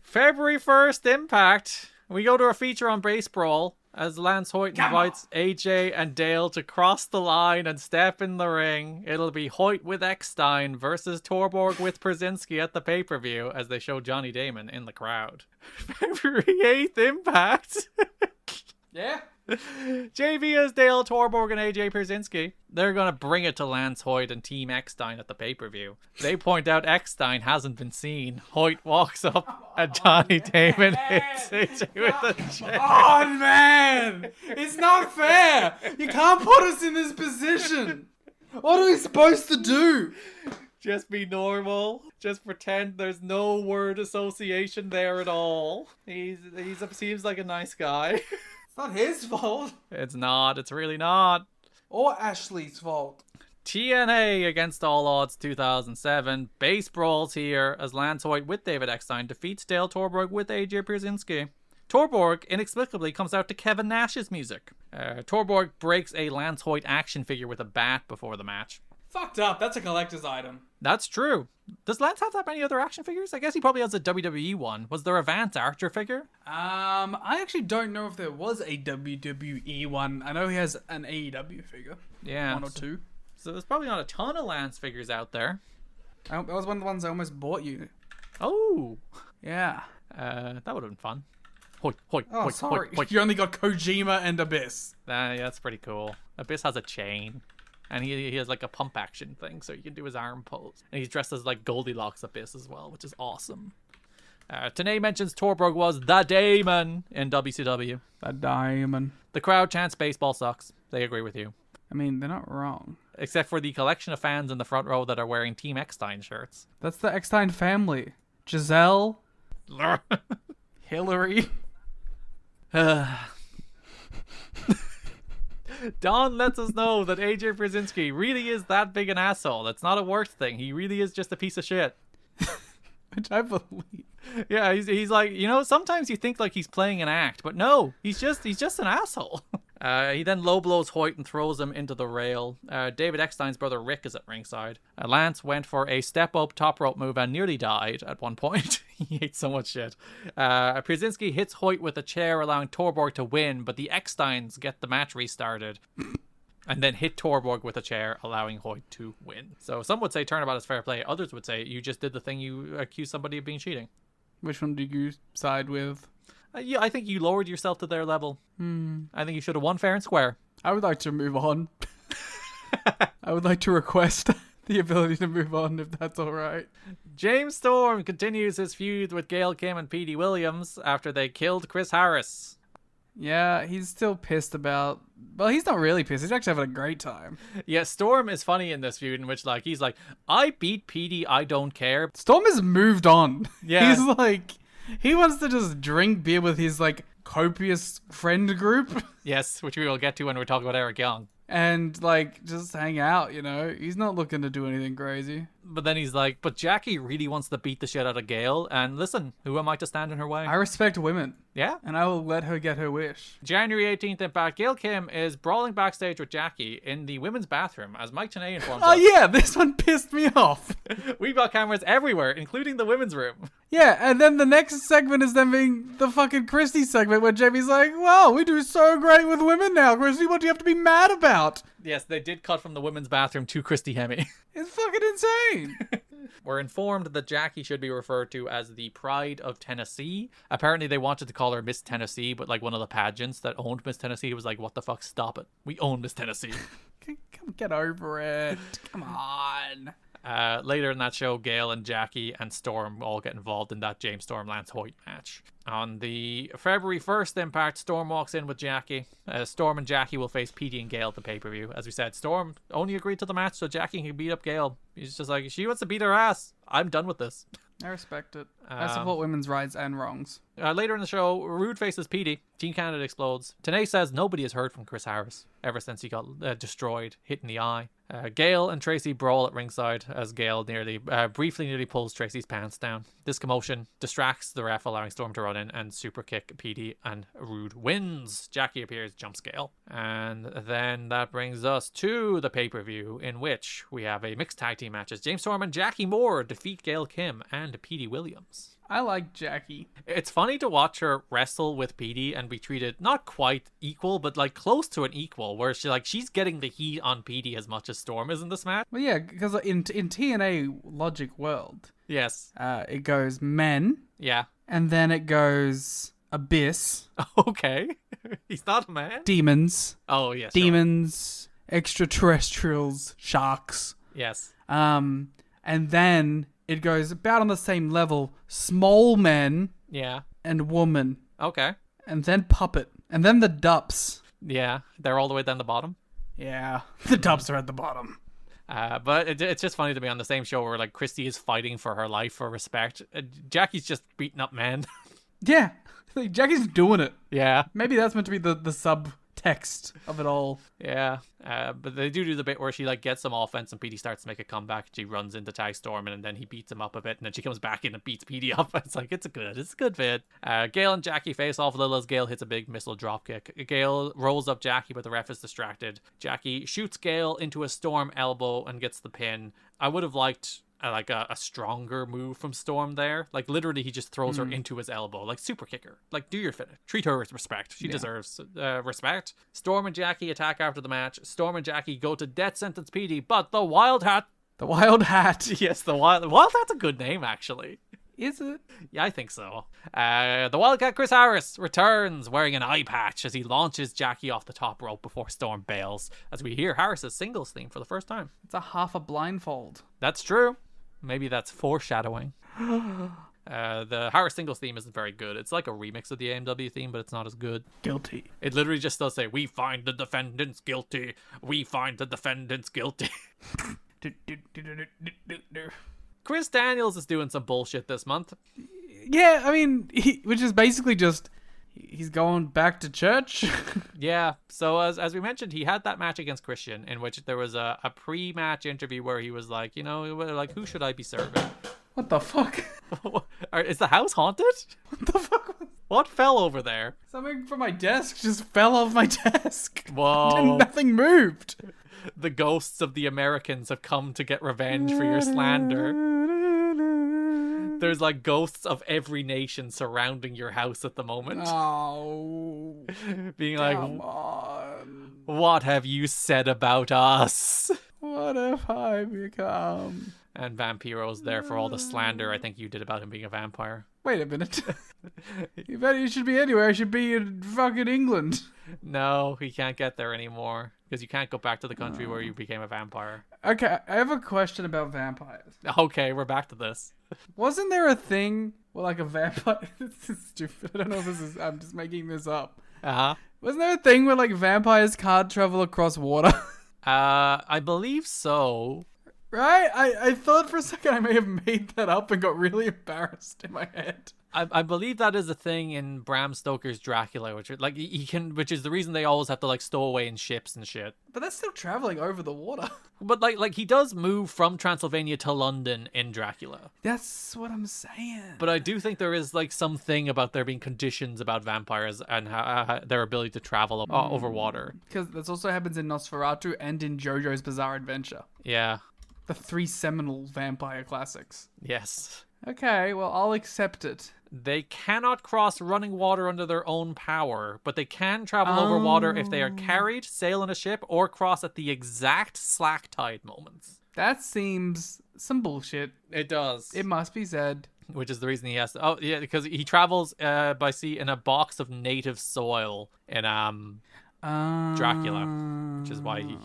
I: February 1st, Impact. We go to a feature on Basebrawl as Lance Hoyt invites AJ and Dale to cross the line and step in the ring. It'll be Hoyt with Eckstein versus Torborg with Brzezinski at the pay-per-view as they show Johnny Damon in the crowd. February 8th, Impact.
H: Yeah.
I: JV as Dale Torborg and AJ Brzezinski. They're going to bring it to Lance Hoyt and Team Eckstein at the pay-per-view. They point out Eckstein hasn't been seen. Hoyt walks up and Johnny Damon hits AJ with a chair.
H: Oh, man! It's not fair! You can't put us in this position! What are we supposed to do?
I: Just be normal. Just pretend there's no word association there at all. He seems like a nice guy.
H: It's not his fault.
I: It's not. It's really not.
H: Or Ashley's fault.
I: TNA Against All Odds 2007. Basebrawl's here as Lance Hoyt with David Eckstein defeats Dale Torborg with AJ Brzezinski. Torborg inexplicably comes out to Kevin Nash's music. Torborg breaks a Lance Hoyt action figure with a bat before the match.
H: Fucked up. That's a collector's item.
I: That's true. Does Lance have that many other action figures? I guess he probably has a WWE one. Was there a Vance Archer figure?
H: I actually don't know if there was a WWE one. I know he has an AEW figure.
I: Yeah.
H: One or two.
I: So there's probably not a ton of Lance figures out there.
H: That was one of the ones I almost bought you.
I: Oh.
H: Yeah.
I: That would have been fun. Hoyt,
H: Oh,
I: Hoyt,
H: sorry.
I: Hoyt, Hoyt.
H: You only got Kojima and Abyss.
I: Yeah, that's pretty cool. Abyss has a chain. And he has like a pump action thing, so you can do his arm pose. And he's dressed as like Goldilocks Abyss as well, which is awesome. TNA mentions Torborg was the Damon in WCW.
H: The Diamond.
I: The crowd chants baseball sucks. They agree with you.
H: I mean, they're not wrong.
I: Except for the collection of fans in the front row that are wearing Team Eckstein shirts.
H: That's the Eckstein family. Giselle. Hillary.
I: Don lets us know that AJ Brzezinski really is that big an asshole. It's not a work thing. He really is just a piece of shit.
H: Which I believe.
I: Yeah, he's like, you know, sometimes you think like he's playing an act, but no, he's just an asshole. He then low blows Hoyt and throws him into the rail. David Eckstein's brother Rick is at ringside. Lance went for a step up top rope move and nearly died at one point. He ate so much shit. Brzezinski hits Hoyt with a chair, allowing Torborg to win, but the Ecksteins get the match restarted. And then hit Torborg with a chair, allowing Hoyt to win. So some would say turnabout is fair play. Others would say you just did the thing you accused somebody of being cheating.
H: Which one did you side with?
I: Yeah, I think you lowered yourself to their level. I think you should have won fair and square.
H: I would like to move on. I would like to request the ability to move on, if that's all right.
I: James Storm continues his feud with Gail Kim and Petey Williams after they killed Chris Harris.
H: Yeah, he's still pissed about... Well, he's not really pissed. He's actually having a great time.
I: Yeah, Storm is funny in this feud in which, like, he's like, I beat Petey, I don't care.
H: Storm has moved on.
I: Yeah.
H: He's like... He wants to just drink beer with his, like, copious friend group.
I: Yes, which we will get to when we talk about Eric Young.
H: And, like, just hang out, you know? He's not looking to do anything crazy.
I: But then he's like, but Jackie really wants to beat the shit out of Gail, and listen, who am I to stand in her way?
H: I respect women.
I: Yeah?
H: And I will let her get her wish.
I: January 18th Impact, Gail Kim is brawling backstage with Jackie in the women's bathroom, as Mike Tenay informs us.
H: Oh yeah, this one pissed me off.
I: We've got cameras everywhere, including the women's room.
H: Yeah, and then the next segment is them being the fucking Christy segment where Jamie's like, wow, we do so great with women now, Christy, what do you have to be mad about?
I: Yes, they did cut from the women's bathroom to Christy Hemme.
H: It's fucking insane.
I: We're informed that Jackie should be referred to as the Pride of Tennessee. Apparently they wanted to call her Miss Tennessee, but like one of the pageants that owned Miss Tennessee was like, what the fuck, stop it. We own Miss Tennessee.
H: Come get over it. Come on.
I: Later in that show, Gail and Jackie and Storm all get involved in that James Storm Lance Hoyt match. On the February 1st Impact, Storm walks in with Jackie. Storm and Jackie will face Petey and Gail at the pay-per-view. As we said, Storm only agreed to the match so Jackie can beat up Gail. He's just like, she wants to beat her ass. I'm done with this.
H: I respect it. I support women's rights and wrongs.
I: Later in the show, Rude faces Petey. Team Canada explodes. Tenay says nobody has heard from Chris Harris. ever since he got destroyed, hit in the eye. Gail and Tracy brawl at ringside as Gail briefly nearly pulls Tracy's pants down. This commotion distracts the ref, allowing Storm to run in and super kick Petey, and Rude wins. Jackie appears, jumps Gail. And then that brings us to the pay-per-view, in which we have a mixed tag team matches. James Storm and Jackie Moore defeat Gail Kim and Petey Williams.
H: I like Jackie.
I: It's funny to watch her wrestle with Petey and be treated not quite equal, but like close to an equal, where she's getting the heat on Petey as much as Storm is in this match.
H: Well, yeah, because in TNA Logic World,
I: yes,
H: it goes men,
I: yeah,
H: and then it goes Abyss.
I: Okay, he's not a man.
H: Demons.
I: Oh yes,
H: demons, extraterrestrials, sharks.
I: Yes.
H: And then it goes about on the same level, small men,
I: yeah,
H: and woman.
I: Okay.
H: And then puppet. And then the dups.
I: Yeah, they're all the way down the bottom.
H: Yeah, the dups are at the bottom.
I: But it's just funny to me on the same show where like Christy is fighting for her life, for respect. Jackie's just beating up men.
H: Yeah, like Jackie's doing it.
I: Yeah.
H: Maybe that's meant to be the subtext of it all.
I: Yeah. But they do the bit where she like gets some offense and Petey starts to make a comeback. She runs into Tag Storm and then he beats him up a bit, and then she comes back in and beats Petey up. It's like, it's a good bit. Gail and Jackie face off a little as Gail hits a big missile dropkick. Gail rolls up Jackie, but the ref is distracted. Jackie shoots Gail into a Storm elbow and gets the pin. I would have liked a stronger move from Storm there. Like literally he just throws her into his elbow, like super kicker. Like, do your finish. Treat her with respect. She deserves respect. Storm and Jackie attack after the match. Storm and Jackie go to death sentence Petey, but the Wild Hat.
H: The Wild Hat.
I: Yes, the Wild Hat's a good name actually.
H: Is it?
I: Yeah, I think so. The Wildcat Chris Harris returns wearing an eye patch as he launches Jackie off the top rope before Storm bails, as we hear Harris's singles theme for the first time.
H: It's a half a blindfold.
I: That's true. Maybe that's foreshadowing. The Harris singles theme isn't very good. It's like a remix of the AMW theme, but it's not as good.
H: Guilty.
I: It literally just does say, "We find the defendants guilty. We find the defendants guilty." Chris Daniels is doing some bullshit this month.
H: Yeah, I mean, which is basically just he's going back to church.
I: Yeah, so as we mentioned, he had that match against Christian in which there was a pre-match interview where he was like, who should I be serving?
H: What the fuck?
I: Is the house haunted?
H: What the fuck?
I: What fell over there?
H: Something from my desk just fell off my desk.
I: Whoa.
H: And nothing moved.
I: The ghosts of the Americans have come to get revenge for your slander. There's like ghosts of every nation surrounding your house at the moment.
H: Oh.
I: Being like,
H: come on.
I: What have you said about us?
H: What have I become?
I: And Vampiro's there for all the slander I think you did about him being a vampire.
H: Wait a minute. You should be anywhere. I should be in fucking England.
I: No, he can't get there anymore because you can't go back to the country where you became a vampire.
H: Okay, I have a question about vampires.
I: Okay, we're back to this.
H: Wasn't there a thing where like a vampire... This is stupid. I don't know if this is... I'm just making this up.
I: Uh-huh.
H: Wasn't there a thing where like vampires can't travel across water?
I: I believe so.
H: Right? I thought for a second I may have made that up and got really embarrassed in my head.
I: I believe that is a thing in Bram Stoker's Dracula, which is the reason they always have to like stow away in ships and shit.
H: But that's still traveling over the water.
I: But like he does move from Transylvania to London in Dracula.
H: That's what I'm saying.
I: But I do think there is like something about there being conditions about vampires and how their ability to travel over water.
H: Because this also happens in Nosferatu and in JoJo's Bizarre Adventure.
I: Yeah.
H: The 3 seminal vampire classics.
I: Yes.
H: Okay, well, I'll accept it.
I: They cannot cross running water under their own power, but they can travel over water if they are carried, sail in a ship, or cross at the exact slack tide moments.
H: That seems some bullshit.
I: It does.
H: It must be said.
I: Which is the reason he has to... Oh, yeah, because he travels by sea in a box of native soil in Dracula, which is why he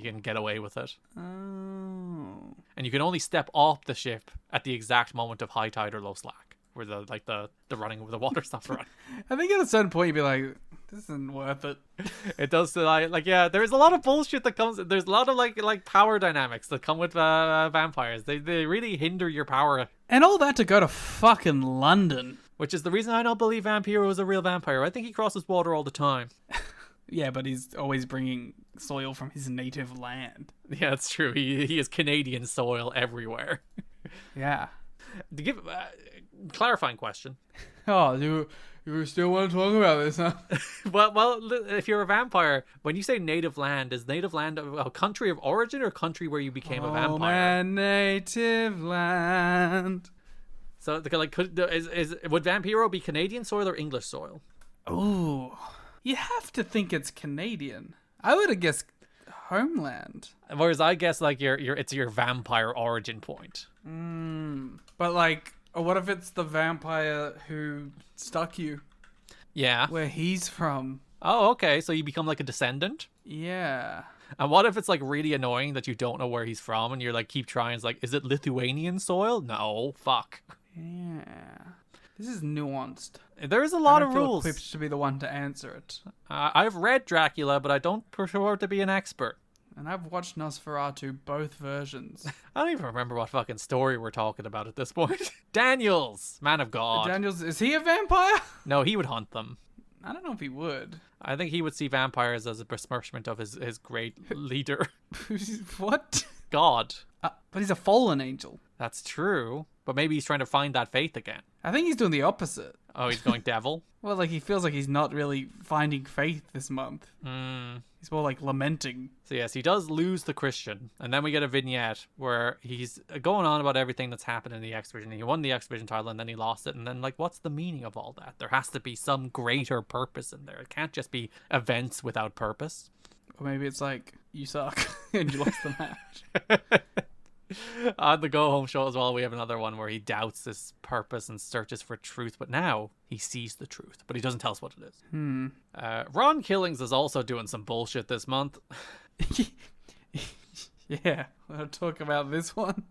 I: can get away with it. And you can only step off the ship at the exact moment of high tide or low slack, where the running the water stops running.
H: I think at a certain point you'd be like, this isn't worth it.
I: It does yeah. There's a lot of bullshit that comes. There's a lot of like power dynamics that come with vampires. They really hinder your power.
H: And all that to go to fucking London.
I: Which is the reason I don't believe Vampiro is a real vampire. I think he crosses water all the time.
H: Yeah, but he's always bringing soil from his native land.
G: Yeah, that's true. He is Canadian soil everywhere.
H: Yeah.
G: To give clarifying question.
H: Oh, you still want to talk about this, huh?
G: Well, if you're a vampire, when you say native land, is native land a country of origin or country where you became a vampire?
H: Oh, man, native land.
G: So, like, would Vampiro be Canadian soil or English soil?
H: Ooh, you have to think it's Canadian. I would have guessed homeland.
G: Whereas I guess like it's your vampire origin point.
H: But like, what if it's the vampire who stuck you?
G: Yeah.
H: Where he's from?
G: Oh, okay. So you become like a descendant.
H: Yeah.
G: And what if it's like really annoying that you don't know where he's from and you're like keep trying? It's like, is it Lithuanian soil? No, fuck.
H: Yeah. This is nuanced.
G: There's a lot
H: I
G: of
H: don't feel
G: rules.
H: equipped to be the one to answer it.
G: I've read Dracula, but I don't purport to be an expert.
H: And I've watched Nosferatu, both versions.
G: I don't even remember what fucking story we're talking about at this point. Daniels, man of God.
H: Daniels, is he a vampire?
G: No, he would hunt them.
H: I don't know if he would.
G: I think he would see vampires as a besmirchment of his great leader.
H: What?
G: God.
H: But he's a fallen angel.
G: That's true. But maybe he's trying to find that faith again.
H: I think he's doing the opposite.
G: Oh, he's going devil?
H: Well, like, he feels like he's not really finding faith this month. He's more like lamenting.
G: So yes, he does lose the Christian. And then we get a vignette where he's going on about everything that's happened in the X Division. He won the X Division title and then he lost it. And then, like, what's the meaning of all that? There has to be some greater purpose in there. It can't just be events without purpose.
H: Or maybe it's like, you suck and you lost the match.
G: On the go home show as well, we have another one where he doubts his purpose and searches for truth, but now he sees the truth, but he doesn't tell us what it is. Ron Killings is also doing some bullshit this month.
H: Yeah, we'll talk about this one.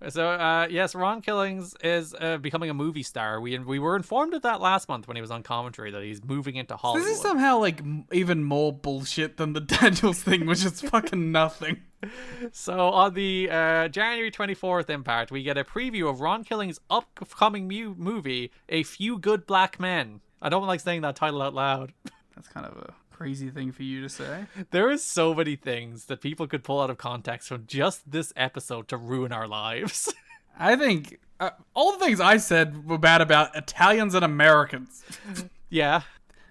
G: So, yes, Ron Killings is becoming a movie star. We were informed of that last month when he was on commentary that he's moving into Hollywood.
H: This is somehow like even more bullshit than the Daniels thing, which is fucking nothing.
G: So on the January 24th Impact, we get a preview of Ron Killings' upcoming movie, A Few Good Black Men. I don't like saying that title out loud.
H: That's kind of a crazy thing for you to say.
G: There is so many things that people could pull out of context from just this episode to ruin our lives.
H: I think all the things I said were bad about Italians and Americans.
G: Yeah.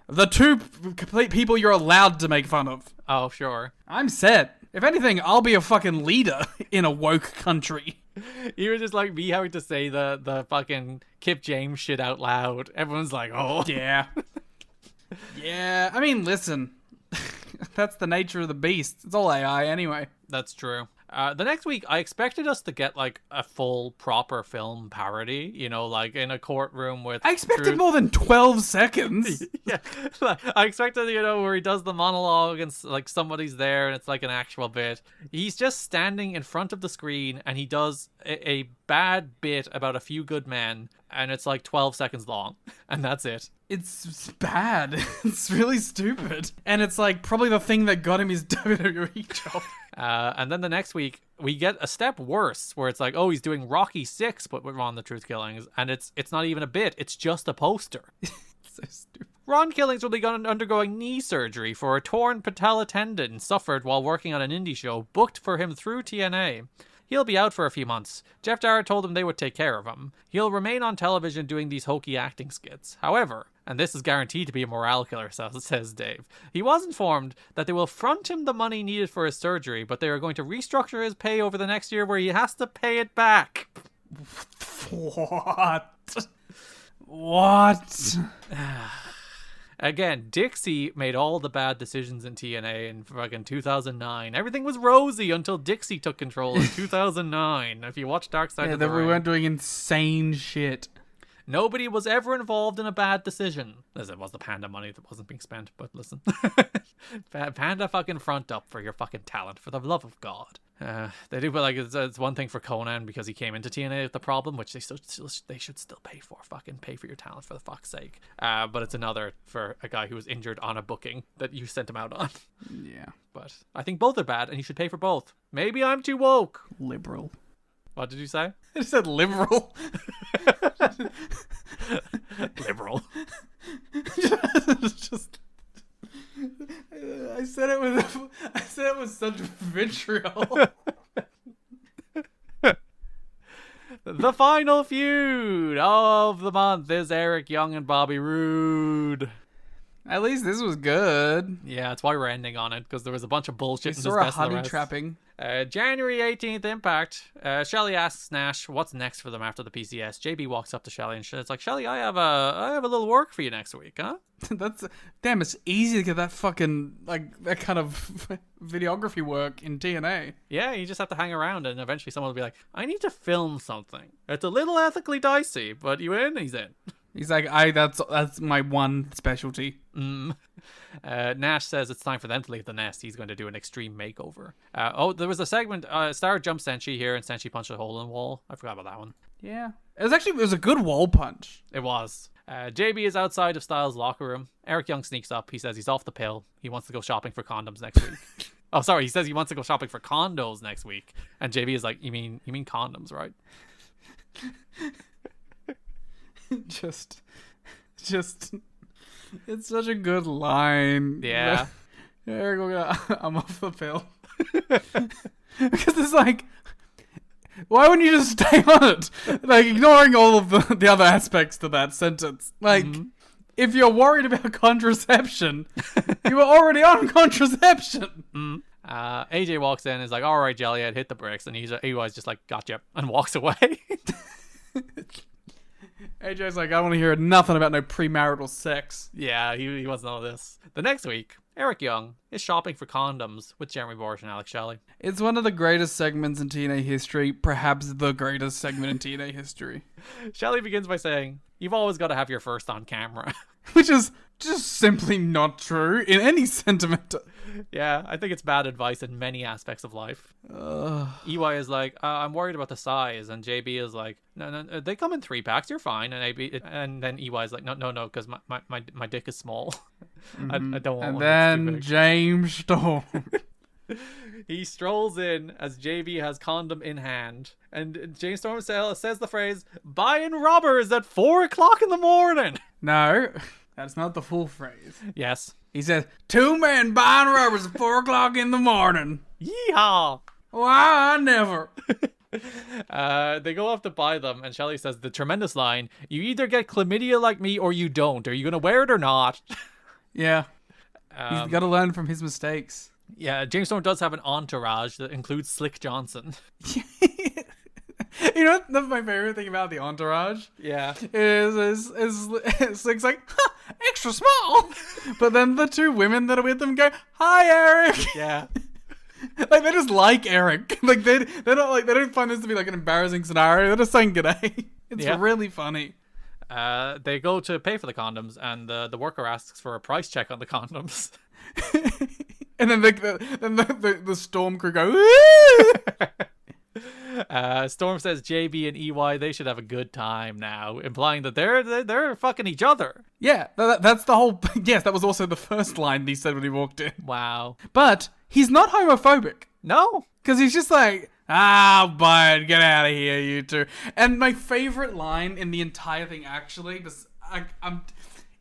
H: The two complete people you're allowed to make fun of.
G: Oh, sure.
H: I'm set. If anything, I'll be a fucking leader in a woke country.
G: You were just like me having to say the fucking Kip James shit out loud. Everyone's like, oh.
H: Yeah. Yeah, I mean, listen. That's the nature of the beast. It's all AI anyway.
G: That's true. The next week, I expected us to get, like, a full, proper film parody, you know, like, in a courtroom with...
H: I expected more than 12 seconds.
G: Yeah, I expected, you know, where he does the monologue and, like, somebody's there and it's, like, an actual bit. He's just standing in front of the screen and he does a bad bit about a few good men and it's, like, 12 seconds long. And that's it.
H: It's bad. It's really stupid. And it's, like, probably the thing that got him his WWE job.
G: And then the next week, we get a step worse, where it's like, oh, he's doing Rocky 6, but with Ron the Truth Killings, and it's not even a bit, it's just a poster.
H: So stupid.
G: Ron Killings will be undergoing knee surgery for a torn patella tendon suffered while working on an indie show booked for him through TNA. He'll be out for a few months. Jeff Jarrett told him they would take care of him. He'll remain on television doing these hokey acting skits. However, and this is guaranteed to be a morale killer, says Dave, he was informed that they will front him the money needed for his surgery, but they are going to restructure his pay over the next year where he has to pay it back.
H: What?
G: Again, Dixie made all the bad decisions in TNA in fucking 2009. Everything was rosy until Dixie took control in 2009. If you watch Dark Side of the
H: we
G: Ring.
H: weren't doing insane shit.
G: Nobody was ever involved in a bad decision. As it was the Panda money that wasn't being spent, but listen. Panda fucking front up for your fucking talent, for the love of God. They do, but like it's one thing for Conan because he came into TNA with the problem, which they should still pay for. Fucking pay for your talent for the fuck's sake. But it's another for a guy who was injured on a booking that you sent him out on.
H: Yeah.
G: But I think both are bad, and you should pay for both. Maybe I'm too woke.
H: Liberal.
G: What did you say?
H: I said liberal.
G: Liberal.
H: Just I said it with such vitriol.
I: The final feud of the month is Eric Young and Bobby Roode.
H: At least this was good.
I: Yeah, that's why we're ending on it, because there was a bunch of bullshit.
H: We saw a honey trapping.
I: January 18th, Impact. Shelley asks Nash what's next for them after the PCS. JB walks up to Shelley and it's like, Shelley, I have a little work for you next week, huh?
H: Damn, it's easy to get that fucking, like, that kind of videography work in TNA.
I: Yeah, you just have to hang around and eventually someone will be like, I need to film something. It's a little ethically dicey, but you in? He's in.
H: He's like, that's my one specialty.
I: Nash says it's time for them to leave the nest. He's going to do an extreme makeover. There was a segment. Star jumped Senshi here, and Senshi punched a hole in the wall. I forgot about that one.
H: Yeah, it was a good wall punch.
I: It was. JB is outside of Styles' locker room. Eric Young sneaks up. He says he's off the pill. He wants to go shopping for condoms next week. Oh, sorry. He says he wants to go shopping for condos next week. And JB is like, you mean condoms, right?
H: just it's such a good line.
I: Yeah.
H: Eric, I'm off the pill. Because it's like, why wouldn't you just stay on it? Like, ignoring all of the other aspects to that sentence. Like, if you're worried about contraception, you were already on contraception.
I: AJ walks in and is like, all right, Joliet, hit the bricks. And EY's just like, gotcha, and walks away.
H: AJ's like, I don't want to hear nothing about no premarital sex.
I: Yeah, he wants none of this. The next week, Eric Young is shopping for condoms with Jeremy Borash and Alex Shelley.
H: It's one of the greatest segments in TNA history, perhaps the greatest segment in TNA history.
I: Shelley begins by saying, you've always got to have your first on camera.
H: Which is just simply not true in any sentiment.
I: Yeah, I think it's bad advice in many aspects of life. EY is like, I'm worried about the size, and JB is like, no, they come in 3-packs, you're fine. And then EY is like, no, because my dick is small. I don't want
H: and
I: one.
H: And then James Storm.
I: He strolls in as JB has condom in hand, and James Storm says the phrase, buying rubbers at 4:00 in the morning.
H: No, that's not the full phrase.
I: Yes.
H: He says, 2 men buying rubbers at 4:00 in the morning.
I: Yeehaw!
H: Why, I never.
I: They go off to buy them, and Shelley says the tremendous line, you either get chlamydia like me or you don't. Are you going to wear it or not?
H: Yeah. He's got to learn from his mistakes.
I: Yeah, James Storm does have an entourage that includes Slick Johnson.
H: You know what my favorite thing about the entourage?
I: Yeah.
H: Is Slick's like, extra small. But then the 2 women that are with him go, hi, Eric.
I: Yeah.
H: Like, they just like Eric. Like, they don't find this to be like an embarrassing scenario. They're just saying g'day. It's really funny.
I: They go to pay for the condoms, and the worker asks for a price check on the condoms.
H: And then the Storm crew go,
I: Storm says JB and EY, they should have a good time now, implying that they're fucking each other.
H: Yeah, that's the whole. Yes, that was also the first line he said when he walked in.
I: Wow.
H: But he's not homophobic.
I: No.
H: Because he's just like, bud, get out of here, you two. And my favorite line in the entire thing, actually,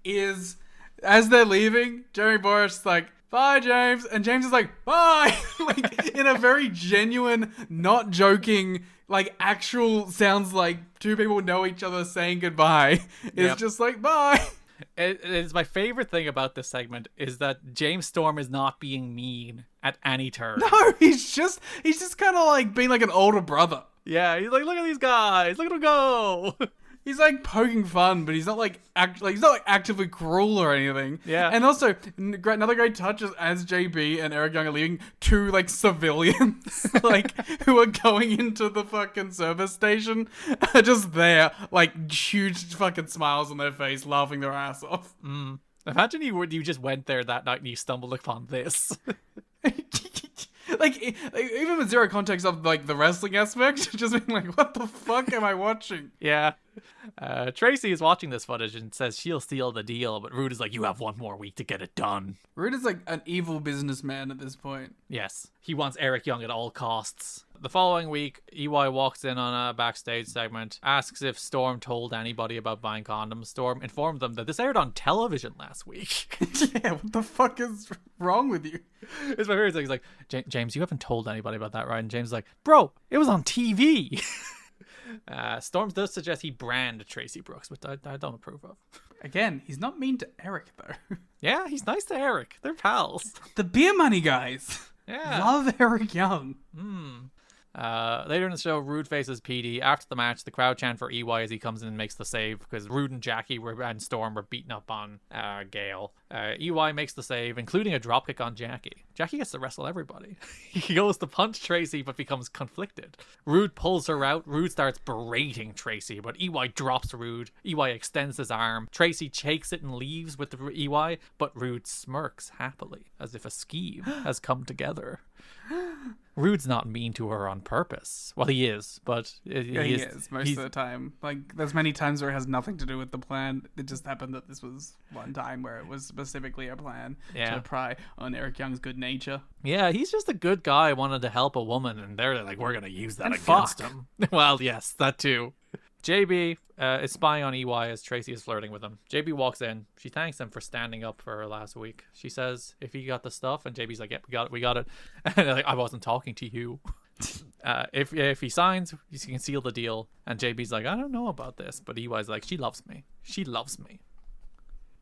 H: is as they're leaving, Jeremy Borash is like, bye, James. And James is like, bye. Like, in a very genuine, not joking, like, actual, sounds like 2 people know each other saying goodbye. It's just like, bye.
I: It is my favorite thing about this segment is that James Storm is not being mean at any turn.
H: No, he's just kind of like being like an older brother.
I: Yeah, he's like, look at these guys. Look at them go.
H: He's like poking fun, but he's not like he's not like actively cruel or anything.
I: Yeah.
H: And also, another great touch is as JB and Eric Young are leaving, 2 like civilians like who are going into the fucking service station are just there, like huge fucking smiles on their face, laughing their ass off.
I: Imagine you just went there that night and you stumbled upon this.
H: Like, even with zero context of like the wrestling aspect, just being like, what the fuck am I watching?
I: Yeah. Tracy is watching this footage and says she'll steal the deal, but Rude is like, you have 1 more week to get it done.
H: Rude is like an evil businessman at this point.
I: Yes. He wants Eric Young at all costs. The following week, EY walks in on a backstage segment, asks if Storm told anybody about buying condoms. Storm informed them that this aired on television last week.
H: Yeah, what the fuck is wrong with you?
I: It's my favorite thing. He's like, James, you haven't told anybody about that, right? And James is like, bro, it was on TV. Storm does suggest he brand Tracy Brooks, which I don't approve of.
H: Again, he's not mean to Eric, though.
I: Yeah, he's nice to Eric. They're pals.
H: The beer money guys.
I: Yeah.
H: Love Eric Young.
I: Later in the show, Rude faces PD. After the match, the crowd chant for EY as he comes in and makes the save because Rude and Jackie and Storm were beating up on Gale. EY makes the save, including a dropkick on Jackie. Jackie gets to wrestle everybody. He goes to punch Tracy, but becomes conflicted. Rude pulls her out. Rude starts berating Tracy, but EY drops Rude. EY extends his arm. Tracy shakes it and leaves with the EY, but Rude smirks happily, as if a scheme has come together. Rude's not mean to her on purpose. Well, he is, but
H: he is most of the time. Like, there's many times where it has nothing to do with the plan. It just happened that this was one time where it was specifically a plan to pry on Eric Young's good nature.
I: Yeah, he's just a good guy, wanted to help a woman, and they're like, we're gonna use that against him. Well, yes, that too. JB is spying on EY as Tracy is flirting with him. JB walks in. She thanks him for standing up for her last week. She says, if he got the stuff, and JB's like, yep, we got it. And they're like, I wasn't talking to you. If he signs, he can seal the deal. And JB's like, I don't know about this. But EY's like, she loves me. She loves me.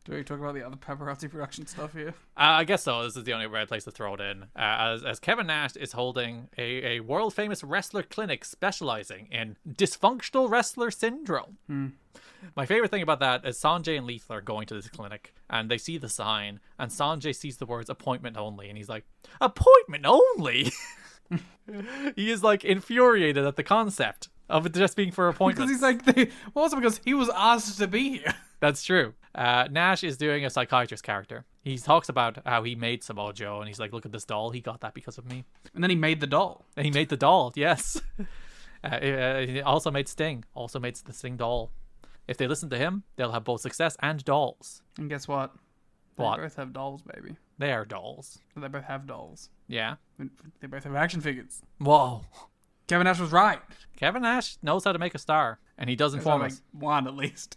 H: Do we talk about the other paparazzi production stuff here?
I: I guess so. This is the only right place to throw it in. As Kevin Nash is holding a world-famous wrestler clinic specializing in dysfunctional wrestler syndrome. My favorite thing about that is Sanjay and Lethal are going to this clinic, and they see the sign, and Sanjay sees the words appointment only, and he's like, appointment only? He is like infuriated at the concept of it just being for appointments.
H: Because he's like, also because he was asked to be here.
I: That's true. Nash is doing a psychiatrist character. He talks about how he made Samoa Joe, and he's like, look at this doll. He got that because of me.
H: And then he made the doll.
I: And he made the doll, yes. He also made Sting. Also made the Sting doll. If they listen to him, they'll have both success and dolls.
H: And guess what?
I: What?
H: They both have dolls, baby.
I: They are dolls.
H: They both have dolls.
I: Yeah.
H: They both have action figures.
I: Whoa.
H: Kevin Nash was right.
I: Kevin Nash knows how to make a star, and he does inform us.
H: One at least.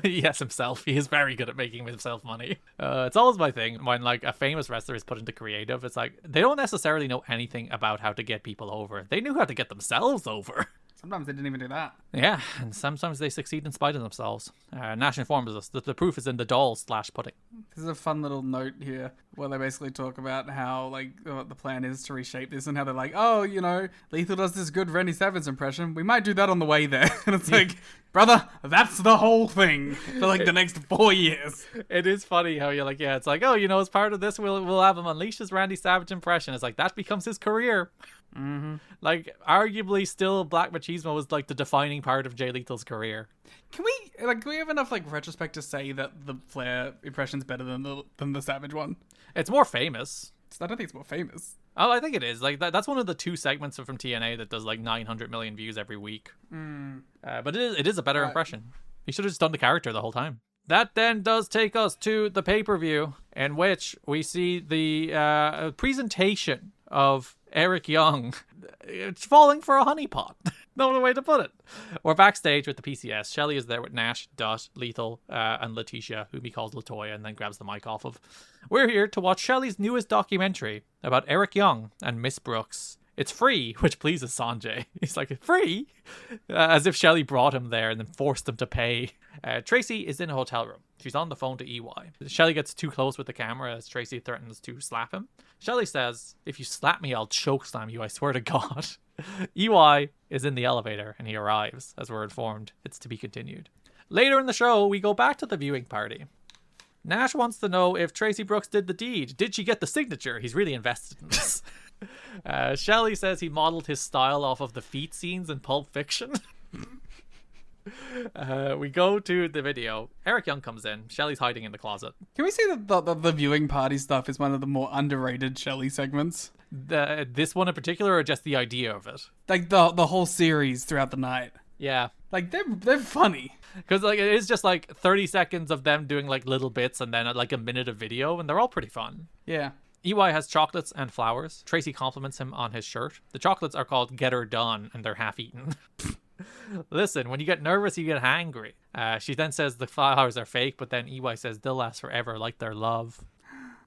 I: Yes, himself. He is very good at making himself money. It's always my thing when like a famous wrestler is put into creative. It's like they don't necessarily know anything about how to get people over. They knew how to get themselves over.
H: Sometimes they didn't even do that.
I: Yeah, and sometimes they succeed in spite of themselves. Nash informs us that the proof is in the doll/pudding.
H: This is a fun little note here where they basically talk about how like what the plan is to reshape this and how they're like, oh, you know, Lethal does this good Randy Savage impression. We might do that on the way there. And it's like, brother, that's the whole thing for like the next 4 years.
I: It is funny how you're like, yeah, it's like, oh, you know, as part of this, we'll have him unleash his Randy Savage impression. It's like that becomes his career.
H: Mm-hmm.
I: Like, arguably, still Black Machismo was like the defining part of Jay Lethal's career.
H: Can we have enough like retrospect to say that the Flair impression's better than the Savage one?
I: It's more famous.
H: I don't think it's more famous.
I: Oh, I think it is. Like that's one of the 2 segments from TNA that does like 900 million views every week. But it is a better impression. He should have just done the character the whole time. That then does take us to the pay-per-view, in which we see the presentation of Eric Young falling for a honeypot. No other way to put it. We're backstage with the PCS. Shelley is there with Nash, Dot, Lethal, and Letitia, whom he calls Latoya, and then grabs the mic off of. We're here to watch Shelley's newest documentary about Eric Young and Miss Brooks. It's free, which pleases Sanjay. He's like, free? As if Shelley brought him there and then forced him to pay. Tracy is in a hotel room. She's on the phone to EY. Shelley gets too close with the camera as Tracy threatens to slap him. Shelley says, if you slap me, I'll chokeslam you, I swear to God. EY is in the elevator and he arrives. As we're informed, it's to be continued. Later in the show, we go back to the viewing party. Nash wants to know if Tracy Brooks did the deed. Did she get the signature? He's really invested in this. Shelley says he modeled his style off of the feet scenes in Pulp Fiction. We go to the video. Eric Young comes in. Shelley's hiding in the closet.
H: Can we say that the viewing party stuff is one of the more underrated Shelley segments?
I: This one in particular, or just the idea of it?
H: Like the whole series throughout the night.
I: Yeah.
H: Like they're funny.
I: Because like it is just like 30 seconds of them doing like little bits and then like a minute of video, and they're all pretty fun.
H: Yeah.
I: EY has chocolates and flowers. Tracy compliments him on his shirt. The chocolates are called Get Her Done, and they're half-eaten. Listen, when you get nervous, you get hangry. She then says the flowers are fake, but then EY says they'll last forever like their love.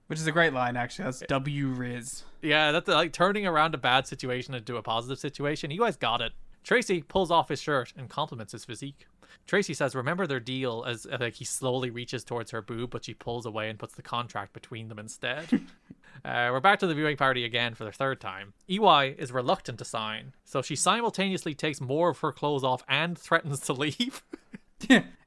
H: Which is a great line, actually. That's W-Riz.
I: Yeah, that's like turning around a bad situation into a positive situation. EY's got it. Tracy pulls off his shirt and compliments his physique. Tracy says, remember their deal, as like he slowly reaches towards her boob, but she pulls away and puts the contract between them instead. We're back to the viewing party again for the third time. EY is reluctant to sign, so she simultaneously takes more of her clothes off and threatens to leave.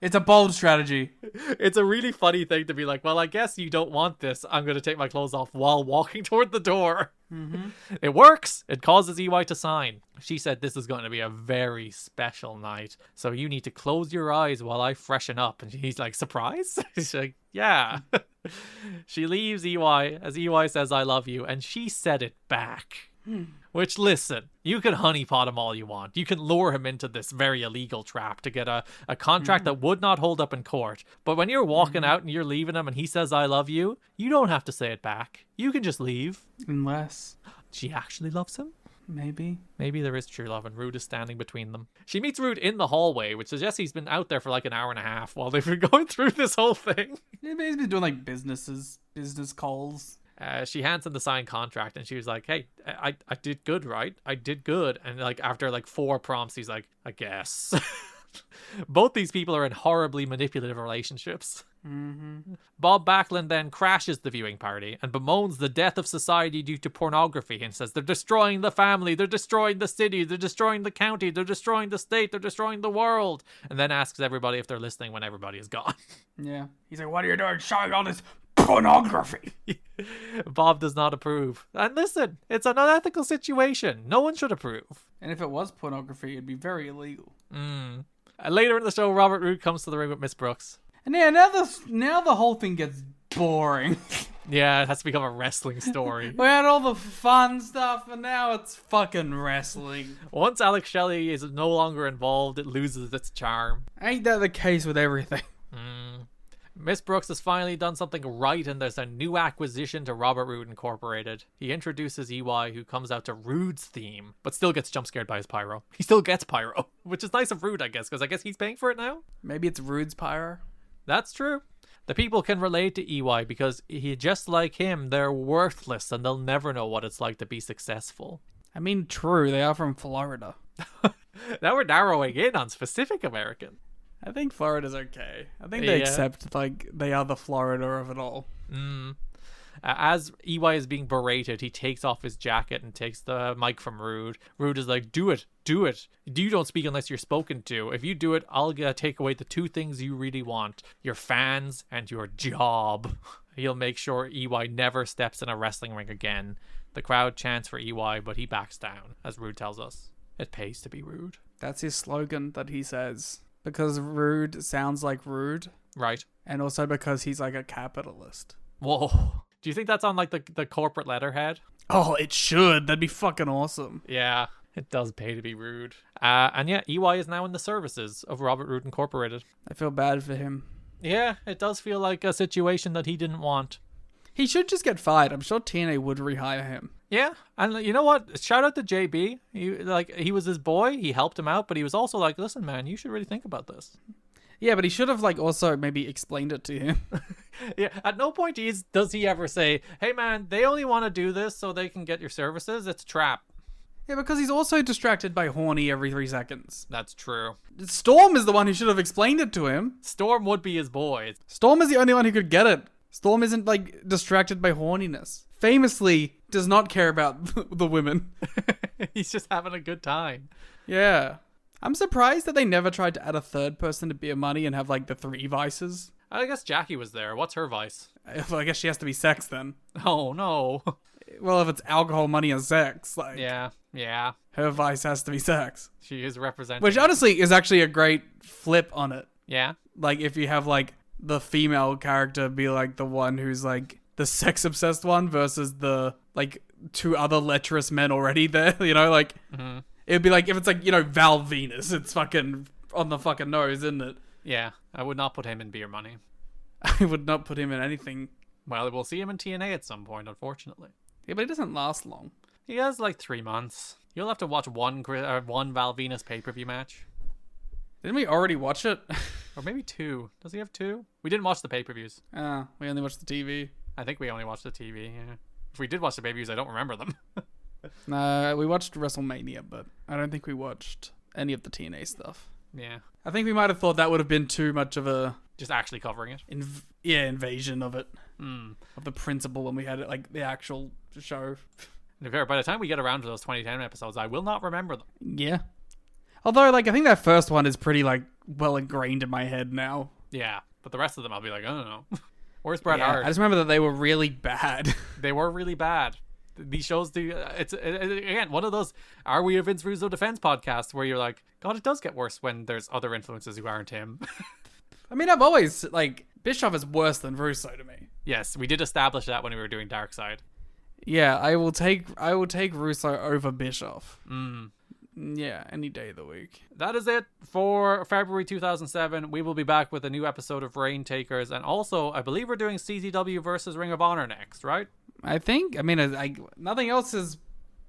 H: It's a bold strategy.
I: It's a really funny thing to be like, well, I guess you don't want this. I'm going to take my clothes off while walking toward the door. Mm-hmm. It works. It causes EY to sign. She said this is going to be a very special night, so you need to close your eyes while I freshen up. And he's like, surprise? She's like, yeah. She leaves EY as EY says, I love you. And she said it back. Which, listen, you can honeypot him all you want. You can lure him into this very illegal trap to get a contract that would not hold up in court. But when you're walking out and you're leaving him and he says, I love you, you don't have to say it back. You can just leave.
H: Unless
I: she actually loves him.
H: Maybe
I: there is true love and Rude is standing between them. She meets Rude in the hallway, which suggests he's been out there for like an hour and a half while they've been going through this whole thing.
H: Yeah, he's been doing like business calls.
I: She hands him the signed contract and she was like, hey, I did good, right? I did good. And like after like 4 prompts, he's like, I guess. Both these people are in horribly manipulative relationships. Mm-hmm. Bob Backlund then crashes the viewing party and bemoans the death of society due to pornography and says they're destroying the family, they're destroying the city, they're destroying the county, they're destroying the state, they're destroying the world. And then asks everybody if they're listening when everybody is gone.
H: Yeah. He's like, what are you doing showing all this pornography?
I: Bob does not approve. And listen, it's an unethical situation. No one should approve.
H: And if it was pornography, it'd be very illegal.
I: Later in the show, Robert Roode comes to the ring with Miss Brooks.
H: And yeah, now the whole thing gets boring.
I: Yeah, it has to become a wrestling story.
H: We had all the fun stuff, and now it's fucking wrestling.
I: Once Alex Shelley is no longer involved, it loses its charm.
H: Ain't that the case with everything?
I: Miss Brooks has finally done something right, and there's a new acquisition to Robert Roode Incorporated. He introduces EY, who comes out to Roode's theme, but still gets jump scared by his pyro. He still gets pyro, which is nice of Roode, I guess, because I guess he's paying for it now?
H: Maybe it's Roode's pyro?
I: That's true. The people can relate to EY because just like him, they're worthless and they'll never know what it's like to be successful.
H: I mean, true, they are from Florida.
I: Now we're narrowing in on specific American.
H: I think Florida's okay. I think they accept, like, they are the Florida of it all.
I: As EY is being berated, he takes off his jacket and takes the mic from Roode. Roode is like, do it. You don't speak unless you're spoken to. If you do it, I'll take away the 2 things you really want. Your fans and your job. He'll make sure EY never steps in a wrestling ring again. The crowd chants for EY, but he backs down, as Roode tells us. It pays to be rude.
H: That's his slogan that he says. Because Roode sounds like rude.
I: Right.
H: And also because he's like a capitalist.
I: Whoa. Do you think that's on like the corporate letterhead?
H: Oh, it should. That'd be fucking awesome.
I: Yeah, it does pay to be rude. And yeah, EY is now in the services of Robert Roode Incorporated.
H: I feel bad for him.
I: Yeah, it does feel like a situation that he didn't want.
H: He should just get fired. I'm sure TNA would rehire him.
I: Yeah, and you know what? Shout out to JB. He was his boy. He helped him out, but he was also like, listen, man, you should really think about this.
H: Yeah, but he should have like also maybe explained it to him.
I: Yeah, at no point does he ever say, hey man, they only want to do this so they can get your services. It's a trap.
H: Yeah, because he's also distracted by Horny every 3 seconds.
I: That's true.
H: Storm is the one who should have explained it to him.
I: Storm would be his boy.
H: Storm is the only one who could get it. Storm isn't like distracted by horniness. Famously does not care about the women.
I: He's just having a good time.
H: Yeah. I'm surprised that they never tried to add a 3rd person to Beer Money and have like the 3 vices.
I: I guess Jackie was there. What's her vice?
H: Well, I guess she has to be sex then.
I: Oh, no.
H: Well, if it's alcohol, money, and sex, like...
I: Yeah.
H: Her vice has to be sex.
I: She is representing...
H: Which honestly is actually a great flip on it.
I: Yeah?
H: Like, if you have, like, the female character be, like, the one who's, like, the sex-obsessed one versus the, like, 2 other lecherous men already there, you know? Like, it'd be like, if it's, like, you know, Val Venus, it's fucking on the fucking nose, isn't it?
I: Yeah, I would not put him in Beer Money.
H: I would not put him in anything
I: Well, we'll see him in TNA at some point, unfortunately.
H: Yeah, but it doesn't last long.
I: He has like 3 months. You'll have to watch one Val Venus pay-per-view match.
H: Didn't we already watch it?
I: Or maybe 2. Does he have 2? We didn't watch the pay-per-views.
H: We only watched the TV.
I: I think we only watched the TV, yeah. If we did watch the pay-per-views, I don't remember them.
H: No, we watched WrestleMania, but I don't think we watched any of the TNA stuff.
I: Yeah.
H: I think we might have thought that would have been too much of a...
I: Just actually covering it.
H: Invasion of it. Of the principle when we had it, like, the actual show.
I: By the time we get around to those 2010 episodes, I will not remember them.
H: Yeah. Although, like, I think that first one is pretty, like, well ingrained in my head now.
I: Yeah, but the rest of them I'll be like, I don't know. Where's Bret Hart?
H: I just remember that they were really bad.
I: They were really bad. These shows do. It's again one of those "Are we a Vince Russo defense podcast?" where you're like, God, it does get worse when there's other influences who aren't him.
H: I mean, I've always like Bischoff is worse than Russo to me.
I: Yes, we did establish that when we were doing Dark Side.
H: Yeah, I will take Russo over Bischoff. Yeah, any day of the week.
I: That is it for February 2007. We will be back with a new episode of Reign Takers, and also I believe we're doing CZW versus Ring of Honor next, right?
H: I think. I mean, nothing else has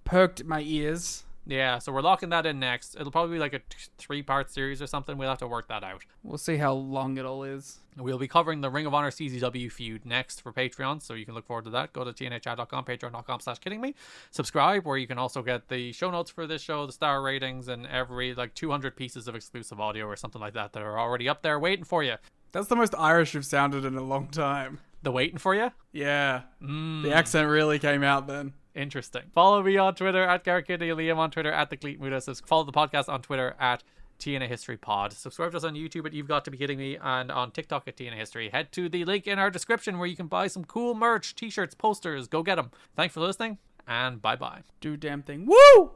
H: perked my ears.
I: Yeah, so we're locking that in next. It'll probably be like a 3-part series or something. We'll have to work that out.
H: We'll see how long it all is.
I: We'll be covering the Ring of Honor CZW feud next for Patreon, so you can look forward to that. Go to tnachat.com, patreon.com/kiddingme. Subscribe, where you can also get the show notes for this show, the star ratings, and every 200 pieces of exclusive audio or something like that are already up there waiting for you.
H: That's the most Irish you've sounded in a long time.
I: The waiting for you?
H: Yeah. The accent really came out then.
I: Interesting. Follow me on Twitter at Garrett and Liam, on Twitter at The Cleat Muda. Follow the podcast on Twitter at TNA History Pod. Subscribe to us on YouTube at You've Got to Be Kidding Me, and on TikTok at TNA History. Head to the link in our description where you can buy some cool merch, t-shirts, posters. Go get them. Thanks for listening, and bye-bye.
H: Do damn thing. Woo!